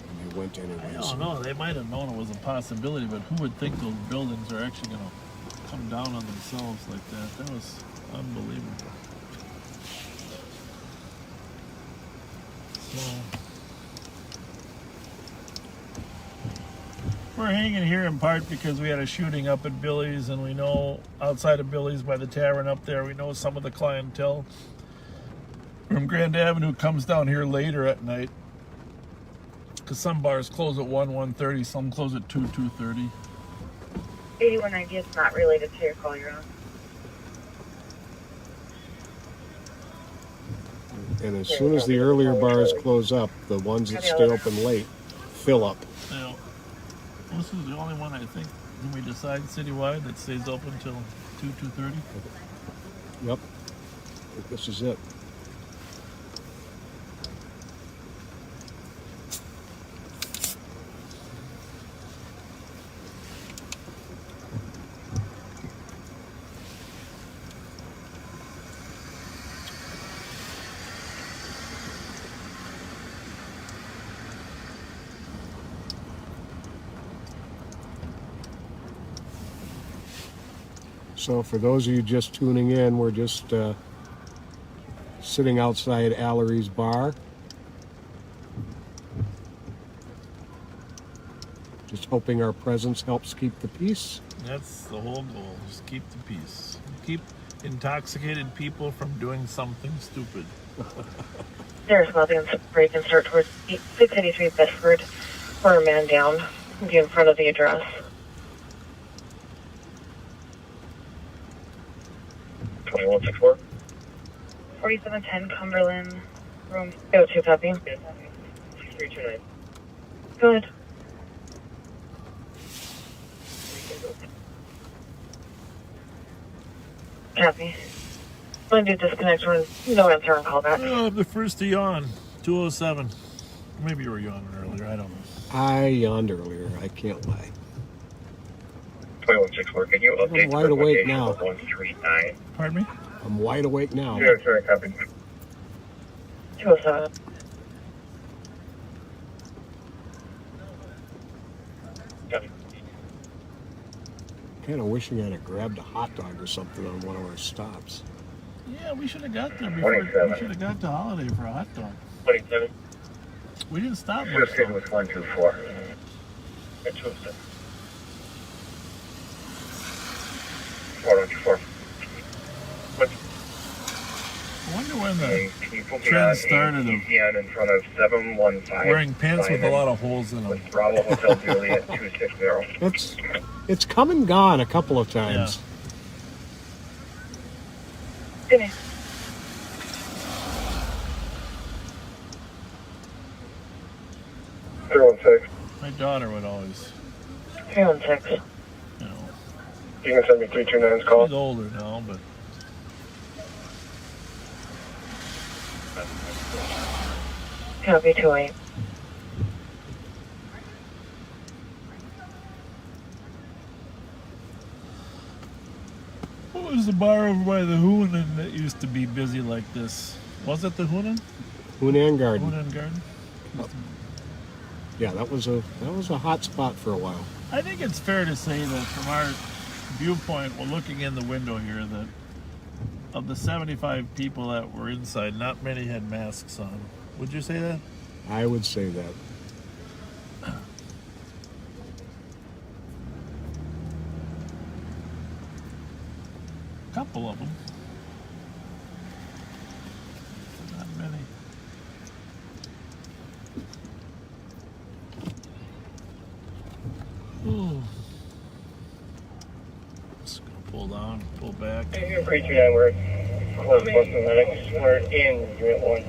And they went anyways. I don't know. They might have known it was a possibility, but who would think those buildings are actually going to come down on themselves like that? That was unbelievable. So, we're hanging here in part because we had a shooting up at Billy's, and we know outside of Billy's by the tavern up there, we know some of the clientele from Grand Avenue comes down here later at night, because some bars close at 1:30, some close at 2:30. 8190 is not related to your call you're on. And as soon as the earlier bars close up, the ones that stay open late fill up. Yeah. This is the only one, I think, when we decide citywide that stays open until 2:30. Yep. I think this is it. So for those of you just tuning in, we're just sitting outside Allery's bar. Just hoping our presence helps keep the peace. That's the whole goal, just keep the peace. Keep intoxicated people from doing something stupid. There's nothing where you can start towards 683 Bedford for a man down, be in front of the address. 2164. 4710 Cumberland, room. Go to copy. 329. Go ahead. Copy. When you disconnect, when no answer on callback. Oh, the first to yawn, 207. Maybe you were yawning earlier, I don't know. I yawned earlier, I can't lie. 2164. Can you update I'm wide awake now. 139? Pardon me? I'm wide awake now. Yeah, sorry, copy. 207. Copy. Kind of wishing I'd have grabbed a hot dog or something on one of our stops. Yeah, we should have got there before. 27. We should have got to Holiday for a hot dog. 27. We didn't stop much. First hit was 124. At 207. 404. I wonder when the Can you put me trend on started of ATN in front of 715? wearing pants with a lot of holes in them. With Bravo Hotel Juliet 260. It's come and gone a couple of times. Good night. 316. My daughter would always, 316. you know, You can send me 329's call. she's older now, but Copy 28. what was the bar over by the Hoonan that used to be busy like this? Was it the Hoonan? Hunan Garden. Hoonan Garden? Yeah, that was a hot spot for a while. I think it's fair to say that from our viewpoint, we're looking in the window here, that of the 75 people that were inside, not many had masks on. Would you say that? I would say that. A couple of them. Not many. Ooh. Just gonna pull down, pull back. 329, we're close to medics. We're in Unit 1.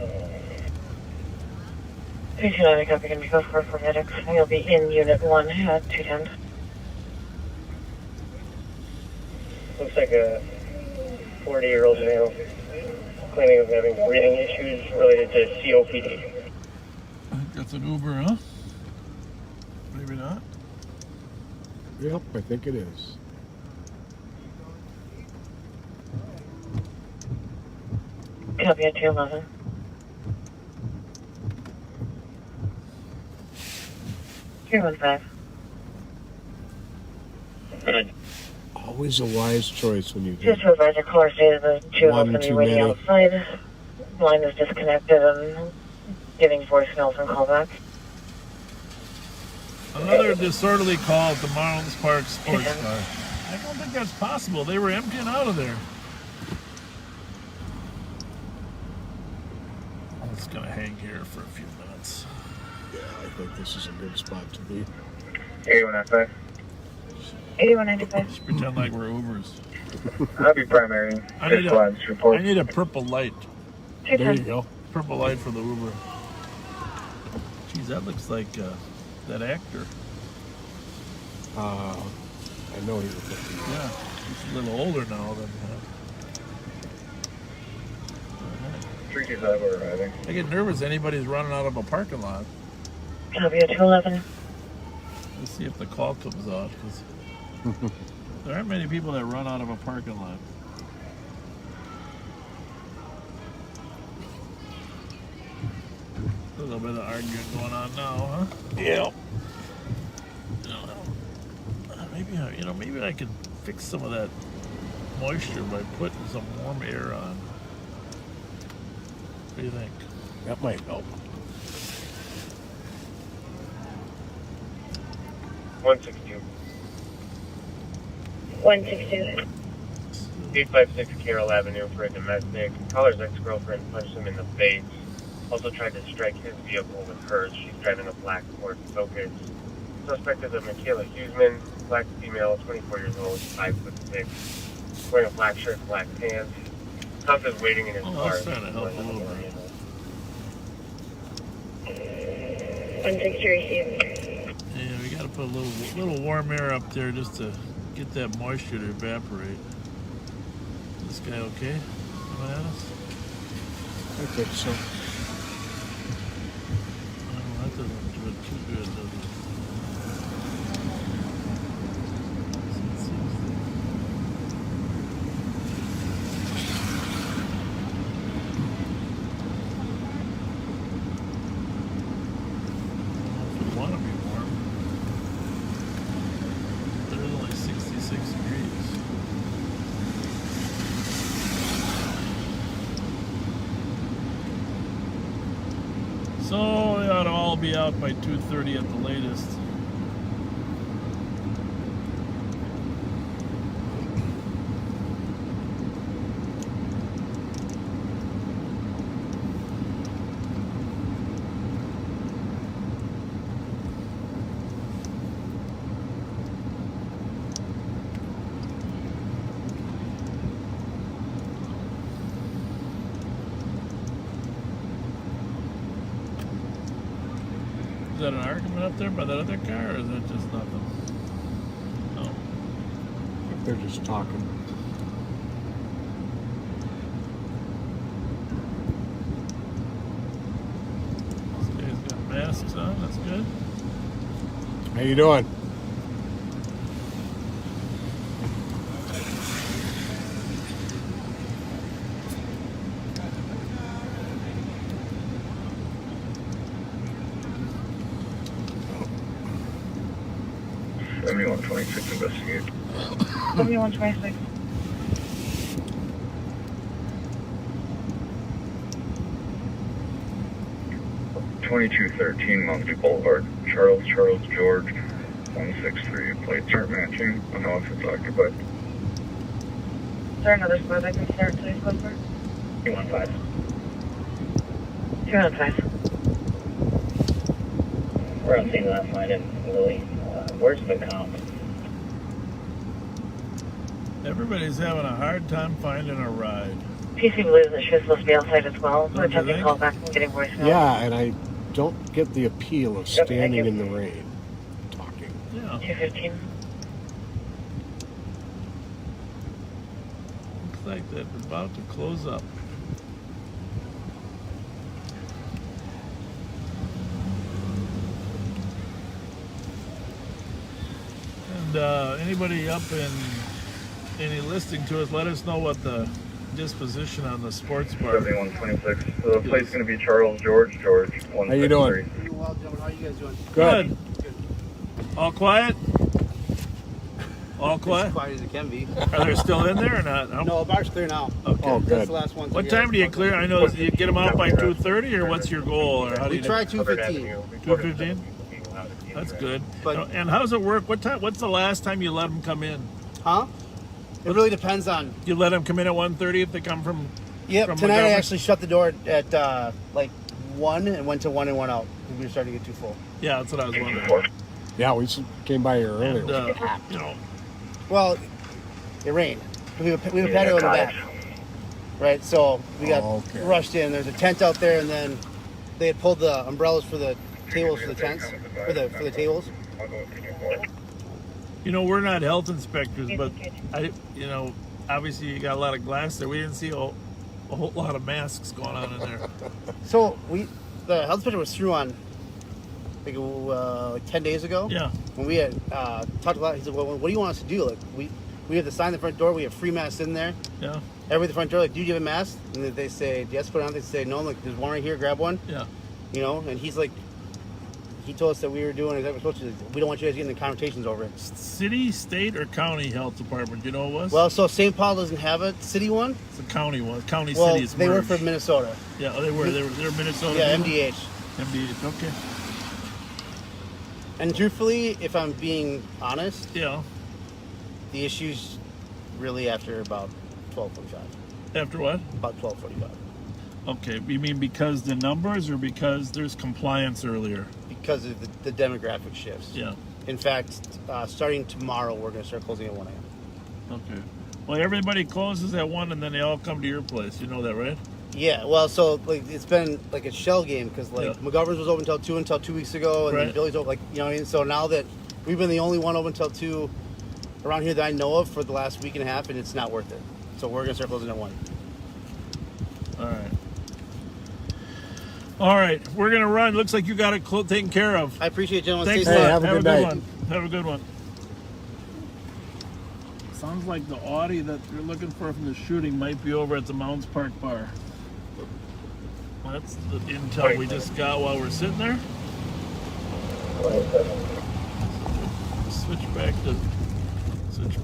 329, copy, can be go for medics. You'll be in Unit 1 at 210. Looks like a 40-year-old male claiming of having breathing issues related to COPD. That's an Uber, huh? Maybe not. Yep, I think it is. Copy at 211. Here 15. Always a wise choice when you do. Just to advise your caller stated the two One of them too waiting many. outside. Line is disconnected and giving voicemails and callback. Another disorderly call at the Marlins Park Sports Bar. I don't think that's possible. They were emptying out of there. I'm just gonna hang here for a few minutes. Yeah, I think this is a good spot to be. 8195. 8195. Just pretend like we're Ubers. I'll be primary. I need Squad's report. I need a purple light. There you go. Purple light for the Uber. Geez, that looks like that actor. I know he was looking. Yeah, he's a little older now than. 325, we're arriving. I get nervous. Anybody's running out of a parking lot. Copy at 211. Let's see if the call comes out, because there aren't many people that run out of a parking lot. A little bit of arguing going on now, huh? Yeah. Maybe I could fix some of that moisture by putting some warm air on. What do you think? That might help. 162. 162. 856 Carroll Avenue for a domestic. Caller's ex-girlfriend punched him in the face. Also tried to strike his vehicle with hers. She's driving a black Ford Focus. Suspect is a Michaela Huseman, black female, 24 years old, 5'6", wearing a black shirt, black pants. Cuff is waiting in his car. I was trying to help a little bit. 163. Yeah, we got to put a little warm air up there just to get that moisture to evaporate. This guy okay? Coming at us? I think so. Oh, that doesn't do it too good, does it? If we want to be warm, there's only 66 degrees. So they ought to all be out by 2:30 at the latest. Is that an argument up there by that other car, or is that just nothing? No. They're just talking. This guy's got masks on. That's good. How you doing? Investigate. 7126. 2213 Mountain View Boulevard. Charles George 163. Plates aren't matching. I don't know if it's occupied. Is there another squad I can start today's number? 215. 215. We're on scene last night in Lily. Where's the comp? Everybody's having a hard time finding a ride. PC believes that she was supposed to be outside as well. We're Don't you attempting to think? call back and getting voicemail. Yeah, and I don't get the appeal of standing in the rain talking. Yeah. 215. Looks like they're about to close up. And anybody up in any listing to us, let us know what the disposition on the sports bar. 7126. The plate's going to be Charles George 163. How you doing? Well, gentlemen, how you guys doing? Good. All quiet? All quiet? As quiet as it can be. Are they still in there or not? No, the bar's clear now. Okay. Oh, good. That's the last one. What time do you clear? I know you get them out by 2:30, or what's your goal? Or how do We you try 215. 2:15? That's good. But- And how does it work? What time? What's the last time you let them come in? Huh? It really depends on. You let them come in at 1:30 if they come from. Yep. from Tonight I McGovern? actually shut the door at like 1 and went to 1 and 1 out. We were starting to get too full. Yeah, that's what I was wondering. Yeah, we came by here earlier. And, you know, Well, it rained. We have a patio in the back. Right, so we got Okay. rushed in. There's a tent out there, and then they had pulled the umbrellas for the tables for the tents, for the tables. you know, we're not health inspectors, but obviously you got a lot of glass there. We didn't see a whole lot of masks going on in there. So the health inspector was through on like 10 days ago. Yeah. When we had talked about it, he said, well, what do you want us to do? Like we have the sign at the front door. We have free masks in there. Yeah. Everybody at the front door, like, do you have a mask? And then they say, yes, put it on. They say, no, like, there's one right here, grab one. Yeah. You know, and he's like, he told us that we were doing exactly what we're supposed to. We don't want you guys getting the connotations over it. City, state, or county health department? Do you know what it was? Well, so St. Paul doesn't have a city one. It's a county one. County Well, city is they work merged. for Minnesota. Yeah, they were Minnesota. Yeah, people? MDH. MDH. Okay. And truthfully, if I'm being honest, Yeah. the issue's really after about 12:45. After what? About 12:45. Okay. You mean because the numbers, or because there's compliance earlier? Because of the demographic shifts. Yeah. In fact, starting tomorrow, we're going to start closing at 1 a.m. Okay. Well, everybody closes at 1, and then they all come to your place. You know that, right? Yeah, well, so like it's been like a shell game because like McGovern's was open until 2 weeks ago, and then Right. Billy's open, like, you know what I mean. So now that we've been the only one open until 2 around here that I know of for the last week and a half, and it's not worth it. So we're gonna start closing at 1. All right. All right. We're gonna run. Looks like you got it taken care of. I appreciate it, gentlemen. Thanks Stay a safe. lot. have a good night. one. Have a good one. Sounds like the Audi that you're looking for from the shooting might be over at the Mounds Park Bar. That's the intel we just got while we're sitting there. Switch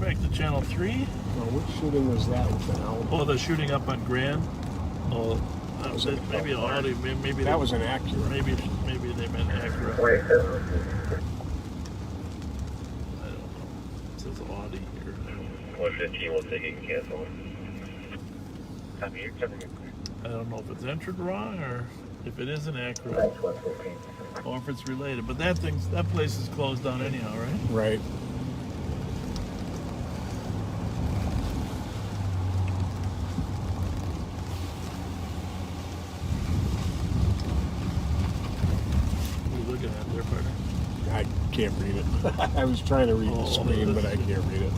back to channel 3. Well, which shooting was that with an Audi? Oh, the shooting up on Grand. Oh, Was that, it maybe an Audi. Maybe That was an Acura. Maybe they meant Acura. I don't know. It says Audi here. 115 will take it cancel. I don't know if it's entered wrong or if it is an Acura or if it's related. But that place is closed down anyhow, right? Right. What are you looking at there, partner? I can't read it. I was trying to read the screen, but I can't read it.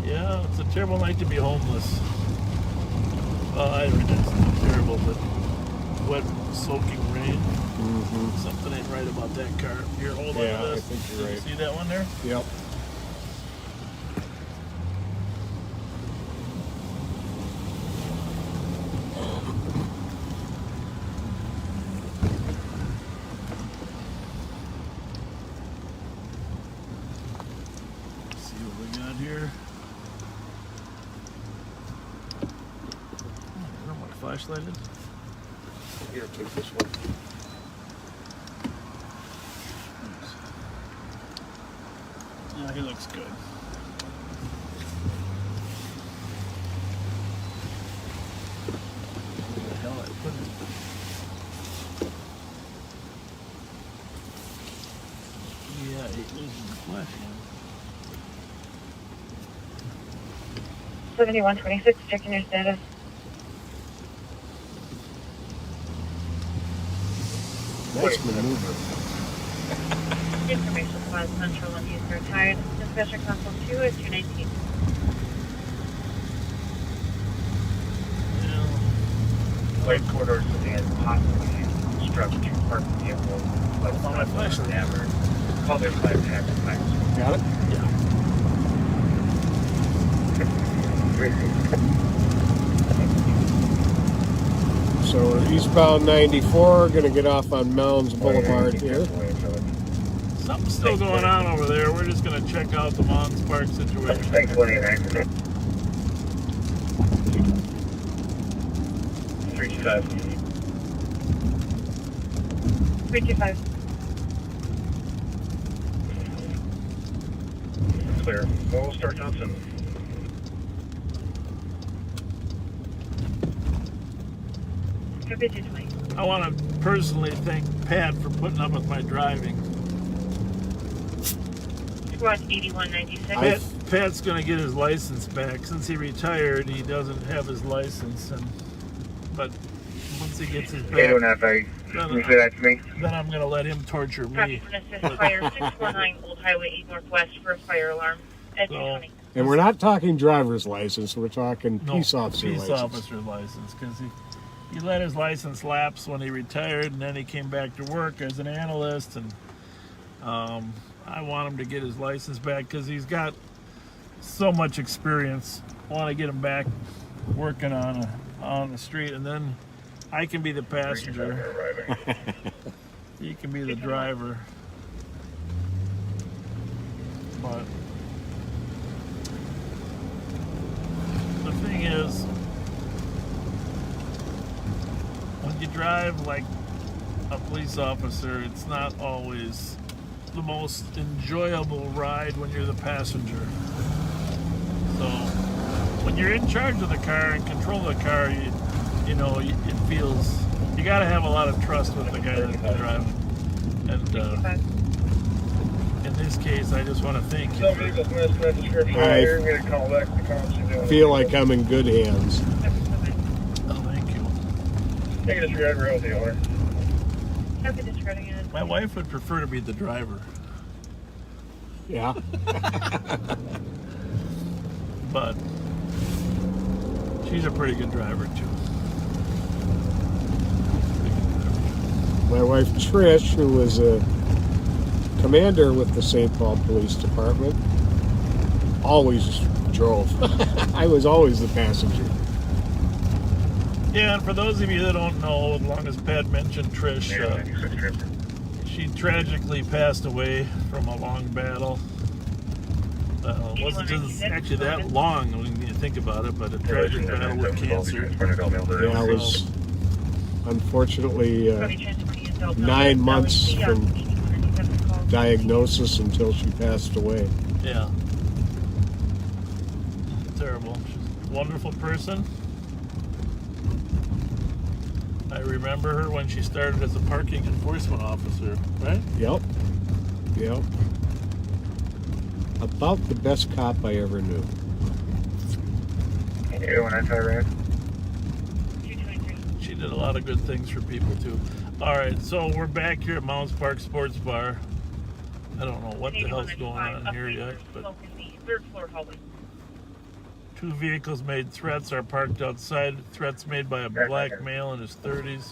Yeah, it's a terrible night to be homeless. Well, I mean, it's not terrible, but wet, soaking rain. Mm-hmm. Something ain't right about that car. Here, hold on Yeah, to this. I think you're right. See that one there? Yep. Let's see what we got here. I don't know what a flashlight is. Here, take this one. Yeah, he looks good. Where the hell I put it? Yeah, he losing the flash one. 7126, checking your status. Nice maneuver. Information Plaza Central and Eastern Tide. Dispatcher Console 2 at 219. Light corridors and possibly struck two parked vehicles. But it's not much ever. Call their 5 tax flags. Got it? Yeah. So we're eastbound 94, going to get off on Mounds Boulevard here. Something's still going on over there. We're just going to check out the Mons Park situation. Thanks for the accident. 325. 325. Clear. Well, we'll start Johnson. Copy 220. I want to personally thank Pat for putting up with my driving. Squad 8196. Pat's going to get his license back. Since he retired, he doesn't have his license. But once he gets his back, Can you say that to me? then I'm going to let him torture me. Copy from assist fire 649 Old Highway 8 Northwest for a fire alarm at 220. And we're not talking driver's license, we're talking peace officer license. Peace officer license, because he let his license lapse when he retired, and then he came back to work as an analyst, and I want him to get his license back because he's got so much experience. I want to get him back working on the street, and then I can be the passenger. He can be the driver. But the thing is, when you drive like a police officer, it's not always the most enjoyable ride when you're the passenger. So when you're in charge of the car and control the car, you know, it feels, you got to have a lot of trust with the guy that's driving. And in this case, I just want to thank you. I feel like I'm in good hands. Oh, thank you. Take a disregard road, the owner. Copy disregarding it. My wife would prefer to be the driver. Yeah. But she's a pretty good driver too. My wife Trish, who was a commander with the St. Paul Police Department, always drove. I was always the passenger. Yeah, and for those of you that don't know, as long as Pat mentioned Trish, she tragically passed away from a long battle. It wasn't just actually that long when you think about it, but a tragic battle with cancer. Yeah, I was unfortunately 9 months from diagnosis until she passed away. Yeah. Terrible. She's a wonderful person. I remember her when she started as a parking enforcement officer, right? Yep. Yep. About the best cop I ever knew. She did a lot of good things for people too. All right, so we're back here at Mounds Park Sports Bar. I don't know what the hell's going on here yet, but Third floor hallway. 2 vehicles made threats are parked outside. Threats made by a black male in his 30s.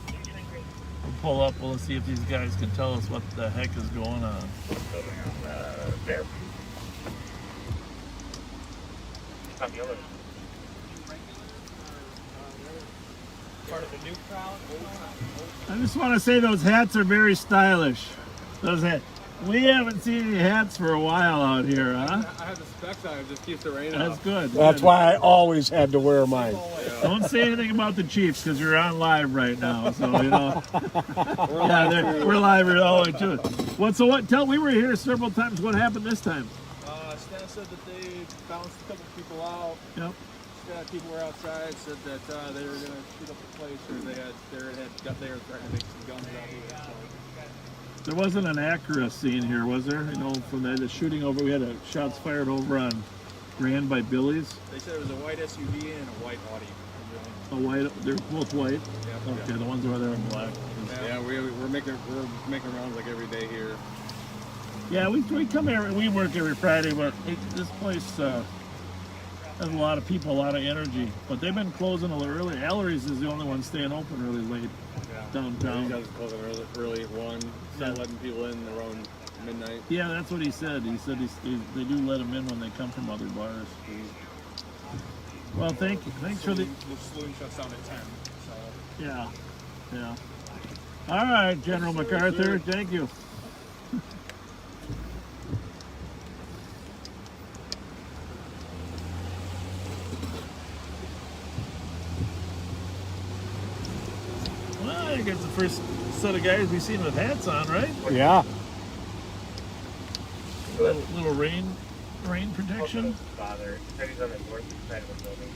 We'll pull up. We'll see if these guys can tell us what the heck is going on. There. Part of the new crowd. I just want to say those hats are very stylish. Those hats. We haven't seen any hats for a while out here, huh? I have the specs on, it just keeps the rain That's off. good. That's why I always had to wear mine. Don't say anything about the Chiefs because you're on live right now. So you know. We're live here all the way too. We were here several times. What happened this time? Stan said that they bounced a couple people out. Yep. People were outside. Said that they were going to shoot up the place, or they were threatening to make some guns out here. So. There wasn't an Acura scene here, was there? You know, from the shooting over, we had shots fired over on Grand by Billy's. They said it was a white SUV and a white Audi. A white, they're both white. Yeah. Okay, the ones over there in black. Yeah, we're making rounds like every day here. Yeah, we come here. We work every Friday, but this place has a lot of people, a lot of energy. But they've been closing a little early. Allery's is the only one staying open really late downtown. You guys are closing early at 1. Not letting people in around midnight. Yeah, that's what he said. He said they do let them in when they come from other bars. Well, thank you. Thanks for the saloon shuts down at 10. So. Yeah. All right, General MacArthur. Thank you. Well, I guess the first set of guys we've seen with hats on, right? Yeah. Little rain protection. Father, he's on the north side of the building.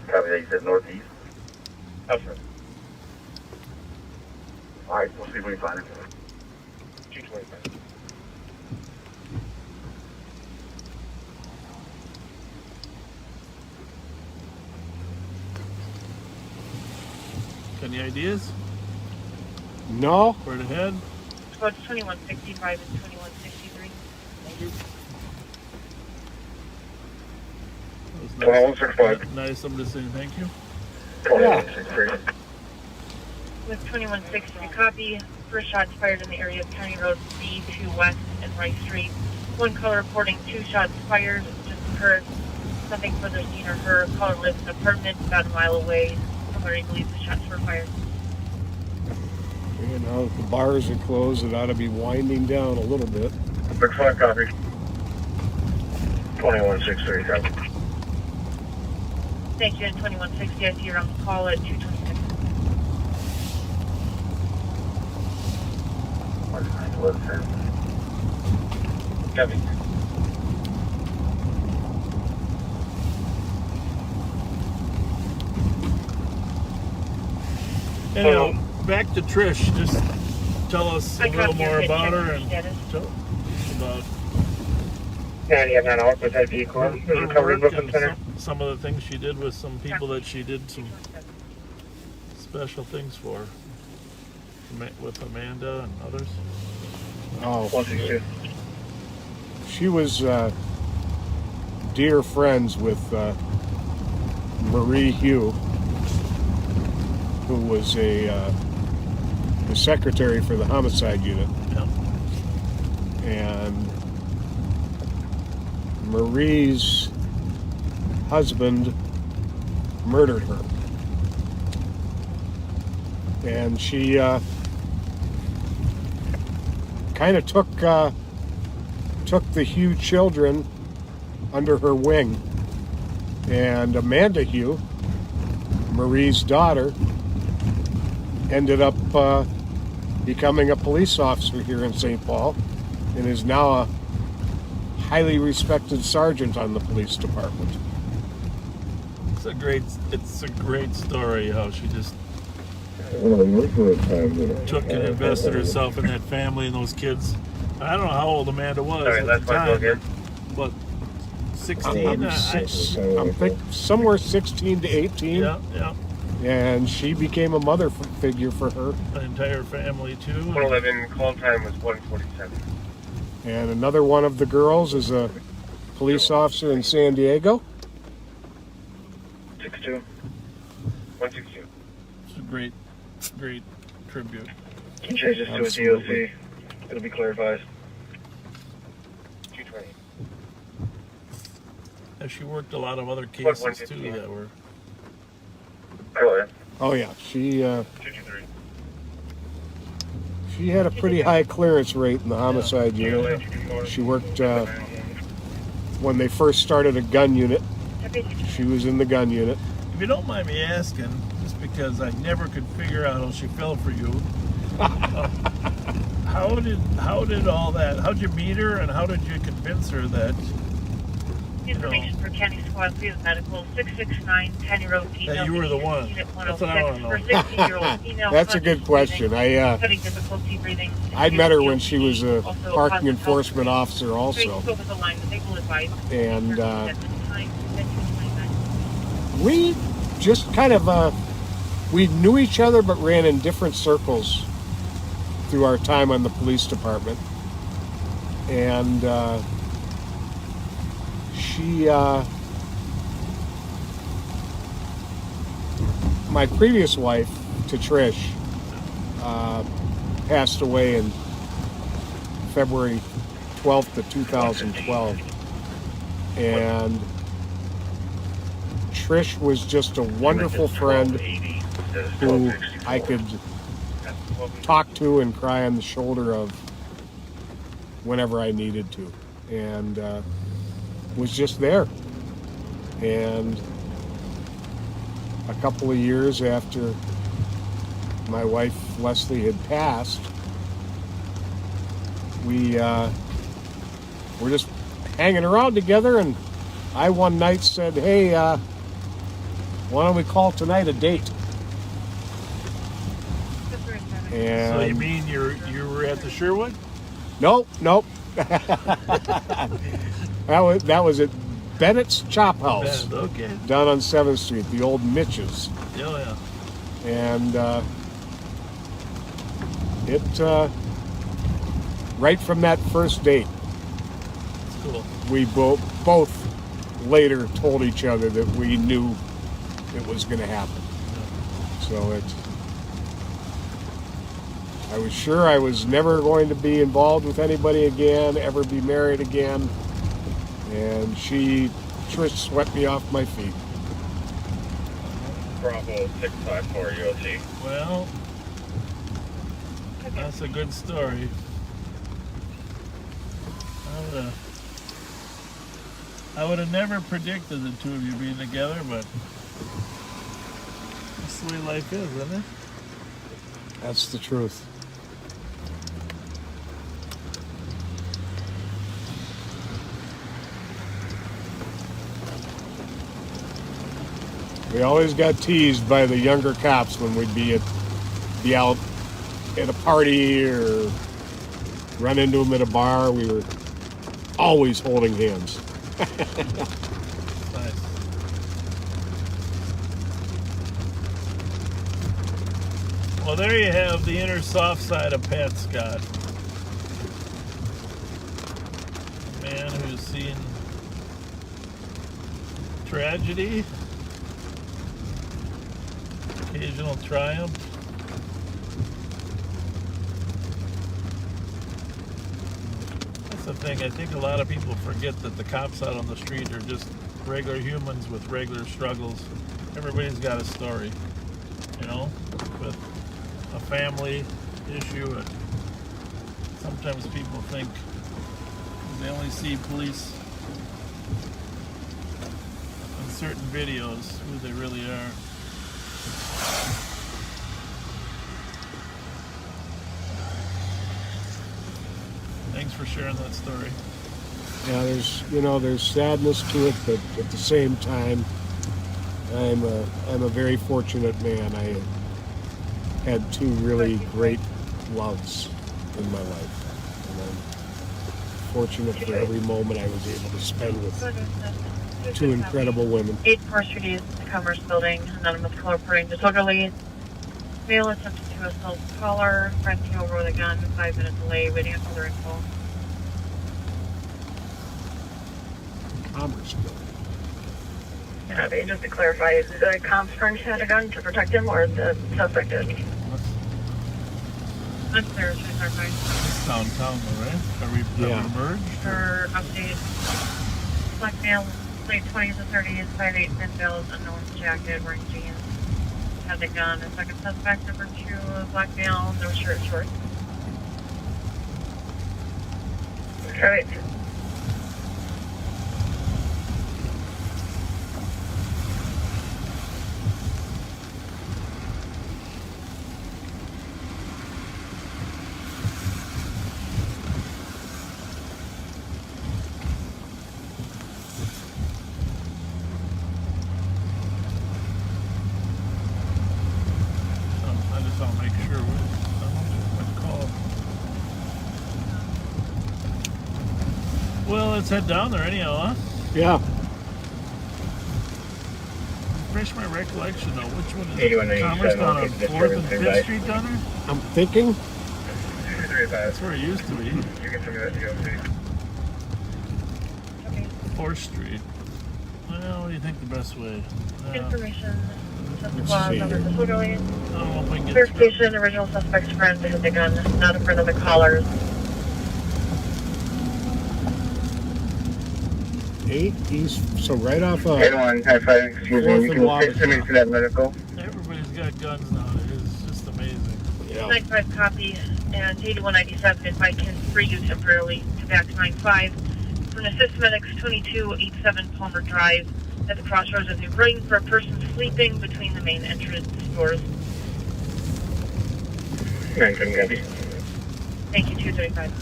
Copy that, you said northeast? That's right. Alright, we'll see if we can find it. 225. Any ideas? No. Where to head? About 2165 and 2163. Thank you. Nice of them to say thank you. Yeah. With 2160, copy. First shots fired in the area of County Road B2 West and Rice Street. One caller reporting 2 shots fired. Just occurred. Nothing further seen or heard. Caller lives in an apartment about a mile away from where he believes the shots were fired. You know, if the bars are closed, it ought to be winding down a little bit. Big 5 copy. 2163 copy. Thank you, and 2160, I see you're on the call at 226. Copy. Anyhow, back to Trish. Just tell us a little more about her and tell us about her work and some of the things she did with some people that she did some special things for, with Amanda and others. Oh, she was dear friends with Marie Hugh, who was the secretary for the homicide unit. Yeah. And Marie's husband murdered her. And she kind of took the Hugh children under her wing. And Amanda Hugh, Marie's daughter, ended up becoming a police officer here in St. Paul and is now a highly respected sergeant on the police department. It's a great story how she just took and invested herself in that family and those kids. I don't know how old Amanda was at the time, but 16. I'm think somewhere 16 to 18. Yeah. And she became a mother figure for her. An entire family too. 111 call time was 147. And another one of the girls is a police officer in San Diego. 62. 162. It's a great tribute. Change this to a DOC. It'll be clarified. 220. And she worked a lot of other cases too that were. Oh yeah, she 53. she had a pretty high clearance rate in the homicide unit. She worked when they first started a gun unit. She was in the gun unit. If you don't mind me asking, just because I never could figure out how she fell for you, how did all that? How'd you meet her, and how did you convince her that? Information for County Squad 3 of Medical 669 10-year-old female. That you were the one. Unit That's what I want to know. 16-year-old female. That's a good question. Having difficulty breathing. I met her when she was a parking enforcement officer also. And we just kind of, we knew each other but ran in different circles through our time on the police department. And my previous wife, to Trish, passed away in February 12th of 2012. And Trish was just a wonderful friend who I could talk to and cry on the shoulder of whenever I needed to. And was just there. And a couple of years after my wife Leslie had passed, we were just hanging around together, and I one night said, hey, why don't we call tonight a date? And So you mean you were at the Sherwood? Nope. That was at Bennett's Chop House. Okay. Down on 7th Street, the old Mitch's. Yeah. And right from that first date, That's cool. we both later told each other that we knew it was going to happen. So I was sure I was never going to be involved with anybody again, ever be married again. And Trish swept me off my feet. Bravo 654 UOT. Well, that's a good story. I would have never predicted the two of you being together, but that's the way life is, isn't it? That's the truth. We always got teased by the younger cops when we'd be out at a party or run into them at a bar. We were always holding hands. Nice. Well, there you have the inner soft side of Pat Scott. A man who's seen tragedy, occasional triumph. That's the thing. I think a lot of people forget that the cops out on the street are just regular humans with regular struggles. Everybody's got a story, with a family issue. And sometimes people think they only see police in certain videos who they really are. Thanks for sharing that story. Yeah, there's sadness to it, but at the same time, I'm a very fortunate man. I had two really great loves in my life, and I'm fortunate for every moment I was able to spend with two incredible women. 8 4th Street East, Commerce Building, anonymous caller reporting disorderly. Male attempted to assault caller, fronting over with a gun, 5-minute delay, waiting on further info. Commerce Building. Just to clarify, the comps firm had a gun to protect him, or the suspect did? Upstairs, we clarify. It's downtown, though, right? Are we merged? For update, black male, late 20s to 30s, 5'8", thin build, unknown jacket, wearing jeans, has a gun. A second suspect, number 2, black male, no shirt, shorts. Alright. I just want to make sure what call. Well, let's head down there anyhow, huh? Yeah. Refresh my recollection though. Which one is 8197, Commerce down on okay, 4th and disturbance 5th Street down there? I'm thinking. That's where it used to be. You can send me that DLC. 4th Street. Well, what do you think the best way? Information. Let's Clause see under here. disorderly. I don't know if I can get Verification, original suspect's friend has a gun, not a friend of the caller's. 8 East, so right off of 8155, excuse me, you can send me to that medical. Everybody's got guns nowadays. It's just amazing. 95 copy, and 8197 invite can free you temporarily to back 95 from Assist Medics 2287 Palmer Drive at the crossroads of New Brighton for a person sleeping between the main entrance doors. 9-10 copy. Thank you, 235.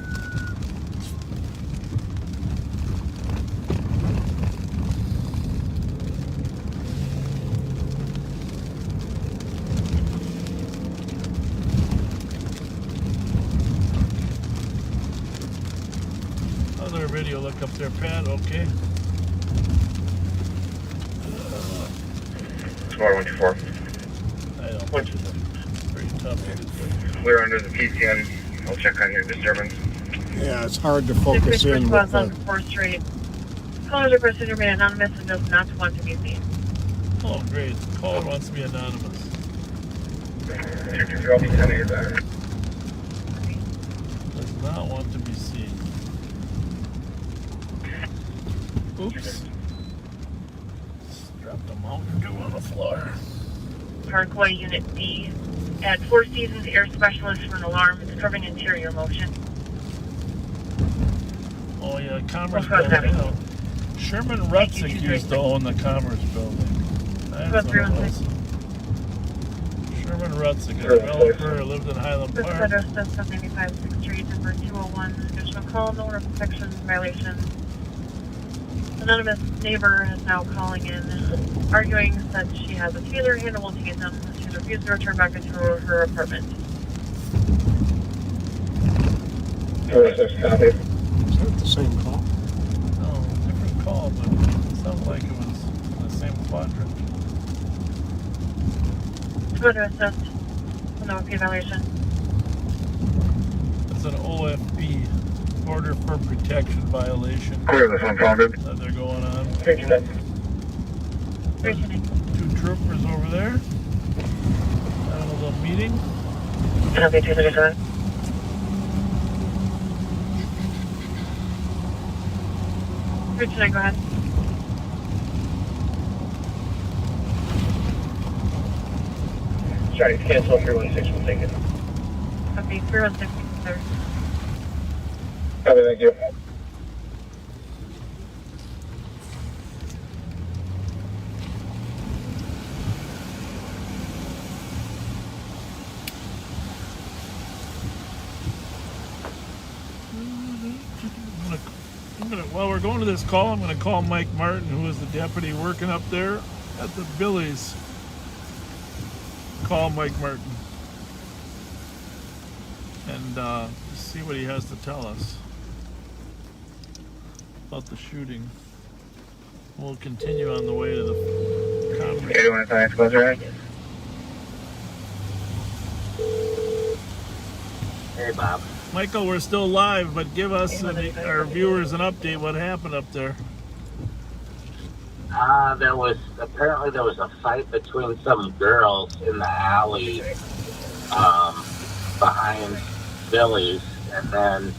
Other video, look up there, Pat. Okay. 4124. I don't know. It's pretty tough. We're under the PCN. I'll check on your disturbance. Yeah, it's hard to focus in with on the 4th Street. Callers are person remain anonymous and does not want to be seen. Oh, great. The caller wants to be anonymous. 223, I'll be sending you that. Does not want to be seen. Oops. Dropped the Mountain Dew on the floor. Parkway Unit D. At Four Seasons Air Specialist for an alarm. It's covering interior motion. Oh, yeah, Commerce Building. You know, Sherman Rutzik used to own the Commerce Building. That's what it was. Sherman Rutzik, a developer who lived in Highland This Park. address says 785 6th Street, number 201. Additional call, no protection violation. Anonymous neighbor is now calling in, arguing that she has a feeler handle will take them. She's refused to return back into her apartment. 46 copy. Is that the same call? No, different call, but it sounded like it was in the same quadrant. Go to assist. No OP violation. It's an OFB, Order for Protection violation. Clear this unfounded. That they're going on. Thank you, man. Two troopers over there. Having a little meeting. Copy 237. Richard, go ahead. Sorry, cancel 316, we'll take it. Copy 316, sir. Copy, thank you. While we're going to this call, I'm going to call Mike Martin, who is the deputy working up there at the Billy's. Call Mike Martin and see what he has to tell us. about the shooting. We'll continue on the way to the conference. Okay, do you want to try close right? Hey, Bob. Michael, we're still live, but give us our viewers an update. What happened up there? There was a fight between some girls in the alley behind Billy's, and then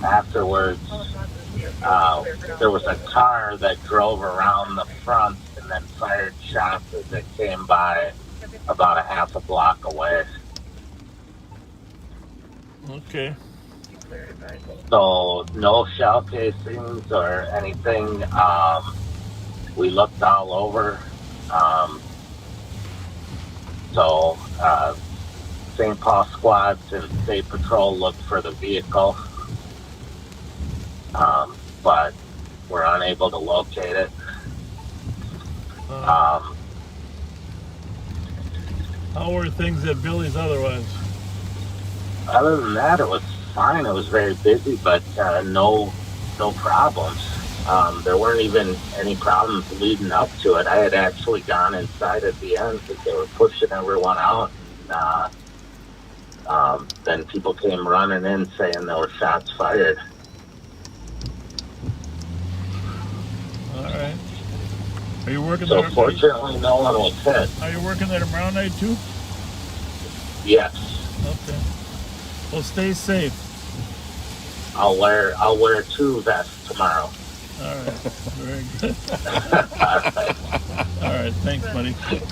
afterwards there was a car that drove around the front and then fired shots as it came by about a half a block away. Okay. So no shell casings or anything. We looked all over. St. Paul squads and State Patrol looked for the vehicle, but we're unable to locate it. How were things at Billy's otherwise? Other than that, it was fine. It was very busy, but no problems. There weren't even any problems leading up to it. I had actually gone inside at the end because they were pushing everyone out. Then people came running in saying there were shots fired. All right. Are you working So there? fortunately, no one was hit. Are you working there tomorrow night too? Yes. Okay. Well, stay safe. I'll wear 2 vests tomorrow. All right. Very good. All right. Thanks, buddy. Appreciate it.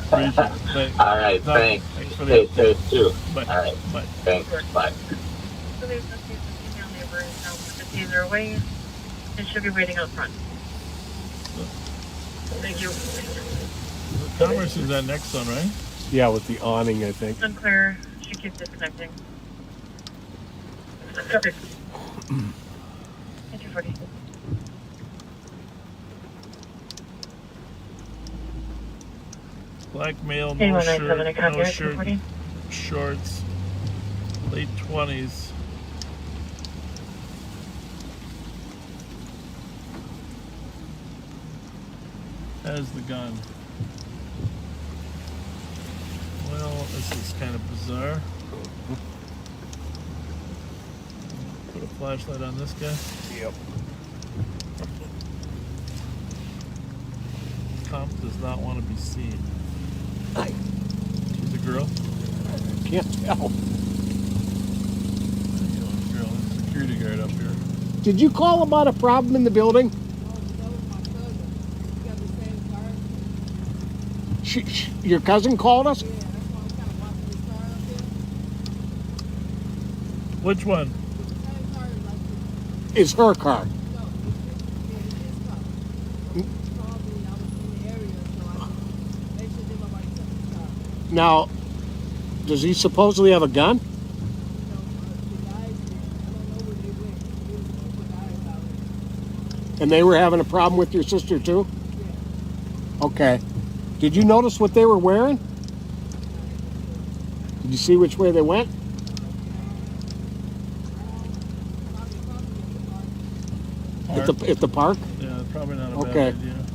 Thanks. All right. Thanks. Thanks for Stay the safe too. Bye. All right. Bye. Thanks. Bye. So there's no case of female neighbor is now put the taser away and should be waiting out front. Thank you. Commerce is that next one, right? Yeah, with the awning, I think. Unclear. She keeps disconnecting. Okay. 240. Black male, no Anyone shirt, 97 account no here, shirt, 240? shorts, late 20s. Has the gun. Well, this is kind of bizarre. Put a flashlight on this guy. Yep. Comp does not want to be seen. She's a girl? Can't tell. Girl, security guard up here. Did you call about a problem in the building? Your cousin called us? Which one? It's her car. Now, does he supposedly have a gun? And they were having a problem with your sister too? Okay. Did you notice what they were wearing? Did you see which way they went? At the park? Yeah, probably not a Okay. bad idea.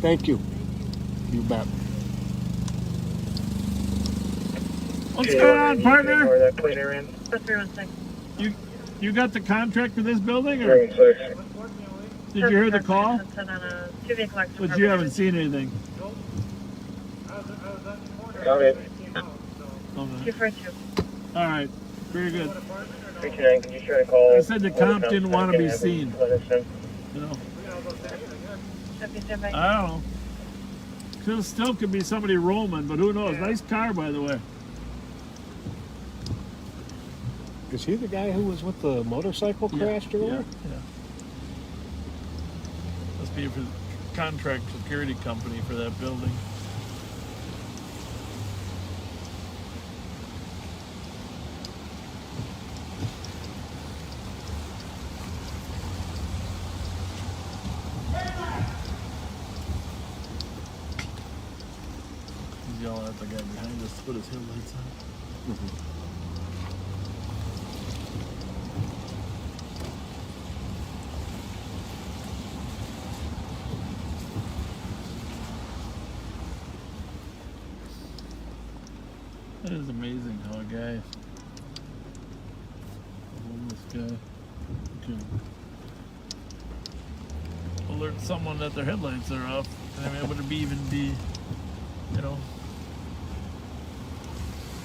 Thank you. You bet. What's going on, partner? Or that cleaner in. That's 316. You got the contract for this building, or 316. did you hear the call? But you haven't seen anything. Okay. Okay. 242. All right. Very good. 329, can you try to call? I said the comp didn't want to be seen. You know. I don't know. Still could be somebody roaming, but who knows? Nice car, by the way. Is he the guy who was with the motorcycle crash earlier? Yeah. Must be for the contract security company for that building. He's yelling at the guy behind us to put his headlights on. It is amazing how a guy, a homeless guy, can alert someone that their headlights are off. I mean, it would even be, you know,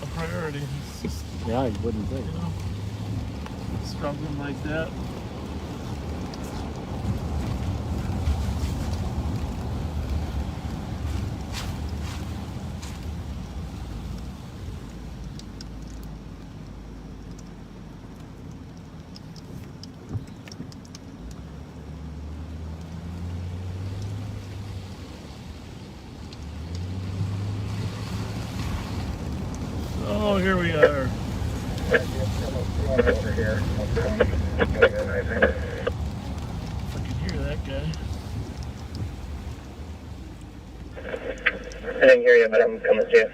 a priority. It's just, Yeah, you wouldn't think. you know, struggling like that. Oh, here we are. Over here. I can hear that guy. I didn't hear you, but I'm coming to you.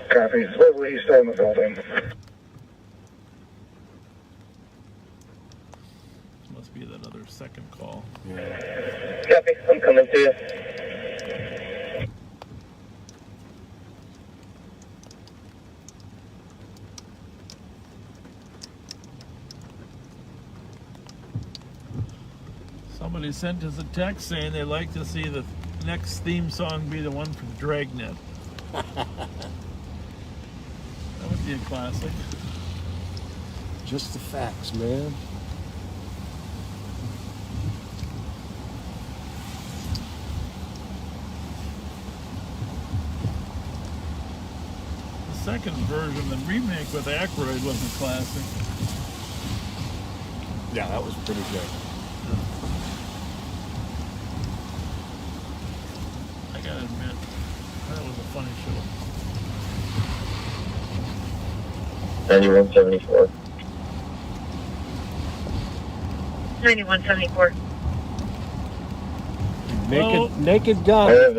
Copy. Supposedly he's still in the building. This must be that other second call. Copy. I'm coming to you. Somebody sent us a text saying they'd like to see the next theme song be the one from Dragnet. That would be a classic. Just the facts, man. The second version, the remake with Aykroyd, was a classic. Yeah, that was pretty good. I gotta admit, that was a funny show. 9174. 9174. Naked gun. I have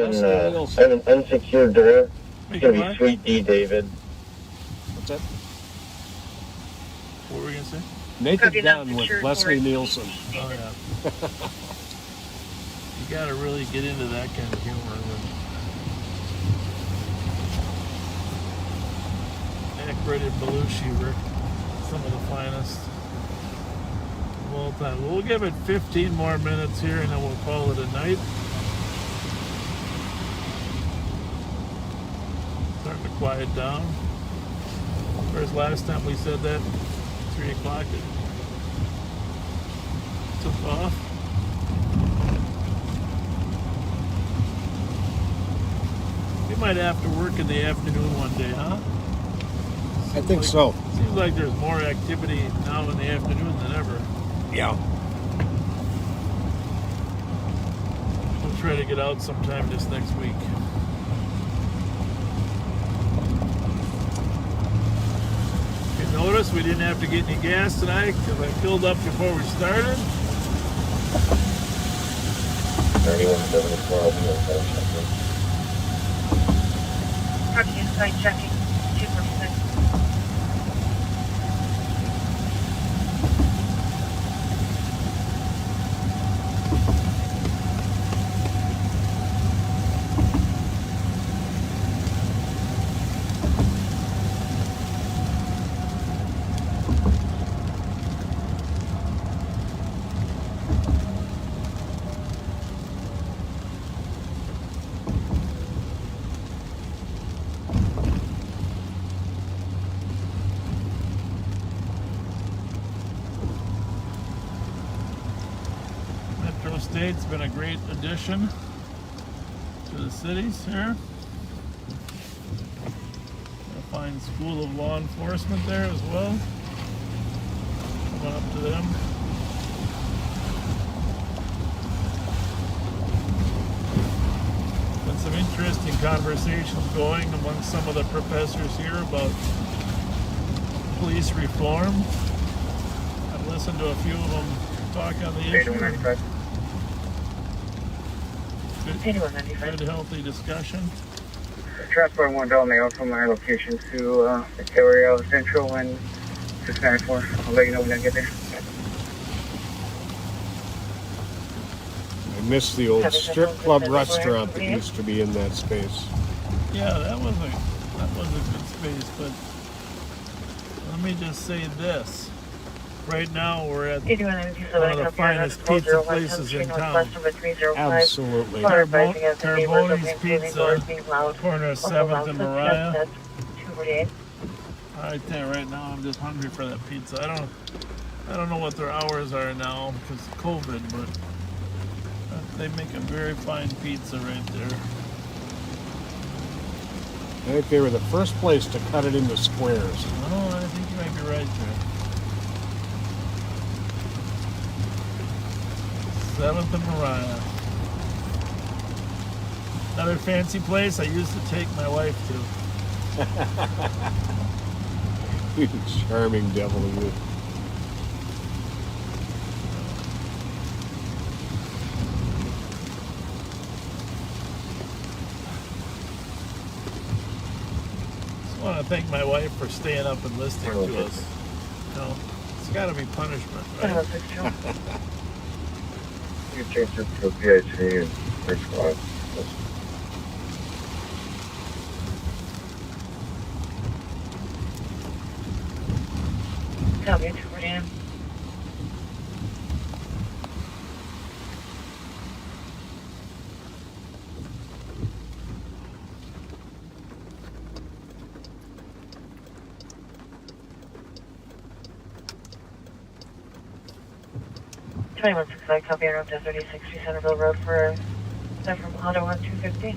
an unsecured door. It's going to be Suite D, David. What's that? What were we gonna say? Naked gun with Leslie Nielsen. Oh yeah. You gotta really get into that kind of humor. Aykroyd and Belushi were some of the finest of all time. We'll give it 15 more minutes here and then we'll call it a night. Starting to quiet down. Whereas last time we said that, 3 o'clock, it took off. We might have to work in the afternoon one day, huh? I think so. Seems like there's more activity now in the afternoon than ever. Yeah. We'll try to get out sometime this next week. You notice we didn't have to get any gas tonight because I filled up before we started. 9174. I'll be inside checking. Copy inside checking. 246. State's been a great addition to the cities here. A fine school of law enforcement there as well. Coming up to them. Been some interesting conversations going among some of the professors here about police reform. I've listened to a few of them talk on the issue. Good, healthy discussion. Transport 1 Bell Mail from my location to Victoria Central and 694. I'll let you know when I get there. I miss the old strip club restaurant that used to be in that space. Yeah, that was a good space, but let me just say this. Right now we're at one of the finest pizza places in town. Absolutely. Carboni's Pizza, corner of 7th and Mariah. I tell you right now, I'm just hungry for that pizza. I don't know what their hours are now because of COVID, but they make a very fine pizza right there. I think they were the first place to cut it into squares. Oh, I think you might be right there. 7th and Mariah. Another fancy place I used to take my wife to. You charming devil, you. I want to thank my wife for staying up and listening to us. You know, it's got to be punishment, right? You can change it to a PIC and first squad. Copy, 249. I copy on to 3060 Centerville Road for from Ottawa 250.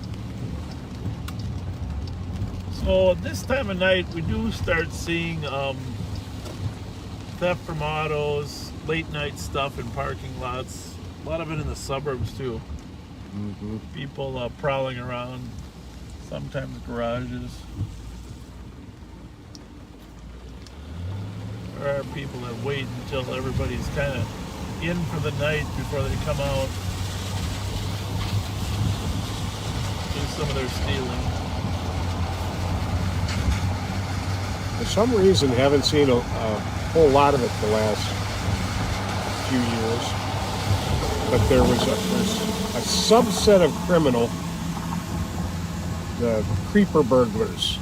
So at this time of night, we do start seeing theft from autos, late night stuff in parking lots. A lot of it in the suburbs too. Mm-hmm. People prowling around, sometimes garages. There are people that wait until everybody's kind of in for the night before they come out. Do some of their stealing. For some reason, haven't seen a whole lot of it the last few years. But there's a subset of criminal, the creeper burglars,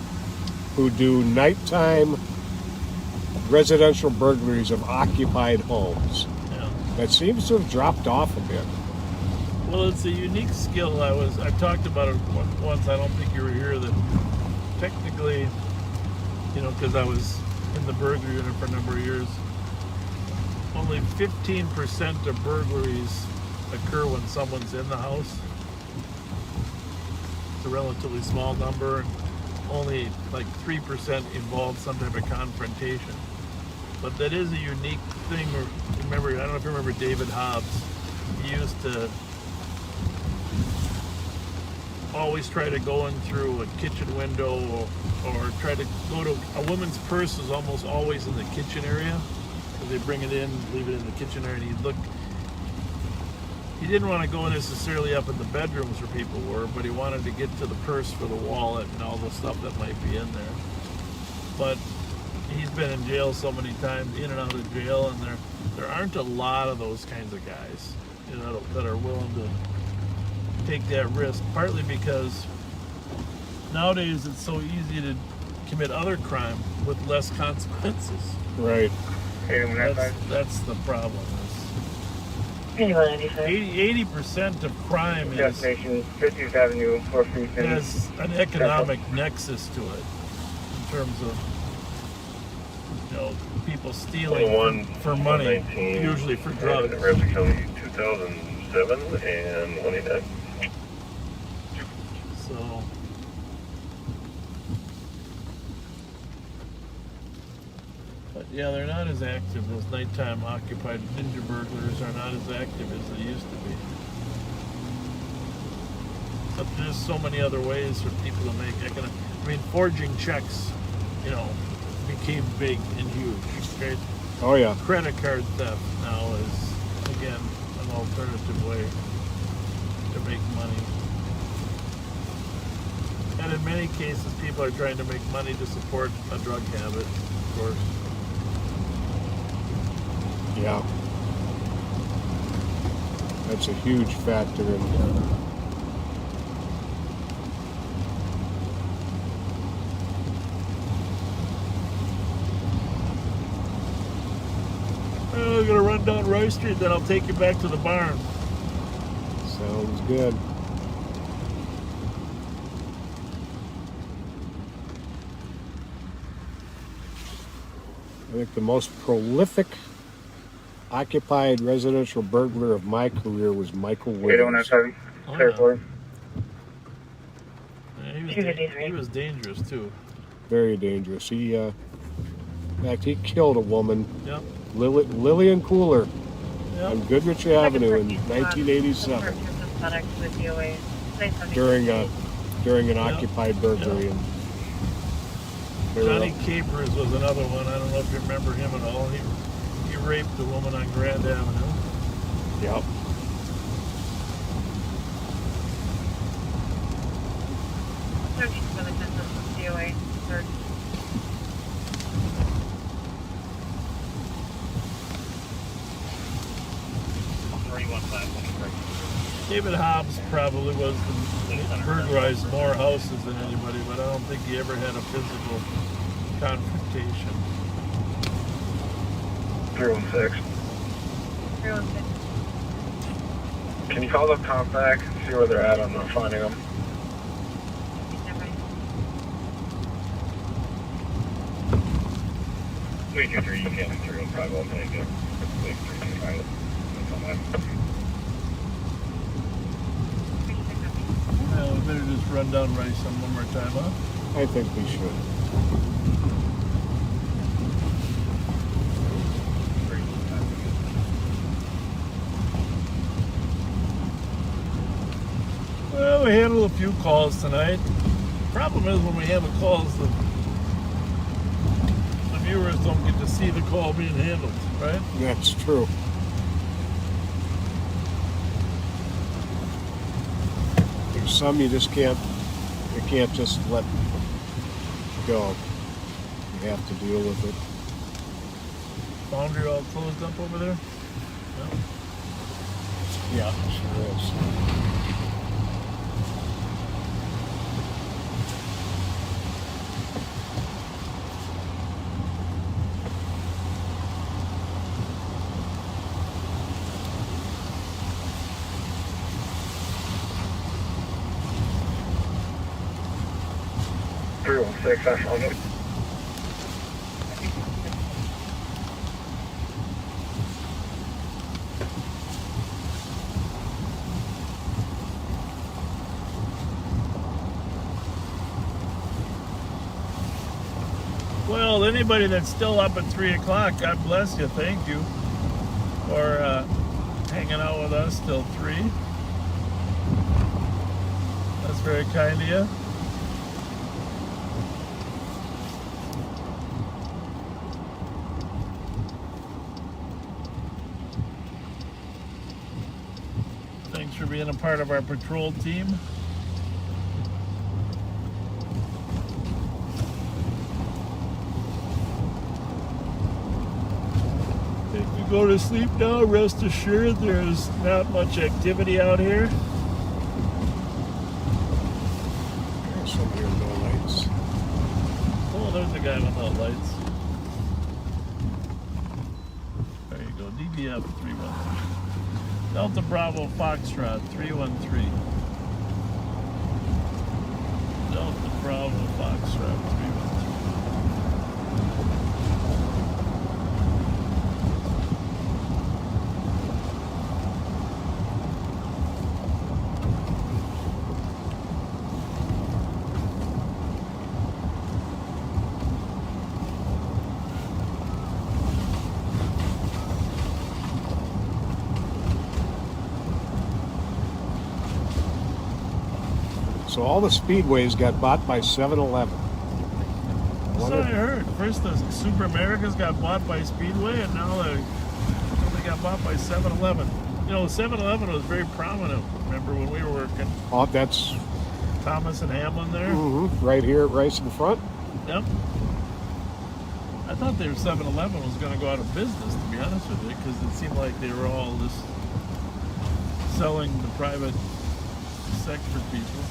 who do nighttime residential burglaries of occupied homes. Yeah. That seems to have dropped off a bit. Well, it's a unique skill. I talked about it once. I don't think you were here. That technically, you know, because I was in the burglary unit for a number of years, only 15% of burglaries occur when someone's in the house. It's a relatively small number, and only like 3% involve some type of confrontation. But that is a unique thing. Remember, I don't know if you remember David Hobbs. He used to always try to go in through a kitchen window or try to go to a woman's purse is almost always in the kitchen area. So they bring it in, leave it in the kitchen area, and he'd look. He didn't want to go necessarily up in the bedrooms where people were, but he wanted to get to the purse for the wallet and all the stuff that might be in there. But he's been in jail so many times, in and out of jail, and there aren't a lot of those kinds of guys, you know, that are willing to take that risk, partly because nowadays it's so easy to commit other crime with less consequences. Right. That's the problem. 80% of crime Destination 50th Avenue, has an economic nexus to it in terms of, you know, people stealing for money, usually for drugs. Ramsey County 2007 and 189. So, but yeah, they're not as active. Those nighttime occupied ninja burglars are not as active as they used to be. But there's so many other ways for people to make economic. I mean, forging checks, you know, became big and huge. Right? Oh yeah. Credit card theft now is again an alternative way to make money. And in many cases, people are trying to make money to support a drug habit, of course. Yeah. That's a huge factor in I'm gonna run down Rice Street, then I'll take you back to the barn. Sounds good. I think the most prolific occupied residential burglar of my career was Michael Williams. Yeah, he was dangerous too. Very dangerous. He, in fact, he killed a woman, Yep. Lillian Cooler, Yep. on Goodrich Avenue in 1987 during an occupied burglary. Yep. And they were Johnny Capers was another one. I don't know if you remember him at all. He raped a woman on Grand Avenue. Yep. David Hobbs probably was burglarized more houses than anybody, but I don't think he ever had a physical confrontation. 316. Can you call the comp back and see where they're at on finding them? Three two three, you can't be 305, I'll take it. 325. That's on that. Well, we better just run down Rice one more time, huh? I think we should. Well, we handled a few calls tonight. Problem is when we handle calls, the viewers don't get to see the call being handled, right? That's true. There's some you just can't just let go. You have to deal with it. Foundry all closed up over there? No. Yeah, sure is. I found it. Well, anybody that's still up at 3 o'clock, God bless you. Thank you for hanging out with us till 3. That's very kind of you. Thanks for being a part of our patrol team. If you go to sleep now, rest assured there's not much activity out here. There's some here, no lights. Oh, there's a guy without lights. There you go, DBF 313. Delta Bravo Foxtrot 313. Delta Bravo Foxtrot 313. So all the speedways got bought by 7-Eleven. That's what I heard. First the Super Americas got bought by Speedway, and now they got bought by 7-Eleven. You know, 7-Eleven was very prominent, remember, when we were working. Oh, that's Thomas and Hamlin there. Mm-hmm. Right here, right in front. Yep. I thought their 7-Eleven was going to go out of business, to be honest with you, because it seemed like they were all just selling to private sector people.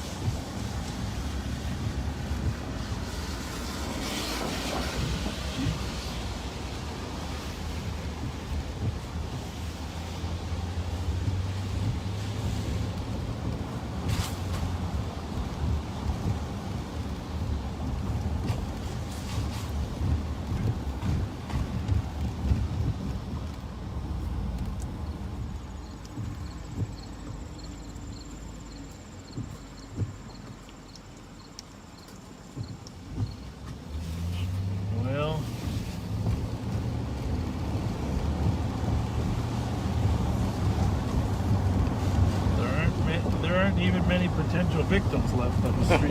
potential victims left on the street.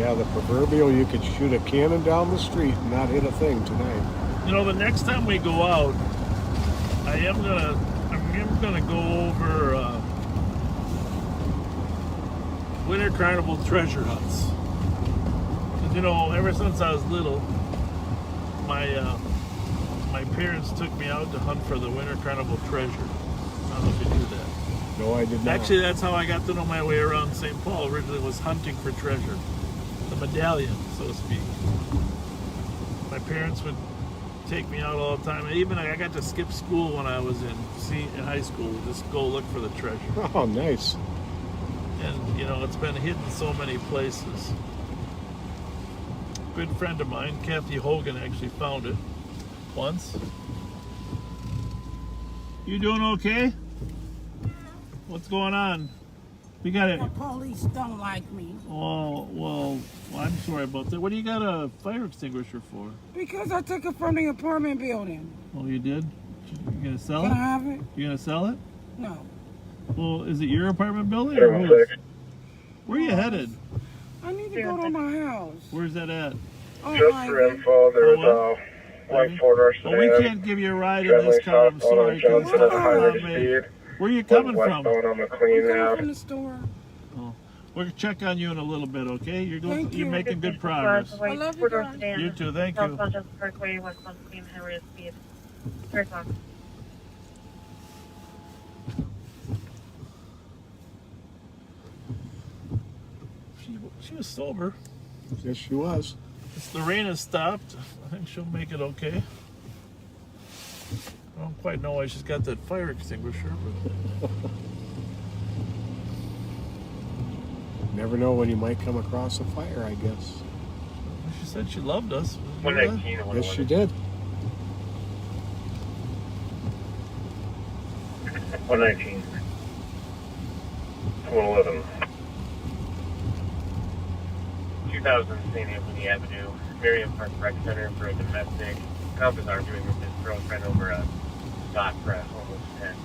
Yeah, the proverbial you could shoot a cannon down the street and not hit a thing tonight. You know, the next time we go out, I am gonna go over Winter Carnival treasure hunts. 'Cause, you know, ever since I was little, my parents took me out to hunt for the Winter Carnival treasure. I don't know if you knew that. No, I did not. Actually, that's how I got to know my way around St. Paul. Originally was hunting for treasure. The medallion, so to speak. My parents would take me out all the time. And even I got to skip school when I was in high school. Just go look for the treasure. Oh, nice. And, you know, it's been hidden so many places. A good friend of mine, Kathy Hogan, actually found it once. You doing okay? What's going on? We got it. The police don't like me. Oh, well, I'm sorry about that. What do you got a fire extinguisher for? Because I took it from the apartment building. Oh, you did? You gonna sell it? Can I have it? You gonna sell it? No. Well, is it your apartment building? Or whose? Where are you headed? I need to go to my house. Where's that at? Oh, Just for info, there's a white Ford Well, we can't give you a ride in this car. I'm sorry. Johnson at a higher speed. Where are you coming from? Westbound on McLean Ave. From the store. Oh, we'll check on you in a little bit, okay? Thank you. You're making good progress. I love you guys. You too. Thank you. South Johnson Parkway, westbound Queen Highway speed. 3 o'clock. She was sober. Yes, she was. The rain has stopped. I think she'll make it okay. I don't quite know why she's got that fire extinguisher, but Never know when you might come across a fire, I guess. she said she loved us. 119 Yes, she did. 119. 111. 2000 St. Anthony Avenue, Marion Park Rec Center for a domestic. Trump is arguing with his girlfriend over a dot for a homeless tent.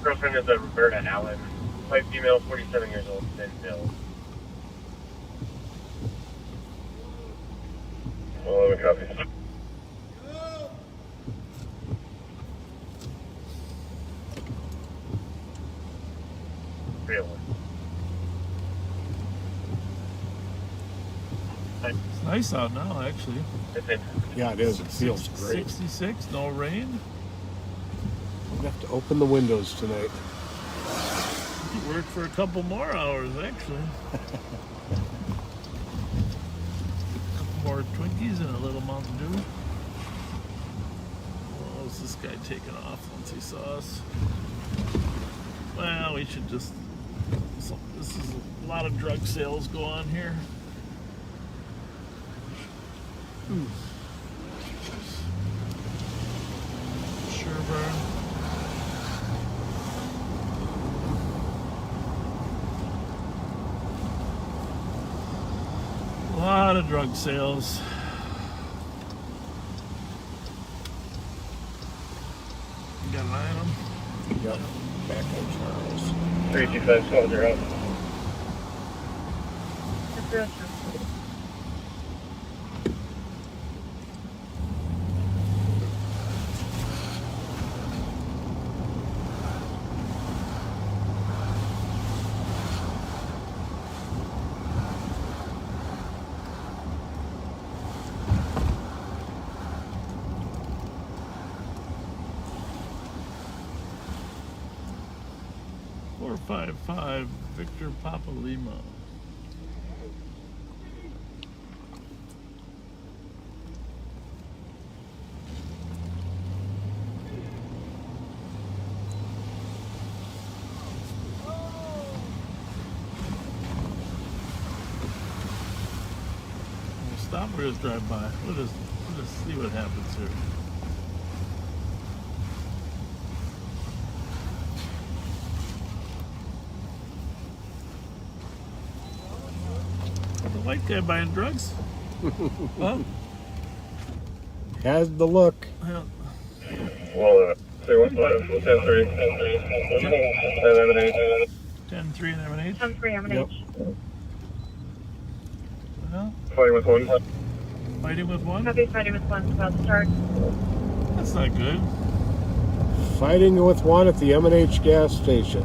Girlfriend is a Roberta Allen, white female, 47 years old, thin build. 11 copies. Real one. It's nice out now, actually. Yeah, it is. It feels great. 66, no rain. I'm going to have to open the windows tonight. You work for a couple more hours, actually. A couple more Twinkies and a little Mountain Dew. Well, is this guy taking off once he saw us? Well, we should just... So, this is a lot of drug sales go on here. Ooh. Sherburne. A lot of drug sales. You got an eye on them? Yep. Back on Charles. 325 Soldier out. .455 Victor Papa Lima. We'll stop or just drive by. We'll just see what happens here. The white guy buying drugs? Huh? Has the look. Well, Well, 10-3, 10-3 and M&H. 10-3 M&H. Yep. Well, fighting with one. fighting with one? Copy, fighting with one. About to start. That's not good. Fighting with one at the M&H gas station.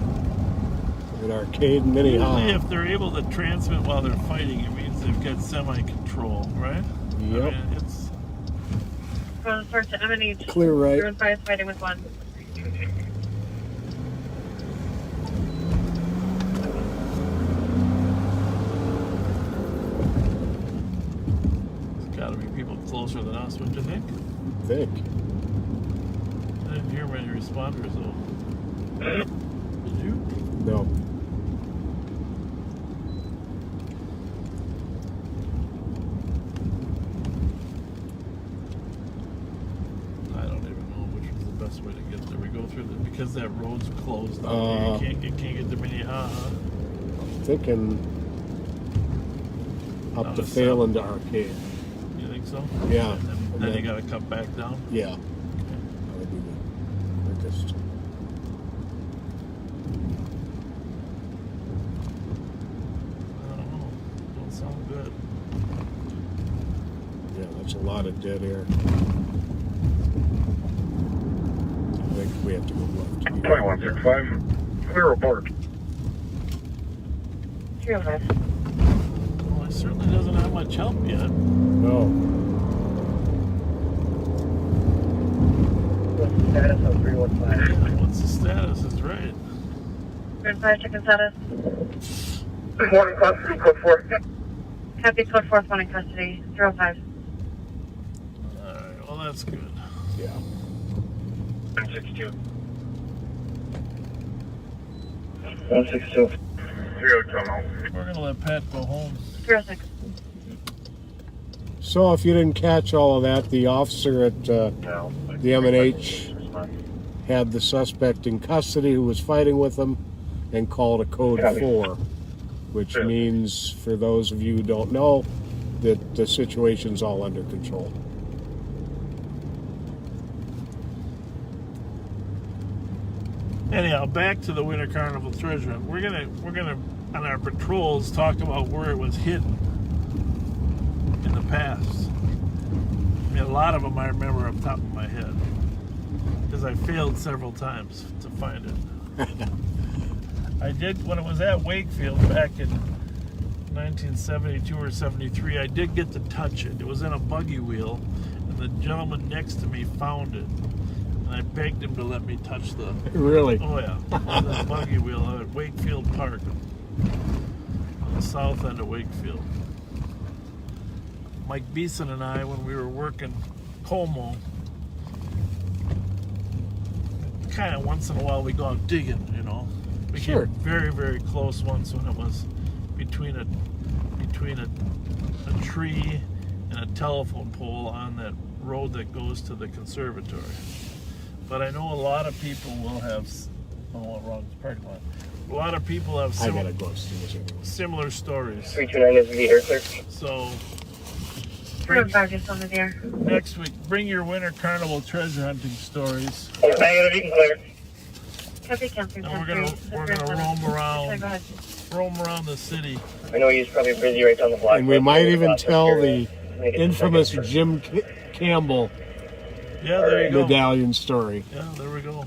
An arcade Usually Minnehaha. if they're able to transmit while they're fighting, it means they've got semi-control, right? Yep. I mean, it's... Going to start to M&H. Clear right. 0-5 fighting with one. There's got to be people closer than us, wouldn't you think? Think. I didn't hear many responders, though. Did you? No. I don't even know which was the best way to get there. We go through the... Because that road's closed out here, you can't get to Minnehaha. Thinking up Down to to Phelan to Arcade. You think so? Yeah. And then you got to come back down? Yeah. That would be the quickest. I don't know. Don't sound good. Yeah, that's a lot of dead air. I think we have to go left. 2165, clear report. 305. Well, it certainly doesn't have much help yet. No. What's the status of 315? Yeah, what's the status is right. 305, checking status. Morning, custody, code 4. Copy, code 4, one in custody. 305. Alright, well that's good. Yeah. 162. 162. 302. We're gonna let Pat go home. 306. So if you didn't catch all of that, the officer at the M&H had the suspect in custody who was fighting with him and called a code 4, which means, for those of you who don't know, that the situation's all under control. Anyhow, back to the Winter Carnival treasure hunt. We're gonna on our patrols talk about where it was hidden in the past. I mean, a lot of them I remember off the top of my head because I failed several times to find it. I did when it was at Wakefield back in 1972 or 73. I did get to touch it. It was in a buggy wheel, and the gentleman next to me found it. And I begged him to let me touch the... Really? Oh, yeah. The buggy wheel at Wakefield Park on the south end of Wakefield. Mike Beeson and I, when we were working Como, kind of once in a while we go out digging, you know. We Sure. came very, very close once when it was between a tree and a telephone pole on that road that goes to the conservatory. But I know a lot of people will have... Oh, wrong parking lot. A lot of people have I gotta go upstairs anyway. similar stories. 329 is the air clear. So... 305 just on the air. Next week, bring your Winter Carnival treasure hunting stories. Bang it, you can clear. Copy, cancel. And we're gonna roam around the city. I know he's probably busy right down the block. And we might even tell the infamous Jim Campbell there you go. medallion story. Yeah, there we go.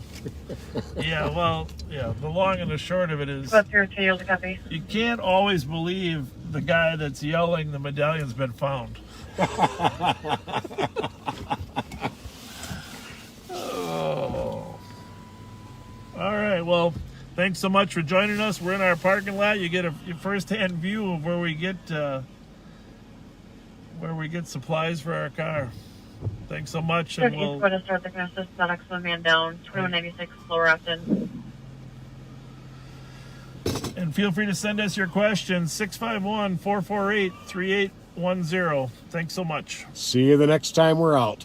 Yeah, well, yeah, the long and the short of it is About 302, yield a copy. you can't always believe the guy that's yelling the medallion's been found. Oh. All right, well, thanks so much for joining us. We're in our parking lot. You get a first-hand view of where we get supplies for our car. Thanks so much, and we'll... East to start the Crescent, FedEx one man down, 2196 Lower Upton. And feel free to send us your questions, 651-448-3810. Thanks so much. See you the next time we're out.